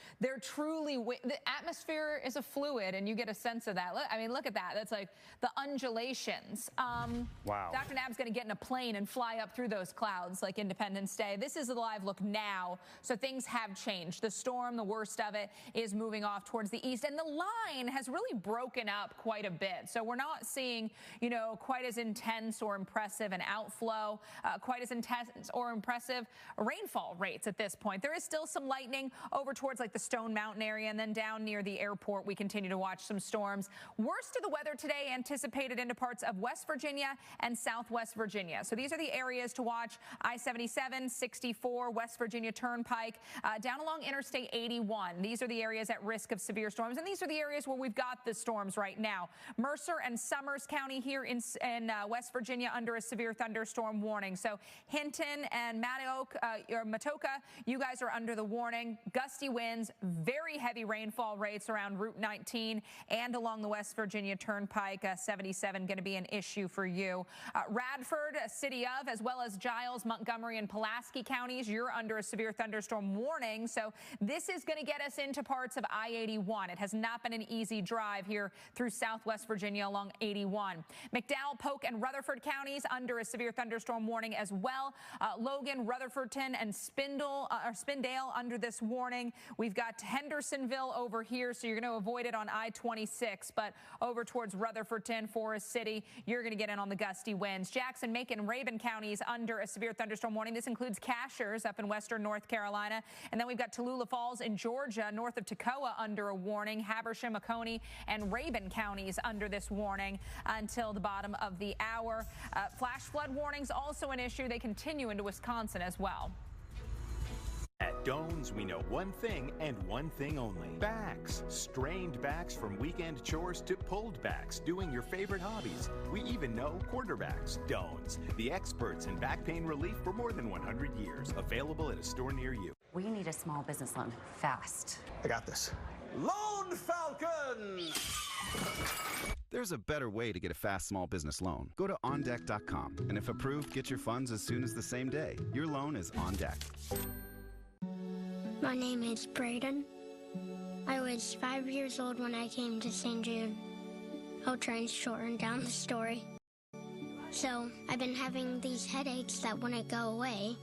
truly, the atmosphere is a fluid, and you get a sense of that. Look, I mean, look at that. That's like the undulations. Wow. Dr. Nab's going to get in a plane and fly up through those clouds like Independence Day. This is a live look now, so things have changed. The storm, the worst of it, is moving off towards the east, and the line has really broken up quite a bit. So we're not seeing, you know, quite as intense or impressive an outflow, quite as intense or impressive rainfall rates at this point. There is still some lightning over towards like the Stone Mountain area, and then down near the airport, we continue to watch some storms. Worst of the weather today anticipated into parts of West Virginia and Southwest Virginia. So these are the areas to watch: I-77, 64, West Virginia Turnpike, down along Interstate 81. These are the areas at risk of severe storms, and these are the areas where we've got the storms right now. Mercer and Summers County here in West Virginia under a severe thunderstorm warning. So Hinton and Matoka, you guys are under the warning. Gusty winds, very heavy rainfall rates around Route 19 and along the West Virginia Turnpike. 77 going to be an issue for you. Radford, City of, as well as Giles, Montgomery, and Pulaski counties, you're under a severe thunderstorm warning. So this is going to get us into parts of I-81. It has not been an easy drive here through Southwest Virginia along 81. McDowell, Polk, and Rutherford counties under a severe thunderstorm warning as well. Logan, Rutherfordton, and Spindale under this warning. We've got Hendersonville over here, so you're going to avoid it on I-26, but over towards Rutherfordton, Forest City, you're going to get in on the gusty winds. Jackson, Macon, and Rabun counties under a severe thunderstorm warning. This includes Cashers up in western North Carolina. And then we've got Tallulah Falls in Georgia, north of Toccoa, under a warning. Habersham, Oconee, and Rabun counties under this warning until the bottom of the hour. Flash flood warnings also an issue. They continue into Wisconsin as well. At Doan's, we know one thing and one thing only. Backs. Strained backs from weekend chores to pulled backs, doing your favorite hobbies. We even know quarterbacks. Doan's, the experts in back pain relief for more than 100 years. Available at a store near you. We need a small business loan fast. I got this. Loan Falcon! There's a better way to get a fast small business loan. Go to OnDeck.com, and if approved, get your funds as soon as the same day. Your loan is on deck. My name is Braden. I was 5 years old when I came to St. Jude. I'll try and shorten down the story. So, I've been having these headaches that wouldn't go away.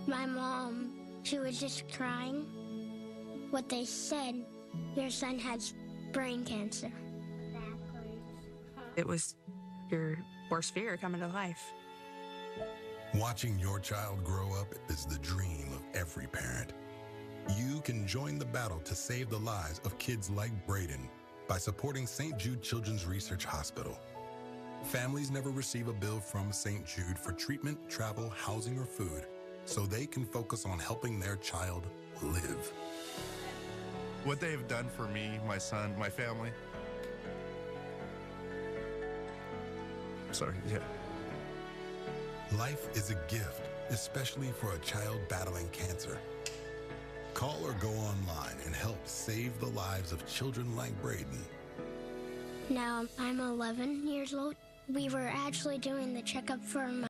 My mom, she was just crying. What they said, your son has brain cancer. It was your worst fear coming to life. Watching your child grow up is the dream of every parent. You can join the battle to save the lives of kids like Braden. by supporting St. Jude Children's Research Hospital. Families never receive a bill from St. Jude for treatment, travel, housing, or food, so they can focus on helping their child live. What they have done for me, my son, my family. Sorry, yeah. Life is a gift, especially for a child battling cancer. Call or go online and help save the lives of children like Braden. Now I'm 11 years old. We were actually doing the checkup for my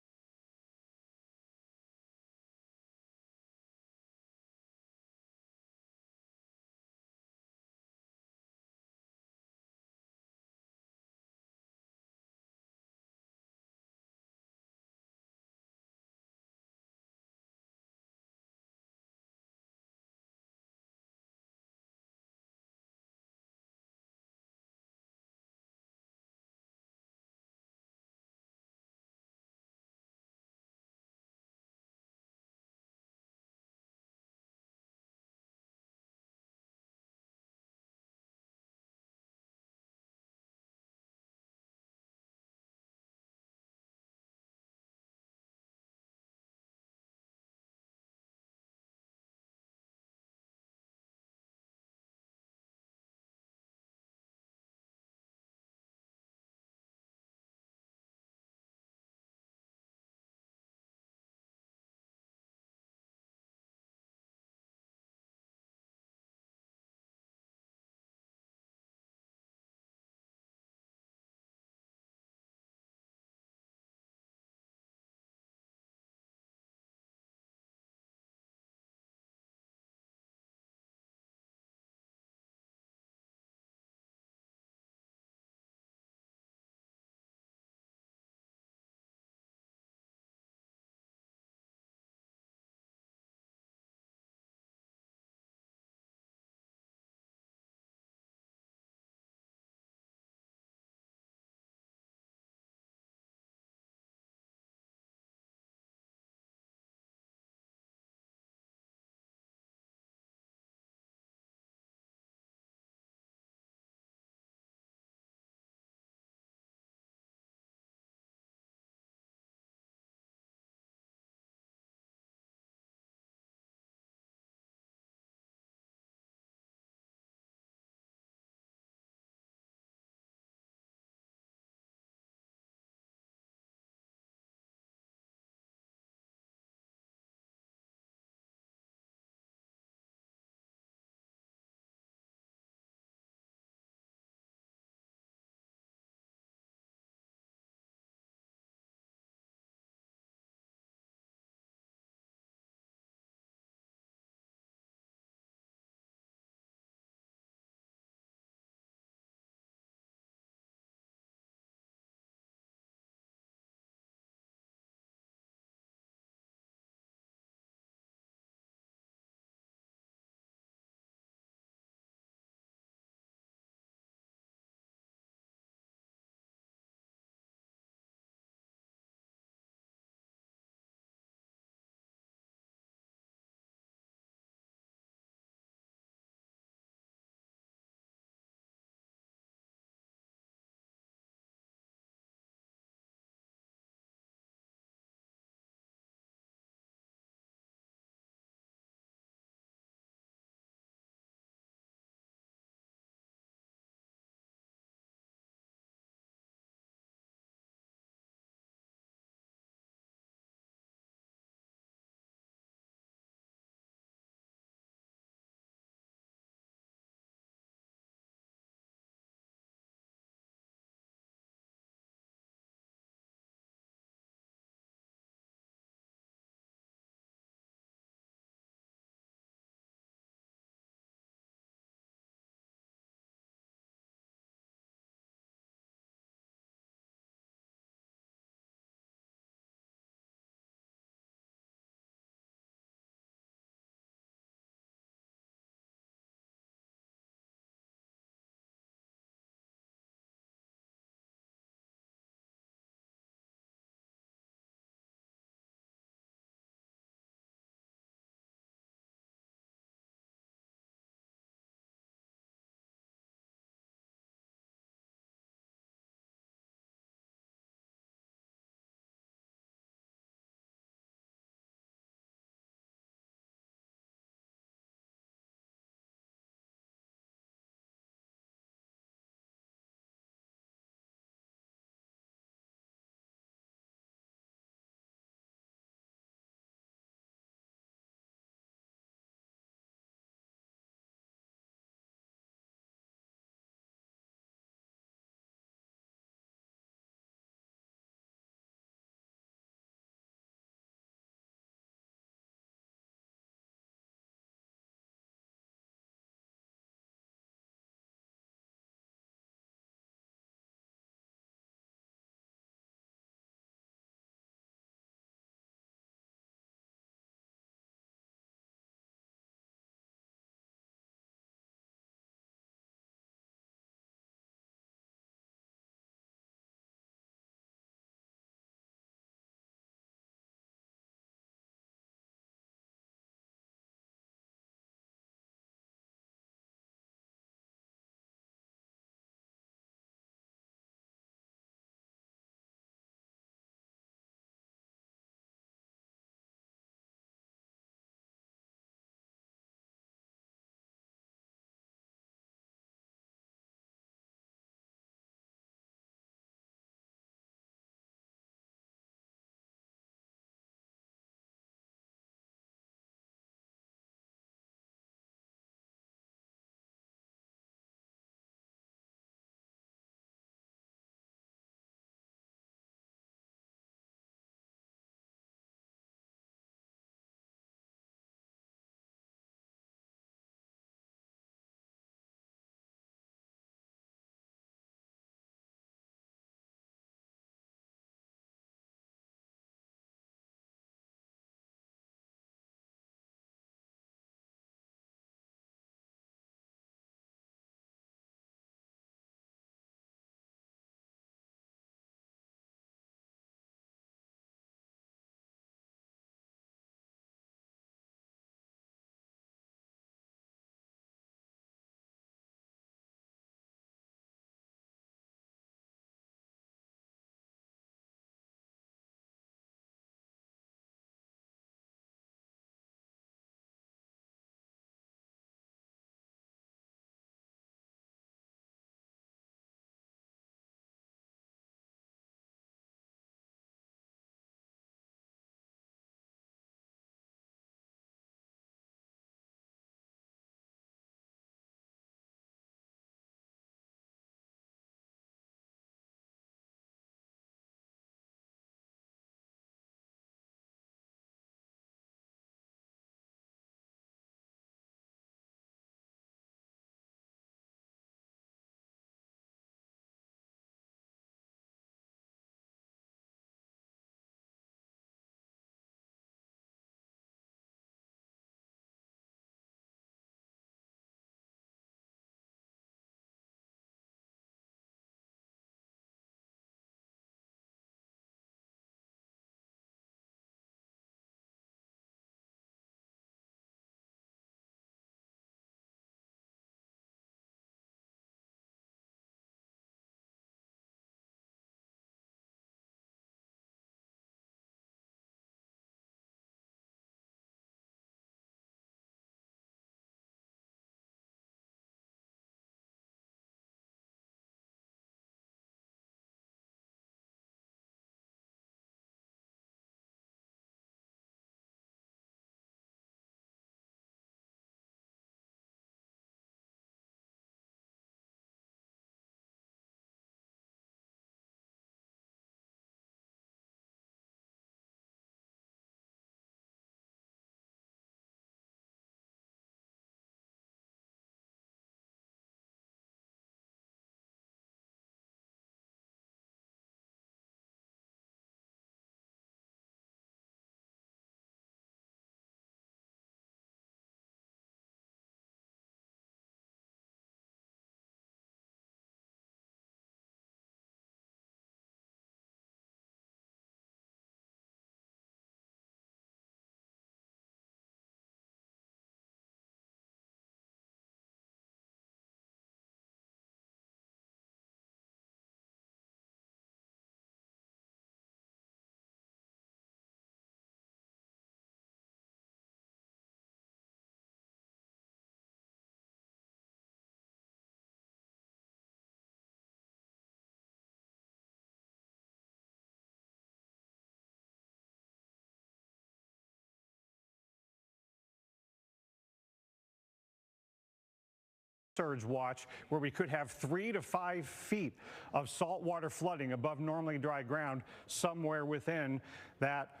surge watch, where we could have 3 to 5 feet of saltwater flooding above normally dry ground somewhere within that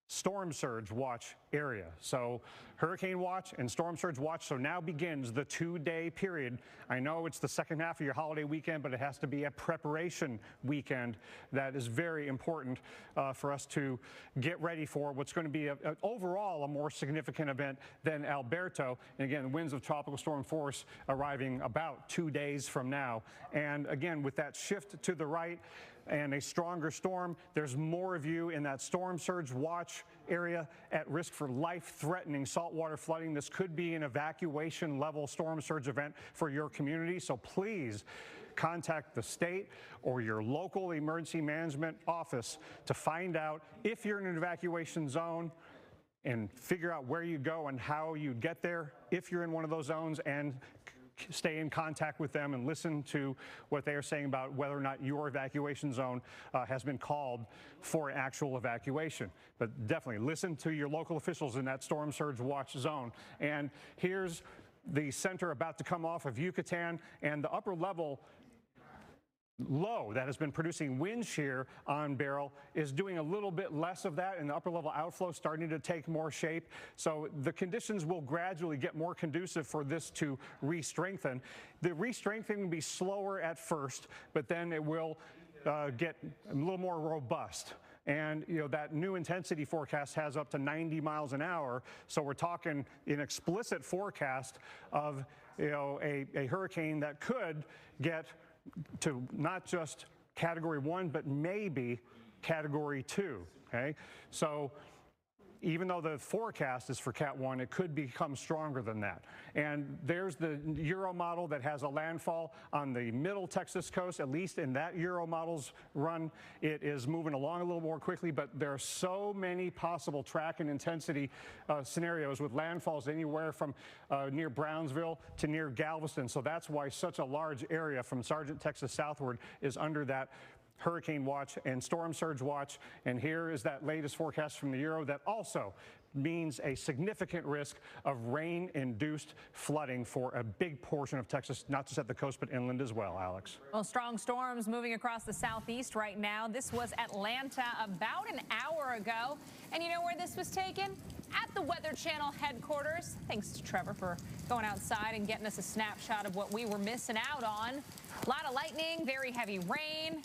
storm surge watch area. So hurricane watch and storm surge watch. So now begins the 2-day period. I know it's the second half of your holiday weekend, but it has to be a preparation weekend that is very important for us to get ready for what's going to be overall a more significant event than Alberto. And again, winds of tropical storm force arriving about 2 days from now. And again, with that shift to the right and a stronger storm, there's more of you in that storm surge watch area at risk for life-threatening saltwater flooding. This could be an evacuation level storm surge event for your community. So please contact the state or your local emergency management office to find out if you're in an evacuation zone and figure out where you go and how you get there if you're in one of those zones, and stay in contact with them and listen to what they are saying about whether or not your evacuation zone has been called for an actual evacuation. But definitely listen to your local officials in that storm surge watch zone. And here's the center about to come off of Yucatan, and the upper level low that has been producing wind shear on Beryl is doing a little bit less of that, and the upper level outflow starting to take more shape. So the conditions will gradually get more conducive for this to re-strengthen. The re-strengthening will be slower at first, but then it will get a little more robust. And, you know, that new intensity forecast has up to 90 miles an hour. So we're talking an explicit forecast of, you know, a hurricane that could get to not just Category 1, but maybe Category 2, okay? So even though the forecast is for Cat 1, it could become stronger than that. And there's the Euro model that has a landfall on the middle Texas coast. At least in that Euro model's run, it is moving along a little more quickly, but there are so many possible track and intensity scenarios with landfalls anywhere from near Brownsville to near Galveston. So that's why such a large area from Sargent, Texas southward is under that hurricane watch and storm surge watch. And here is that latest forecast from the Euro that also means a significant risk of rain-induced flooding for a big portion of Texas, not just at the coast, but inland as well, Alex. Well, strong storms moving across the southeast right now. This was Atlanta about an hour ago. And you know where this was taken? At the Weather Channel headquarters. Thanks to Trevor for going outside and getting us a snapshot of what we were missing out on. A lot of lightning, very heavy rain.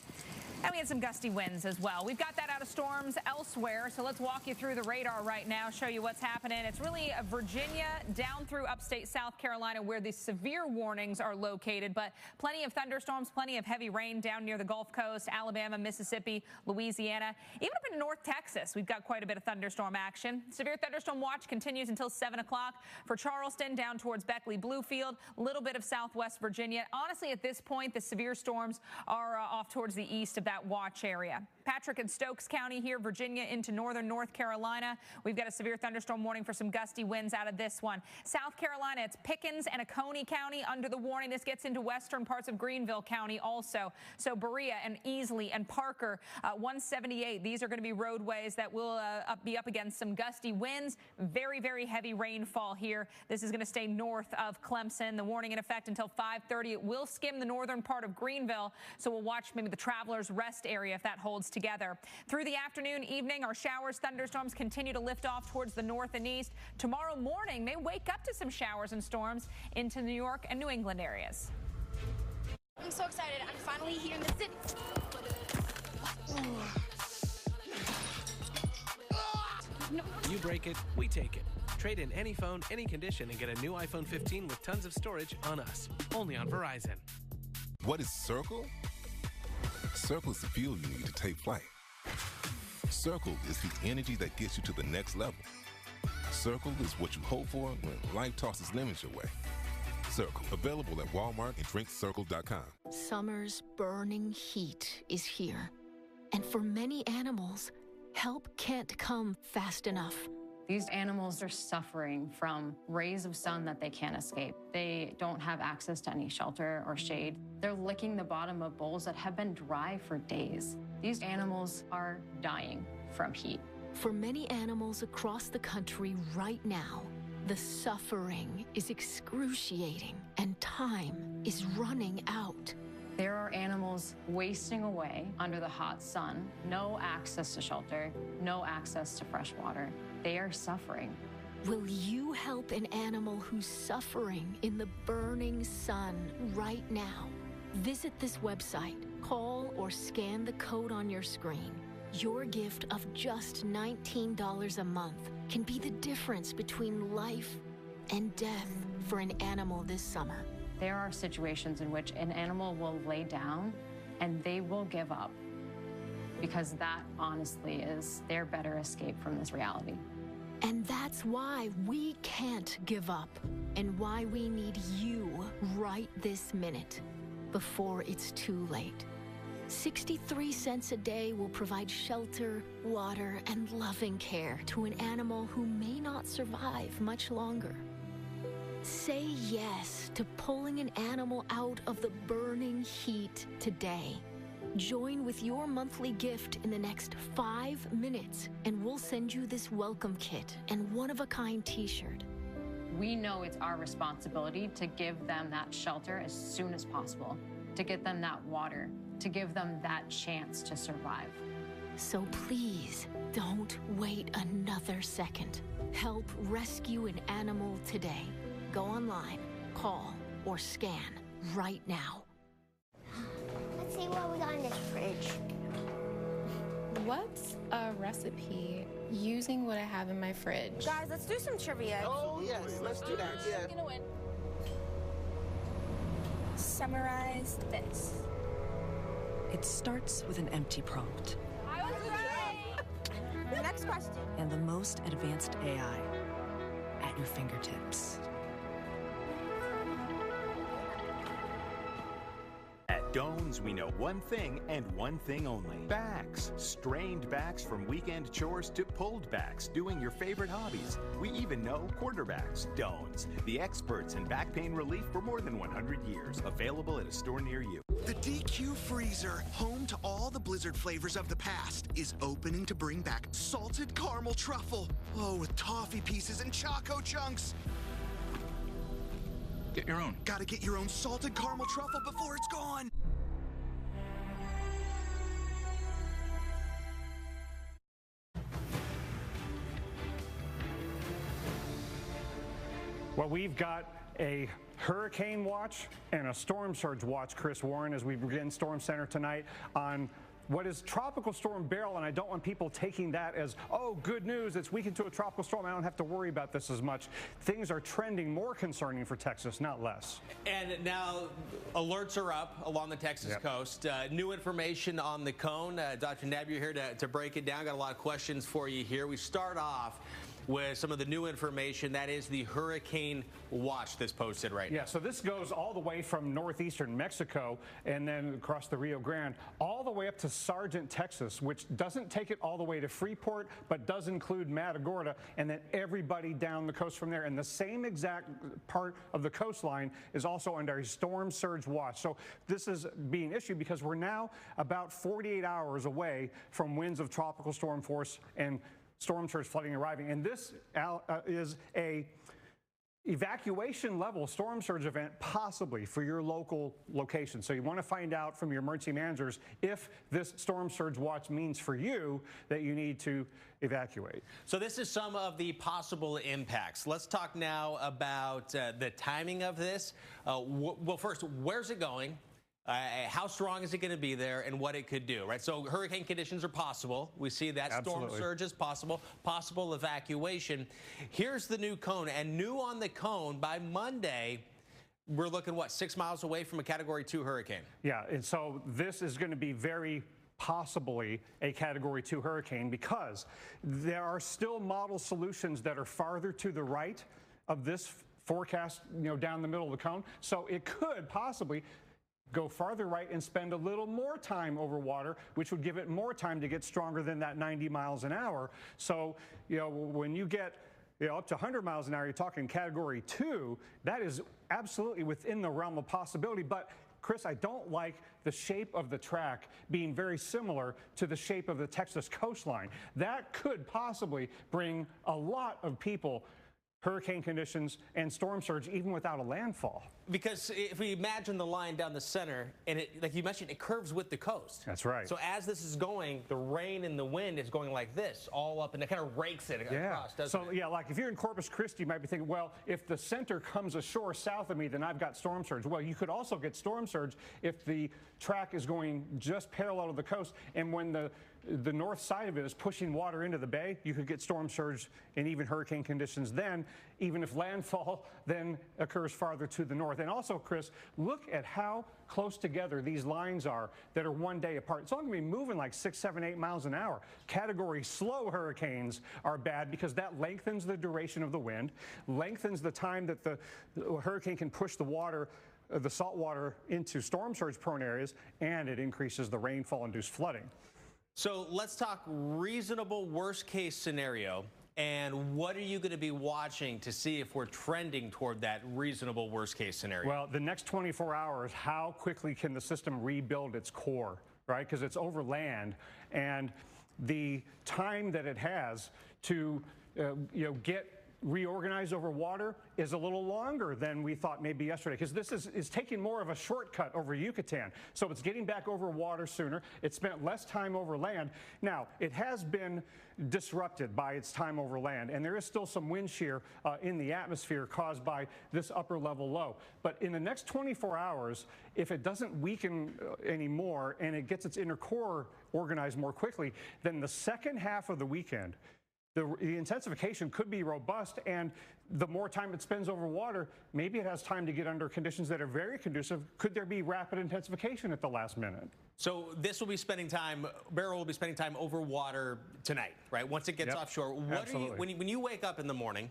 And we had some gusty winds as well. We've got that out of storms elsewhere, so let's walk you through the radar right now, show you what's happening. It's really Virginia down through upstate South Carolina where the severe warnings are located, but plenty of thunderstorms, plenty of heavy rain down near the Gulf Coast, Alabama, Mississippi, Louisiana. Even up in North Texas, we've got quite a bit of thunderstorm action. Severe thunderstorm watch continues until 7 o'clock for Charleston down towards Beckley, Bluefield, a little bit of southwest Virginia. Honestly, at this point, the severe storms are off towards the east of that watch area. Patrick and Stokes County here, Virginia into northern North Carolina. We've got a severe thunderstorm warning for some gusty winds out of this one. South Carolina, it's Pickens and Oconee County under the warning. This gets into western parts of Greenville County also. So Berea and Easley and Parker, 178. These are going to be roadways that will be up against some gusty winds. Very, very heavy rainfall here. This is going to stay north of Clemson. The warning in effect until 5:30. It will skim the northern part of Greenville, so we'll watch maybe the travelers rest area if that holds together. Through the afternoon, evening, our showers, thunderstorms continue to lift off towards the north and east. Tomorrow morning may wake up to some showers and storms into New York and New England areas. I'm so excited. I'm finally here in the city. You break it, we take it. Trade in any phone, any condition, and get a new iPhone 15 with tons of storage on us. Only on Verizon. What is Circle? Circle is the fuel you need to take flight. Circle is the energy that gets you to the next level. Circle is what you hope for when life tosses lemons your way. Circle, available at Walmart and drinkcircle.com. Summer's burning heat is here. And for many animals, help can't come fast enough. These animals are suffering from rays of sun that they can't escape. They don't have access to any shelter or shade. They're licking the bottom of bowls that have been dry for days. These animals are dying from heat. For many animals across the country right now, The suffering is excruciating and time is running out. There are animals wasting away under the hot sun, no access to shelter, no access to fresh water. They are suffering. Will you help an animal who's suffering in the burning sun right now? Visit this website, call or scan the code on your screen. Your gift of just $19 a month can be the difference between life and death for an animal this summer. There are situations in which an animal will lay down and they will give up because that honestly is their better escape from this reality. And that's why we can't give up and why we need you right this minute before it's too late. 63 cents a day will provide shelter, water, and loving care to an animal who may not survive much longer. Say yes to pulling an animal out of the burning heat today. Join with your monthly gift in the next 5 minutes, and we'll send you this welcome kit and one-of-a-kind t-shirt. We know it's our responsibility to give them that shelter as soon as possible, to get them that water, to give them that chance to survive. So please, don't wait another second. Help rescue an animal today. Go online, call, or scan right now. Let's see what we got in this fridge. What's a recipe using what I have in my fridge? Guys, let's do some trivia. Oh, yes, let's do that. Yeah. Who's gonna win? Summarize this. It starts with an empty prompt. I was right. Next question. And the most advanced AI at your fingertips. At Doan's, we know one thing and one thing only. Backs. Strained backs from weekend chores to pulled backs doing your favorite hobbies. We even know quarterbacks. Doan's, the experts in back pain relief for more than 100 years. Available at a store near you. The DQ Freezer, home to all the Blizzard flavors of the past, is opening to bring back salted caramel truffle. Oh, with toffee pieces and choco chunks. Get your own. Gotta get your own salted caramel truffle before it's gone. Well, we've got a hurricane watch and a storm surge watch, Chris Warren, as we begin Storm Center tonight on what is Tropical Storm Beryl, and I don't want people taking that as, oh, good news, it's weakened to a tropical storm. I don't have to worry about this as much. Things are trending more concerning for Texas, not less. And now alerts are up along the Texas coast. New information on the cone. Dr. Nab, you're here to break it down. Got a lot of questions for you here. We start off with some of the new information. That is the hurricane watch that's posted right now. Yeah, so this goes all the way from northeastern Mexico and then across the Rio Grande, all the way up to Sargent, Texas, which doesn't take it all the way to Freeport, but does include Matagorda, and then everybody down the coast from there. And the same exact part of the coastline is also under a storm surge watch. So this is being issued because we're now about 48 hours away from winds of tropical storm force and storm surge flooding arriving, and this is a evacuation level storm surge event possibly for your local location. So you want to find out from your emergency managers if this storm surge watch means for you that you need to evacuate. So this is some of the possible impacts. Let's talk now about the timing of this. Well, first, where's it going? How strong is it going to be there, and what it could do, right? So hurricane conditions are possible. We see that. Absolutely. Storm surge is possible evacuation. Here's the new cone, and new on the cone by Monday, we're looking, what, 6 miles away from a Category 2 hurricane? Yeah, and so this is going to be very possibly a Category 2 hurricane because there are still model solutions that are farther to the right of this forecast, down the middle of the cone. So it could possibly go farther right and spend a little more time over water, which would give it more time to get stronger than that 90 miles an hour. So, when you get up to 100 miles an hour, you're talking Category 2. That is absolutely within the realm of possibility. But Chris, I don't like the shape of the track being very similar to the shape of the Texas coastline. That could possibly bring a lot of people hurricane conditions and storm surge even without a landfall. Because if we imagine the line down the center, and it, like you mentioned, it curves with the coast. That's right. So as this is going, the rain and the wind is going like this, all up, and it kind of rakes it across, doesn't it? Yeah, like if you're in Corpus Christi, you might be thinking, well, if the center comes ashore south of me, then I've got storm surge. Well, you could also get storm surge if the track is going just parallel to the coast, and when the north side of it is pushing water into the bay, you could get storm surge and even hurricane conditions then, even if landfall then occurs farther to the north. And also, Chris, look at how close together these lines are that are 1 day apart. It's only going to be moving like 6, 7, 8 miles an hour. Category slow hurricanes are bad because that lengthens the duration of the wind, lengthens the time that the hurricane can push the water, the salt water, into storm surge prone areas, and it increases the rainfall-induced flooding. So let's talk reasonable worst case scenario, and what are you going to be watching to see if we're trending toward that reasonable worst case scenario? Well, the next 24 hours, how quickly can the system rebuild its core, right? Because it's over land, and the time that it has to get reorganized over water is a little longer than we thought maybe yesterday, because this is taking more of a shortcut over Yucatan. So it's getting back over water sooner. It spent less time over land. Now, it has been disrupted by its time over land, and there is still some wind shear in the atmosphere caused by this upper level low. But in the next 24 hours, if it doesn't weaken anymore and it gets its inner core organized more quickly, then the second half of the weekend, the intensification could be robust, and the more time it spends over water, maybe it has time to get under conditions that are very conducive. Could there be rapid intensification at the last minute? So this will be spending time, Beryl will be spending time over water tonight, right? Once it gets offshore. What are you, when you wake up in the morning,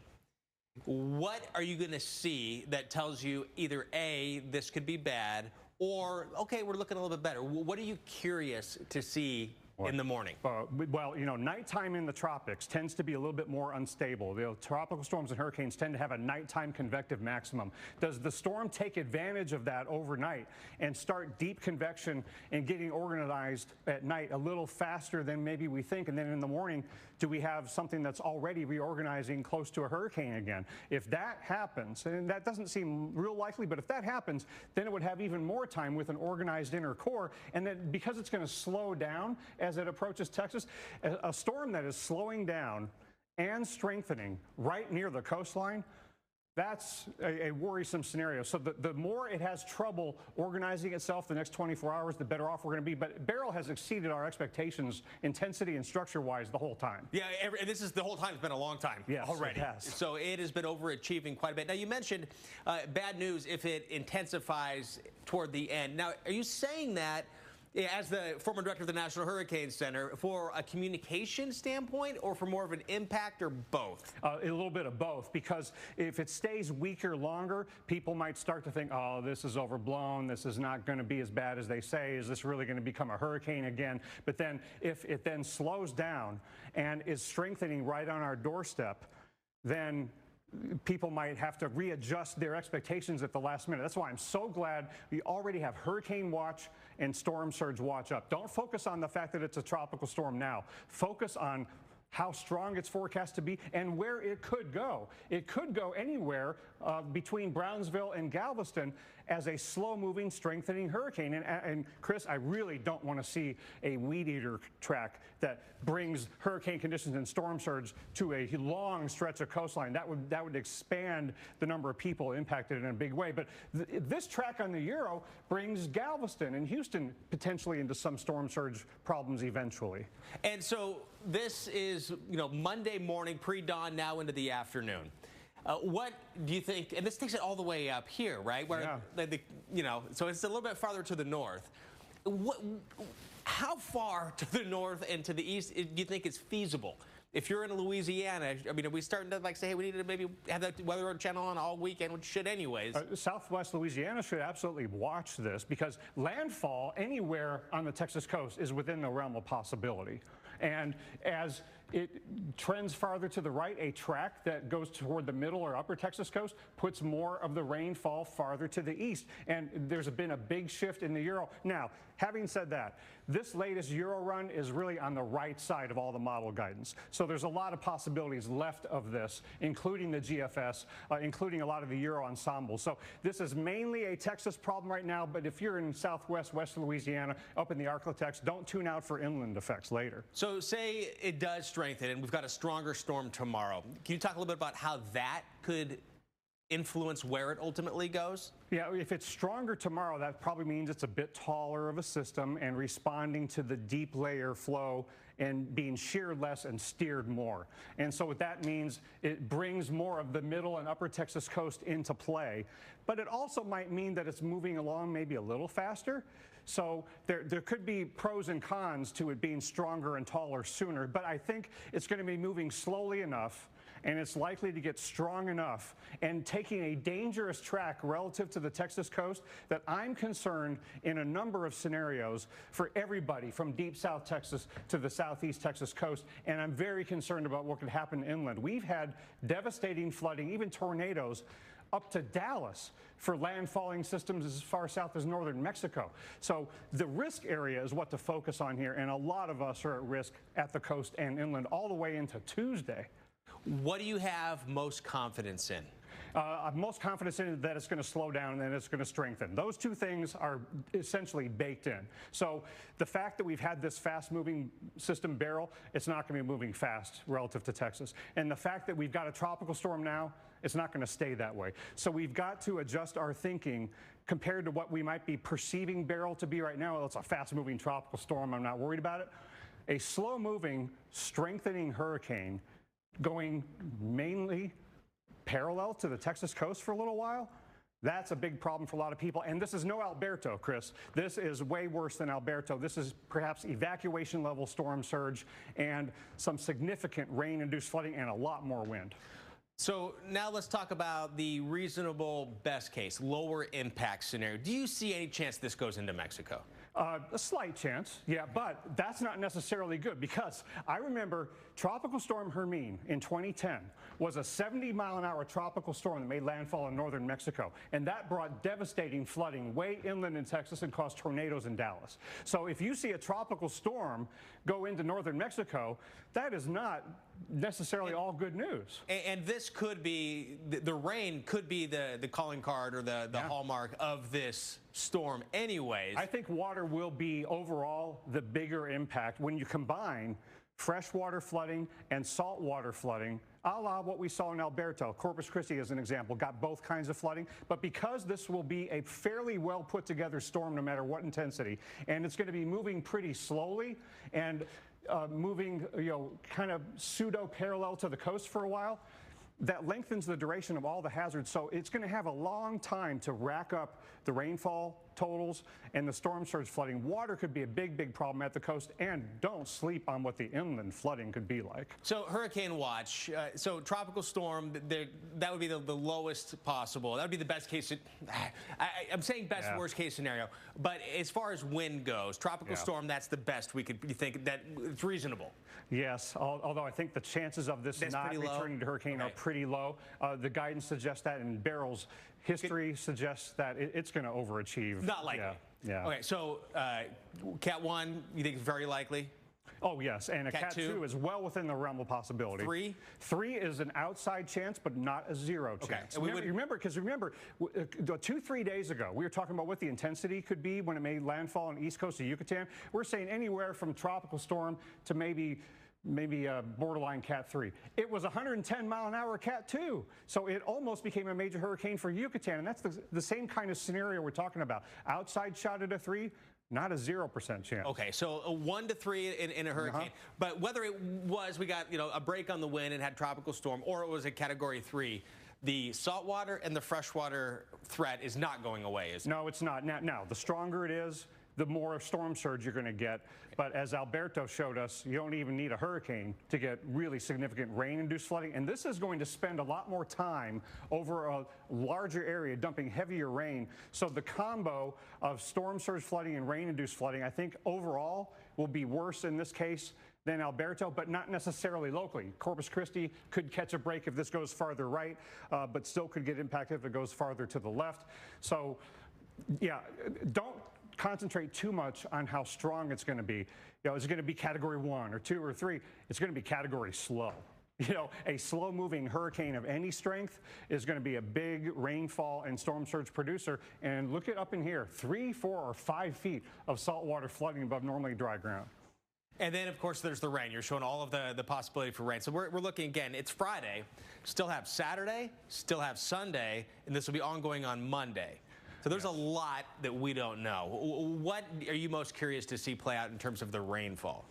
what are you going to see that tells you either A, this could be bad, or, okay, we're looking a little bit better? What are you curious to see in the morning? Well, nighttime in the tropics tends to be a little bit more unstable. Tropical storms and hurricanes tend to have a nighttime convective maximum. Does the storm take advantage of that overnight and start deep convection and getting organized at night a little faster than maybe we think? And then in the morning, do we have something that's already reorganizing close to a hurricane again? If that happens, and that doesn't seem real likely, but if that happens, then it would have even more time with an organized inner core. And then because it's going to slow down as it approaches Texas, a storm that is slowing down and strengthening right near the coastline, that's a worrisome scenario. So the more it has trouble organizing itself the next 24 hours, the better off we're going to be. But Beryl has exceeded our expectations, intensity and structure-wise, the whole time. Yeah, this is the whole time. It's been a long time already. It has. So it has been overachieving quite a bit. Now, you mentioned bad news if it intensifies toward the end. Now, are you saying that as the former director of the National Hurricane Center, for a communication standpoint or for more of an impact, or both? A little bit of both, because if it stays weaker longer, people might start to think, oh, this is overblown, this is not going to be as bad as they say, is this really going to become a hurricane again? But then if it then slows down and is strengthening right on our doorstep, then people might have to readjust their expectations at the last minute. That's why I'm so glad we already have hurricane watch and storm surge watch up. Don't focus on the fact that it's a tropical storm now. Focus on how strong it's forecast to be and where it could go. It could go anywhere between Brownsville and Galveston as a slow-moving, strengthening hurricane. And Chris, I really don't want to see a weed eater track that brings hurricane conditions and storm surge to a long stretch of coastline. That would expand the number of people impacted in a big way. But this track on the Euro brings Galveston and Houston potentially into some storm surge problems eventually. And so this is, Monday morning, pre-dawn, now into the afternoon. What do you think, and this takes it all the way up here, right? Where so it's a little bit farther to the north. How far to the north and to the east do you think is feasible? If you're in Louisiana, I mean, are we starting to say, hey, we need to maybe have that weather channel on all weekend, which should anyways? Southwest Louisiana should absolutely watch this, because landfall anywhere on the Texas coast is within the realm of possibility. And as it trends farther to the right. A track that goes toward the middle or upper Texas coast puts more of the rainfall farther to the east. And there's been a big shift in the Euro. Now, having said that, this latest Euro run is really on the right side of all the model guidance. So there's a lot of possibilities left of this, including the GFS, including a lot of the Euro ensembles. So this is mainly a Texas problem right now, but if you're in southwest, west Louisiana, up in the Arklatex, don't tune out for inland effects later. So say it does strengthen and we've got a stronger storm tomorrow. Can you talk a little bit about how that could influence where it ultimately goes? Yeah, if it's stronger tomorrow, that probably means it's a bit taller of a system and responding to the deep layer flow and being sheared less and steered more. And so what that means, it brings more of the middle and upper Texas coast into play. But it also might mean that it's moving along maybe a little faster. So there could be pros and cons to it being stronger and taller sooner. But I think it's going to be moving slowly enough, and it's likely to get strong enough and taking a dangerous track relative to the Texas coast that I'm concerned in a number of scenarios for everybody from deep South Texas to the southeast Texas coast. And I'm very concerned about what could happen inland. We've had devastating flooding, even tornadoes, up to Dallas for landfalling systems as far south as northern Mexico. So the risk area is what to focus on here, and a lot of us are at risk at the coast and inland all the way into Tuesday. What do you have most confidence in? I'm most confident in that it's going to slow down and it's going to strengthen. Those two things are essentially baked in. So the fact that we've had this fast-moving system, Beryl, it's not going to be moving fast relative to Texas. And the fact that we've got a tropical storm now, it's not going to stay that way. So we've got to adjust our thinking compared to what we might be perceiving Beryl to be right now. Well, it's a fast-moving tropical storm. I'm not worried about it. A slow-moving, strengthening hurricane going mainly parallel to the Texas coast for a little while, that's a big problem for a lot of people. And this is no Alberto, Chris. This is way worse than Alberto. This is perhaps evacuation level storm surge and some significant rain-induced flooding and a lot more wind. So now let's talk about the reasonable best case, lower impact scenario. Do you see any chance this goes into Mexico? A slight chance, yeah, but that's not necessarily good because I remember Tropical Storm Hermine in 2010 was a 70-mile-an-hour tropical storm that made landfall in northern Mexico, and that brought devastating flooding way inland in Texas and caused tornadoes in Dallas. So if you see a tropical storm go into northern Mexico, that is not necessarily all good news. And this could be, the rain could be the calling card or the hallmark of this storm anyways. I think water will be overall the bigger impact when you combine freshwater flooding and saltwater flooding, a la what we saw in Alberto. Corpus Christi, as an example, got both kinds of flooding. But because this will be a fairly well put together storm no matter what intensity, and it's going to be moving pretty slowly and moving, kind of pseudo parallel to the coast for a while, that lengthens the duration of all the hazards. So it's going to have a long time to rack up the rainfall totals and the storm surge flooding. Water could be a big, big problem at the coast, and don't sleep on what the inland flooding could be like. So hurricane watch, so tropical storm, that would be the lowest possible. That would be the best case. I'm saying best worst case scenario. But as far as wind goes, tropical storm, that's the best you think that it's reasonable. Yes, although I think the chances of this not returning to hurricane are pretty low. The guidance suggests that, and Beryl's history suggests that it's going to overachieve. Not likely. Yeah. Okay, so Cat 1, you think is very likely? Oh, yes, and a Cat 2 is well within the realm of possibility. 3? 3 is an outside chance, but not a zero chance. And remember, 2-3 days ago, we were talking about what the intensity could be when it made landfall on the east coast of Yucatan. We're saying anywhere from tropical storm to maybe a borderline Cat 3. It was 110-mile-an-hour Cat 2, so it almost became a major hurricane for Yucatan, and that's the same kind of scenario we're talking about. Outside shot at a 3, not a 0% chance. Okay, so a 1 to 3 in a hurricane. But whether it was, we got a break on the wind and had tropical storm, or it was a Category 3, the saltwater and the freshwater threat is not going away, is it? No, it's not. Now, the stronger it is, the more storm surge you're going to get. But as Alberto showed us, you don't even need a hurricane to get really significant rain-induced flooding. And this is going to spend a lot more time over a larger area dumping heavier rain. So the combo of storm surge flooding and rain-induced flooding, I think overall, will be worse in this case than Alberto, but not necessarily locally. Corpus Christi could catch a break if this goes farther right, but still could get impacted if it goes farther to the left. So, yeah, don't concentrate too much on how strong it's going to be. You know, is it going to be category 1 or 2 or 3? It's going to be category slow. You know, a slow-moving hurricane of any strength is going to be a big rainfall and storm surge producer. And look at up in here, 3, 4, or 5 feet of saltwater flooding above normally dry ground. And then, of course, there's the rain. You're showing all of the possibility for rain. So we're looking, again, it's Friday. Still have Saturday, still have Sunday, and this will be ongoing on Monday. So there's a lot that we don't know. What are you most curious to see play out in terms of the rainfall?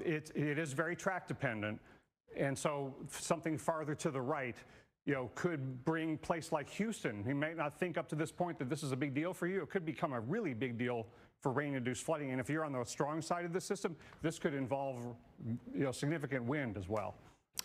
It is very track dependent. And so something farther to the right, you know, could bring a place like Houston. You may not think up to this point that this is a big deal for you. It could become a really big deal for rain-induced flooding. And if you're on the strong side of the system, this could involve, you know, significant wind as well.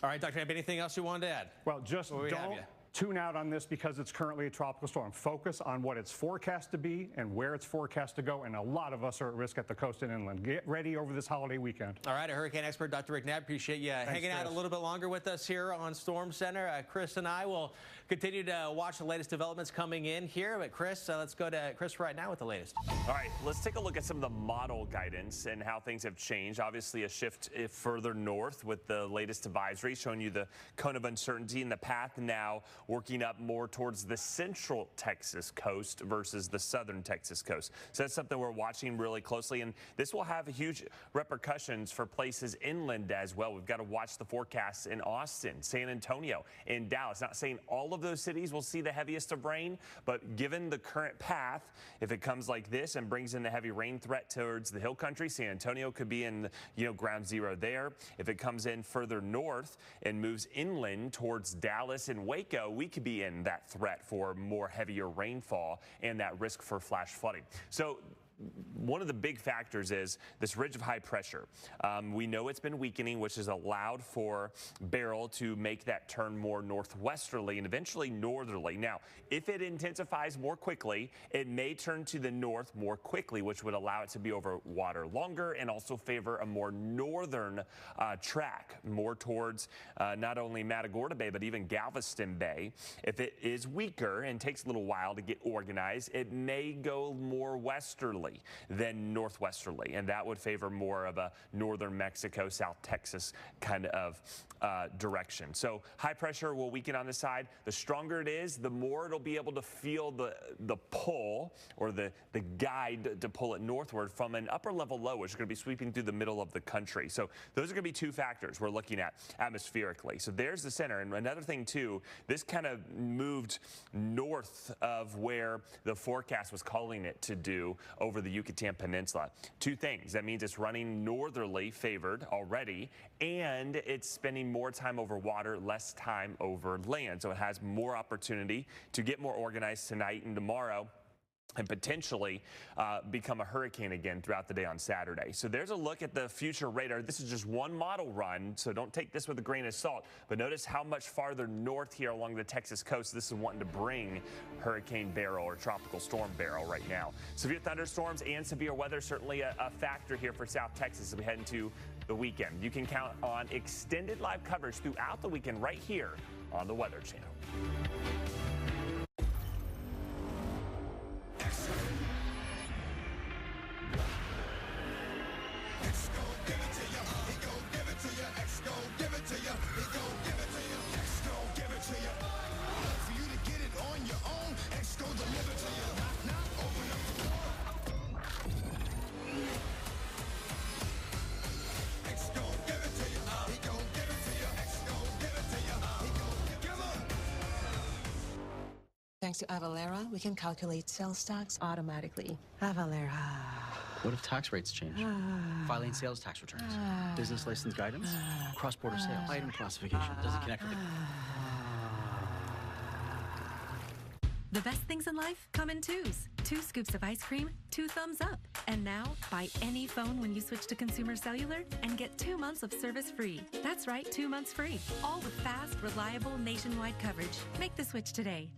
All right, Dr. Knapp, anything else you wanted to add? Well, just don't tune out on this because it's currently a tropical storm. Focus on what it's forecast to be and where it's forecast to go, and a lot of us are at risk at the coast and inland. Get ready over this holiday weekend. All right, a hurricane expert, Dr. Rick Knapp, appreciate you hanging out a little bit longer with us here on Storm Center. Chris and I will continue to watch the latest developments coming in here. But Chris, let's go to Chris right now with the latest. All right, let's take a look at some of the model guidance and how things have changed. Obviously, a shift further north with the latest advisory showing you the cone of uncertainty and the path now working up more towards the central Texas coast versus the southern Texas coast. So that's something we're watching really closely, and this will have huge repercussions for places inland as well. We've got to watch the forecasts in Austin, San Antonio, in Dallas. Not saying all of those cities will see the heaviest of rain, but given the current path, if it comes like this and brings in the heavy rain threat towards the hill country, San Antonio could be in, you know, ground zero there. If it comes in further north and moves inland towards Dallas and Waco, we could be in that threat for more heavier rainfall and that risk for flash flooding. So one of the big factors is this ridge of high pressure. We know it's been weakening, which has allowed for Beryl to make that turn more northwesterly and eventually northerly. Now, if it intensifies more quickly, it may turn to the north more quickly, which would allow it to be over water longer and also favor a more northern track, more towards not only Matagorda Bay, but even Galveston Bay. If it is weaker and takes a little while to get organized, it may go more westerly than northwesterly, and that would favor more of a northern Mexico, South Texas kind of direction. So high pressure will weaken on the side. The stronger it is, the more it'll be able to feel the pull or the guide to pull it northward from an upper level low, which is going to be sweeping through the middle of the country. So those are going to be two factors we're looking at atmospherically. So there's the center. And another thing too, this kind of moved north of where the forecast was calling it to do over the Yucatan Peninsula. Two things. That means it's running northerly favored already, and it's spending more time over water, less time over land. So it has more opportunity to get more organized tonight and tomorrow and potentially become a hurricane again throughout the day on Saturday. So there's a look at the future radar. This is just one model run, so don't take this with a grain of salt. But notice how much farther north here along the Texas coast this is wanting to bring Hurricane Beryl or Tropical Storm Beryl right now. Severe thunderstorms and severe weather certainly a factor here for South Texas as we head into the weekend. You can count on extended live coverage throughout the weekend right here on the Weather Channel. Thanks to Avalara, we can calculate sales tax automatically. Avalara. What if tax rates change? Filing sales tax returns, business license guidance, cross-border sales, item classification. Does it connect with The best things in life come in twos. 2 scoops of ice cream, 2 thumbs up. And now, buy any phone when you switch to Consumer Cellular and get 2 months of service free. That's right, 2 months free. All with fast, reliable, nationwide coverage. Make the switch today.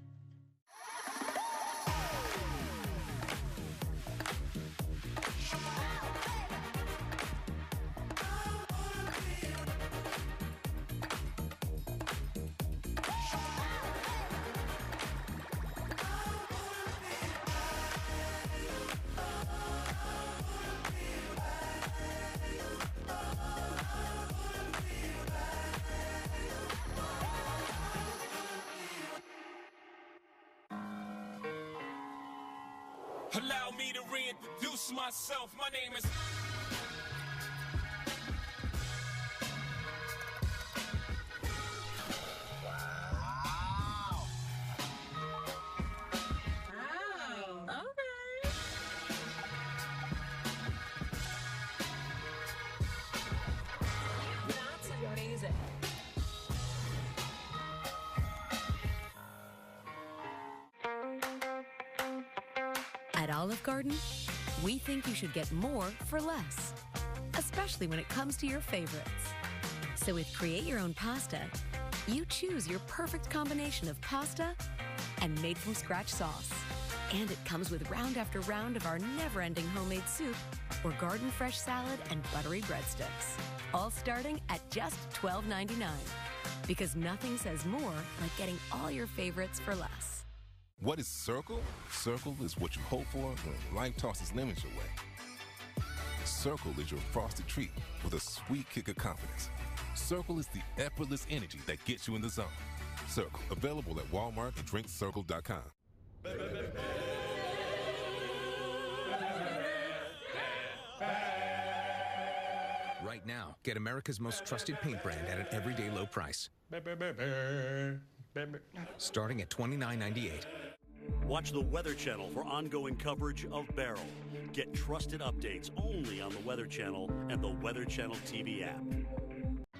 Allow me to reintroduce myself. My name is... At Olive Garden, we think you should get more for less, especially when it comes to your favorites. So with Create Your Own Pasta, you choose your perfect combination of pasta and made-from-scratch sauce. And it comes with round after round of our never-ending homemade soup or garden-fresh salad and buttery breadsticks, all starting at just $12.99. Because nothing says more like getting all your favorites for less. What is Circle? Circle is what you hope for when life tosses lemons your way. Circle is your frosted treat with a sweet kick of confidence. Circle is the effortless energy that gets you in the zone. Circle, available at Walmart and drinkcircle.com. Right now, get America's most trusted paint brand at an everyday low price. Starting at $29.98. Watch the Weather Channel for ongoing coverage of Beryl. Get trusted updates only on the Weather Channel and the Weather Channel TV app.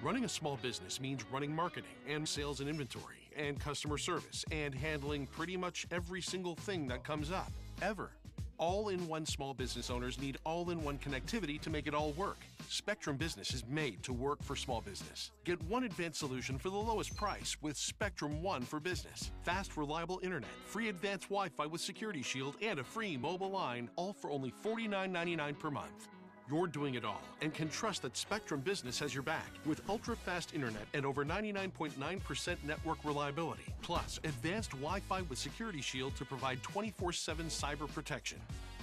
Running a small business means running marketing and sales and inventory and customer service and handling pretty much every single thing that comes up, ever. All-in-one small business owners need all-in-one connectivity to make it all work. Spectrum Business is made to work for small business. Get one advanced solution for the lowest price with Spectrum One for Business. Fast, reliable internet, free advanced Wi-Fi with Security Shield, and a free mobile line, all for only $49.99 per month. You're doing it all and can trust that Spectrum Business has your back with ultra-fast internet and over 99.9% network reliability. Plus, advanced Wi-Fi with Security Shield to provide 24/7 cyber protection.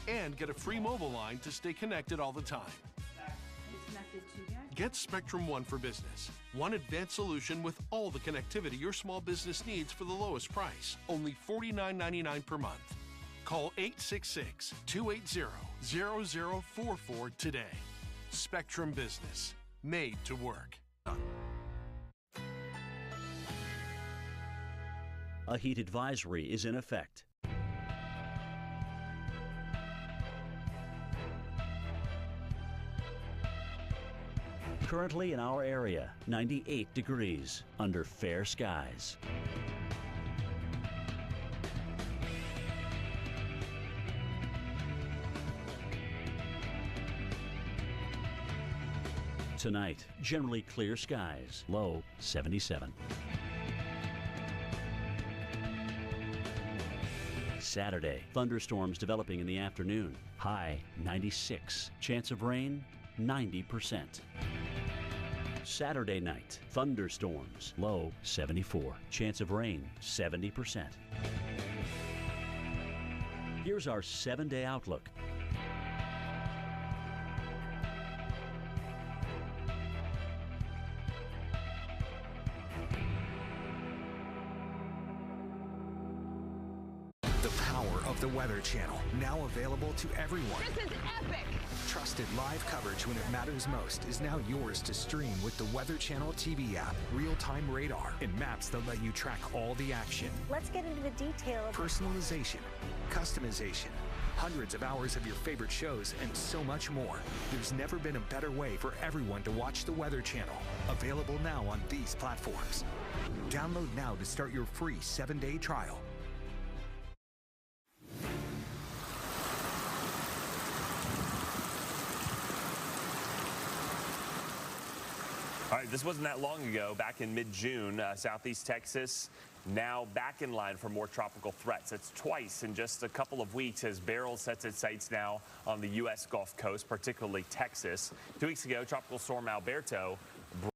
And get a free mobile line to stay connected all the time. Get Spectrum One for Business. One advanced solution with all the connectivity your small business needs for the lowest price. Only $49.99 per month. Call 866-280-0044 today. Spectrum Business. Made to work. A heat advisory is in effect. Currently in our area, 98 degrees under fair skies. Tonight, generally clear skies, low 77. Saturday, thunderstorms developing in the afternoon, high 96. Chance of rain, 90%. Saturday night, thunderstorms, low 74. Chance of rain, 70%. Here's our 7-day outlook. The Weather Channel, now available to everyone. This is epic! Trusted live coverage when it matters most is now yours to stream with the Weather Channel TV app, real-time radar, and maps that let you track all the action. Let's get into the detail of personalization, customization, hundreds of hours of your favorite shows, and so much more. There's never been a better way for everyone to watch the Weather Channel. Available now on these platforms. Download now to start your free 7-day trial. All right, this wasn't that long ago, back in mid-June, Southeast Texas now back in line for more tropical threats. It's twice in just a couple of weeks as Beryl sets its sights now on the U.S. Gulf Coast, particularly Texas. 2 weeks ago, Tropical Storm Alberto